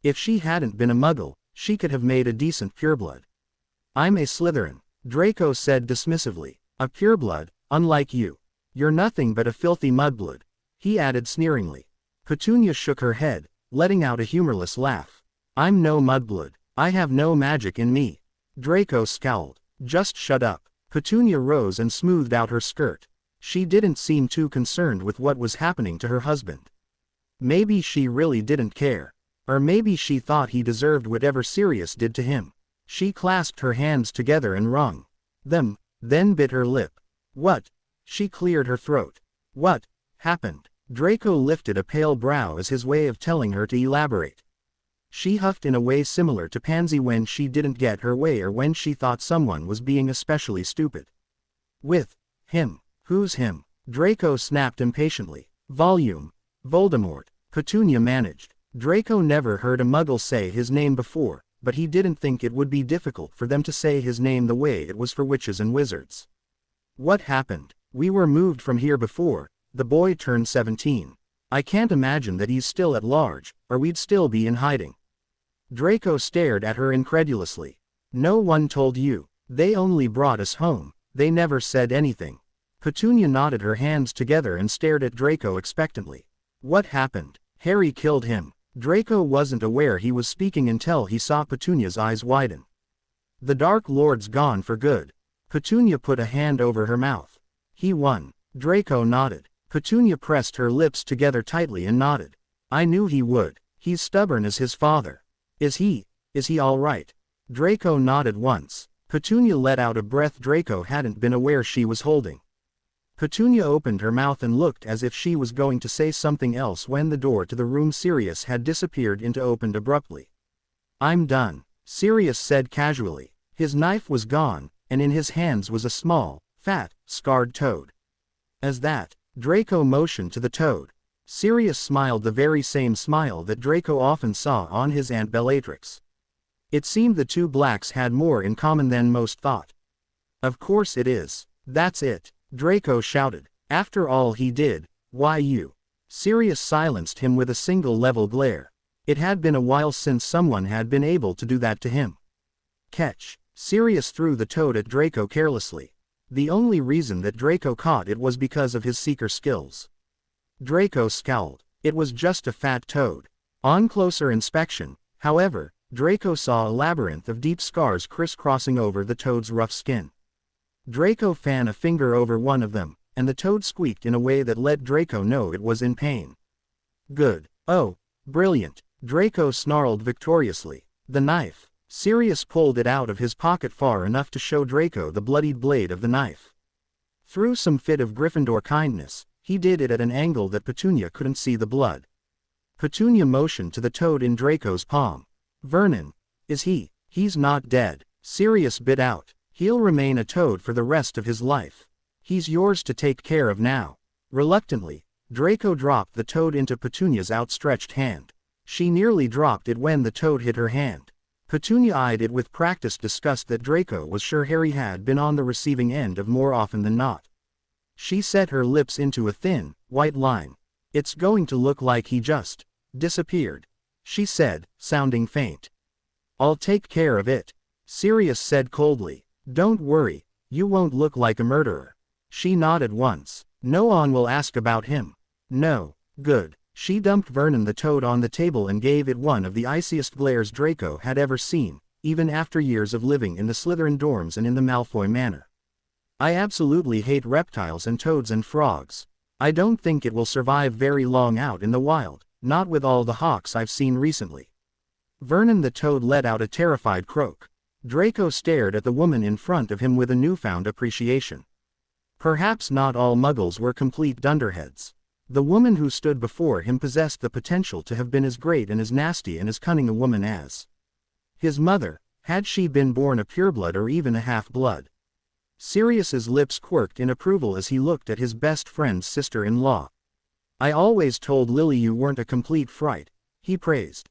If she hadn't been a Muggle, she could have made a decent pureblood. I'm a Slytherin, Draco said dismissively. A pureblood, unlike you. You're nothing but a filthy mudblood, he added sneeringly. Petunia shook her head, letting out a humorless laugh. I'm no mudblood. I have no magic in me. Draco scowled. Just shut up. Petunia rose and smoothed out her skirt. She didn't seem too concerned with what was happening to her husband. Maybe she really didn't care. Or maybe she thought he deserved whatever Sirius did to him. She clasped her hands together and wrung them, then bit her lip. What? She cleared her throat. What happened? Draco lifted a pale brow as his way of telling her to elaborate. She huffed in a way similar to Pansy when she didn't get her way or when she thought someone was being especially stupid. With him. Who's him? Draco snapped impatiently. Volume. Voldemort. Petunia managed. Draco never heard a Muggle say his name before, but he didn't think it would be difficult for them to say his name the way it was for witches and wizards. What happened? We were moved from here before the boy turned 17. I can't imagine that he's still at large, or we'd still be in hiding. Draco stared at her incredulously. No one told you. They only brought us home. They never said anything. Petunia knotted her hands together and stared at Draco expectantly. What happened? Harry killed him. Draco wasn't aware he was speaking until he saw Petunia's eyes widen. The Dark Lord's gone for good. Petunia put a hand over her mouth. He won. Draco nodded. Petunia pressed her lips together tightly and nodded. I knew he would. He's stubborn as his father. Is he all right? Draco nodded once. Petunia let out a breath Draco hadn't been aware she was holding. Petunia opened her mouth and looked as if she was going to say something else when the door to the room Sirius had disappeared into opened abruptly. I'm done, Sirius said casually. His knife was gone, and in his hands was a small, fat, scarred toad. As that, Draco motioned to the toad. Sirius smiled the very same smile that Draco often saw on his Aunt Bellatrix. It seemed the two blacks had more in common than most thought. Of course it is. That's it, Draco shouted. After all he did, why you? Sirius silenced him with a single level glare. It had been a while since someone had been able to do that to him. Catch. Sirius threw the toad at Draco carelessly. The only reason that Draco caught it was because of his seeker skills. Draco scowled. It was just a fat toad. On closer inspection, however, Draco saw a labyrinth of deep scars crisscrossing over the toad's rough skin. Draco fan a finger over one of them, and the toad squeaked in a way that let Draco know it was in pain. Good. Oh, brilliant, Draco snarled victoriously. The knife. Sirius pulled it out of his pocket far enough to show Draco the bloodied blade of the knife. Through some fit of Gryffindor kindness, he did it at an angle that Petunia couldn't see the blood. Petunia motioned to the toad in Draco's palm. Vernon. Is he? He's not dead. Sirius bit out. He'll remain a toad for the rest of his life. He's yours to take care of now. Reluctantly, Draco dropped the toad into Petunia's outstretched hand. She nearly dropped it when the toad hit her hand. Petunia eyed it with practiced disgust that Draco was sure Harry had been on the receiving end of more often than not. She set her lips into a thin, white line. It's going to look like he just disappeared, she said, sounding faint. I'll take care of it, Sirius said coldly. Don't worry, you won't look like a murderer. She nodded once. No one will ask about him. No, good. She dumped Vernon the toad on the table and gave it one of the iciest glares Draco had ever seen, even after years of living in the Slytherin dorms and in the Malfoy manor. I absolutely hate reptiles and toads and frogs. I don't think it will survive very long out in the wild, not with all the hawks I've seen recently. Vernon the toad let out a terrified croak. Draco stared at the woman in front of him with a newfound appreciation. Perhaps not all muggles were complete dunderheads. The woman who stood before him possessed the potential to have been as great and as nasty and as cunning a woman as his mother, had she been born a pureblood or even a half-blood. Sirius's lips quirked in approval as he looked at his best friend's sister-in-law. I always told Lily you weren't a complete fright, he praised.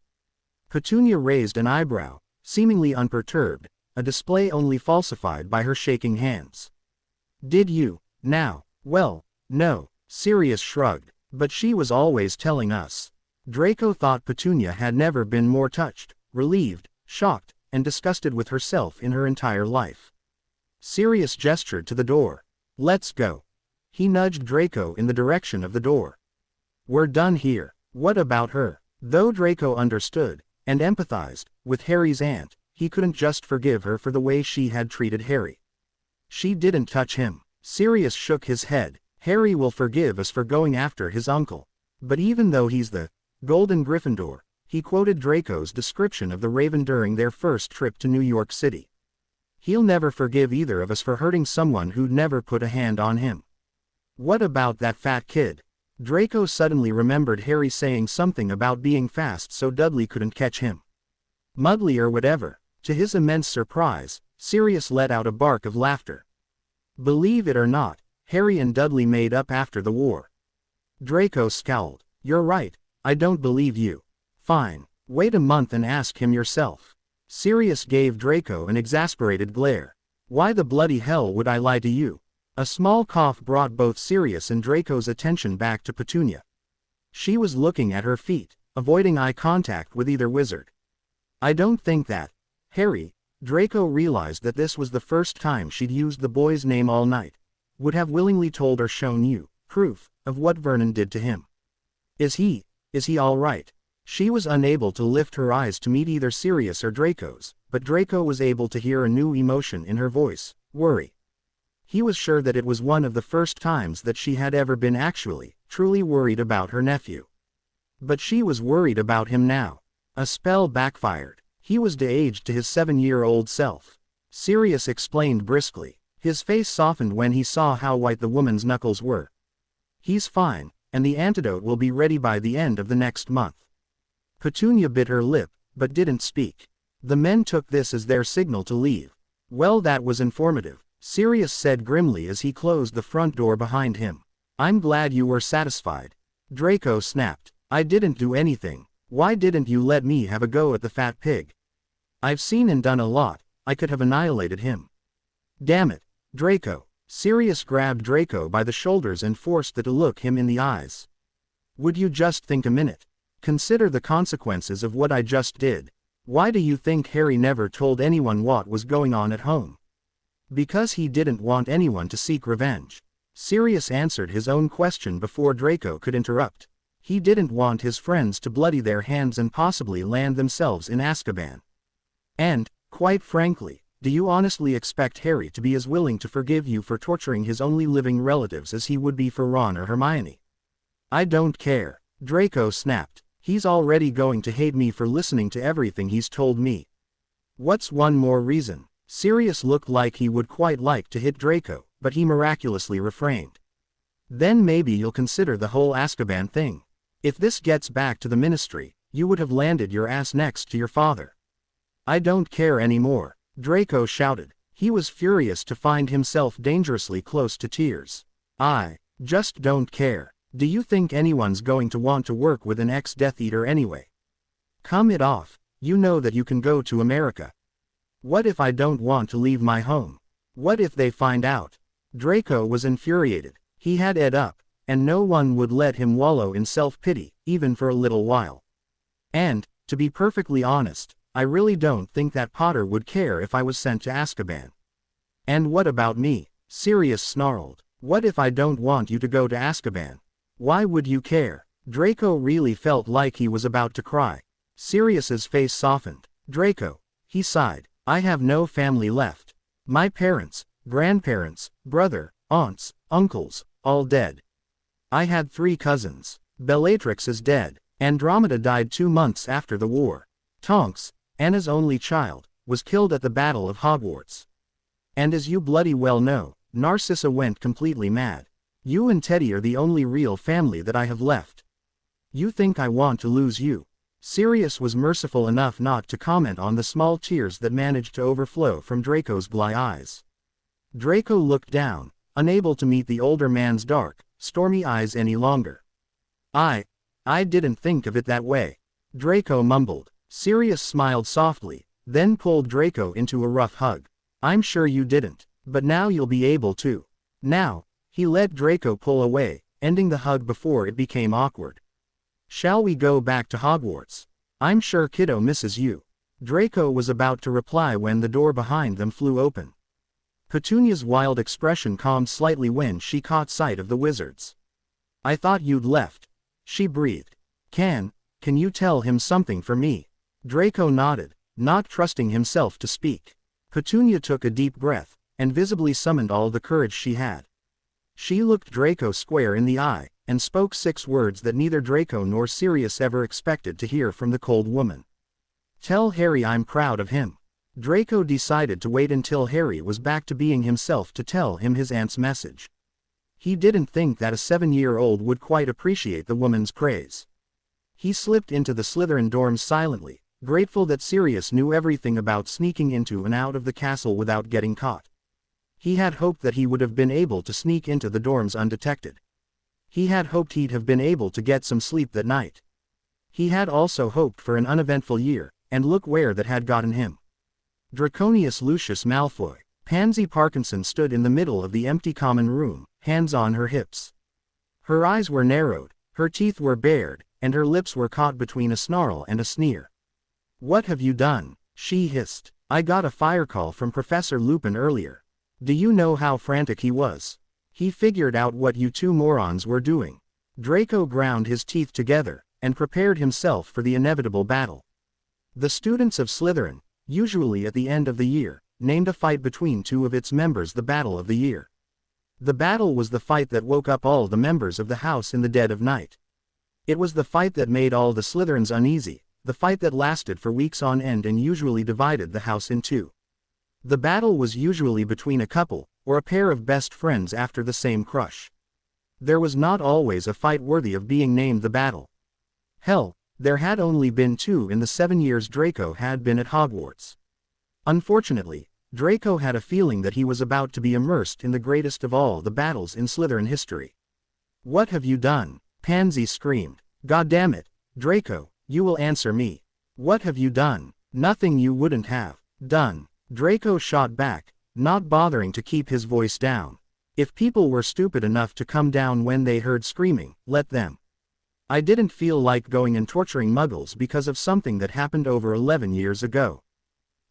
Petunia raised an eyebrow, seemingly unperturbed, a display only falsified by her shaking hands. Did you? Now, well, no, Sirius shrugged, but she was always telling us. Draco thought Petunia had never been more touched, relieved, shocked, and disgusted with herself in her entire life. Sirius gestured to the door. Let's go. He nudged Draco in the direction of the door. We're done here. What about her? Though Draco understood, and empathized, with Harry's aunt, he couldn't just forgive her for the way she had treated Harry. She didn't touch him. Sirius shook his head. Harry will forgive us for going after his uncle. But even though he's the Golden Gryffindor, he quoted Draco's description of the Raven during their first trip to New York City. He'll never forgive either of us for hurting someone who'd never put a hand on him. What about that fat kid? Draco suddenly remembered Harry saying something about being fast so Dudley couldn't catch him. Mudley or whatever. To his immense surprise, Sirius let out a bark of laughter. Believe it or not, Harry and Dudley made up after the war. Draco scowled. You're right, I don't believe you. Fine, wait a month and ask him yourself. Sirius gave Draco an exasperated glare. Why the bloody hell would I lie to you? A small cough brought both Sirius and Draco's attention back to Petunia. She was looking at her feet, avoiding eye contact with either wizard. I don't think that, Harry, Draco realized that this was the first time she'd used the boy's name all night, would have willingly told or shown you proof of what Vernon did to him. Is he all right? She was unable to lift her eyes to meet either Sirius or Draco's, but Draco was able to hear a new emotion in her voice, worry. He was sure that it was one of the first times that she had ever been actually, truly worried about her nephew. But she was worried about him now. A spell backfired. He was de-aged to his 7-year-old self. Sirius explained briskly. His face softened when he saw how white the woman's knuckles were. He's fine, and the antidote will be ready by the end of the next month. Petunia bit her lip, but didn't speak. The men took this as their signal to leave. Well, that was informative, Sirius said grimly as he closed the front door behind him. I'm glad you were satisfied. Draco snapped. I didn't do anything. Why didn't you let me have a go at the fat pig? I've seen and done a lot. I could have annihilated him. Damn it, Draco. Sirius grabbed Draco by the shoulders and forced to look him in the eyes. Would you just think a minute? Consider the consequences of what I just did. Why do you think Harry never told anyone what was going on at home? Because he didn't want anyone to seek revenge. Sirius answered his own question before Draco could interrupt. He didn't want his friends to bloody their hands and possibly land themselves in Azkaban. And, quite frankly, do you honestly expect Harry to be as willing to forgive you for torturing his only living relatives as he would be for Ron or Hermione? I don't care, Draco snapped. He's already going to hate me for listening to everything he's told me. What's one more reason? Sirius looked like he would quite like to hit Draco, but he miraculously refrained. Then maybe you'll consider the whole Azkaban thing. If this gets back to the Ministry, you would have landed your ass next to your father. I don't care anymore, Draco shouted. He was furious to find himself dangerously close to tears. I just don't care. Do you think anyone's going to want to work with an ex-Death Eater anyway? Come it off. You know that you can go to America. What if I don't want to leave my home? What if they find out? Draco was infuriated. He had Ed up, and no one would let him wallow in self-pity, even for a little while. And, to be perfectly honest, I really don't think that Potter would care if I was sent to Azkaban. And what about me? Sirius snarled. What if I don't want you to go to Azkaban? Why would you care? Draco really felt like he was about to cry. Sirius's face softened. Draco, he sighed. I have no family left. My parents, grandparents, brother, aunts, uncles, all dead. I had 3 cousins. Bellatrix is dead. Andromeda died 2 months after the war. Tonks, Anna's only child, was killed at the Battle of Hogwarts. And as you bloody well know, Narcissa went completely mad. You and Teddy are the only real family that I have left. You think I want to lose you? Sirius was merciful enough not to comment on the small tears that managed to overflow from Draco's bly eyes. Draco looked down, unable to meet the older man's dark, stormy eyes any longer. I didn't think of it that way. Draco mumbled. Sirius smiled softly, then pulled Draco into a rough hug. I'm sure you didn't, but now you'll be able to. Now. He let Draco pull away, ending the hug before it became awkward. Shall we go back to Hogwarts? I'm sure Kiddo misses you. Draco was about to reply when the door behind them flew open. Petunia's wild expression calmed slightly when she caught sight of the wizards. I thought you'd left. She breathed. Can you tell him something for me? Draco nodded, not trusting himself to speak. Petunia took a deep breath, and visibly summoned all the courage she had. She looked Draco square in the eye, and spoke 6 words that neither Draco nor Sirius ever expected to hear from the cold woman. Tell Harry I'm proud of him. Draco decided to wait until Harry was back to being himself to tell him his aunt's message. He didn't think that a 7-year-old would quite appreciate the woman's praise. He slipped into the Slytherin dorms silently, grateful that Sirius knew everything about sneaking into and out of the castle without getting caught. He had hoped that he would have been able to sneak into the dorms undetected. He had hoped he'd have been able to get some sleep that night. He had also hoped for an uneventful year, and look where that had gotten him. Draconius Lucius Malfoy. Pansy Parkinson stood in the middle of the empty common room, hands on her hips. Her eyes were narrowed, Her teeth were bared, and her lips were caught between a snarl and a sneer. "What have you done?" she hissed. "I got a fire call from Professor Lupin earlier. Do you know how frantic he was? He figured out what you two morons were doing." Draco ground his teeth together, and prepared himself for the inevitable battle. The students of Slytherin, usually at the end of the year, named a fight between two of its members the Battle of the Year. The battle was the fight that woke up all the members of the house in the dead of night. It was the fight that made all the Slytherins uneasy, the fight that lasted for weeks on end and usually divided the house in two. The battle was usually between a couple, or a pair of best friends after the same crush. There was not always a fight worthy of being named the battle. Hell, there had only been two in the 7 years Draco had been at Hogwarts. Unfortunately, Draco had a feeling that he was about to be immersed in the greatest of all the battles in Slytherin history. "What have you done?" Pansy screamed. "God damn it, Draco, you will answer me. What have you done?" "Nothing you wouldn't have done," Draco shot back, not bothering to keep his voice down. "If people were stupid enough to come down when they heard screaming, let them. I didn't feel like going and torturing muggles because of something that happened over 11 years ago."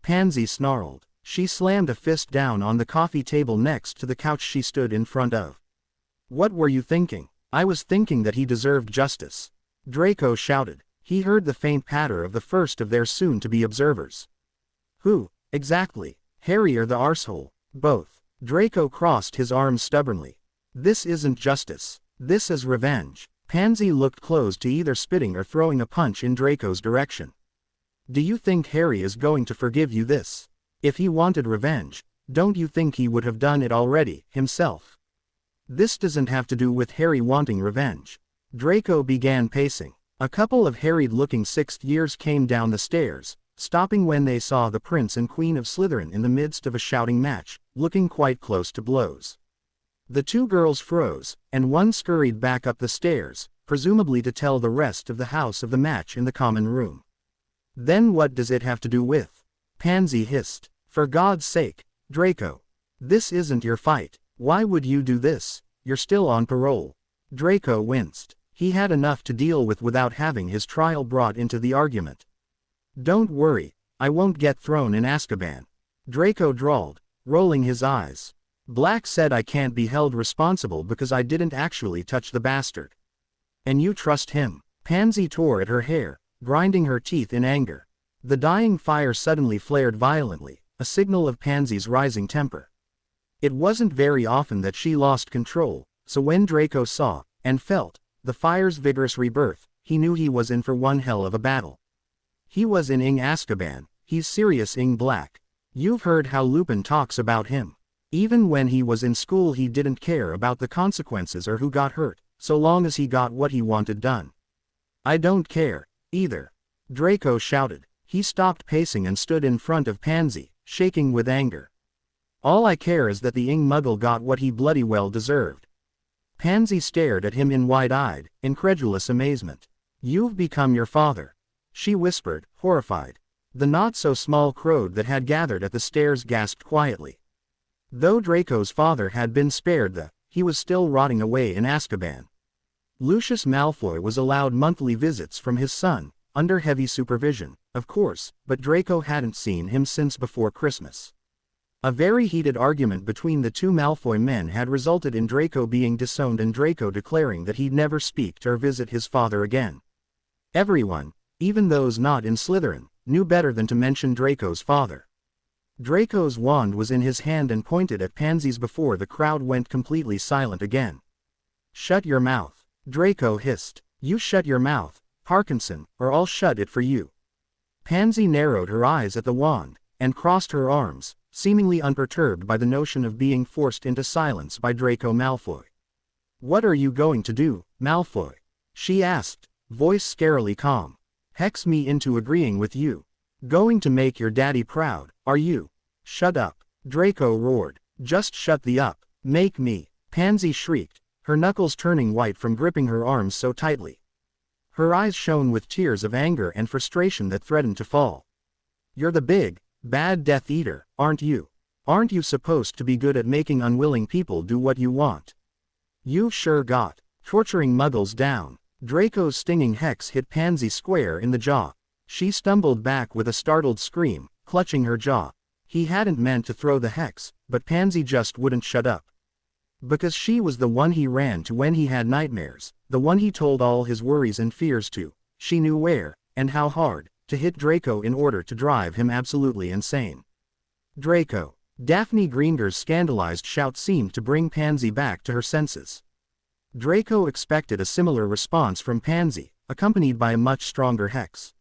Pansy snarled. She slammed a fist down on the coffee table next to the couch she stood in front of. "What were you thinking?" "I was thinking that he deserved justice," Draco shouted. He heard the faint patter of the first of their soon-to-be observers. "Who, exactly? Harry or the arsehole?" "Both." Draco crossed his arms stubbornly. "This isn't justice. This is revenge." Pansy looked close to either spitting or throwing a punch in Draco's direction. "Do you think Harry is going to forgive you this? If he wanted revenge, don't you think he would have done it already, himself? This doesn't have to do with Harry wanting revenge." Draco began pacing. A couple of harried-looking sixth years came down the stairs, stopping when they saw the Prince and Queen of Slytherin in the midst of a shouting match, looking quite close to blows. The two girls froze, and one scurried back up the stairs, presumably to tell the rest of the house of the match in the common room. "Then what does it have to do with?" Pansy hissed. "For God's sake, Draco. This isn't your fight. Why would you do this? You're still on parole." Draco winced. He had enough to deal with without having his trial brought into the argument. "Don't worry, I won't get thrown in Azkaban," Draco drawled, rolling his eyes. "Black said I can't be held responsible because I didn't actually touch the bastard." "And you trust him?" Pansy tore at her hair, grinding her teeth in anger. The dying fire suddenly flared violently, a signal of Pansy's rising temper. It wasn't very often that she lost control, so when Draco saw, and felt, the fire's vigorous rebirth, he knew he was in for one hell of a battle. He was in Azkaban, he's serious Black. You've heard how Lupin talks about him. Even when he was in school he didn't care about the consequences or who got hurt, so long as he got what he wanted done. "I don't care, either," Draco shouted. He stopped pacing and stood in front of Pansy, shaking with anger. "All I care is that the Muggle got what he bloody well deserved." Pansy stared at him in wide-eyed, incredulous amazement. "You've become your father," she whispered, horrified. The not-so-small crowd that had gathered at the stairs gasped quietly. Though Draco's father had been spared, he was still rotting away in Azkaban. Lucius Malfoy was allowed monthly visits from his son, under heavy supervision, of course, but Draco hadn't seen him since before Christmas. A very heated argument between the two Malfoy men had resulted in Draco being disowned and Draco declaring that he'd never speak to or visit his father again. Everyone, even those not in Slytherin, knew better than to mention Draco's father. Draco's wand was in his hand and pointed at Pansy's before the crowd went completely silent again. "Shut your mouth," Draco hissed. "You shut your mouth, Parkinson, or I'll shut it for you." Pansy narrowed her eyes at the wand, and crossed her arms, seemingly unperturbed by the notion of being forced into silence by Draco Malfoy. "What are you going to do, Malfoy?" she asked, voice scarily calm. "Hex me into agreeing with you. Going to make your daddy proud, are you?" "Shut up," Draco roared. "Just shut the up. Make me," Pansy shrieked, her knuckles turning white from gripping her arms so tightly. Her eyes shone with tears of anger and frustration that threatened to fall. "You're the big, bad Death Eater, aren't you? Aren't you supposed to be good at making unwilling people do what you want? You've sure got torturing muggles down." Draco's stinging hex hit Pansy square in the jaw. She stumbled back with a startled scream, clutching her jaw. He hadn't meant to throw the hex, but Pansy just wouldn't shut up. Because she was the one he ran to when he had nightmares, the one he told all his worries and fears to. She knew where, and how hard, to hit Draco in order to drive him absolutely insane. Draco. Daphne Greenger's scandalized shout seemed to bring Pansy back to her senses. Draco expected a similar response from Pansy, accompanied by a much stronger hex.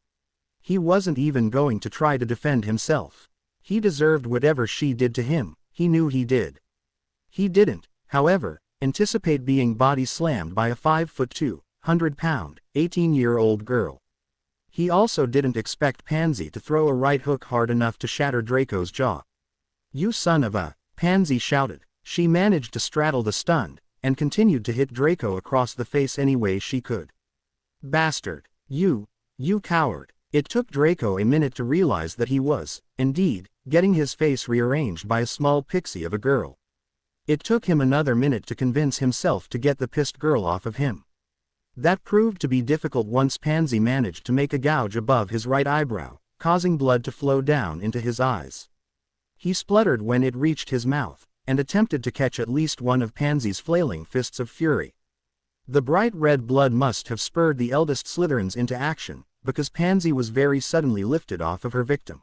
He wasn't even going to try to defend himself. He deserved whatever she did to him, he knew he did. He didn't, however, anticipate being body slammed by a 5'2", 100-pound, 18-year-old girl. He also didn't expect Pansy to throw a right hook hard enough to shatter Draco's jaw. "You son of a," Pansy shouted. She managed to straddle the stunned, and continued to hit Draco across the face any way she could. "Bastard. You coward." It took Draco a minute to realize that he was, indeed, getting his face rearranged by a small pixie of a girl. It took him another minute to convince himself to get the pissed girl off of him. That proved to be difficult once Pansy managed to make a gouge above his right eyebrow, causing blood to flow down into his eyes. He spluttered when it reached his mouth, and attempted to catch at least one of Pansy's flailing fists of fury. The bright red blood must have spurred the eldest Slytherins into action, because Pansy was very suddenly lifted off of her victim.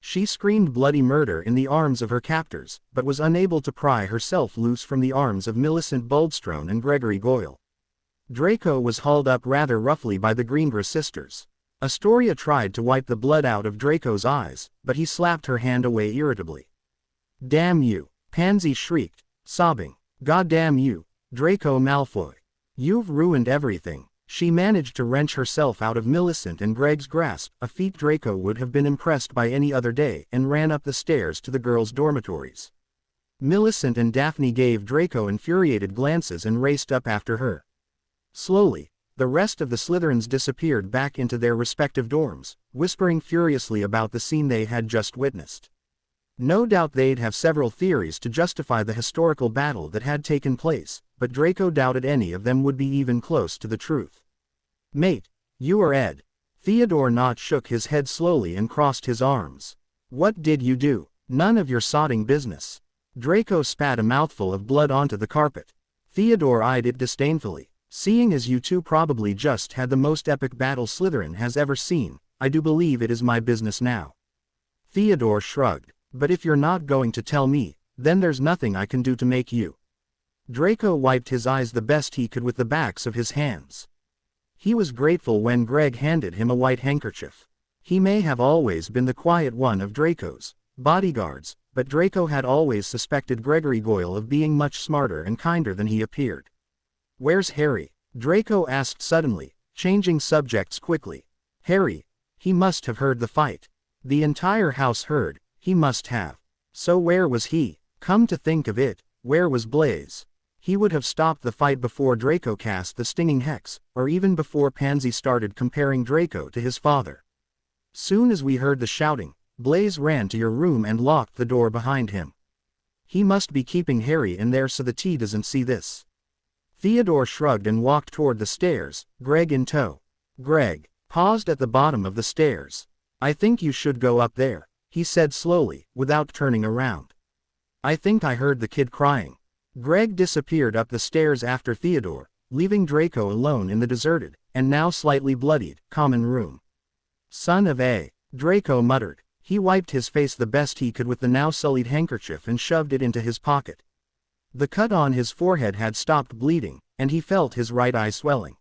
She screamed bloody murder in the arms of her captors, but was unable to pry herself loose from the arms of Millicent Bulstrode and Gregory Goyle. Draco was hauled up rather roughly by the Greenger sisters. Astoria tried to wipe the blood out of Draco's eyes, but he slapped her hand away irritably. "Damn you," Pansy shrieked, sobbing. "God damn you, Draco Malfoy. You've ruined everything." She managed to wrench herself out of Millicent and Greg's grasp, a feat Draco would have been impressed by any other day, and ran up the stairs to the girls' dormitories. Millicent and Daphne gave Draco infuriated glances and raced up after her. Slowly, the rest of the Slytherins disappeared back into their respective dorms, whispering furiously about the scene they had just witnessed. No doubt they'd have several theories to justify the historical battle that had taken place, but Draco doubted any of them would be even close to the truth. "Mate, you are Ed." Theodore Knott shook his head slowly and crossed his arms. "What did you do?" "None of your sodding business." Draco spat a mouthful of blood onto the carpet. Theodore eyed it disdainfully. "Seeing as you two probably just had the most epic battle Slytherin has ever seen, I do believe it is my business now." Theodore shrugged. "But if you're not going to tell me, then there's nothing I can do to make you." Draco wiped his eyes the best he could with the backs of his hands. He was grateful when Greg handed him a white handkerchief. He may have always been the quiet one of Draco's bodyguards, but Draco had always suspected Gregory Goyle of being much smarter and kinder than he appeared. "Where's Harry?" Draco asked suddenly, changing subjects quickly. "Harry? He must have heard the fight. The entire house heard, he must have. So where was he? Come to think of it, where was Blaise? He would have stopped the fight before Draco cast the stinging hex, or even before Pansy started comparing Draco to his father. Soon as we heard the shouting, Blaise ran to your room and locked the door behind him. He must be keeping Harry in there so the T doesn't see this." Theodore shrugged and walked toward the stairs, Greg in tow. Greg paused at the bottom of the stairs. "I think you should go up there," he said slowly, without turning around. "I think I heard the kid crying." Greg disappeared up the stairs after Theodore, leaving Draco alone in the deserted, and now slightly bloodied, common room. "Son of a," Draco muttered. He wiped his face the best he could with the now sullied handkerchief and shoved it into his pocket. The cut on his forehead had stopped bleeding, and he felt his right eye swelling.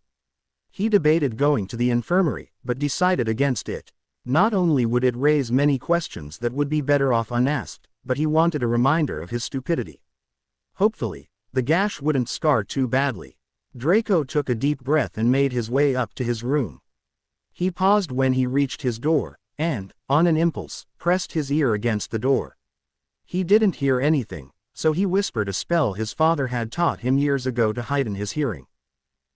He debated going to the infirmary, but decided against it. Not only would it raise many questions that would be better off unasked, but he wanted a reminder of his stupidity. Hopefully, the gash wouldn't scar too badly. Draco took a deep breath and made his way up to his room. He paused when he reached his door, and, on an impulse, pressed his ear against the door. He didn't hear anything, so he whispered a spell his father had taught him years ago to heighten his hearing.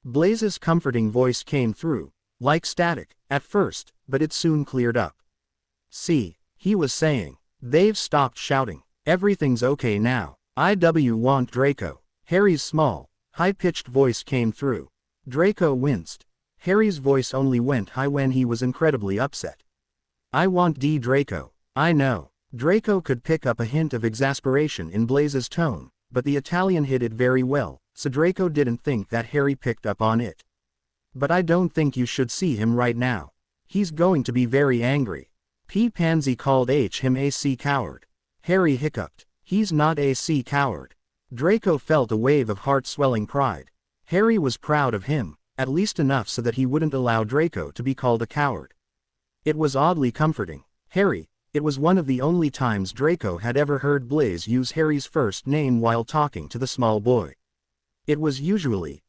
Blaise's comforting voice came through, like static, at first, but it soon cleared up. "See," he was saying, "they've stopped shouting. Everything's okay now. I want Draco." Harry's small, high-pitched voice came through. Draco winced. Harry's voice only went high when he was incredibly upset. I want Draco. I know. Draco could pick up a hint of exasperation in Blaze's tone, but the Italian hid it very well, so Draco didn't think that Harry picked up on it. But I don't think you should see him right now. He's going to be very angry. Pansy called him a coward. Harry hiccuped. He's not a coward. Draco felt a wave of heart-swelling pride. Harry was proud of him, at least enough so that he wouldn't allow Draco to be called a coward. It was oddly comforting. Harry, it was one of the only times Draco had ever heard Blaze use Harry's first name while talking to the small boy. It was usually,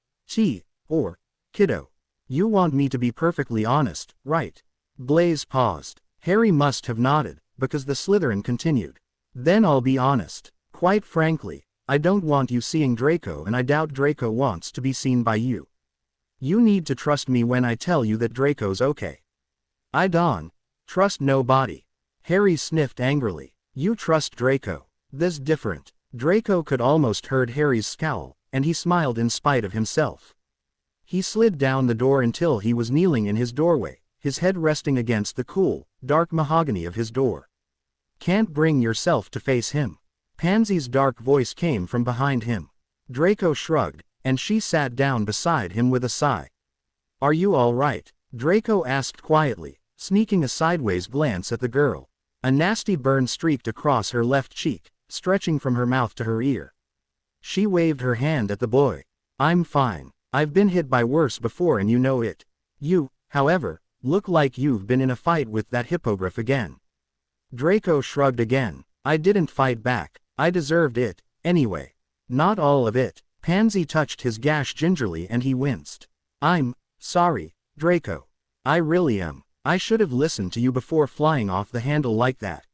or, kiddo. You want me to be perfectly honest, right? Blaze paused. Harry must have nodded, because the Slytherin continued. Then I'll be honest. Quite frankly, I don't want you seeing Draco, and I doubt Draco wants to be seen by you. You need to trust me when I tell you that Draco's okay. I don't trust nobody. Harry sniffed angrily. You trust Draco. This different. Draco could almost heard Harry's scowl, and he smiled in spite of himself. He slid down the door until he was kneeling in his doorway, his head resting against the cool, dark mahogany of his door. Can't bring yourself to face him. Pansy's dark voice came from behind him. Draco shrugged, and she sat down beside him with a sigh. Are you all right? Draco asked quietly, sneaking a sideways glance at the girl. A nasty burn streaked across her left cheek, stretching from her mouth to her ear. She waved her hand at the boy. I'm fine. I've been hit by worse before and you know it. You, however, look like you've been in a fight with that hippogriff again. Draco shrugged again. I didn't fight back. I deserved it, anyway. Not all of it. Pansy touched his gash gingerly and he winced. I'm sorry, Draco. I really am. I should have listened to you before flying off the handle like that.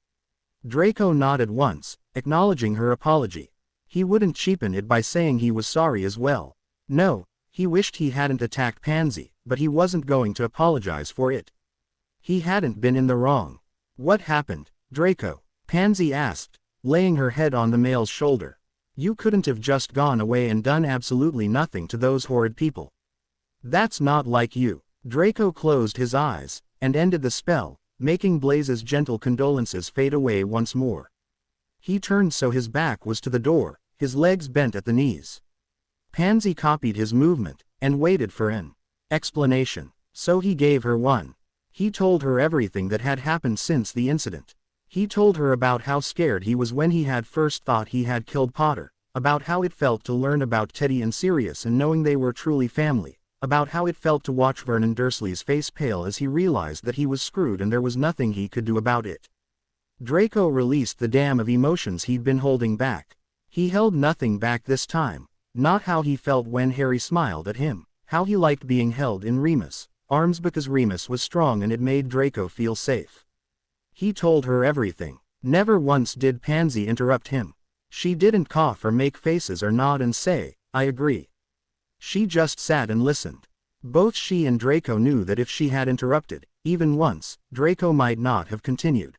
Draco nodded once, acknowledging her apology. He wouldn't cheapen it by saying he was sorry as well. No, he wished he hadn't attacked Pansy, but he wasn't going to apologize for it. He hadn't been in the wrong. What happened, Draco? Pansy asked, laying her head on the male's shoulder. You couldn't have just gone away and done absolutely nothing to those horrid people. That's not like you. Draco closed his eyes, and ended the spell, making Blaze's gentle condolences fade away once more. He turned so his back was to the door, his legs bent at the knees. Pansy copied his movement, and waited for an explanation. So he gave her one. He told her everything that had happened since the incident. He told her about how scared he was when he had first thought he had killed Potter, about how it felt to learn about Teddy and Sirius and knowing they were truly family, about how it felt to watch Vernon Dursley's face pale as he realized that he was screwed and there was nothing he could do about it. Draco released the dam of emotions he'd been holding back. He held nothing back this time, not how he felt when Harry smiled at him, how he liked being held in Remus' arms because Remus was strong and it made Draco feel safe. He told her everything. Never once did Pansy interrupt him. She didn't cough or make faces or nod and say, I agree. She just sat and listened. Both she and Draco knew that if she had interrupted, even once, Draco might not have continued.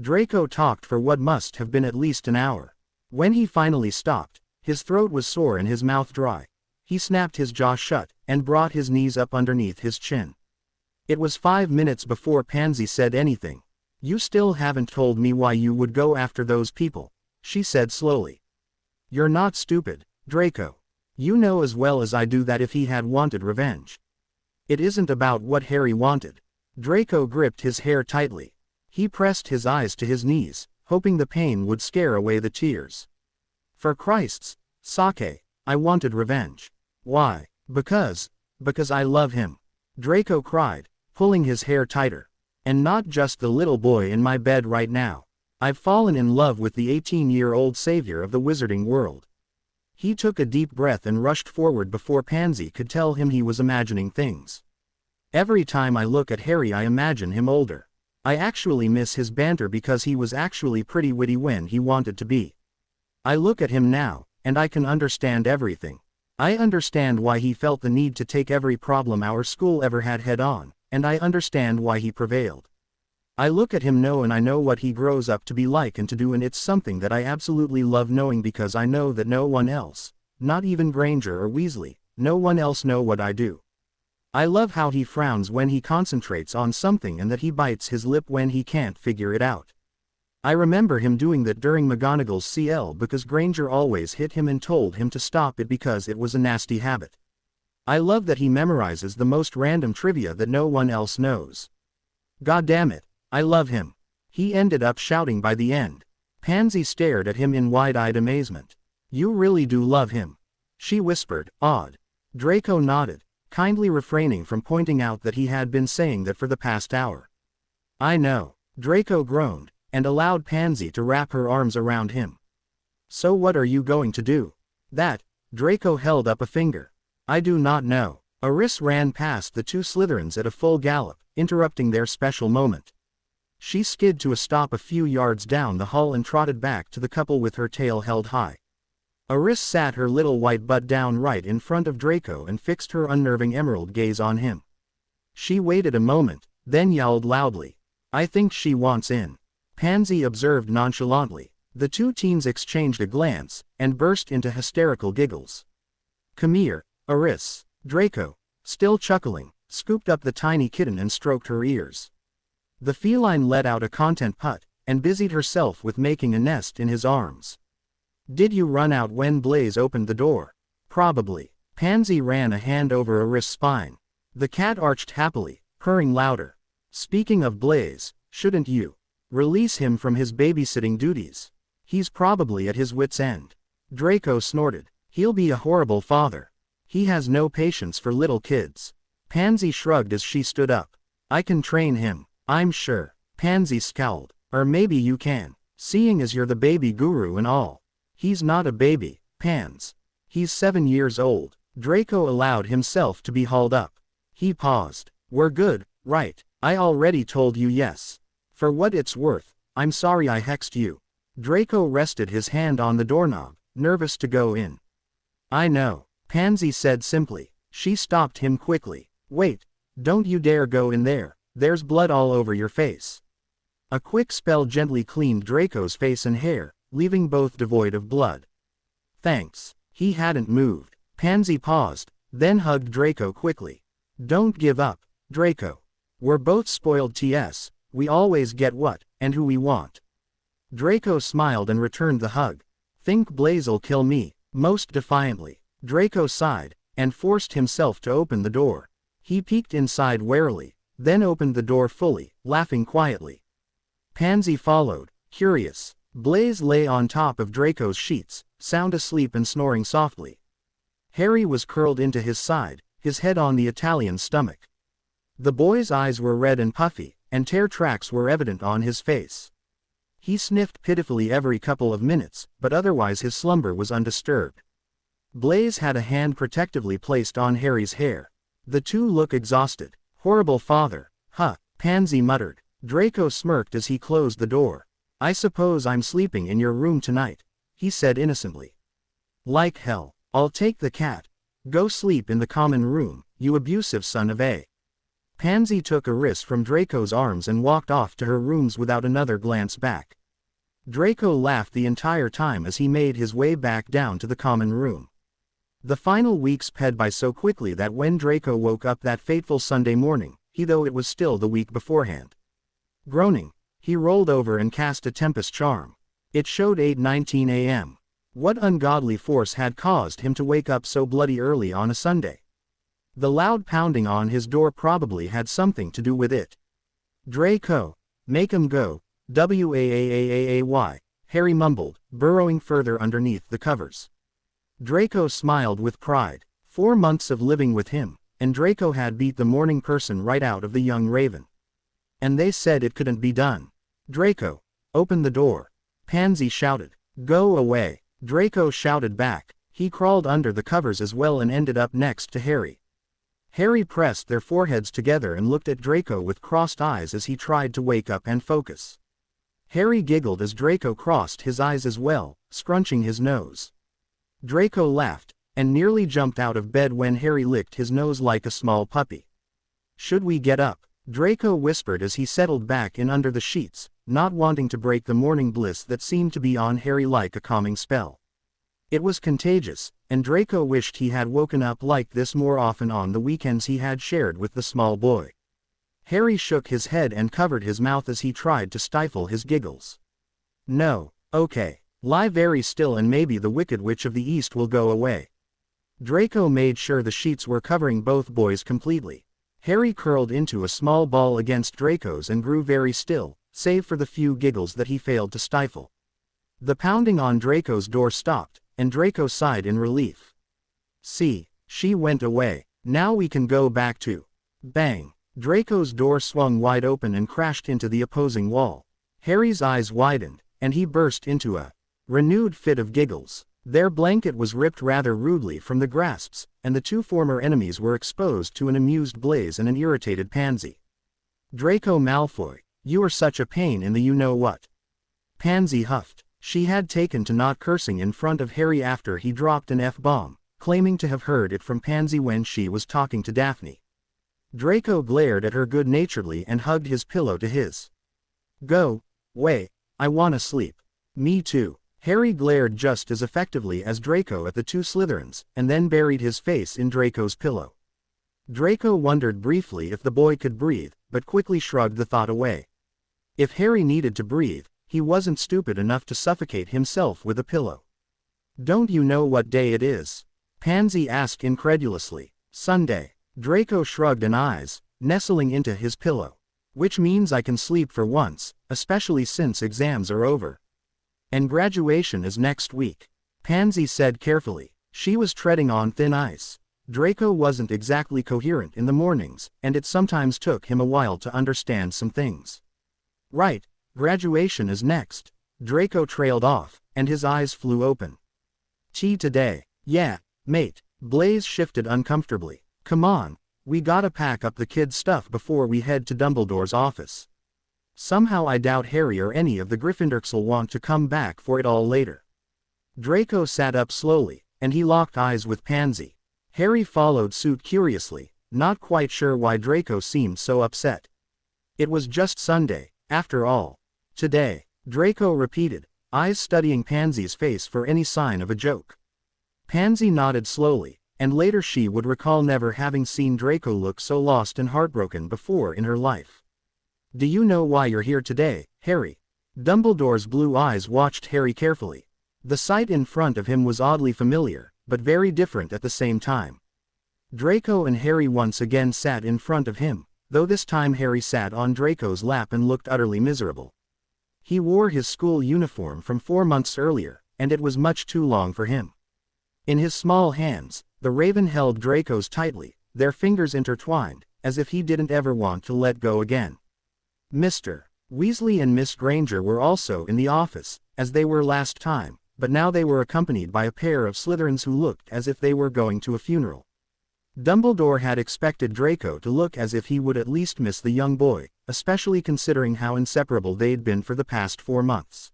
Draco talked for what must have been at least an hour. When he finally stopped, his throat was sore and his mouth dry. He snapped his jaw shut, and brought his knees up underneath his chin. It was 5 minutes before Pansy said anything. You still haven't told me why you would go after those people, she said slowly. You're not stupid, Draco. You know as well as I do that if he had wanted revenge. It isn't about what Harry wanted. Draco gripped his hair tightly. He pressed his eyes to his knees, hoping the pain would scare away the tears. For Christ's sake, I wanted revenge. Why? Because I love him. Draco cried, pulling his hair tighter. And not just the little boy in my bed right now. I've fallen in love with the 18-year-old savior of the wizarding world. He took a deep breath and rushed forward before Pansy could tell him he was imagining things. Every time I look at Harry I imagine him older. I actually miss his banter because he was actually pretty witty when he wanted to be. I look at him now, and I can understand everything. I understand why he felt the need to take every problem our school ever had head on, and I understand why he prevailed. I look at him now and I know what he grows up to be like and to do, and it's something that I absolutely love knowing because I know that no one else, not even Granger or Weasley, no one else know what I do. I love how he frowns when he concentrates on something and that he bites his lip when he can't figure it out. I remember him doing that during McGonagall's CL because Granger always hit him and told him to stop it because it was a nasty habit. I love that he memorizes the most random trivia that no one else knows. God damn it, I love him. He ended up shouting by the end. Pansy stared at him in wide-eyed amazement. You really do love him, she whispered, awed. Draco nodded, kindly refraining from pointing out that he had been saying that for the past hour. I know, Draco groaned, and allowed Pansy to wrap her arms around him. So what are you going to do? That, Draco held up a finger. I do not know. Eris ran past the two Slytherins at a full gallop, interrupting their special moment. She skid to a stop a few yards down the hall and trotted back to the couple with her tail held high. Eris sat her little white butt down right in front of Draco and fixed her unnerving emerald gaze on him. She waited a moment, then yelled loudly. I think she wants in. Pansy observed nonchalantly. The two teens exchanged a glance, and burst into hysterical giggles. Come here, Eris. Draco, still chuckling, scooped up the tiny kitten and stroked her ears. The feline let out a content putt, and busied herself with making a nest in his arms. Did you run out when Blaise opened the door? Probably. Pansy ran a hand over Eris' spine. The cat arched happily, purring louder. Speaking of Blaise, shouldn't you release him from his babysitting duties? He's probably at his wit's end. Draco snorted. He'll be a horrible father. He has no patience for little kids. Pansy shrugged as she stood up. I can train him, I'm sure. Pansy scowled. Or maybe you can, seeing as you're the baby guru and all. He's not a baby, Pans. He's 7 years old. Draco allowed himself to be hauled up. He paused. We're good, right? I already told you yes. For what it's worth, I'm sorry I hexed you. Draco rested his hand on the doorknob, nervous to go in. I know, Pansy said simply. She stopped him quickly. Wait, don't you dare go in there, there's blood all over your face. A quick spell gently cleaned Draco's face and hair, leaving both devoid of blood. Thanks. He hadn't moved. Pansy paused, then hugged Draco quickly. Don't give up, Draco. We're both spoiled TS, we always get what, and who we want. Draco smiled and returned the hug. Think Blaise'll kill me, most defiantly. Draco sighed, and forced himself to open the door. He peeked inside warily, then opened the door fully, laughing quietly. Pansy followed, curious. Blaise lay on top of Draco's sheets, sound asleep and snoring softly. Harry was curled into his side, his head on the Italian's stomach. The boy's eyes were red and puffy, and tear tracks were evident on his face. He sniffed pitifully every couple of minutes, but otherwise his slumber was undisturbed. Blaise had a hand protectively placed on Harry's hair. The two look exhausted. Horrible father, huh, Pansy muttered. Draco smirked as he closed the door. I suppose I'm sleeping in your room tonight, he said innocently. Like hell, I'll take the cat. Go sleep in the common room, you abusive son of a. Pansy took Eris from Draco's arms and walked off to her rooms without another glance back. Draco laughed the entire time as he made his way back down to the common room. The final weeks sped by so quickly that when Draco woke up that fateful Sunday morning, though it was still the week beforehand. Groaning, he rolled over and cast a Tempest Charm. It showed 8:19 a.m. What ungodly force had caused him to wake up so bloody early on a Sunday? The loud pounding on his door probably had something to do with it. Draco, make 'em go, W-A-A-A-A-A-Y, Harry mumbled, burrowing further underneath the covers. Draco smiled with pride. 4 months of living with him, and Draco had beat the morning person right out of the young raven. And they said it couldn't be done. Draco, open the door. Pansy shouted. Go away. Draco shouted back. He crawled under the covers as well and ended up next to Harry. Harry pressed their foreheads together and looked at Draco with crossed eyes as he tried to wake up and focus. Harry giggled as Draco crossed his eyes as well, scrunching his nose. Draco laughed, and nearly jumped out of bed when Harry licked his nose like a small puppy. Should we get up? Draco whispered as he settled back in under the sheets, not wanting to break the morning bliss that seemed to be on Harry like a calming spell. It was contagious, and Draco wished he had woken up like this more often on the weekends he had shared with the small boy. Harry shook his head and covered his mouth as he tried to stifle his giggles. No, okay. Lie very still and maybe the Wicked Witch of the East will go away. Draco made sure the sheets were covering both boys completely. Harry curled into a small ball against Draco's and grew very still, save for the few giggles that he failed to stifle. The pounding on Draco's door stopped, and Draco sighed in relief. See, she went away. Now we can go back to. Bang! Draco's door swung wide open and crashed into the opposing wall. Harry's eyes widened, and he burst into a renewed fit of giggles. Their blanket was ripped rather rudely from the grasps, and the two former enemies were exposed to an amused Blaze and an irritated Pansy. Draco Malfoy, you are such a pain in the you-know-what. Pansy huffed. She had taken to not cursing in front of Harry after he dropped an F-bomb, claiming to have heard it from Pansy when she was talking to Daphne. Draco glared at her good-naturedly and hugged his pillow to his. Go away, I wanna sleep. Me too. Harry glared just as effectively as Draco at the two Slytherins, and then buried his face in Draco's pillow. Draco wondered briefly if the boy could breathe, but quickly shrugged the thought away. If Harry needed to breathe, he wasn't stupid enough to suffocate himself with a pillow. Don't you know what day it is? Pansy asked incredulously. Sunday. Draco shrugged an eyes, nestling into his pillow. Which means I can sleep for once, especially since exams are over. And graduation is next week. Pansy said carefully. She was treading on thin ice. Draco wasn't exactly coherent in the mornings, and it sometimes took him a while to understand some things. Right, graduation is next. Draco trailed off, and his eyes flew open. Tea today. Yeah, mate. Blaze shifted uncomfortably. Come on, we gotta pack up the kids' stuff before we head to Dumbledore's office. Somehow I doubt Harry or any of the Gryffindorks'll want to come back for it all later. Draco sat up slowly, and he locked eyes with Pansy. Harry followed suit curiously, not quite sure why Draco seemed so upset. It was just Sunday, after all. Today, Draco repeated, eyes studying Pansy's face for any sign of a joke. Pansy nodded slowly, and later she would recall never having seen Draco look so lost and heartbroken before in her life. Do you know why you're here today, Harry? Dumbledore's blue eyes watched Harry carefully. The sight in front of him was oddly familiar, but very different at the same time. Draco and Harry once again sat in front of him, though this time Harry sat on Draco's lap and looked utterly miserable. He wore his school uniform from 4 months earlier, and it was much too long for him. In his small hands, the Raven held Draco's tightly, their fingers intertwined, as if he didn't ever want to let go again. Mr. Weasley and Miss Granger were also in the office, as they were last time, but now they were accompanied by a pair of Slytherins who looked as if they were going to a funeral. Dumbledore had expected Draco to look as if he would at least miss the young boy, especially considering how inseparable they'd been for the past 4 months.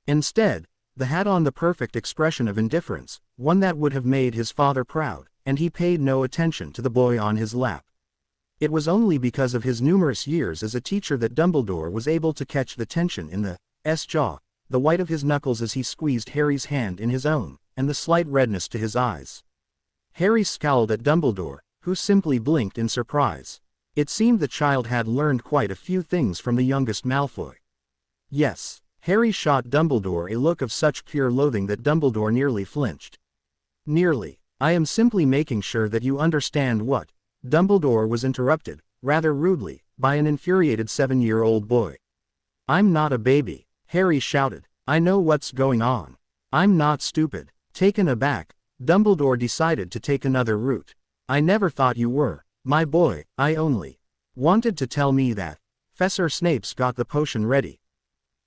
Instead, the had on the perfect expression of indifference, one that would have made his father proud, and he paid no attention to the boy on his lap. It was only because of his numerous years as a teacher that Dumbledore was able to catch the tension in the jaw, the white of his knuckles as he squeezed Harry's hand in his own, and the slight redness to his eyes. Harry scowled at Dumbledore, who simply blinked in surprise. It seemed the child had learned quite a few things from the youngest Malfoy. Yes, Harry shot Dumbledore a look of such pure loathing that Dumbledore nearly flinched. Nearly. I am simply making sure that you understand what. Dumbledore was interrupted, rather rudely, by an infuriated 7-year-old boy. I'm not a baby, Harry shouted. I know what's going on. I'm not stupid. Taken aback, Dumbledore decided to take another route. I never thought you were, my boy. I only wanted to tell me that Professor Snape's got the potion ready.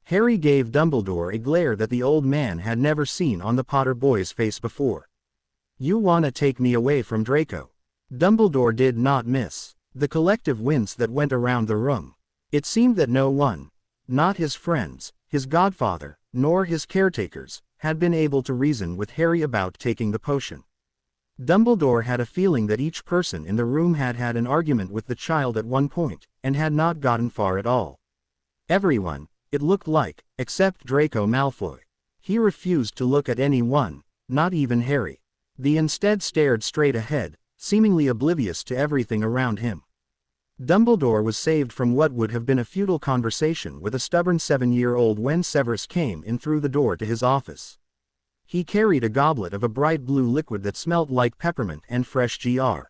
Harry gave Dumbledore a glare that the old man had never seen on the Potter boy's face before. You wanna take me away from Draco? Dumbledore did not miss the collective wince that went around the room. It seemed that no one, not his friends, his godfather, nor his caretakers, had been able to reason with Harry about taking the potion. Dumbledore had a feeling that each person in the room had had an argument with the child at one point, and had not gotten far at all. Everyone, it looked like, except Draco Malfoy. He refused to look at anyone, not even Harry. He instead stared straight ahead, seemingly oblivious to everything around him. Dumbledore was saved from what would have been a futile conversation with a stubborn 7-year-old when Severus came in through the door to his office. He carried a goblet of a bright blue liquid that smelt like peppermint and fresh gr.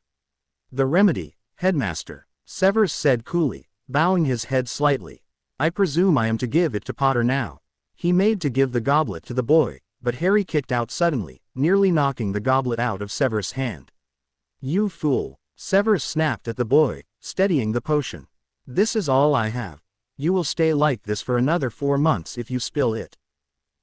"The remedy, headmaster," Severus said coolly, bowing his head slightly. "I presume I am to give it to Potter now." He made to give the goblet to the boy, but Harry kicked out suddenly, nearly knocking the goblet out of Severus' hand. "You fool," Severus snapped at the boy, steadying the potion. "This is all I have. You will stay like this for another 4 months if you spill it.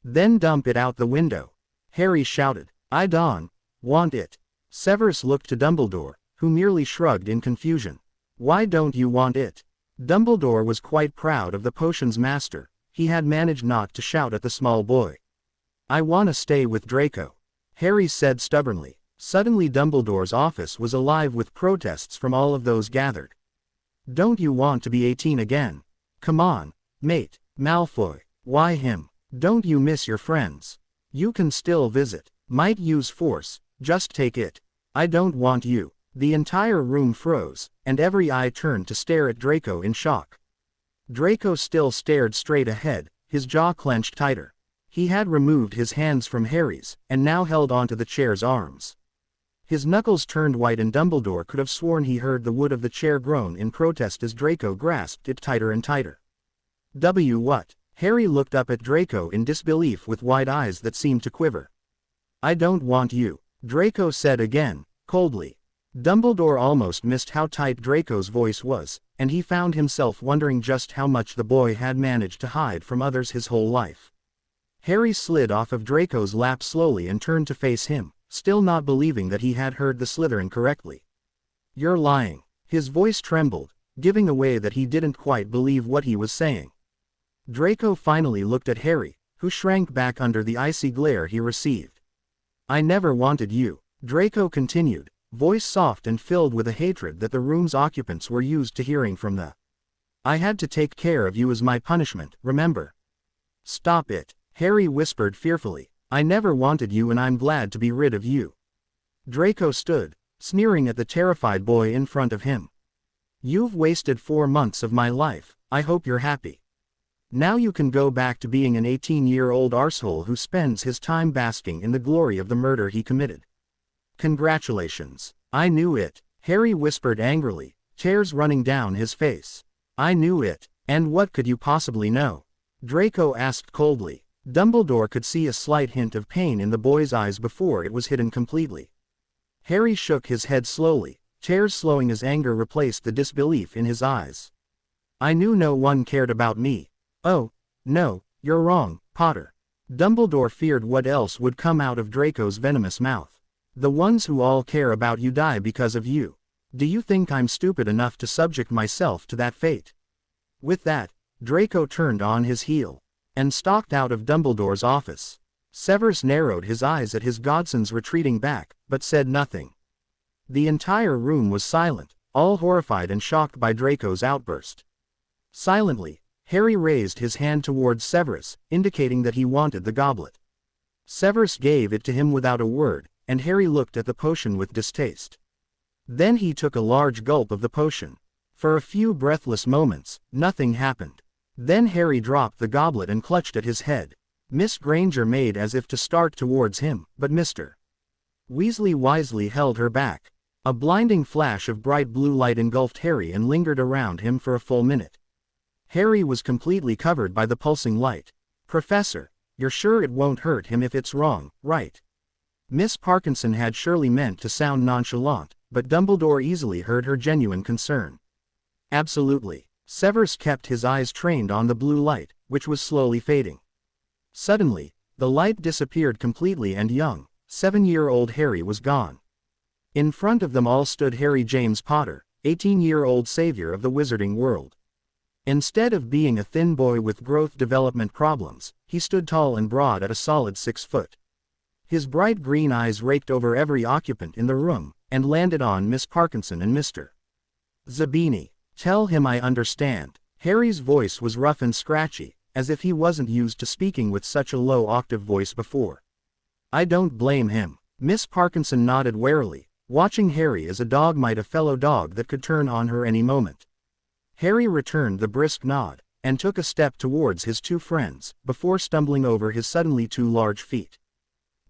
Then dump it out the window," Harry shouted. "I don't want it." Severus looked to Dumbledore, who merely shrugged in confusion. "Why don't you want it?" Dumbledore was quite proud of the potion's master. He had managed not to shout at the small boy. "I want to stay with Draco," Harry said stubbornly. Suddenly Dumbledore's office was alive with protests from all of those gathered. "Don't you want to be 18 again? Come on, mate. Malfoy, why him? Don't you miss your friends? You can still visit. Might use force, just take it. I don't want you." The entire room froze, and every eye turned to stare at Draco in shock. Draco still stared straight ahead, his jaw clenched tighter. He had removed his hands from Harry's, and now held onto the chair's arms. His knuckles turned white and Dumbledore could have sworn he heard the wood of the chair groan in protest as Draco grasped it tighter and tighter. What? Harry looked up at Draco in disbelief with wide eyes that seemed to quiver. "I don't want you," Draco said again, coldly. Dumbledore almost missed how tight Draco's voice was, and he found himself wondering just how much the boy had managed to hide from others his whole life. Harry slid off of Draco's lap slowly and turned to face him, still not believing that he had heard the Slytherin correctly. "You're lying." His voice trembled, giving away that he didn't quite believe what he was saying. Draco finally looked at Harry, who shrank back under the icy glare he received. "I never wanted you," Draco continued, voice soft and filled with a hatred that the room's occupants were used to hearing from the. "I had to take care of you as my punishment, remember?" "Stop it," Harry whispered fearfully. "I never wanted you and I'm glad to be rid of you." Draco stood, sneering at the terrified boy in front of him. "You've wasted 4 months of my life, I hope you're happy. Now you can go back to being an 18-year-old arsehole who spends his time basking in the glory of the murder he committed. Congratulations." "I knew it," Harry whispered angrily, tears running down his face. "I knew it, and what could you possibly know?" Draco asked coldly. Dumbledore could see a slight hint of pain in the boy's eyes before it was hidden completely. Harry shook his head slowly, tears slowing as anger replaced the disbelief in his eyes. "I knew no one cared about me." "Oh, no, you're wrong, Potter." Dumbledore feared what else would come out of Draco's venomous mouth. "The ones who all care about you die because of you. Do you think I'm stupid enough to subject myself to that fate?" With that, Draco turned on his heel and stalked out of Dumbledore's office. Severus narrowed his eyes at his godson's retreating back, but said nothing. The entire room was silent, all horrified and shocked by Draco's outburst. Silently, Harry raised his hand towards Severus, indicating that he wanted the goblet. Severus gave it to him without a word, and Harry looked at the potion with distaste. Then he took a large gulp of the potion. For a few breathless moments, nothing happened. Then Harry dropped the goblet and clutched at his head. Miss Granger made as if to start towards him, but Mr. Weasley wisely held her back. A blinding flash of bright blue light engulfed Harry and lingered around him for a full minute. Harry was completely covered by the pulsing light. "Professor, you're sure it won't hurt him if it's wrong, right?" Miss Parkinson had surely meant to sound nonchalant, but Dumbledore easily heard her genuine concern. "Absolutely." Severus kept his eyes trained on the blue light, which was slowly fading. Suddenly, the light disappeared completely and young, 7-year-old Harry was gone. In front of them all stood Harry James Potter, 18-year-old savior of the wizarding world. Instead of being a thin boy with growth development problems, he stood tall and broad at a solid 6 foot. His bright green eyes raked over every occupant in the room, and landed on Miss Parkinson and Mr. Zabini. "Tell him I understand." Harry's voice was rough and scratchy, as if he wasn't used to speaking with such a low-octave voice before. I don't blame him. Miss Parkinson nodded warily, watching Harry as a dog might a fellow dog that could turn on her any moment. Harry returned the brisk nod, and took a step towards his two friends, before stumbling over his suddenly too large feet.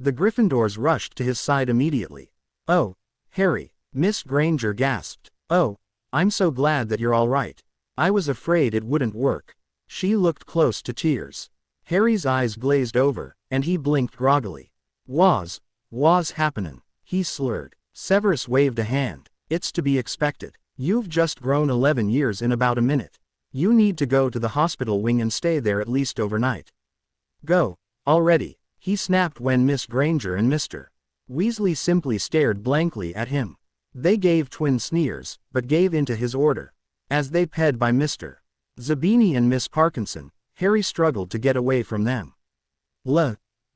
The Gryffindors rushed to his side immediately. "Oh, Harry," Miss Granger gasped. "Oh, I'm so glad that you're all right. I was afraid it wouldn't work." She looked close to tears. Harry's eyes glazed over, and he blinked groggily. "Was happenin'," he slurred. Severus waved a hand. "It's to be expected. You've just grown 11 years in about a minute. You need to go to the hospital wing and stay there at least overnight." "Go, already," he snapped when Miss Granger and Mr. Weasley simply stared blankly at him. They gave twin sneers, but gave in to his order. As they ped by Mr. Zabini and Miss Parkinson, Harry struggled to get away from them.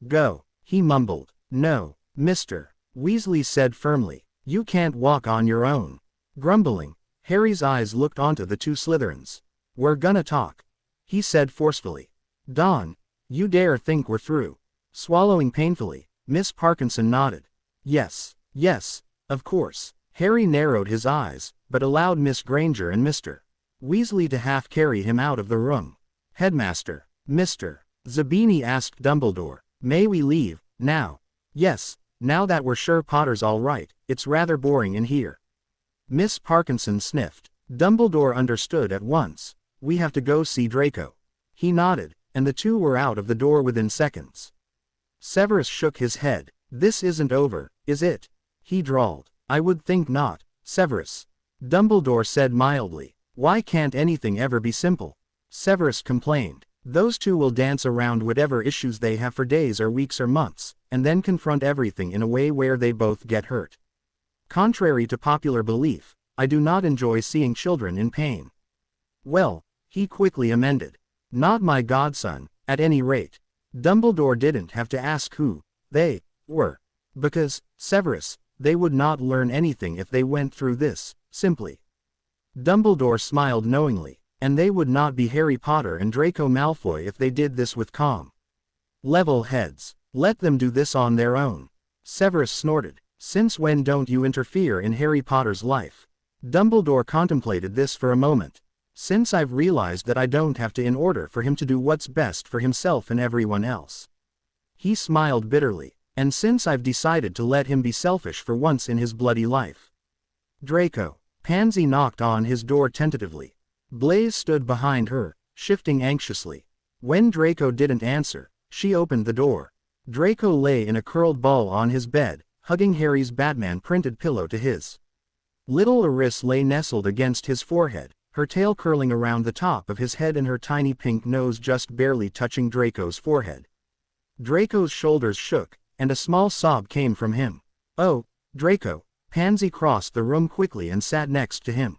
Go, he mumbled. "No, Mr. Weasley said firmly. You can't walk on your own." Grumbling, Harry's eyes looked onto the two Slytherins. "We're gonna talk," he said forcefully. "Don, you dare think we're through?" Swallowing painfully, Miss Parkinson nodded. Yes, of course." Harry narrowed his eyes, but allowed Miss Granger and Mr. Weasley to half-carry him out of the room. "Headmaster, Mr. Zabini asked Dumbledore, may we leave, now?" "Yes, now that we're sure Potter's all right, it's rather boring in here." Miss Parkinson sniffed. Dumbledore understood at once. "We have to go see Draco." He nodded, and the two were out of the door within seconds. Severus shook his head. "This isn't over, is it?" he drawled. "I would think not, Severus." Dumbledore said mildly. "Why can't anything ever be simple?" Severus complained. "Those two will dance around whatever issues they have for days or weeks or months, and then confront everything in a way where they both get hurt. Contrary to popular belief, I do not enjoy seeing children in pain." "Well," he quickly amended. "Not my godson, at any rate." Dumbledore didn't have to ask who they were. Because, Severus, they would not learn anything if they went through this, simply. Dumbledore smiled knowingly, and they would not be Harry Potter and Draco Malfoy if they did this with calm, level heads. Let them do this on their own. Severus snorted. "Since when don't you interfere in Harry Potter's life?" Dumbledore contemplated this for a moment. "Since I've realized that I don't have to in order for him to do what's best for himself and everyone else." He smiled bitterly. "And since I've decided to let him be selfish for once in his bloody life." "Draco." Pansy knocked on his door tentatively. Blaise stood behind her, shifting anxiously. When Draco didn't answer, she opened the door. Draco lay in a curled ball on his bed, hugging Harry's Batman-printed pillow to his. Little Eris lay nestled against his forehead, her tail curling around the top of his head and her tiny pink nose just barely touching Draco's forehead. Draco's shoulders shook, and a small sob came from him. "Oh, Draco." Pansy crossed the room quickly and sat next to him.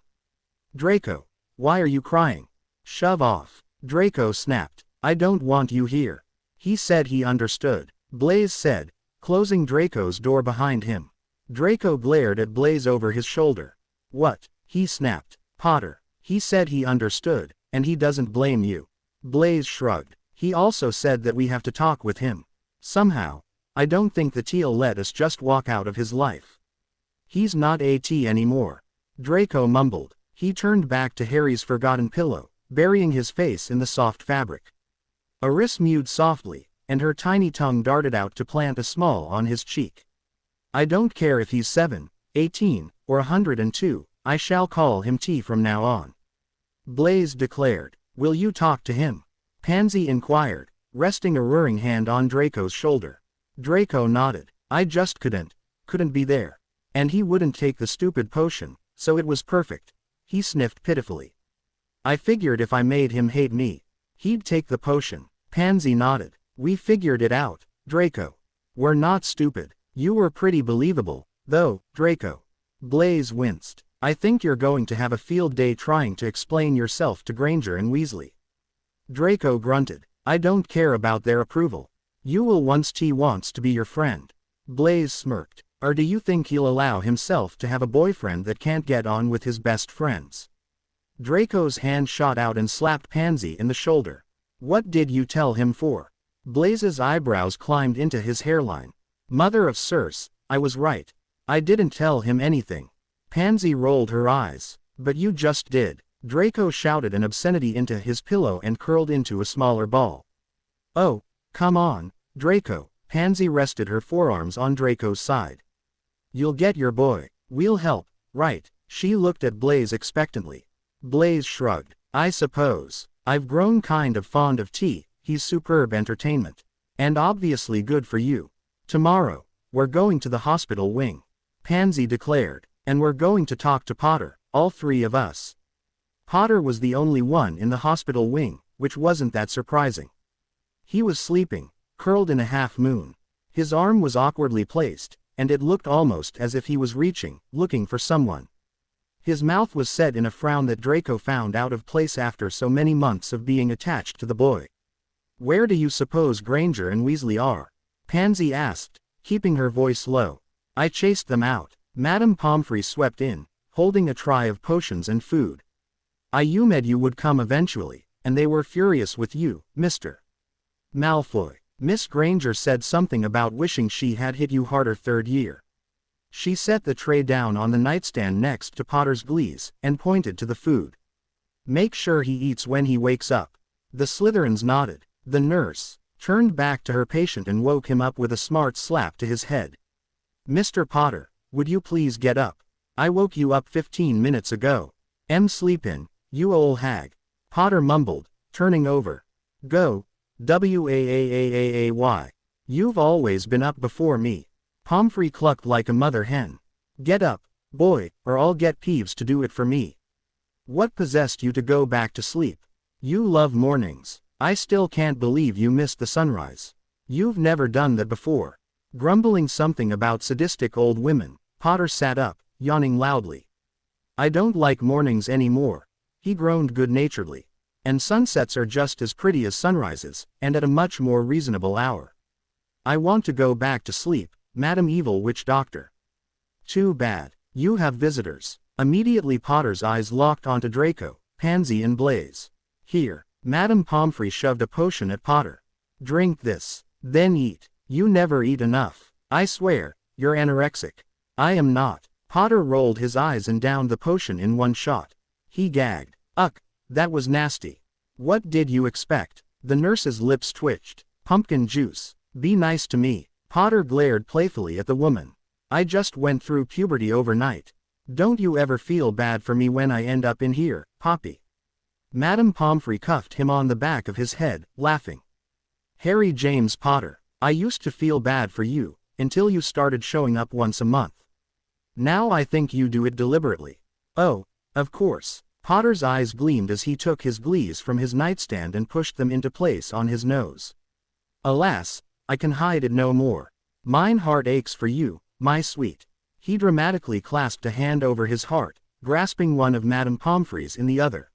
"Draco, why are you crying?" "Shove off." Draco snapped. "I don't want you here." He said he understood. Blaise said, closing Draco's door behind him. Draco glared at Blaise over his shoulder. "What?" he snapped. "Potter. He said he understood, and he doesn't blame you." Blaise shrugged. "He also said that we have to talk with him. Somehow. I don't think that he'll let us just walk out of his life. He's not AT anymore." Draco mumbled. He turned back to Harry's forgotten pillow, burying his face in the soft fabric. Eris mewed softly, and her tiny tongue darted out to plant a small on his cheek. "I don't care if he's 7, 18, or 102, I shall call him T from now on," Blaise declared. "Will you talk to him?" Pansy inquired, resting a rearing hand on Draco's shoulder. Draco nodded. "I just couldn't be there. And he wouldn't take the stupid potion, so it was perfect." He sniffed pitifully. "I figured if I made him hate me, he'd take the potion." Pansy nodded. "We figured it out, Draco. We're not stupid. You were pretty believable, though, Draco." Blaise winced. "I think you're going to have a field day trying to explain yourself to Granger and Weasley." Draco grunted. "I don't care about their approval. You will once T wants to be your friend." Blaise smirked. "Or do you think he'll allow himself to have a boyfriend that can't get on with his best friends?" Draco's hand shot out and slapped Pansy in the shoulder. "What did you tell him for?" Blaise's eyebrows climbed into his hairline. Mother of Circe, I was right. I didn't tell him anything. Pansy rolled her eyes. But you just did. Draco shouted an obscenity into his pillow and curled into a smaller ball. Oh, come on, Draco. Pansy rested her forearms on Draco's side. You'll get your boy. We'll help, right? She looked at Blaise expectantly. Blaise shrugged. I suppose. I've grown kind of fond of tea. He's superb entertainment. And obviously good for you. Tomorrow, we're going to the hospital wing. Pansy declared. And we're going to talk to Potter, all three of us. Potter was the only one in the hospital wing, which wasn't that surprising. He was sleeping, curled in a half-moon. His arm was awkwardly placed, and it looked almost as if he was reaching, looking for someone. His mouth was set in a frown that Draco found out of place after so many months of being attached to the boy. Where do you suppose Granger and Weasley are? Pansy asked, keeping her voice low. I chased them out. Madame Pomfrey swept in, holding a tray of potions and food. You said you would come eventually, and they were furious with you, Mr. Malfoy. Miss Granger said something about wishing she had hit you harder third year. She set the tray down on the nightstand next to Potter's Glees, and pointed to the food. Make sure he eats when he wakes up. The Slytherins nodded. The nurse turned back to her patient and woke him up with a smart slap to his head. Mr. Potter, would you please get up? I woke you up 15 minutes ago. Sleep in, you old hag. Potter mumbled, turning over. Go. Waaaay. You've always been up before me. Pomfrey clucked like a mother hen. Get up, boy, or I'll get Peeves to do it for me. What possessed you to go back to sleep? You love mornings. I still can't believe you missed the sunrise. You've never done that before. Grumbling something about sadistic old women, Potter sat up, yawning loudly. I don't like mornings anymore. He groaned good-naturedly. And sunsets are just as pretty as sunrises, and at a much more reasonable hour. I want to go back to sleep, Madam Evil Witch Doctor. Too bad. You have visitors. Immediately Potter's eyes locked onto Draco, Pansy and Blaise. Here. Madame Pomfrey shoved a potion at Potter. Drink this. Then eat. You never eat enough. I swear, you're anorexic. I am not. Potter rolled his eyes and downed the potion in one shot. He gagged. Ugh, that was nasty. What did you expect? The nurse's lips twitched. Pumpkin juice. Be nice to me. Potter glared playfully at the woman. I just went through puberty overnight. Don't you ever feel bad for me when I end up in here, Poppy? Madame Pomfrey cuffed him on the back of his head, laughing. Harry James Potter, I used to feel bad for you, until you started showing up once a month. Now I think you do it deliberately. Oh, of course. Potter's eyes gleamed as he took his Glees from his nightstand and pushed them into place on his nose. Alas, I can hide it no more. Mine heart aches for you, my sweet. He dramatically clasped a hand over his heart, grasping one of Madame Pomfrey's in the other.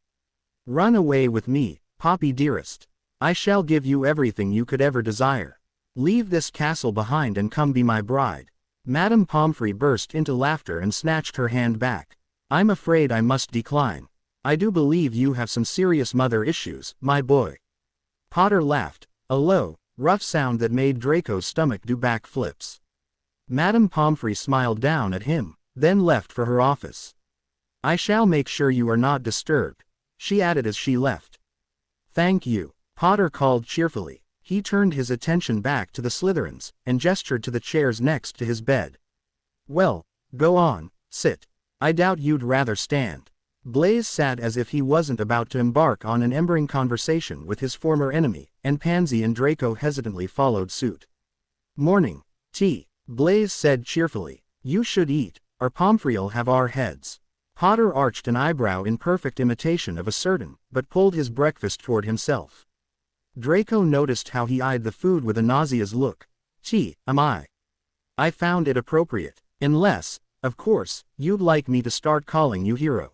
Run away with me, Poppy dearest. I shall give you everything you could ever desire. Leave this castle behind and come be my bride. Madame Pomfrey burst into laughter and snatched her hand back. I'm afraid I must decline. I do believe you have some serious mother issues, my boy. Potter laughed, a low, rough sound that made Draco's stomach do backflips. Madame Pomfrey smiled down at him, then left for her office. I shall make sure you are not disturbed, she added as she left. Thank you, Potter called cheerfully. He turned his attention back to the Slytherins, and gestured to the chairs next to his bed. Well, go on, sit. I doubt you'd rather stand. Blaise sat as if he wasn't about to embark on an embering conversation with his former enemy, and Pansy and Draco hesitantly followed suit. Morning. Tea, Blaise said cheerfully. You should eat, or Pomfrey'll have our heads. Potter arched an eyebrow in perfect imitation of a certain, but pulled his breakfast toward himself. Draco noticed how he eyed the food with a nauseous look. Tea, am I? I found it appropriate, unless, of course, you'd like me to start calling you hero.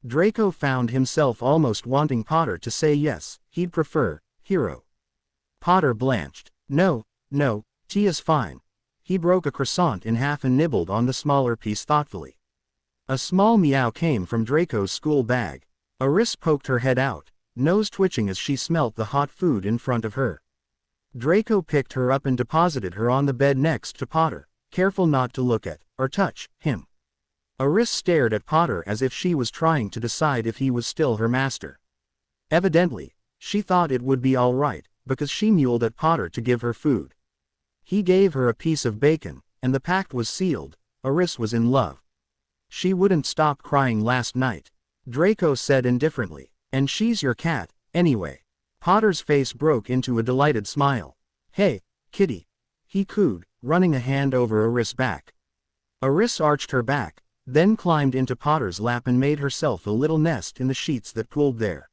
Draco found himself almost wanting Potter to say yes, he'd prefer, hero. Potter blanched. No, tea is fine. He broke a croissant in half and nibbled on the smaller piece thoughtfully. A small meow came from Draco's school bag. Eris poked her head out, nose twitching as she smelt the hot food in front of her. Draco picked her up and deposited her on the bed next to Potter, careful not to look at, or touch, him. Eris stared at Potter as if she was trying to decide if he was still her master. Evidently, she thought it would be all right, because she mewed at Potter to give her food. He gave her a piece of bacon, and the pact was sealed. Eris was in love. She wouldn't stop crying last night. Draco said indifferently, and she's your cat, anyway. Potter's face broke into a delighted smile. Hey, kitty, he cooed, running a hand over Eris' back. Eris arched her back, then climbed into Potter's lap and made herself a little nest in the sheets that cooled there.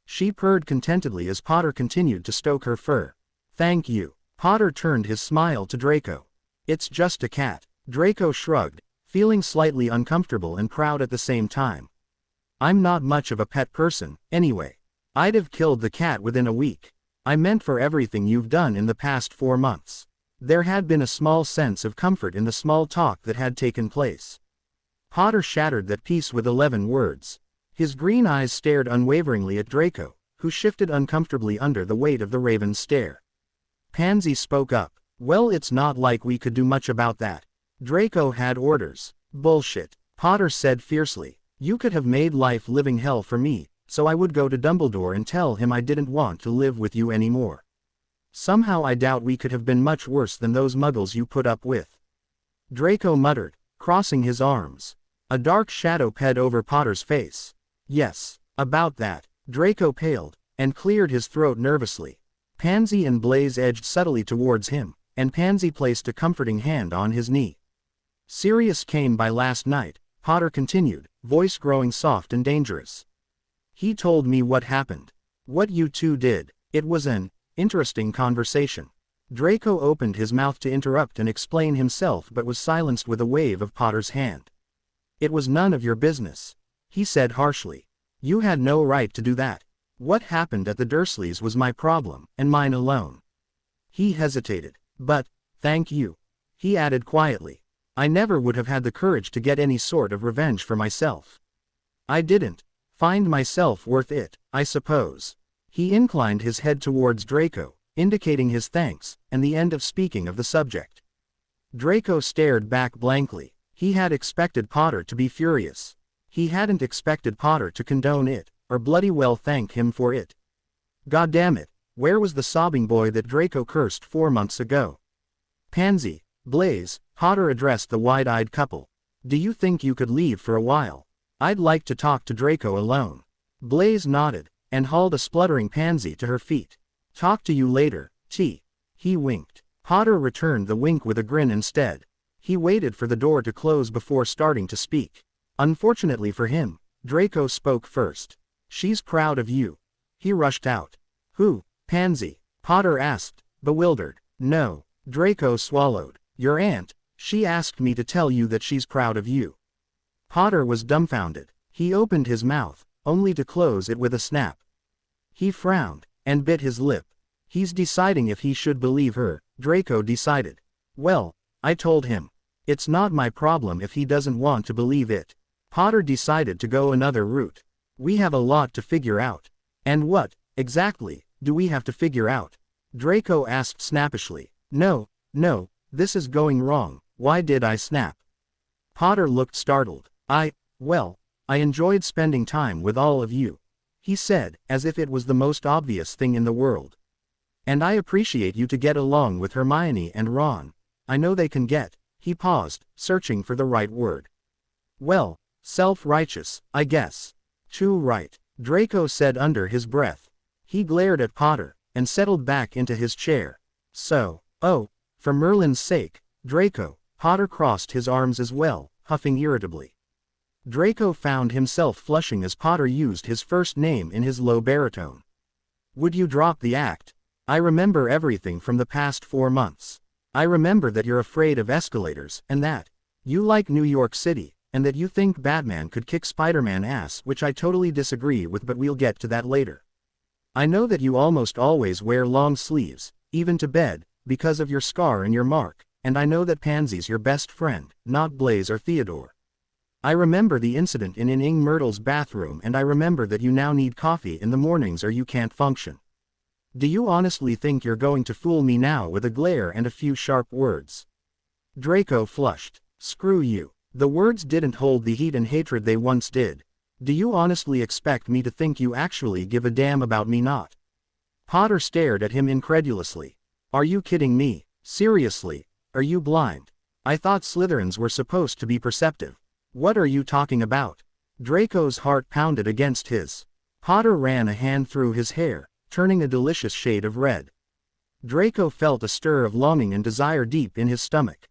She purred contentedly as Potter continued to stoke her fur. Thank you. Potter turned his smile to Draco. It's just a cat. Draco shrugged, feeling slightly uncomfortable and proud at the same time. I'm not much of a pet person, anyway. I'd have killed the cat within a week. I meant for everything you've done in the past 4 months. There had been a small sense of comfort in the small talk that had taken place. Potter shattered that piece with 11 words. His green eyes stared unwaveringly at Draco, who shifted uncomfortably under the weight of the raven's stare. Pansy spoke up. Well, it's not like we could do much about that. Draco had orders. Bullshit, Potter said fiercely. You could have made life living hell for me, so I would go to Dumbledore and tell him I didn't want to live with you anymore. Somehow I doubt we could have been much worse than those muggles you put up with. Draco muttered, crossing his arms. A dark shadow ped over Potter's face. Yes, about that. Draco paled, and cleared his throat nervously. Pansy and Blaze edged subtly towards him, and Pansy placed a comforting hand on his knee. Sirius came by last night, Potter continued, voice growing soft and dangerous. He told me what happened. What you two did. It was an interesting conversation. Draco opened his mouth to interrupt and explain himself but was silenced with a wave of Potter's hand. It was none of your business, he said harshly. You had no right to do that. What happened at the Dursleys was my problem, and mine alone. He hesitated. But, thank you, he added quietly. I never would have had the courage to get any sort of revenge for myself. I didn't find myself worth it, I suppose. He inclined his head towards Draco, indicating his thanks, and the end of speaking of the subject. Draco stared back blankly. He had expected Potter to be furious. He hadn't expected Potter to condone it, or bloody well thank him for it. Goddammit, where was the sobbing boy that Draco cursed 4 months ago? Pansy, Blaze, Potter addressed the wide-eyed couple. Do you think you could leave for a while? I'd like to talk to Draco alone. Blaze nodded, and hauled a spluttering Pansy to her feet. Talk to you later, T. He winked. Potter returned the wink with a grin instead. He waited for the door to close before starting to speak. Unfortunately for him, Draco spoke first. She's proud of you. He rushed out. Who? Pansy? Potter asked, bewildered. No. Draco swallowed. Your aunt. She asked me to tell you that she's proud of you. Potter was dumbfounded. He opened his mouth, only to close it with a snap. He frowned, and bit his lip. He's deciding if he should believe her, Draco decided. Well, I told him. It's not my problem if he doesn't want to believe it. Potter decided to go another route. We have a lot to figure out. And what, exactly, do we have to figure out? Draco asked snappishly. No, this is going wrong. Why did I snap? Potter looked startled. Well, I enjoyed spending time with all of you, he said, as if it was the most obvious thing in the world. And I appreciate you to get along with Hermione and Ron. I know they can get, he paused, searching for the right word. Well, self-righteous, I guess. Too right, Draco said under his breath. He glared at Potter, and settled back into his chair. So, for Merlin's sake, Draco, Potter crossed his arms as well, huffing irritably. Draco found himself flushing as Potter used his first name in his low baritone. Would you drop the act? I remember everything from the past 4 months. I remember that you're afraid of escalators, and that you like New York City, and that you think Batman could kick Spider-Man ass, which I totally disagree with, but we'll get to that later. I know that you almost always wear long sleeves, even to bed, because of your scar and your mark, and I know that Pansy's your best friend, not Blaze or Theodore. I remember the incident in Ing Myrtle's bathroom, and I remember that you now need coffee in the mornings or you can't function. Do you honestly think you're going to fool me now with a glare and a few sharp words? Draco flushed. Screw you. The words didn't hold the heat and hatred they once did. Do you honestly expect me to think you actually give a damn about me not? Potter stared at him incredulously. Are you kidding me? Seriously? Are you blind? I thought Slytherins were supposed to be perceptive. What are you talking about? Draco's heart pounded against his. Potter ran a hand through his hair, turning a delicious shade of red. Draco felt a stir of longing and desire deep in his stomach.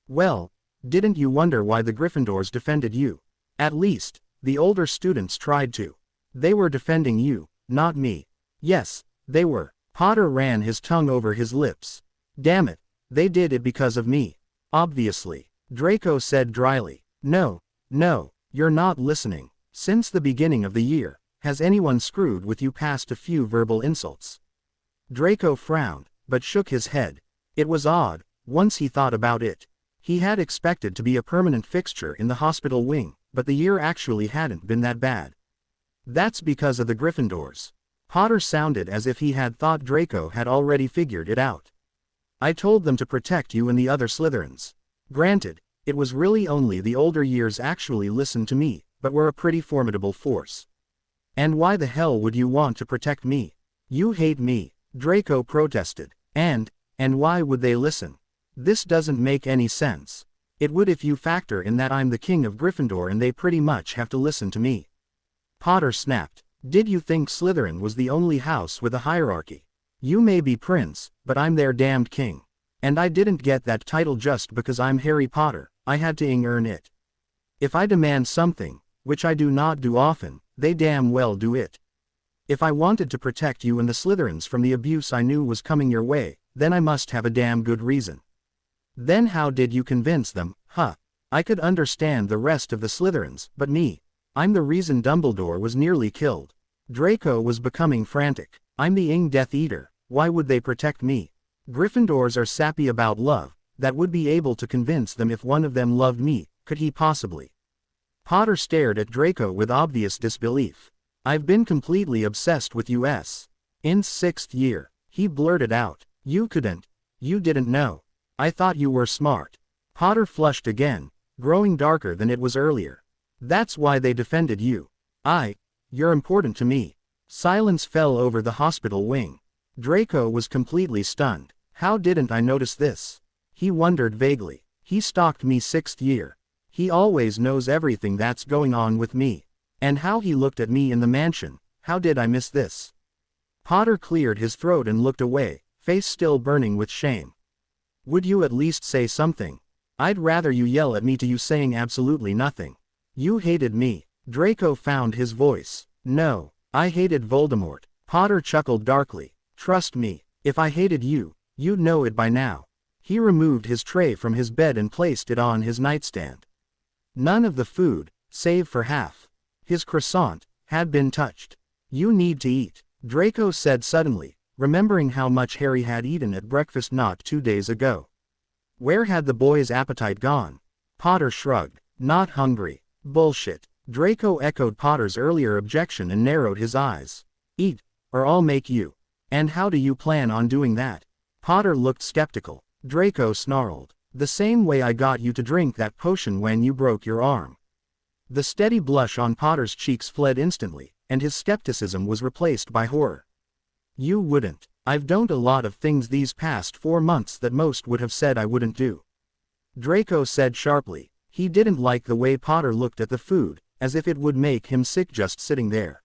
Well, didn't you wonder why the Gryffindors defended you? At least, the older students tried to. They were defending you, not me. Yes, they were. Potter ran his tongue over his lips. Damn it, they did it because of me. Obviously. Draco said dryly. No, you're not listening. Since the beginning of the year, has anyone screwed with you past a few verbal insults? Draco frowned, but shook his head. It was odd, once he thought about it. He had expected to be a permanent fixture in the hospital wing, but the year actually hadn't been that bad. That's because of the Gryffindors. Potter sounded as if he had thought Draco had already figured it out. I told them to protect you and the other Slytherins. Granted, it was really only the older years actually listened to me, but were a pretty formidable force. And why the hell would you want to protect me? You hate me, Draco protested. And why would they listen? This doesn't make any sense. It would if you factor in that I'm the king of Gryffindor and they pretty much have to listen to me. Potter snapped. Did you think Slytherin was the only house with a hierarchy? You may be prince, but I'm their damned king. And I didn't get that title just because I'm Harry Potter, I had to earn it. If I demand something, which I do not do often, they damn well do it. If I wanted to protect you and the Slytherins from the abuse I knew was coming your way, then I must have a damn good reason. Then how did you convince them, huh? I could understand the rest of the Slytherins, but me. I'm the reason Dumbledore was nearly killed. Draco was becoming frantic. I'm the Death Eater, why would they protect me? Gryffindors are sappy about love, that would be able to convince them if one of them loved me, could he possibly? Potter stared at Draco with obvious disbelief. I've been completely obsessed with U.S. In 6th year, he blurted out. You didn't know. I thought you were smart. Potter flushed again, growing darker than it was earlier. That's why they defended you. You're important to me. Silence fell over the hospital wing. Draco was completely stunned. How didn't I notice this? He wondered vaguely. He stalked me 6th year. He always knows everything that's going on with me. And how he looked at me in the mansion, how did I miss this? Potter cleared his throat and looked away, face still burning with shame. Would you at least say something? I'd rather you yell at me to you saying absolutely nothing. You hated me. Draco found his voice. No, I hated Voldemort. Potter chuckled darkly. Trust me, if I hated you, you'd know it by now. He removed his tray from his bed and placed it on his nightstand. None of the food, save for half his croissant, had been touched. You need to eat, Draco said suddenly, remembering how much Harry had eaten at breakfast not 2 days ago. Where had the boy's appetite gone? Potter shrugged. Not hungry. Bullshit. Draco echoed Potter's earlier objection and narrowed his eyes. Eat, or I'll make you. And how do you plan on doing that? Potter looked skeptical. Draco snarled. The same way I got you to drink that potion when you broke your arm. The steady blush on Potter's cheeks fled instantly, and his skepticism was replaced by horror. You wouldn't. I've done a lot of things these past 4 months that most would have said I wouldn't do. Draco said sharply. He didn't like the way Potter looked at the food, as if it would make him sick just sitting there.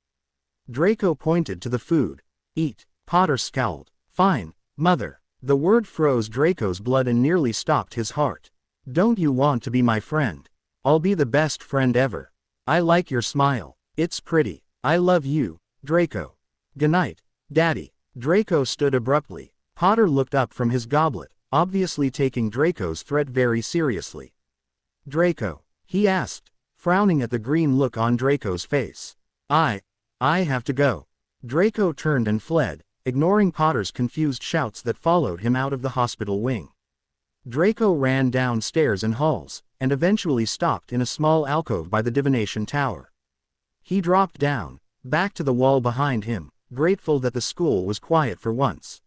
Draco pointed to the food. Eat. Potter scowled. Fine, mother. The word froze Draco's blood and nearly stopped his heart. Don't you want to be my friend? I'll be the best friend ever. I like your smile. It's pretty. I love you, Draco. Goodnight, Daddy. Draco stood abruptly. Potter looked up from his goblet, obviously taking Draco's threat very seriously. Draco, he asked, frowning at the green look on Draco's face. I have to go. Draco turned and fled, ignoring Potter's confused shouts that followed him out of the hospital wing. Draco ran downstairs and halls, and eventually stopped in a small alcove by the divination tower. He dropped down, back to the wall behind him, grateful that the school was quiet for once.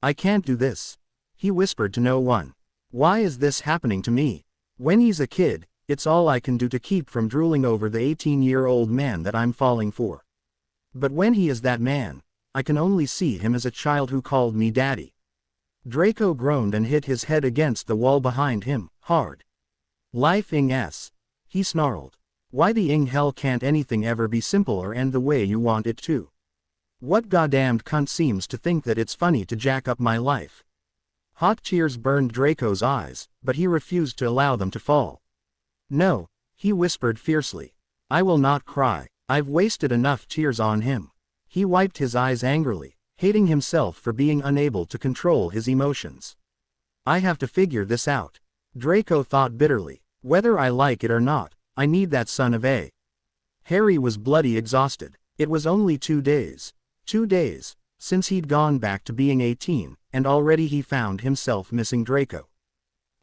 "I can't do this," he whispered to no one. "Why is this happening to me? When he's a kid, it's all I can do to keep from drooling over the 18-year-old man that I'm falling for. But when he is that man, I can only see him as a child who called me daddy." Draco groaned and hit his head against the wall behind him, hard. "Life ing s," he snarled. "Why the ing hell can't anything ever be simple or end the way you want it to? What goddamned cunt seems to think that it's funny to jack up my life?" Hot tears burned Draco's eyes, but he refused to allow them to fall. "No," he whispered fiercely. "I will not cry. I've wasted enough tears on him." He wiped his eyes angrily, hating himself for being unable to control his emotions. "I have to figure this out," Draco thought bitterly. "Whether I like it or not, I need that son of a." Harry was bloody exhausted. It was only 2 days. 2 days, since he'd gone back to being 18, and already he found himself missing Draco.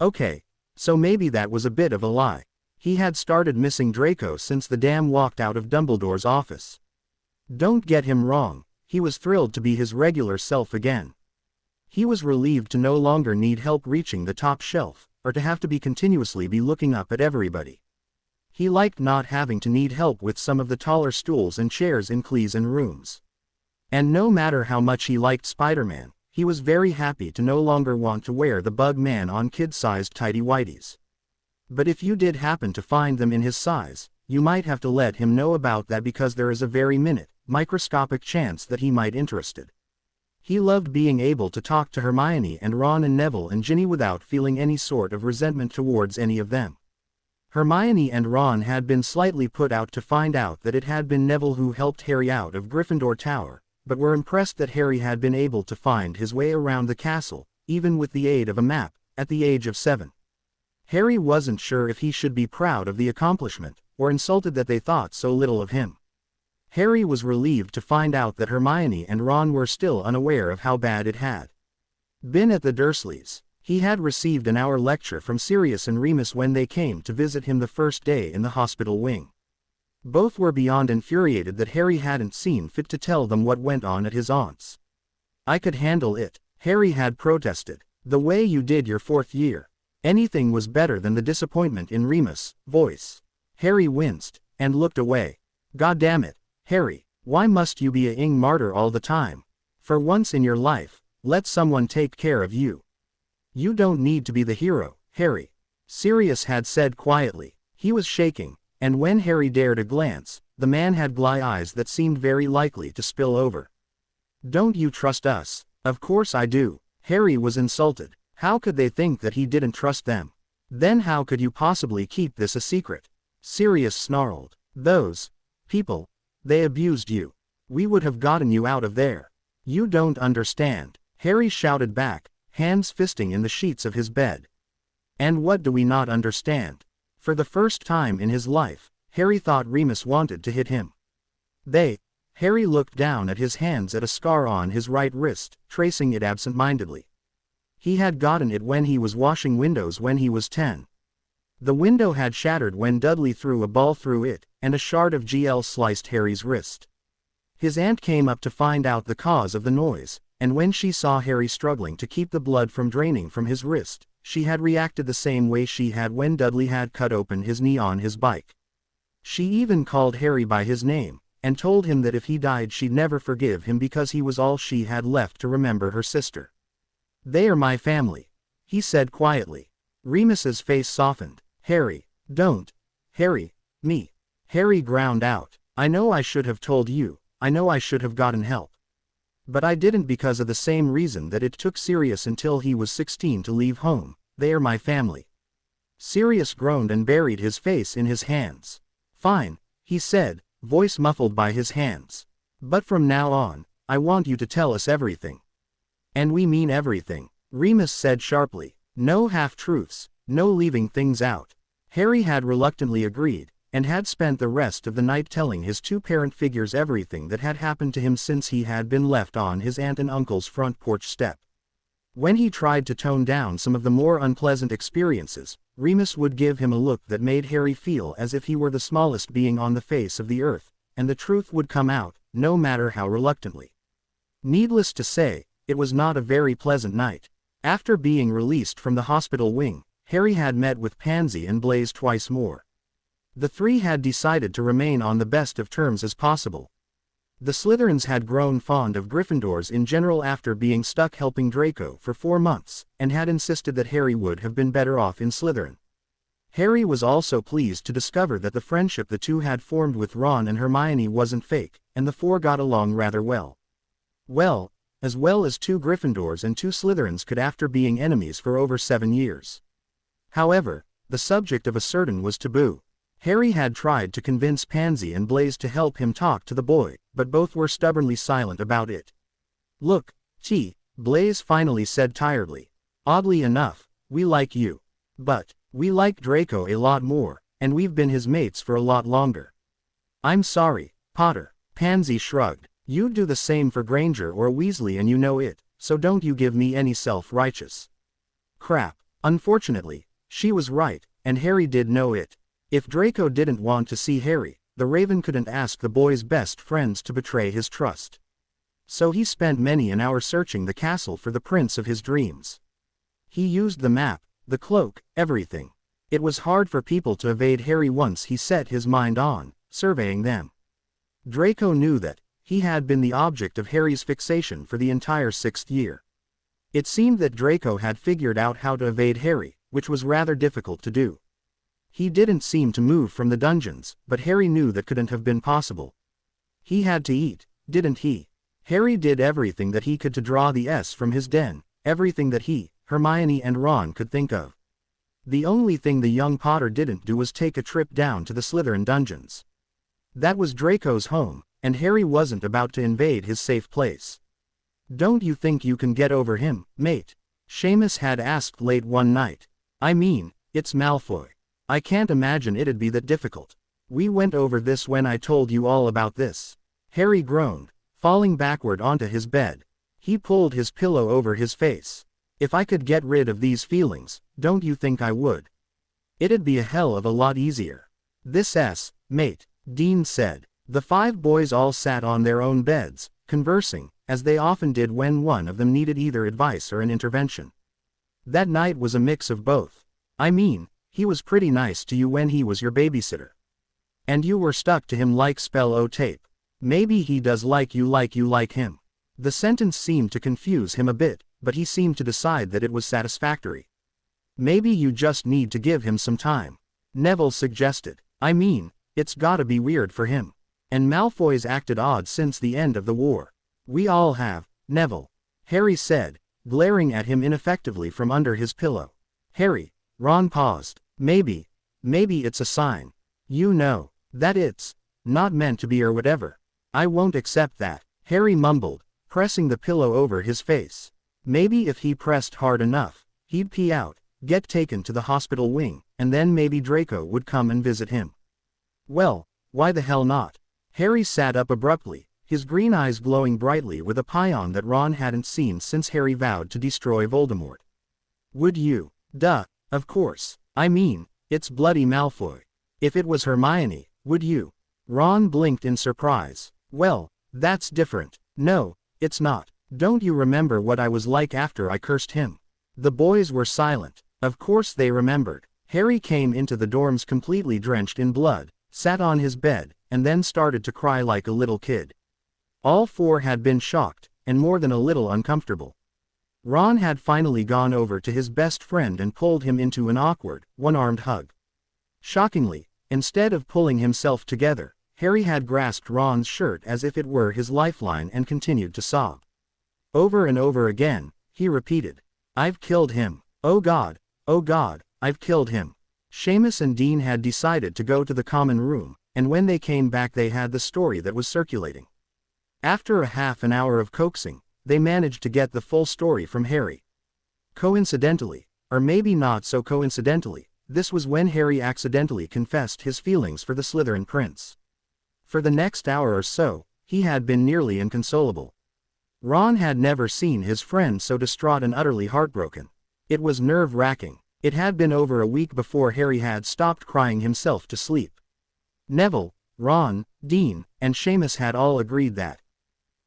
Okay, so maybe that was a bit of a lie. He had started missing Draco since the dam walked out of Dumbledore's office. Don't get him wrong, he was thrilled to be his regular self again. He was relieved to no longer need help reaching the top shelf, or to have to be continuously looking up at everybody. He liked not having to need help with some of the taller stools and chairs in Cleason rooms. And no matter how much he liked Spider-Man, he was very happy to no longer want to wear the bug man on kid-sized tighty-whities. But if you did happen to find them in his size, you might have to let him know about that because there is a very microscopic chance that he might interested. He loved being able to talk to Hermione and Ron and Neville and Ginny without feeling any sort of resentment towards any of them. Hermione and Ron had been slightly put out to find out that it had been Neville who helped Harry out of Gryffindor Tower, but were impressed that Harry had been able to find his way around the castle, even with the aid of a map, at the age of 7. Harry wasn't sure if he should be proud of the accomplishment, or insulted that they thought so little of him. Harry was relieved to find out that Hermione and Ron were still unaware of how bad it had been at the Dursleys. He had received an hour lecture from Sirius and Remus when they came to visit him the first day in the hospital wing. Both were beyond infuriated that Harry hadn't seen fit to tell them what went on at his aunt's. "I could handle it," Harry had protested. "The way you did your 4th year. Anything was better than the disappointment in Remus' voice." Harry winced, and looked away. "God damn it, Harry, why must you be a martyr all the time? For once in your life, let someone take care of you. You don't need to be the hero, Harry," Sirius had said quietly. He was shaking, and when Harry dared a glance, the man had gly eyes that seemed very likely to spill over. "Don't you trust us?" "Of course I do." Harry was insulted. How could they think that he didn't trust them? "Then how could you possibly keep this a secret?" Sirius snarled. "Those people, they abused you. We would have gotten you out of there." "You don't understand," Harry shouted back, hands fisting in the sheets of his bed. "And what do we not understand?" For the first time in his life, Harry thought Remus wanted to hit him. Harry looked down at his hands at a scar on his right wrist, tracing it absent-mindedly. He had gotten it when he was washing windows when he was 10. The window had shattered when Dudley threw a ball through it, and a shard of GL sliced Harry's wrist. His aunt came up to find out the cause of the noise, and when she saw Harry struggling to keep the blood from draining from his wrist, she had reacted the same way she had when Dudley had cut open his knee on his bike. She even called Harry by his name, and told him that if he died she'd never forgive him because he was all she had left to remember her sister. "They are my family," he said quietly. Remus's face softened. "Harry, don't." "Harry, me." Harry ground out. "I know I should have told you, I know I should have gotten help. But I didn't because of the same reason that it took Sirius until he was 16 to leave home. They are my family." Sirius groaned and buried his face in his hands. "Fine," he said, voice muffled by his hands. "But from now on, I want you to tell us everything." "And we mean everything," Remus said sharply. "No half-truths, no leaving things out." Harry had reluctantly agreed, and had spent the rest of the night telling his two parent figures everything that had happened to him since he had been left on his aunt and uncle's front porch step. When he tried to tone down some of the more unpleasant experiences, Remus would give him a look that made Harry feel as if he were the smallest being on the face of the earth, and the truth would come out, no matter how reluctantly. Needless to say, it was not a very pleasant night. After being released from the hospital wing, Harry had met with Pansy and Blaise twice more. The three had decided to remain on the best of terms as possible. The Slytherins had grown fond of Gryffindors in general after being stuck helping Draco for 4 months, and had insisted that Harry would have been better off in Slytherin. Harry was also pleased to discover that the friendship the two had formed with Ron and Hermione wasn't fake, and the four got along rather well. Well as 2 Gryffindors and 2 Slytherins could after being enemies for over 7 years. However, the subject of a certain was taboo. Harry had tried to convince Pansy and Blaise to help him talk to the boy, but both were stubbornly silent about it. "Look, Blaise finally said tiredly. Oddly enough, we like you. But we like Draco a lot more, and we've been his mates for a lot longer." "I'm sorry, Potter," Pansy shrugged. "You'd do the same for Granger or Weasley and you know it, so don't you give me any self-righteous crap." Unfortunately, she was right, and Harry did know it. If Draco didn't want to see Harry, the Raven couldn't ask the boy's best friends to betray his trust. So he spent many an hour searching the castle for the prince of his dreams. He used the map, the cloak, everything. It was hard for people to evade Harry once he set his mind on surveying them. Draco knew that he had been the object of Harry's fixation for the entire 6th year. It seemed that Draco had figured out how to evade Harry, which was rather difficult to do. He didn't seem to move from the dungeons, but Harry knew that couldn't have been possible. He had to eat, didn't he? Harry did everything that he could to draw the S from his den, everything that he, Hermione and Ron could think of. The only thing the young Potter didn't do was take a trip down to the Slytherin dungeons. That was Draco's home, and Harry wasn't about to invade his safe place. "Don't you think you can get over him, mate?" Seamus had asked late one night. "I mean, it's Malfoy. I can't imagine it'd be that difficult. We went over this when I told you all about this." Harry groaned, falling backward onto his bed. He pulled his pillow over his face. "If I could get rid of these feelings, don't you think I would? It'd be a hell of a lot easier." "This mate," Dean said. The 5 boys all sat on their own beds, conversing, as they often did when one of them needed either advice or an intervention. That night was a mix of both. "I mean, he was pretty nice to you when he was your babysitter. And you were stuck to him like spell-o tape. Maybe he does like you like him." The sentence seemed to confuse him a bit, but he seemed to decide that it was satisfactory. "Maybe you just need to give him some time," Neville suggested. "I mean, it's gotta be weird for him. And Malfoy's acted odd since the end of the war." "We all have, Neville," Harry said, glaring at him ineffectively from under his pillow. "Harry," Ron paused. Maybe it's a sign. You know, that it's not meant to be or whatever." "I won't accept that," Harry mumbled, pressing the pillow over his face. Maybe if he pressed hard enough, he'd pee out, get taken to the hospital wing, and then maybe Draco would come and visit him. Well, why the hell not? Harry sat up abruptly, his green eyes glowing brightly with a payon that Ron hadn't seen since Harry vowed to destroy Voldemort. "Would you?" "Duh, of course. I mean, it's bloody Malfoy. If it was Hermione, would you?" Ron blinked in surprise. "Well, that's different." "No, it's not. Don't you remember what I was like after I cursed him?" The boys were silent. Of course they remembered. Harry came into the dorms completely drenched in blood, sat on his bed, and then started to cry like a little kid. All 4 had been shocked, and more than a little uncomfortable. Ron had finally gone over to his best friend and pulled him into an awkward, one-armed hug. Shockingly, instead of pulling himself together, Harry had grasped Ron's shirt as if it were his lifeline and continued to sob. Over and over again, he repeated, "I've killed him. Oh God, I've killed him." Seamus and Dean had decided to go to the common room, and when they came back they had the story that was circulating. After a half an hour of coaxing, they managed to get the full story from Harry. Coincidentally, or maybe not so coincidentally, this was when Harry accidentally confessed his feelings for the Slytherin prince. For the next hour or so, he had been nearly inconsolable. Ron had never seen his friend so distraught and utterly heartbroken. It was nerve-wracking. It had been over a week before Harry had stopped crying himself to sleep. Neville, Ron, Dean, and Seamus had all agreed that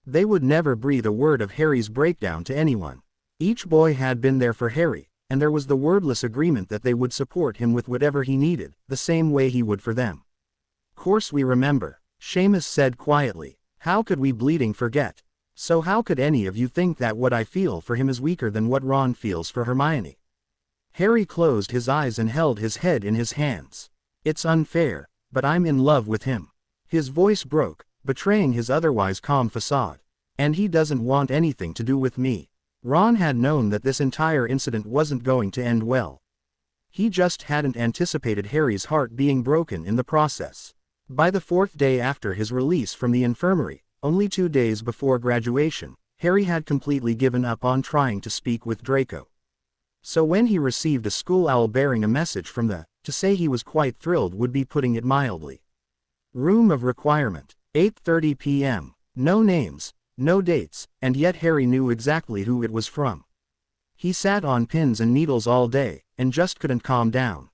they would never breathe a word of Harry's breakdown to anyone. Each boy had been there for Harry, and there was the wordless agreement that they would support him with whatever he needed, the same way he would for them. "Course we remember," Seamus said quietly. "How could we bleeding forget? So how could any of you think that what I feel for him is weaker than what Ron feels for Hermione?" Harry closed his eyes and held his head in his hands. "It's unfair, but I'm in love with him." His voice broke, betraying his otherwise calm facade. "And he doesn't want anything to do with me." Ron had known that this entire incident wasn't going to end well. He just hadn't anticipated Harry's heart being broken in the process. By the 4th day after his release from the infirmary, only 2 days before graduation, Harry had completely given up on trying to speak with Draco. So when he received a school owl bearing a message from to say he was quite thrilled would be putting it mildly. Room of requirement, 8:30 p.m. No names, no dates, and yet Harry knew exactly who it was from. He sat on pins and needles all day, and just couldn't calm down.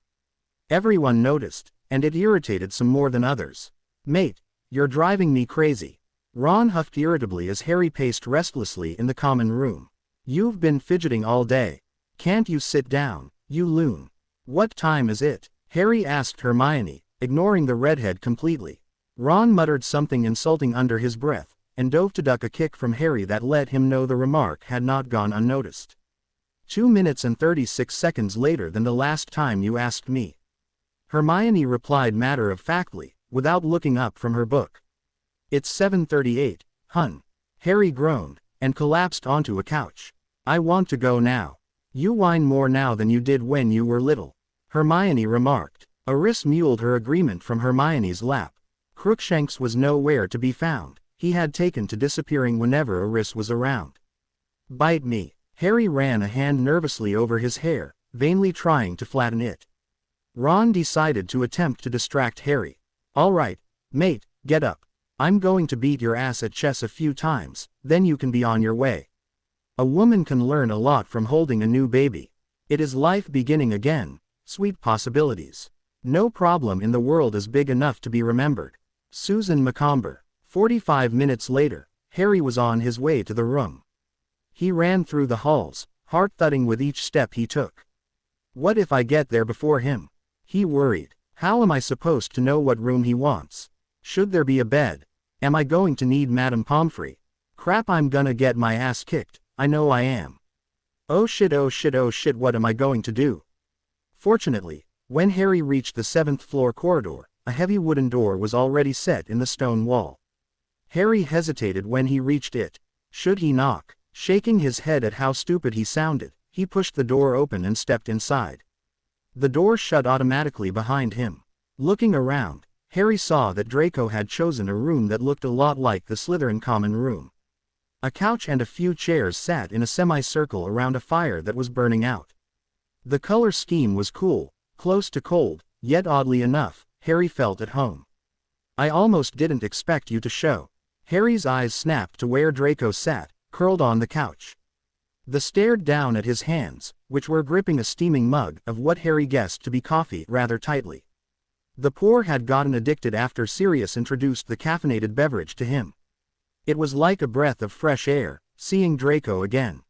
Everyone noticed, and it irritated some more than others. "Mate, you're driving me crazy." Ron huffed irritably as Harry paced restlessly in the common room. "You've been fidgeting all day. Can't you sit down, you loon?" "What time is it?" Harry asked Hermione, ignoring the redhead completely. Ron muttered something insulting under his breath, and dove to duck a kick from Harry that let him know the remark had not gone unnoticed. 2 minutes and 36 seconds later than the last time you asked me," Hermione replied matter-of-factly, without looking up from her book. "It's 7:38, hun." Harry groaned, and collapsed onto a couch. "I want to go now." "You whine more now than you did when you were little," Hermione remarked. Eris muled her agreement from Hermione's lap. Crookshanks was nowhere to be found. He had taken to disappearing whenever Eris was around. "Bite me." Harry ran a hand nervously over his hair, vainly trying to flatten it. Ron decided to attempt to distract Harry. "All right, mate, get up. I'm going to beat your ass at chess a few times, then you can be on your way." A woman can learn a lot from holding a new baby. It is life beginning again, sweet possibilities. No problem in the world is big enough to be remembered. Susan Macomber. 45 minutes later, Harry was on his way to the room. He ran through the halls, heart thudding with each step he took. "What if I get there before him?" he worried. "How am I supposed to know what room he wants? Should there be a bed? Am I going to need Madame Pomfrey? Crap, I'm gonna get my ass kicked. I know I am. Oh shit, oh shit, oh shit, what am I going to do?" Fortunately, when Harry reached the 7th floor corridor, a heavy wooden door was already set in the stone wall. Harry hesitated when he reached it. Should he knock? Shaking his head at how stupid he sounded, he pushed the door open and stepped inside. The door shut automatically behind him. Looking around, Harry saw that Draco had chosen a room that looked a lot like the Slytherin common room. A couch and a few chairs sat in a semicircle around a fire that was burning out. The color scheme was cool, close to cold, yet oddly enough, Harry felt at home. "I almost didn't expect you to show." Harry's eyes snapped to where Draco sat, curled on the couch. They stared down at his hands, which were gripping a steaming mug of what Harry guessed to be coffee rather tightly. The poor had gotten addicted after Sirius introduced the caffeinated beverage to him. It was like a breath of fresh air, seeing Draco again.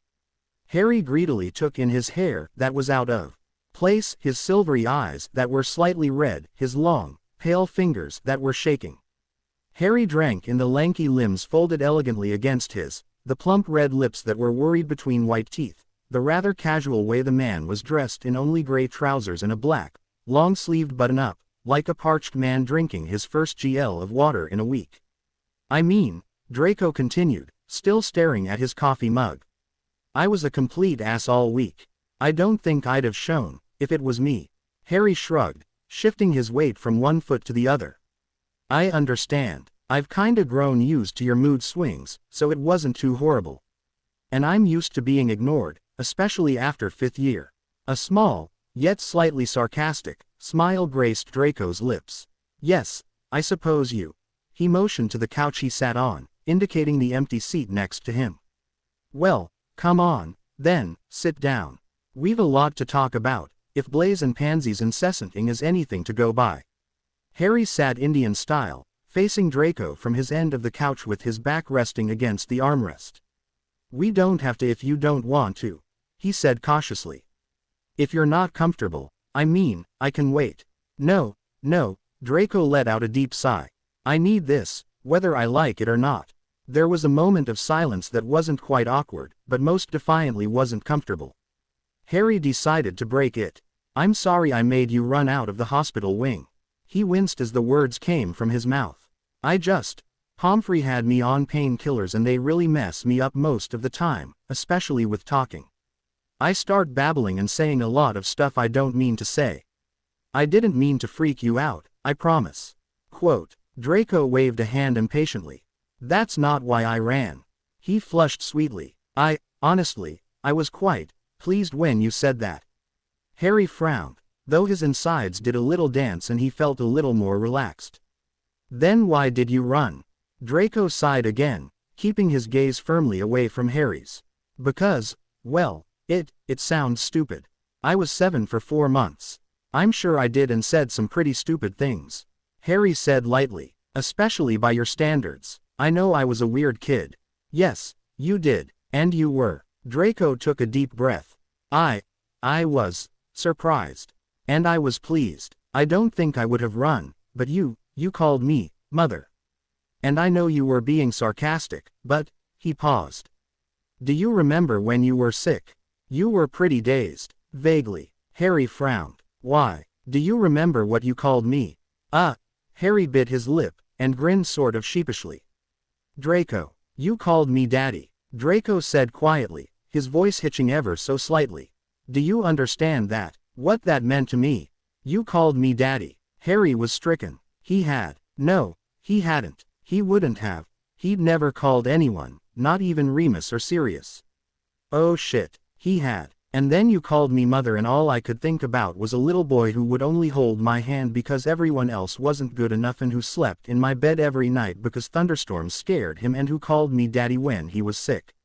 Harry greedily took in his hair that was out of place, his silvery eyes that were slightly red, his long, pale fingers that were shaking. Harry drank in the lanky limbs folded elegantly against his, the plump red lips that were worried between white teeth, the rather casual way the man was dressed in only gray trousers and a black, long-sleeved button-up, like a parched man drinking his first GL of water in a week. "I mean," Draco continued, still staring at his coffee mug, "I was a complete ass all week. I don't think I'd have shown, if it was me." Harry shrugged, shifting his weight from one foot to the other. "I understand. I've kinda grown used to your mood swings, so it wasn't too horrible. And I'm used to being ignored, especially after 5th year." A small, yet slightly sarcastic, smile graced Draco's lips. "Yes, I suppose you." He motioned to the couch he sat on, indicating the empty seat next to him. "Well, come on, then, sit down. We've a lot to talk about, if Blaze and Pansy's incessanting is anything to go by." Harry sat Indian style, facing Draco from his end of the couch with his back resting against the armrest. "We don't have to if you don't want to," he said cautiously. "If you're not comfortable, I mean, I can wait." "No, no," Draco let out a deep sigh. "I need this, whether I like it or not." There was a moment of silence that wasn't quite awkward, but most defiantly wasn't comfortable. Harry decided to break it. "I'm sorry I made you run out of the hospital wing." He winced as the words came from his mouth. Pomfrey had me on painkillers and they really mess me up most of the time, especially with talking. I start babbling and saying a lot of stuff I don't mean to say. I didn't mean to freak you out, I promise." Quote. Draco waved a hand impatiently. "That's not why I ran." He flushed sweetly. Honestly, I was quite pleased when you said that." Harry frowned, though his insides did a little dance and he felt a little more relaxed. "Then why did you run?" Draco sighed again, keeping his gaze firmly away from Harry's. "Because, well, it sounds stupid. I was 7 for 4 months. I'm sure I did and said some pretty stupid things," Harry said lightly, "especially by your standards. I know I was a weird kid." "Yes, you did, and you were." Draco took a deep breath. I was surprised. And I was pleased. I don't think I would have run, but you called me mother. And I know you were being sarcastic, but," he paused. "Do you remember when you were sick? You were pretty dazed." "Vaguely." Harry frowned. "Why? Do you remember what you called me?" Harry bit his lip, and grinned sort of sheepishly. "Draco. You called me Daddy," Draco said quietly, his voice hitching ever so slightly. "Do you understand that? What that meant to me? You called me Daddy." Harry was stricken. No, he hadn't. He wouldn't have. He'd never called anyone, not even Remus or Sirius. "Oh shit, he had. And then you called me mother and all I could think about was a little boy who would only hold my hand because everyone else wasn't good enough and who slept in my bed every night because thunderstorms scared him and who called me Daddy when he was sick."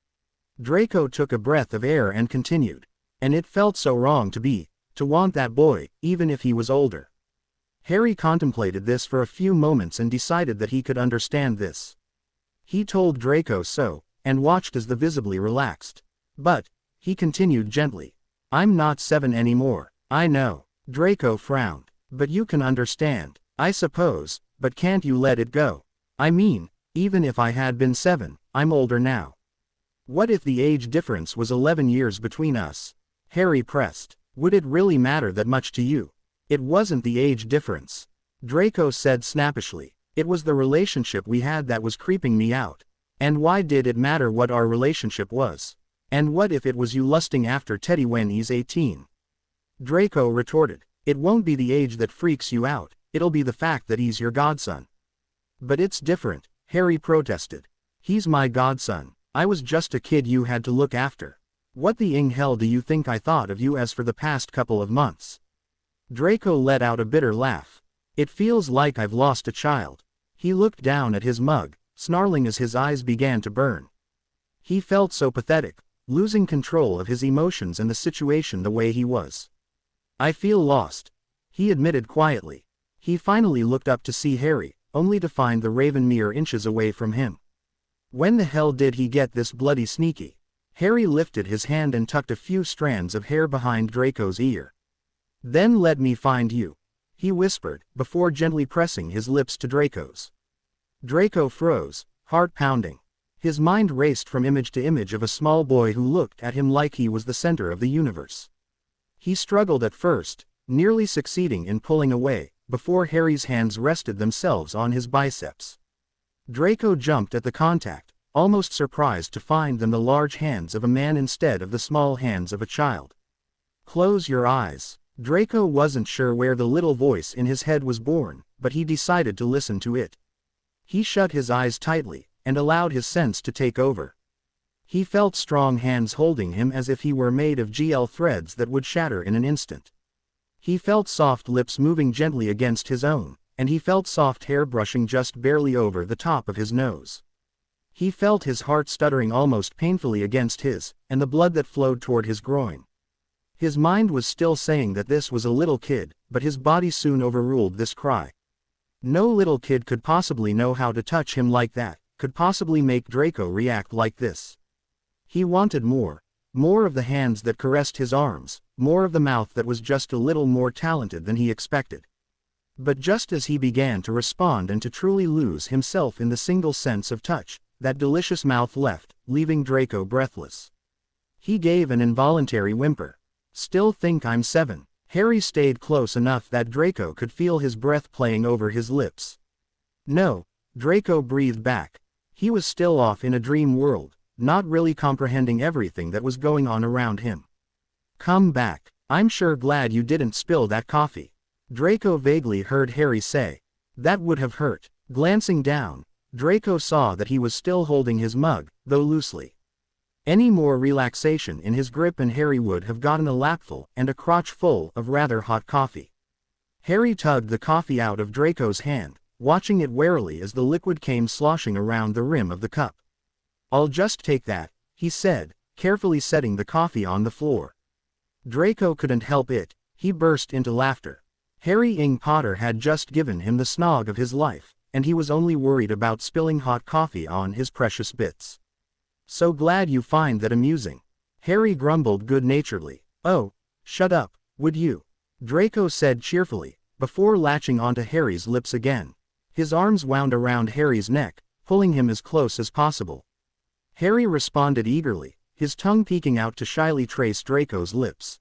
Draco took a breath of air and continued. "And it felt so wrong to want that boy, even if he was older." Harry contemplated this for a few moments and decided that he could understand this. He told Draco so, and watched as the visibly relaxed. "But," he continued gently, "I'm not 7 anymore." "I know." Draco frowned. "But you can understand, I suppose, but can't you let it go? I mean, even if I had been 7, I'm older now." "What if the age difference was 11 years between us?" Harry pressed. "Would it really matter that much to you?" "It wasn't the age difference," Draco said snappishly. "It was the relationship we had that was creeping me out." "And why did it matter what our relationship was? And what if it was you lusting after Teddy when he's 18? Draco retorted. "It won't be the age that freaks you out, it'll be the fact that he's your godson." "But it's different," Harry protested. "He's my godson. I was just a kid you had to look after. What the hell do you think I thought of you as for the past couple of months?" Draco let out a bitter laugh. "It feels like I've lost a child." He looked down at his mug, snarling as his eyes began to burn. He felt so pathetic, losing control of his emotions and the situation the way he was. "I feel lost," he admitted quietly. He finally looked up to see Harry, only to find the raven mere inches away from him. When the hell did he get this bloody sneaky? Harry lifted his hand and tucked a few strands of hair behind Draco's ear. "Then let me find you," he whispered, before gently pressing his lips to Draco's. Draco froze, heart pounding. His mind raced from image to image of a small boy who looked at him like he was the center of the universe. He struggled at first, nearly succeeding in pulling away, before Harry's hands rested themselves on his biceps. Draco jumped at the contact, almost surprised to find them the large hands of a man instead of the small hands of a child. "Close your eyes." Draco wasn't sure where the little voice in his head was born, but he decided to listen to it. He shut his eyes tightly, and allowed his sense to take over. He felt strong hands holding him as if he were made of GL threads that would shatter in an instant. He felt soft lips moving gently against his own, and he felt soft hair brushing just barely over the top of his nose. He felt his heart stuttering almost painfully against his, and the blood that flowed toward his groin. His mind was still saying that this was a little kid, but his body soon overruled this cry. No little kid could possibly know how to touch him like that, could possibly make Draco react like this. He wanted more. More of the hands that caressed his arms, more of the mouth that was just a little more talented than he expected. But just as he began to respond and to truly lose himself in the single sense of touch, that delicious mouth left, leaving Draco breathless. He gave an involuntary whimper. Still think I'm 7. Harry stayed close enough that Draco could feel his breath playing over his lips. No, Draco breathed back. He was still off in a dream world, not really comprehending everything that was going on around him. Come back. I'm sure glad you didn't spill that coffee. Draco vaguely heard Harry say. That would have hurt. Glancing down, Draco saw that he was still holding his mug, though loosely. Any more relaxation in his grip and Harry would have gotten a lapful and a crotch full of rather hot coffee. Harry tugged the coffee out of Draco's hand, watching it warily as the liquid came sloshing around the rim of the cup. I'll just take that, he said, carefully setting the coffee on the floor. Draco couldn't help it. He burst into laughter. Harry Potter had just given him the snog of his life, and he was only worried about spilling hot coffee on his precious bits. So glad you find that amusing. Harry grumbled good-naturedly. Oh, shut up, would you? Draco said cheerfully, before latching onto Harry's lips again. His arms wound around Harry's neck, pulling him as close as possible. Harry responded eagerly, his tongue peeking out to shyly trace Draco's lips.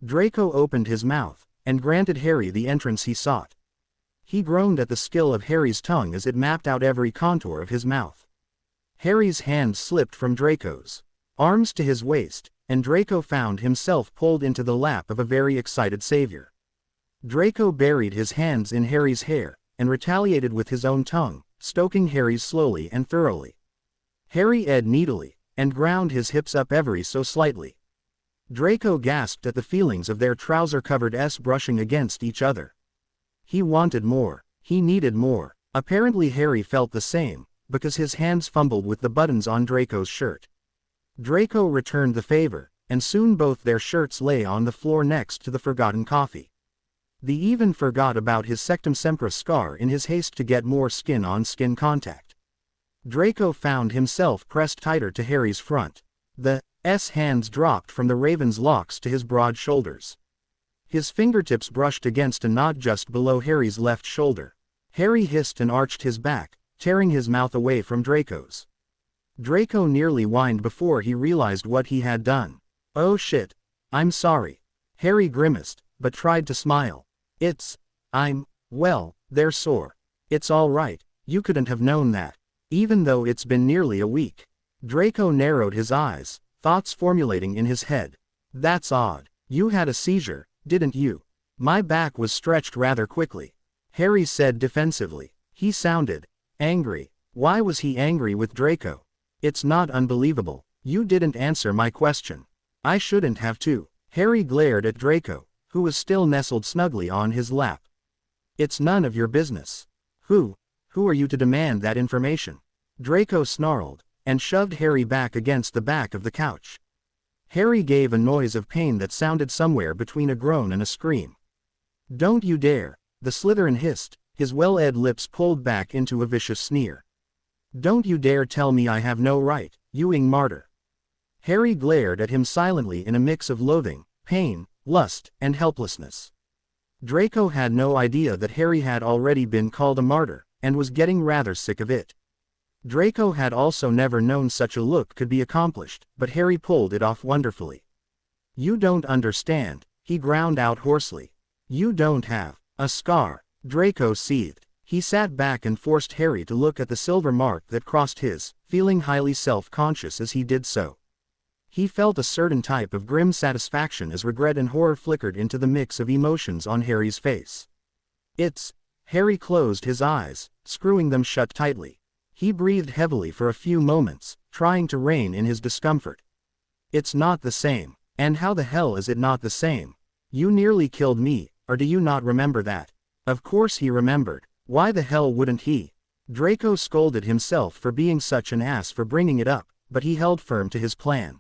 Draco opened his mouth, and granted Harry the entrance he sought. He groaned at the skill of Harry's tongue as it mapped out every contour of his mouth. Harry's hand slipped from Draco's arms to his waist, and Draco found himself pulled into the lap of a very excited savior. Draco buried his hands in Harry's hair, and retaliated with his own tongue, stoking Harry's slowly and thoroughly. Harry edged needily, and ground his hips up ever so slightly. Draco gasped at the feelings of their trouser-covered S brushing against each other. He wanted more. He needed more. Apparently Harry felt the same, because his hands fumbled with the buttons on Draco's shirt. Draco returned the favor, and soon both their shirts lay on the floor next to the forgotten coffee. They even forgot about his Sectum Sempra scar in his haste to get more skin-on-skin contact. Draco found himself pressed tighter to Harry's front. The S hands dropped from the raven's locks to his broad shoulders. His fingertips brushed against a knot just below Harry's left shoulder. Harry hissed and arched his back, tearing his mouth away from Draco's. Draco nearly whined before he realized what he had done. Oh shit. I'm sorry. Harry grimaced, but tried to smile. Well, they're sore. It's all right, you couldn't have known that. Even though it's been nearly a week. Draco narrowed his eyes, thoughts formulating in his head. That's odd. You had a seizure, didn't you? My back was stretched rather quickly. Harry said defensively. He sounded angry. Why was he angry with Draco? It's not unbelievable. You didn't answer my question. I shouldn't have to. Harry glared at Draco, who was still nestled snugly on his lap. It's none of your business. Who are you to demand that information? Draco snarled, and shoved Harry back against the back of the couch. Harry gave a noise of pain that sounded somewhere between a groan and a scream. Don't you dare, the Slytherin hissed, his well-ed lips pulled back into a vicious sneer. Don't you dare tell me I have no right, you martyr. Harry glared at him silently in a mix of loathing, pain, lust, and helplessness. Draco had no idea that Harry had already been called a martyr, and was getting rather sick of it. Draco had also never known such a look could be accomplished, but Harry pulled it off wonderfully. You don't understand, he ground out hoarsely. You don't have a scar. Draco seethed. He sat back and forced Harry to look at the silver mark that crossed his, feeling highly self-conscious as he did so. He felt a certain type of grim satisfaction as regret and horror flickered into the mix of emotions on Harry's face. Harry closed his eyes, screwing them shut tightly. He breathed heavily for a few moments, trying to rein in his discomfort. It's not the same. And how the hell is it not the same? You nearly killed me, or do you not remember that? Of course he remembered. Why the hell wouldn't he? Draco scolded himself for being such an ass for bringing it up, but he held firm to his plan.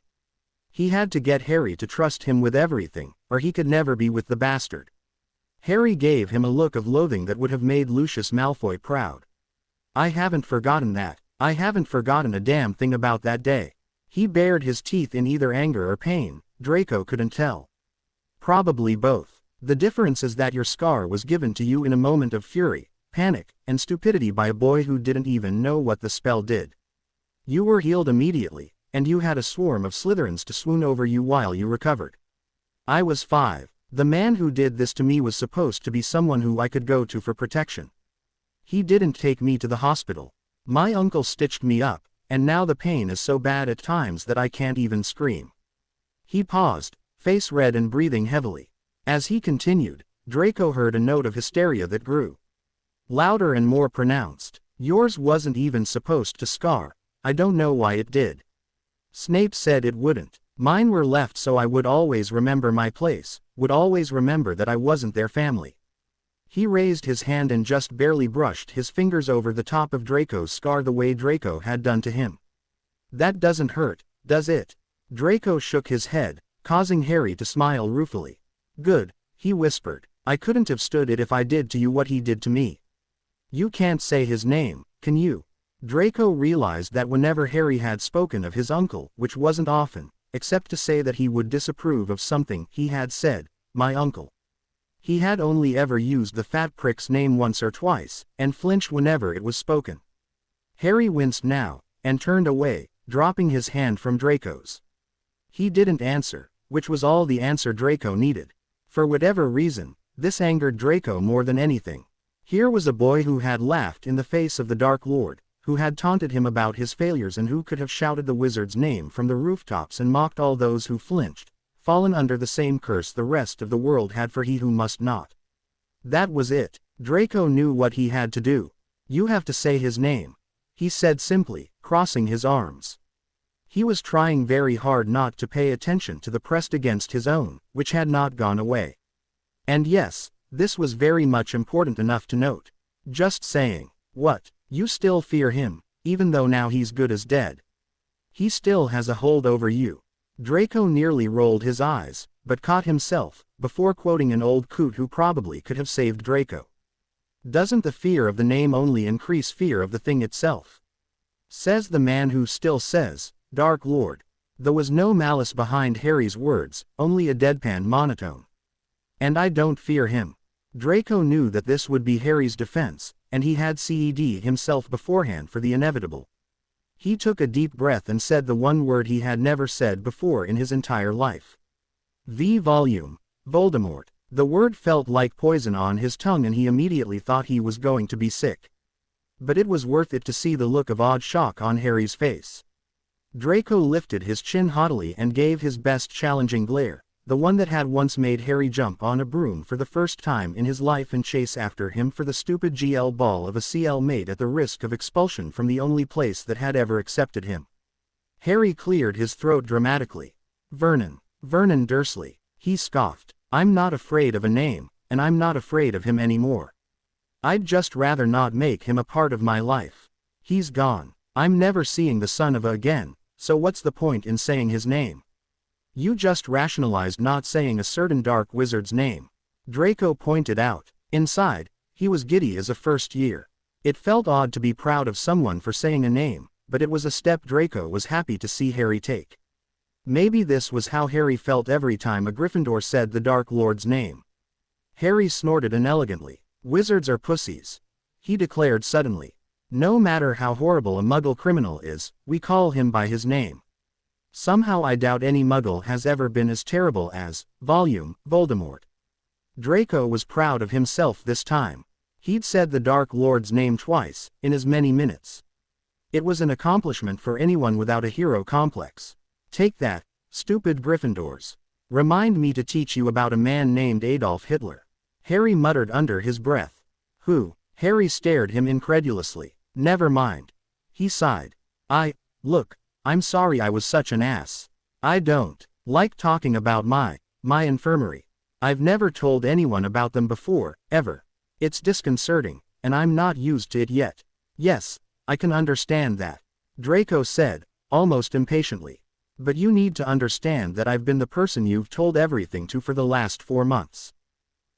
He had to get Harry to trust him with everything, or he could never be with the bastard. Harry gave him a look of loathing that would have made Lucius Malfoy proud. I haven't forgotten that. I haven't forgotten a damn thing about that day. He bared his teeth in either anger or pain. Draco couldn't tell. Probably both. The difference is that your scar was given to you in a moment of fury, panic, and stupidity by a boy who didn't even know what the spell did. You were healed immediately, and you had a swarm of Slytherins to swoon over you while you recovered. I was 5. The man who did this to me was supposed to be someone who I could go to for protection. He didn't take me to the hospital. My uncle stitched me up, and now the pain is so bad at times that I can't even scream. He paused, face red and breathing heavily. As he continued, Draco heard a note of hysteria that grew louder and more pronounced. Yours wasn't even supposed to scar. I don't know why it did. Snape said it wouldn't. Mine were left so I would always remember my place, would always remember that I wasn't their family. He raised his hand and just barely brushed his fingers over the top of Draco's scar the way Draco had done to him. That doesn't hurt, does it? Draco shook his head, causing Harry to smile ruefully. Good, he whispered. I couldn't have stood it if I did to you what he did to me. You can't say his name, can you? Draco realized that whenever Harry had spoken of his uncle, which wasn't often, except to say that he would disapprove of something he had said, my uncle. He had only ever used the fat prick's name once or twice, and flinched whenever it was spoken. Harry winced now, and turned away, dropping his hand from Draco's. He didn't answer, which was all the answer Draco needed. For whatever reason, this angered Draco more than anything. Here was a boy who had laughed in the face of the Dark Lord, who had taunted him about his failures and who could have shouted the wizard's name from the rooftops and mocked all those who flinched, fallen under the same curse the rest of the world had for he who must not. That was it. Draco knew what he had to do. You have to say his name, he said simply, crossing his arms. He was trying very hard not to pay attention to the pressed against his own, which had not gone away. And yes, this was very much important enough to note. Just saying. What? You still fear him, even though now he's good as dead. He still has a hold over you. Draco nearly rolled his eyes, but caught himself, before quoting an old coot who probably could have saved Draco. Doesn't the fear of the name only increase fear of the thing itself? Says the man who still says, Dark Lord. There was no malice behind Harry's words, only a deadpan monotone. And I don't fear him. Draco knew that this would be Harry's defense, and he had CED himself beforehand for the inevitable. He took a deep breath and said the one word he had never said before in his entire life. Volume. Voldemort. The word felt like poison on his tongue and he immediately thought he was going to be sick. But it was worth it to see the look of odd shock on Harry's face. Draco lifted his chin haughtily and gave his best challenging glare, the one that had once made Harry jump on a broom for the first time in his life and chase after him for the stupid GL ball of a CL mate at the risk of expulsion from the only place that had ever accepted him. Harry cleared his throat dramatically. Vernon Dursley, he scoffed. I'm not afraid of a name, and I'm not afraid of him anymore. I'd just rather not make him a part of my life. He's gone. I'm never seeing the son of a again, so what's the point in saying his name? You just rationalized not saying a certain dark wizard's name. Draco pointed out. Inside, he was giddy as a first year. It felt odd to be proud of someone for saying a name, but it was a step Draco was happy to see Harry take. Maybe this was how Harry felt every time a Gryffindor said the Dark Lord's name. Harry snorted inelegantly. Wizards are pussies, he declared suddenly. No matter how horrible a Muggle criminal is, we call him by his name. Somehow I doubt any Muggle has ever been as terrible as, Voldemort. Draco was proud of himself this time. He'd said the Dark Lord's name twice, in as many minutes. It was an accomplishment for anyone without a hero complex. Take that, stupid Gryffindors. Remind me to teach you about a man named Adolf Hitler. Harry muttered under his breath. Who? Harry stared him incredulously. Never mind. He sighed. Look, I'm sorry I was such an ass. I don't like talking about my infirmary. I've never told anyone about them before, ever. It's disconcerting, and I'm not used to it yet. Yes, I can understand that, Draco said, almost impatiently. But you need to understand that I've been the person you've told everything to for the last 4 months.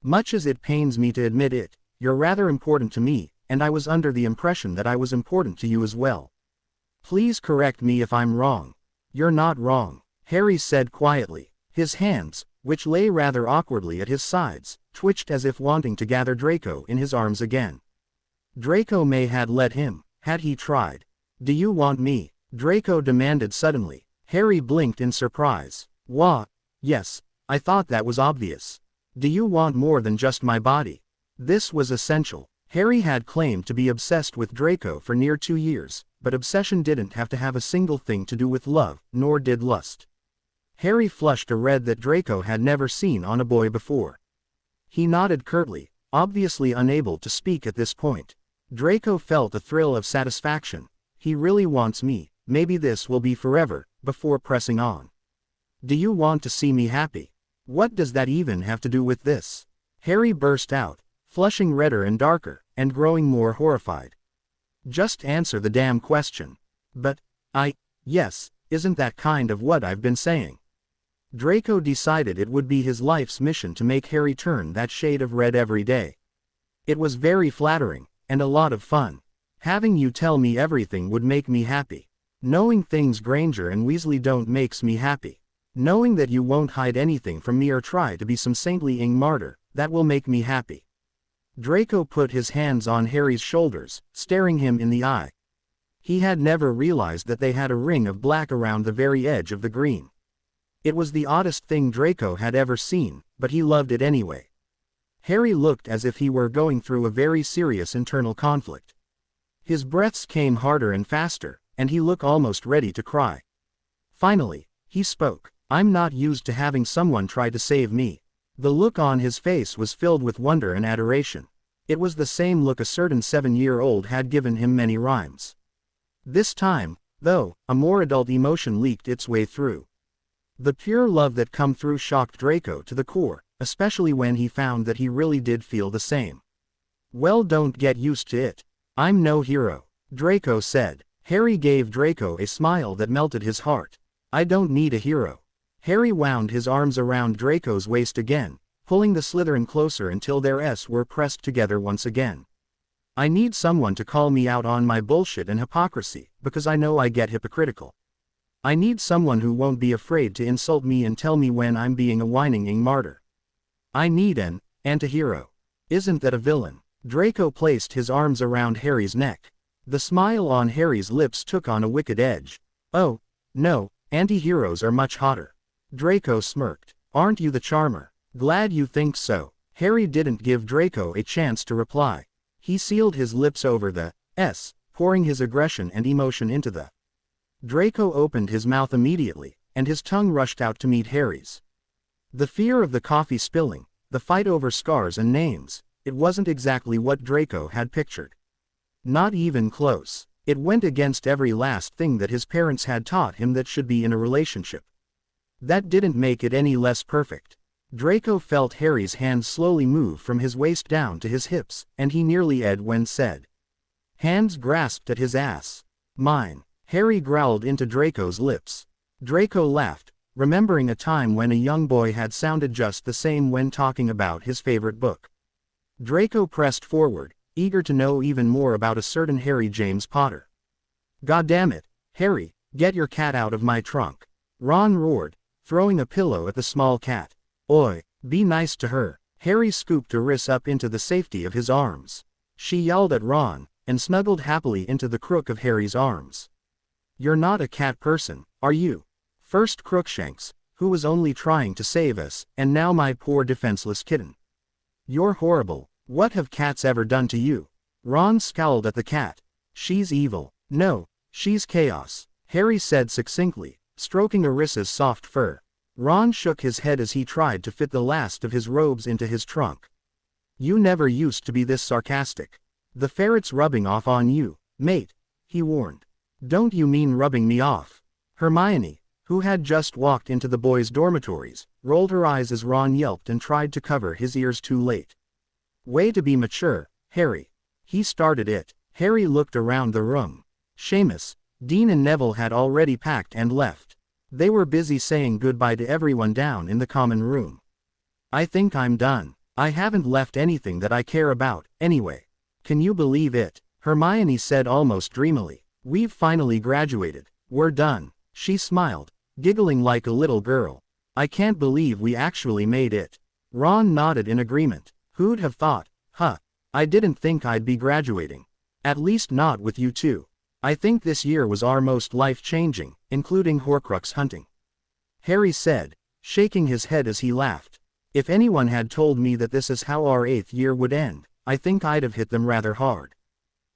Much as it pains me to admit it, you're rather important to me, and I was under the impression that I was important to you as well. Please correct me if I'm wrong. You're not wrong, Harry said quietly. His hands, which lay rather awkwardly at his sides, twitched as if wanting to gather Draco in his arms again. Draco may had let him, had he tried. Do you want me? Draco demanded suddenly. Harry blinked in surprise. Wah, yes, I thought that was obvious. Do you want more than just my body? This was essential. Harry had claimed to be obsessed with Draco for near 2 years, but obsession didn't have to have a single thing to do with love, nor did lust. Harry flushed a red that Draco had never seen on a boy before. He nodded curtly, obviously unable to speak at this point. Draco felt a thrill of satisfaction. He really wants me, maybe this will be forever, before pressing on. Do you want to see me happy? What does that even have to do with this? Harry burst out, flushing redder and darker, and growing more horrified. Just answer the damn question. But, yes, isn't that kind of what I've been saying? Draco decided it would be his life's mission to make Harry turn that shade of red every day. It was very flattering, and a lot of fun. Having you tell me everything would make me happy. Knowing things Granger and Weasley don't makes me happy. Knowing that you won't hide anything from me or try to be some saintly martyr, that will make me happy. Draco put his hands on Harry's shoulders, staring him in the eye. He had never realized that they had a ring of black around the very edge of the green. It was the oddest thing Draco had ever seen, but he loved it anyway. Harry looked as if he were going through a very serious internal conflict. His breaths came harder and faster, and he looked almost ready to cry. Finally, he spoke. I'm not used to having someone try to save me. The look on his face was filled with wonder and adoration. It was the same look a certain 7-year-old had given him many rhymes. This time, though, a more adult emotion leaked its way through. The pure love that come through shocked Draco to the core, especially when he found that he really did feel the same. Well, don't get used to it. I'm no hero, Draco said. Harry gave Draco a smile that melted his heart. I don't need a hero. Harry wound his arms around Draco's waist again, pulling the Slytherin closer until their S were pressed together once again. I need someone to call me out on my bullshit and hypocrisy, because I know I get hypocritical. I need someone who won't be afraid to insult me and tell me when I'm being a whining martyr. I need an anti-hero. Isn't that a villain? Draco placed his arms around Harry's neck. The smile on Harry's lips took on a wicked edge. Oh, no, anti-heroes are much hotter. Draco smirked. Aren't you the charmer? Glad you think so. Harry didn't give Draco a chance to reply. He sealed his lips over the S, pouring his aggression and emotion into the. Draco opened his mouth immediately, and his tongue rushed out to meet Harry's. The fear of the coffee spilling, the fight over scars and names, it wasn't exactly what Draco had pictured. Not even close. It went against every last thing that his parents had taught him that should be in a relationship. That didn't make it any less perfect. Draco felt Harry's hands slowly move from his waist down to his hips, and he nearly edged when said. Hands grasped at his ass. Mine. Harry growled into Draco's lips. Draco laughed, remembering a time when a young boy had sounded just the same when talking about his favorite book. Draco pressed forward, eager to know even more about a certain Harry James Potter. Goddammit, Harry, get your cat out of my trunk. Ron roared, throwing a pillow at the small cat. Oi, be nice to her. Harry scooped Eris up into the safety of his arms. She yelled at Ron, and snuggled happily into the crook of Harry's arms. You're not a cat person, are you? First Crookshanks, who was only trying to save us, and now my poor defenseless kitten. You're horrible. What have cats ever done to you? Ron scowled at the cat. She's evil. No, she's chaos, Harry said succinctly, stroking Erissa's soft fur. Ron shook his head as he tried to fit the last of his robes into his trunk. You never used to be this sarcastic. The ferret's rubbing off on you, mate, he warned. Don't you mean rubbing me off? Hermione, who had just walked into the boys' dormitories, rolled her eyes as Ron yelped and tried to cover his ears too late. Way to be mature, Harry. He started it. Harry looked around the room. Seamus, Dean and Neville had already packed and left. They were busy saying goodbye to everyone down in the common room. I think I'm done. I haven't left anything that I care about, anyway. Can you believe it? Hermione said almost dreamily. We've finally graduated. We're done. She smiled, giggling like a little girl. I can't believe we actually made it. Ron nodded in agreement. Who'd have thought? Huh. I didn't think I'd be graduating. At least not with you two. I think this year was our most life-changing, including Horcrux hunting. Harry said, shaking his head as he laughed. If anyone had told me that this is how our 8th year would end, I think I'd have hit them rather hard.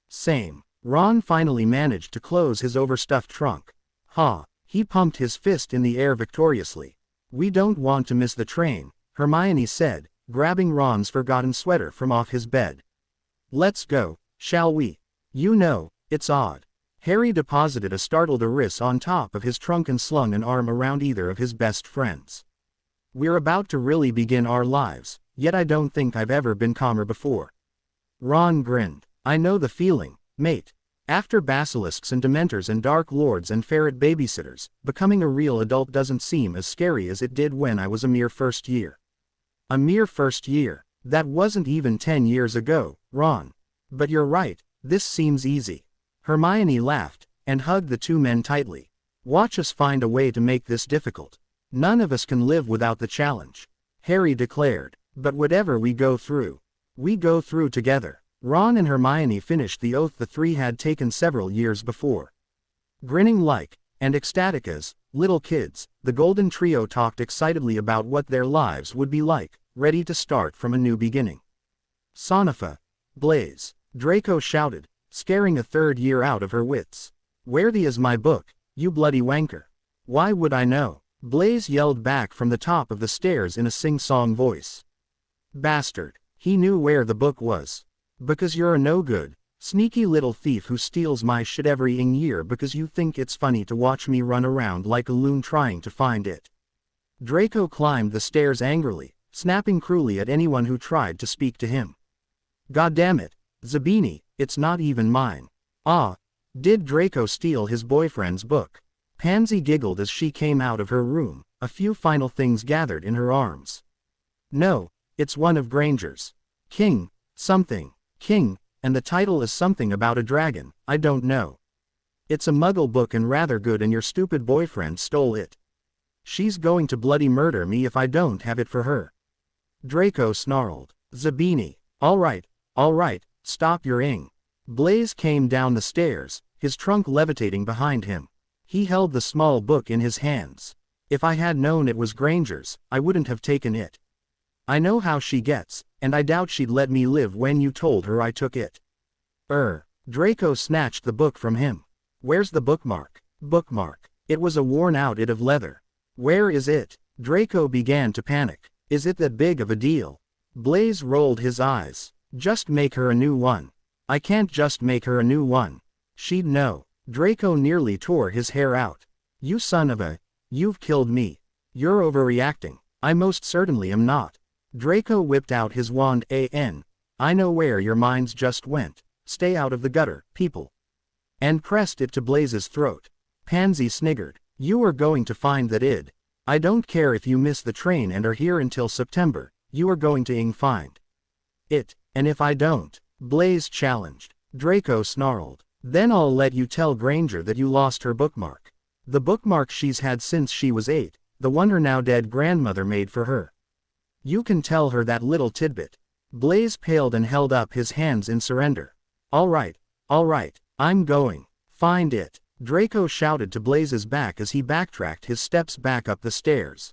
Same. Ron finally managed to close his overstuffed trunk. Ha! He pumped his fist in the air victoriously. We don't want to miss the train, Hermione said, grabbing Ron's forgotten sweater from off his bed. Let's go, shall we? You know, it's odd. Harry deposited a startled Eris on top of his trunk and slung an arm around either of his best friends. We're about to really begin our lives, yet I don't think I've ever been calmer before. Ron grinned. I know the feeling, mate. After basilisks and dementors and dark lords and ferret babysitters, becoming a real adult doesn't seem as scary as it did when I was a mere first year. A mere first year? That wasn't even 10 years ago, Ron. But you're right, this seems easy. Hermione laughed, and hugged the two men tightly. Watch us find a way to make this difficult. None of us can live without the challenge. Harry declared. But whatever we go through together. Ron and Hermione finished the oath the three had taken several years before. Grinning like, and ecstatic as, little kids, the Golden Trio talked excitedly about what their lives would be like, ready to start from a new beginning. Sonifa. Blaise. Draco shouted, scaring a third year out of her wits. Where the is my book, you bloody wanker? Why would I know? Blaise yelled back from the top of the stairs in a sing-song voice. Bastard. He knew where the book was. Because you're a no-good, sneaky little thief who steals my shit every year because you think it's funny to watch me run around like a loon trying to find it. Draco climbed the stairs angrily, snapping cruelly at anyone who tried to speak to him. Goddammit, Zabini, it's not even mine. Ah, did Draco steal his boyfriend's book? Pansy giggled as she came out of her room, a few final things gathered in her arms. No, it's one of Granger's. King, something, King, and the title is something about a dragon, I don't know. It's a muggle book and rather good and your stupid boyfriend stole it. She's going to bloody murder me if I don't have it for her. Draco snarled. Zabini, all right, stop your ing. Blaise came down the stairs, his trunk levitating behind him. He held the small book in his hands. If I had known it was Granger's, I wouldn't have taken it. I know how she gets, and I doubt she'd let me live when you told her I took it. Draco snatched the book from him. Where's the bookmark? Bookmark. It was a worn-out bit of leather. Where is it? Draco began to panic. Is it that big of a deal? Blaise rolled his eyes. Just make her a new one. I can't just make her a new one. She'd know. Draco nearly tore his hair out. You son of a... You've killed me. You're overreacting. I most certainly am not. Draco whipped out his wand. I know where your minds just went. Stay out of the gutter, people. And pressed it to Blaise's throat. Pansy sniggered. You are going to find that id. I don't care if you miss the train and are here until September, you are going to find it, and if I don't, Blaise challenged. Draco snarled. Then I'll let you tell Granger that you lost her bookmark. The bookmark she's had since she was 8, the one her now dead grandmother made for her. You can tell her that little tidbit. Blaise paled and held up his hands in surrender. All right, I'm going. Find it. Draco shouted to Blaise's back as he backtracked his steps back up the stairs.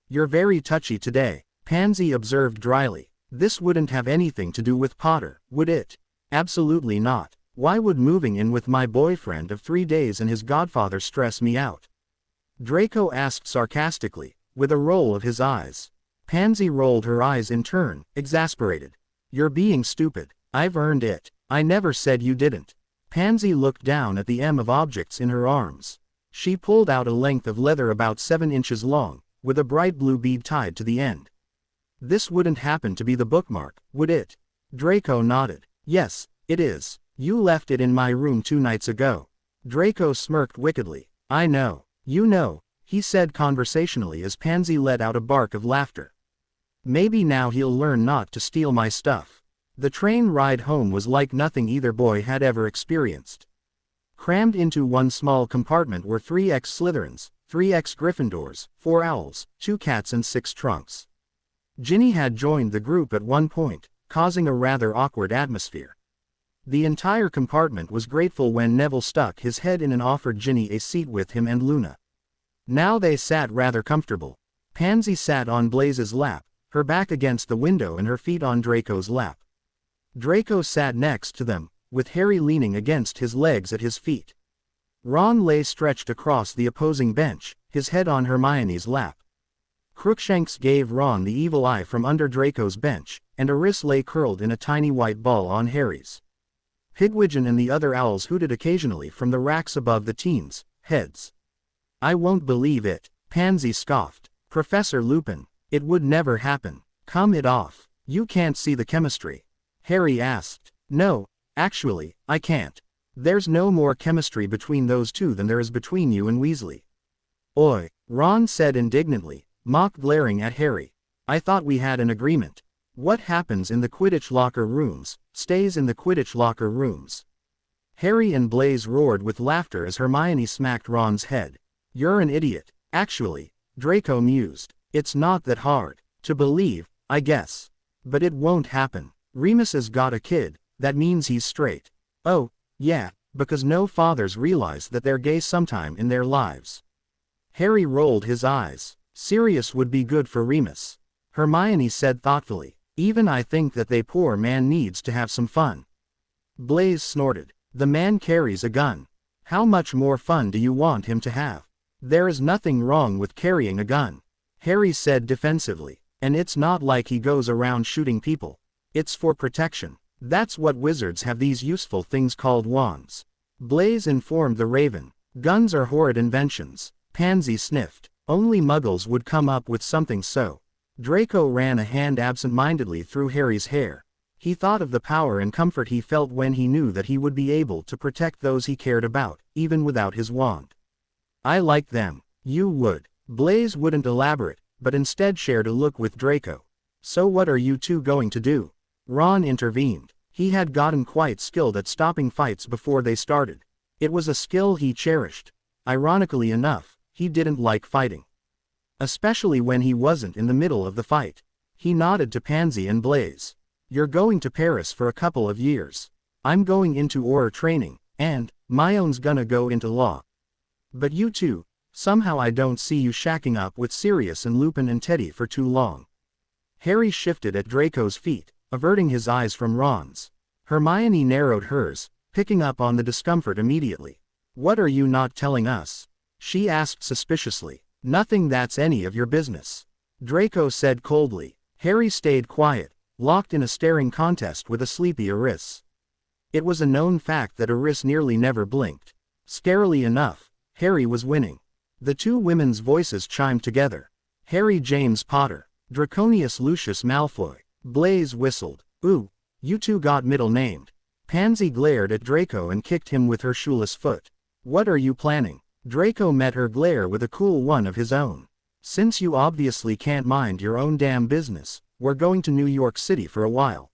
You're very touchy today, Pansy observed dryly. This wouldn't have anything to do with Potter, would it? Absolutely not. Why would moving in with my boyfriend of 3 days and his godfather stress me out? Draco asked sarcastically, with a roll of his eyes. Pansy rolled her eyes in turn, exasperated. You're being stupid. I've earned it. I never said you didn't. Pansy looked down at the M of objects in her arms. She pulled out a length of leather about 7 inches long, with a bright blue bead tied to the end. This wouldn't happen to be the bookmark, would it? Draco nodded. Yes, it is. You left it in my room 2 nights ago. Draco smirked wickedly. I know. You know, he said conversationally as Pansy let out a bark of laughter. Maybe now he'll learn not to steal my stuff. The train ride home was like nothing either boy had ever experienced. Crammed into one small compartment were 3 ex-Slytherins, 3 ex-Gryffindors, 4 owls, 2 cats and 6 trunks. Ginny had joined the group at one point, causing a rather awkward atmosphere. The entire compartment was grateful when Neville stuck his head in and offered Ginny a seat with him and Luna. Now they sat rather comfortable. Pansy sat on Blaze's lap, her back against the window and her feet on Draco's lap. Draco sat next to them, with Harry leaning against his legs at his feet. Ron lay stretched across the opposing bench, his head on Hermione's lap. Crookshanks gave Ron the evil eye from under Draco's bench, and Eris lay curled in a tiny white ball on Harry's. Pigwidgeon and the other owls hooted occasionally from the racks above the teens' heads. "I won't believe it," Pansy scoffed. "Professor Lupin, it would never happen. Come it off. You can't see the chemistry." Harry asked. "No, actually, I can't. There's no more chemistry between those two than there is between you and Weasley." "Oi," Ron said indignantly, mock glaring at Harry. "I thought we had an agreement. What happens in the Quidditch locker rooms, stays in the Quidditch locker rooms." Harry and Blaze roared with laughter as Hermione smacked Ron's head. "You're an idiot." "Actually," Draco mused, "it's not that hard to believe, I guess. But it won't happen. Remus has got a kid, that means he's straight." "Oh, yeah, because no fathers realize that they're gay sometime in their lives." Harry rolled his eyes. "Sirius would be good for Remus," Hermione said thoughtfully. "Even I think that they poor man needs to have some fun." Blaze snorted. "The man carries a gun. How much more fun do you want him to have?" "There is nothing wrong with carrying a gun," Harry said defensively. "And it's not like he goes around shooting people. It's for protection. That's what wizards have these useful things called wands." Blaze informed the Raven. "Guns are horrid inventions." Pansy sniffed. "Only muggles would come up with something so." Draco ran a hand absent-mindedly through Harry's hair. He thought of the power and comfort he felt when he knew that he would be able to protect those he cared about, even without his wand. "I like them." "You would." Blaze wouldn't elaborate, but instead shared a look with Draco. "So what are you two going to do?" Ron intervened. He had gotten quite skilled at stopping fights before they started. It was a skill he cherished. Ironically enough, he didn't like fighting. Especially when he wasn't in the middle of the fight. He nodded to Pansy and Blaze. "You're going to Paris for a couple of years. I'm going into Auror training, and Myone's gonna go into law. But you two, somehow I don't see you shacking up with Sirius and Lupin and Teddy for too long." Harry shifted at Draco's feet, averting his eyes from Ron's. Hermione narrowed hers, picking up on the discomfort immediately. "What are you not telling us?" she asked suspiciously. "Nothing that's any of your business," Draco said coldly. Harry stayed quiet, locked in a staring contest with a sleepy Eris. It was a known fact that Eris nearly never blinked. Scarily enough, Harry was winning. The two women's voices chimed together. "Harry James Potter, Draconius Lucius Malfoy." Blaze whistled. "Ooh, you two got middle named." Pansy glared at Draco and kicked him with her shoeless foot. "What are you planning?" Draco met her glare with a cool one of his own. "Since you obviously can't mind your own damn business, we're going to New York City for a while.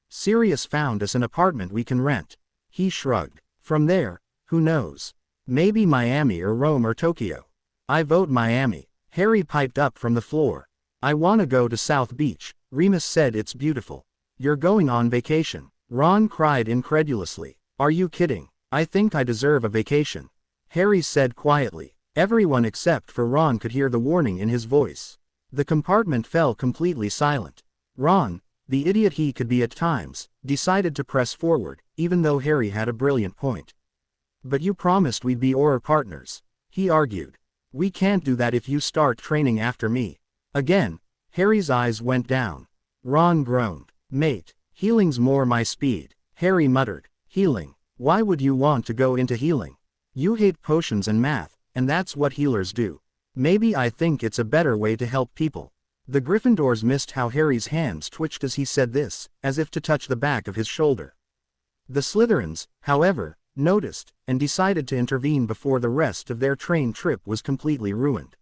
Sirius found us an apartment we can rent." He shrugged. "From there, who knows? Maybe Miami or Rome or Tokyo." "I vote Miami," Harry piped up from the floor. "I wanna go to South Beach. Remus said it's beautiful." "You're going on vacation?" Ron cried incredulously. "Are you kidding? I think I deserve a vacation," Harry said quietly. Everyone except for Ron could hear the warning in his voice. The compartment fell completely silent. Ron, the idiot he could be at times, decided to press forward, even though Harry had a brilliant point. "But you promised we'd be Auror partners," he argued. "We can't do that if you start training after me." Again, Harry's eyes went down. Ron groaned. "Mate, healing's more my speed," Harry muttered. "Healing? Why would you want to go into healing? You hate potions and math, and that's what healers do." "Maybe I think it's a better way to help people." The Gryffindors missed how Harry's hands twitched as he said this, as if to touch the back of his shoulder. The Slytherins, however, noticed, and decided to intervene before the rest of their train trip was completely ruined.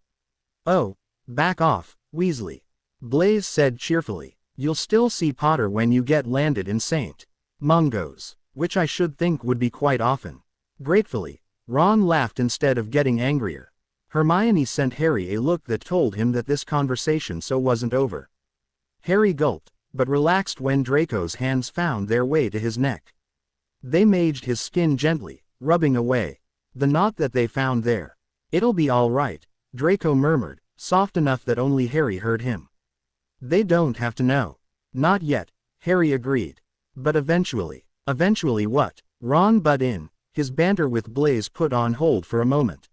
"Oh, back off, Weasley." Blaise said cheerfully. You'll still see Potter when you get landed in St. Mungo's, which I should think would be quite often. Gratefully, Ron laughed instead of getting angrier. Hermione sent Harry a look that told him that this conversation wasn't over. Harry gulped, but relaxed when Draco's hands found their way to his neck. They massaged his skin gently, rubbing away the knot that they found there. It'll be all right, Draco murmured, soft enough that only Harry heard him. They don't have to know. Not yet, Harry agreed. But eventually. Eventually what? Ron butted in, his banter with Blaise put on hold for a moment.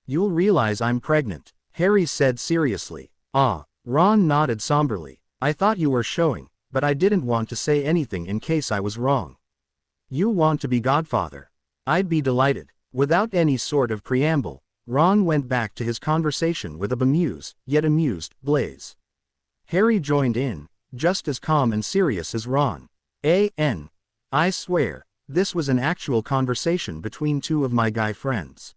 You'll realize I'm pregnant, Harry said seriously. Ah, Ron nodded somberly. I thought you were showing, but I didn't want to say anything in case I was wrong. You want to be godfather? I'd be delighted. Without any sort of preamble, Ron went back to his conversation with a bemused, yet amused, Blaise. Harry joined in, just as calm and serious as Ron. I swear, this was an actual conversation between two of my guy friends.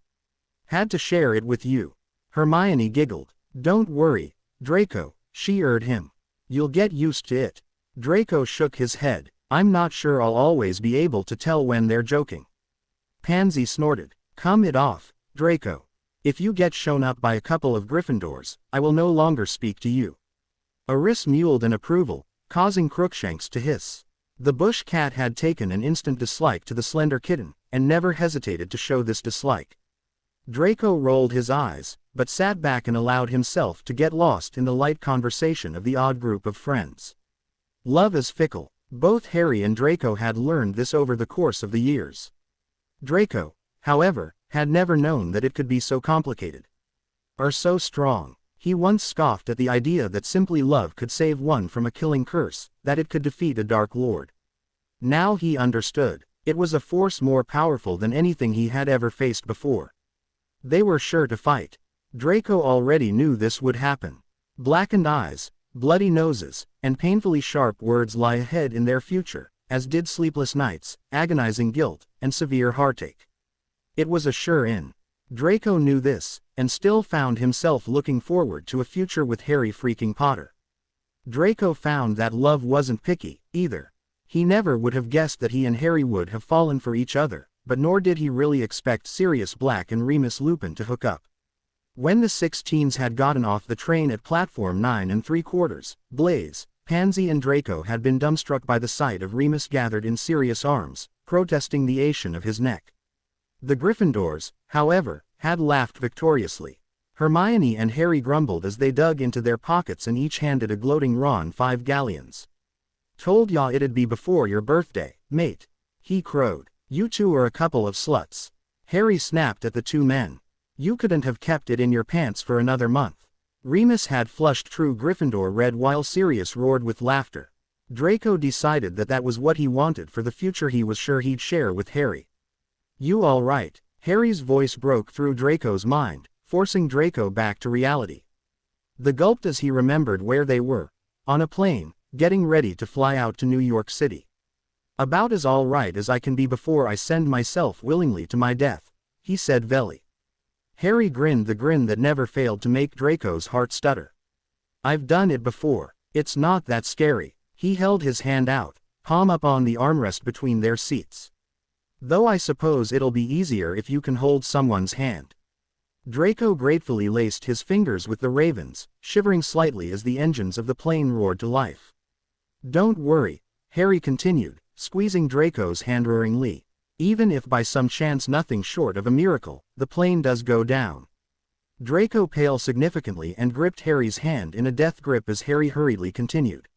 Had to share it with you. Hermione giggled. Don't worry, Draco, she urged him. You'll get used to it. Draco shook his head. I'm not sure I'll always be able to tell when they're joking. Pansy snorted. Come it off, Draco. If you get shown up by a couple of Gryffindors, I will no longer speak to you. Eris mewled in approval, causing Crookshanks to hiss. The bush cat had taken an instant dislike to the slender kitten, and never hesitated to show this dislike. Draco rolled his eyes, but sat back and allowed himself to get lost in the light conversation of the odd group of friends. Love is fickle. Both Harry and Draco had learned this over the course of the years. Draco, however, had never known that it could be so complicated. Or so strong. He once scoffed at the idea that simply love could save one from a killing curse, that it could defeat a Dark Lord. Now he understood. It was a force more powerful than anything he had ever faced before. They were sure to fight. Draco already knew this would happen. Blackened eyes, bloody noses, and painfully sharp words lie ahead in their future, as did sleepless nights, agonizing guilt, and severe heartache. It was a sure-in. Draco knew this, and still found himself looking forward to a future with Harry freaking Potter. Draco found that love wasn't picky, either. He never would have guessed that he and Harry would have fallen for each other, but nor did he really expect Sirius Black and Remus Lupin to hook up. When the 6 teens had gotten off the train at platform 9 3/4, Blaise, Pansy and Draco had been dumbstruck by the sight of Remus gathered in Sirius' arms, protesting the action of his neck. The Gryffindors, however, had laughed victoriously. Hermione and Harry grumbled as they dug into their pockets and each handed a gloating Ron 5 galleons. Told ya it'd be before your birthday, mate. He crowed. You two are a couple of sluts. Harry snapped at the two men. You couldn't have kept it in your pants for another month. Remus had flushed true Gryffindor red while Sirius roared with laughter. Draco decided that that was what he wanted for the future he was sure he'd share with Harry. You all right? Harry's voice broke through Draco's mind, forcing Draco back to reality. The gulped as he remembered where they were. On a plane, getting ready to fly out to New York City. About as all right as I can be before I send myself willingly to my death, he said velly. Harry grinned the grin that never failed to make Draco's heart stutter. I've done it before. It's not that scary. He held his hand out, palm up on the armrest between their seats. Though I suppose it'll be easier if you can hold someone's hand. Draco gratefully laced his fingers with the ravens, shivering slightly as the engines of the plane roared to life. Don't worry, Harry continued, squeezing Draco's hand roaringly. Even if by some chance nothing short of a miracle, the plane does go down. Draco paled significantly and gripped Harry's hand in a death grip as Harry hurriedly continued.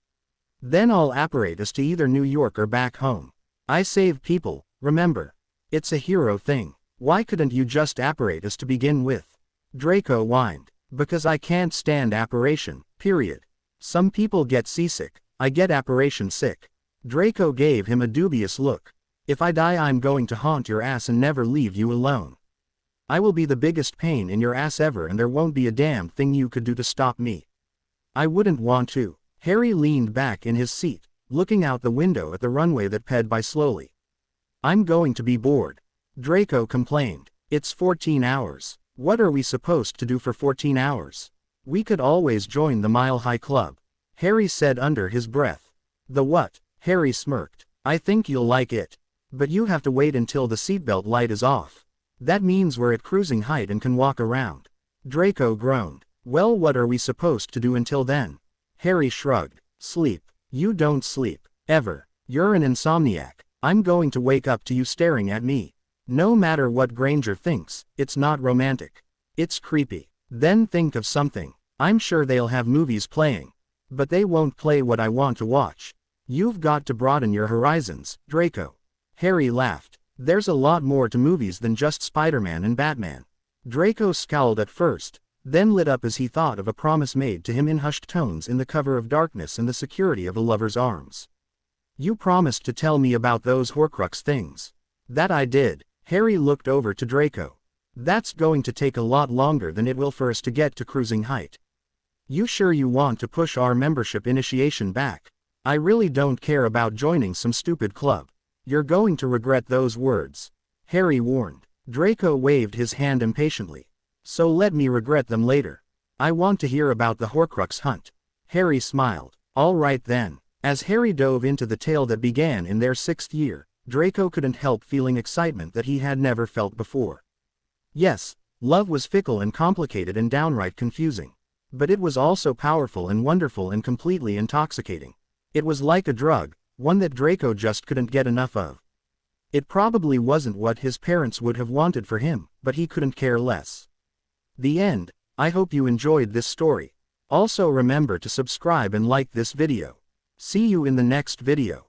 Then I'll apparate us to either New York or back home. I save people, remember. It's a hero thing. Why couldn't you just apparate us to begin with? Draco whined. Because I can't stand apparation, period. Some people get seasick, I get apparation sick. Draco gave him a dubious look. If I die I'm going to haunt your ass and never leave you alone. I will be the biggest pain in your ass ever and there won't be a damn thing you could do to stop me. I wouldn't want to. Harry leaned back in his seat, looking out the window at the runway that sped by slowly. I'm going to be bored. Draco complained. It's 14 hours. What are we supposed to do for 14 hours? We could always join the Mile High Club. Harry said under his breath. The what? Harry smirked. I think you'll like it. But you have to wait until the seatbelt light is off. That means we're at cruising height and can walk around. Draco groaned. Well, what are we supposed to do until then? Harry shrugged. Sleep. You don't sleep. Ever. You're an insomniac. I'm going to wake up to you staring at me. No matter what Granger thinks, it's not romantic. It's creepy. Then think of something. I'm sure they'll have movies playing. But they won't play what I want to watch. You've got to broaden your horizons, Draco. Harry laughed. There's a lot more to movies than just Spider-Man and Batman. Draco scowled at first, then lit up as he thought of a promise made to him in hushed tones in the cover of darkness and the security of a lover's arms. You promised to tell me about those Horcrux things. That I did. Harry looked over to Draco. That's going to take a lot longer than it will for us to get to cruising height. You sure you want to push our membership initiation back? I really don't care about joining some stupid club. You're going to regret those words. Harry warned. Draco waved his hand impatiently. So let me regret them later. I want to hear about the Horcrux hunt. Harry smiled. All right then. As Harry dove into the tale that began in their 6th year, Draco couldn't help feeling excitement that he had never felt before. Yes, love was fickle and complicated and downright confusing. But it was also powerful and wonderful and completely intoxicating. It was like a drug, one that Draco just couldn't get enough of. It probably wasn't what his parents would have wanted for him, but he couldn't care less. The end. I hope you enjoyed this story. Also remember to subscribe and like this video. See you in the next video.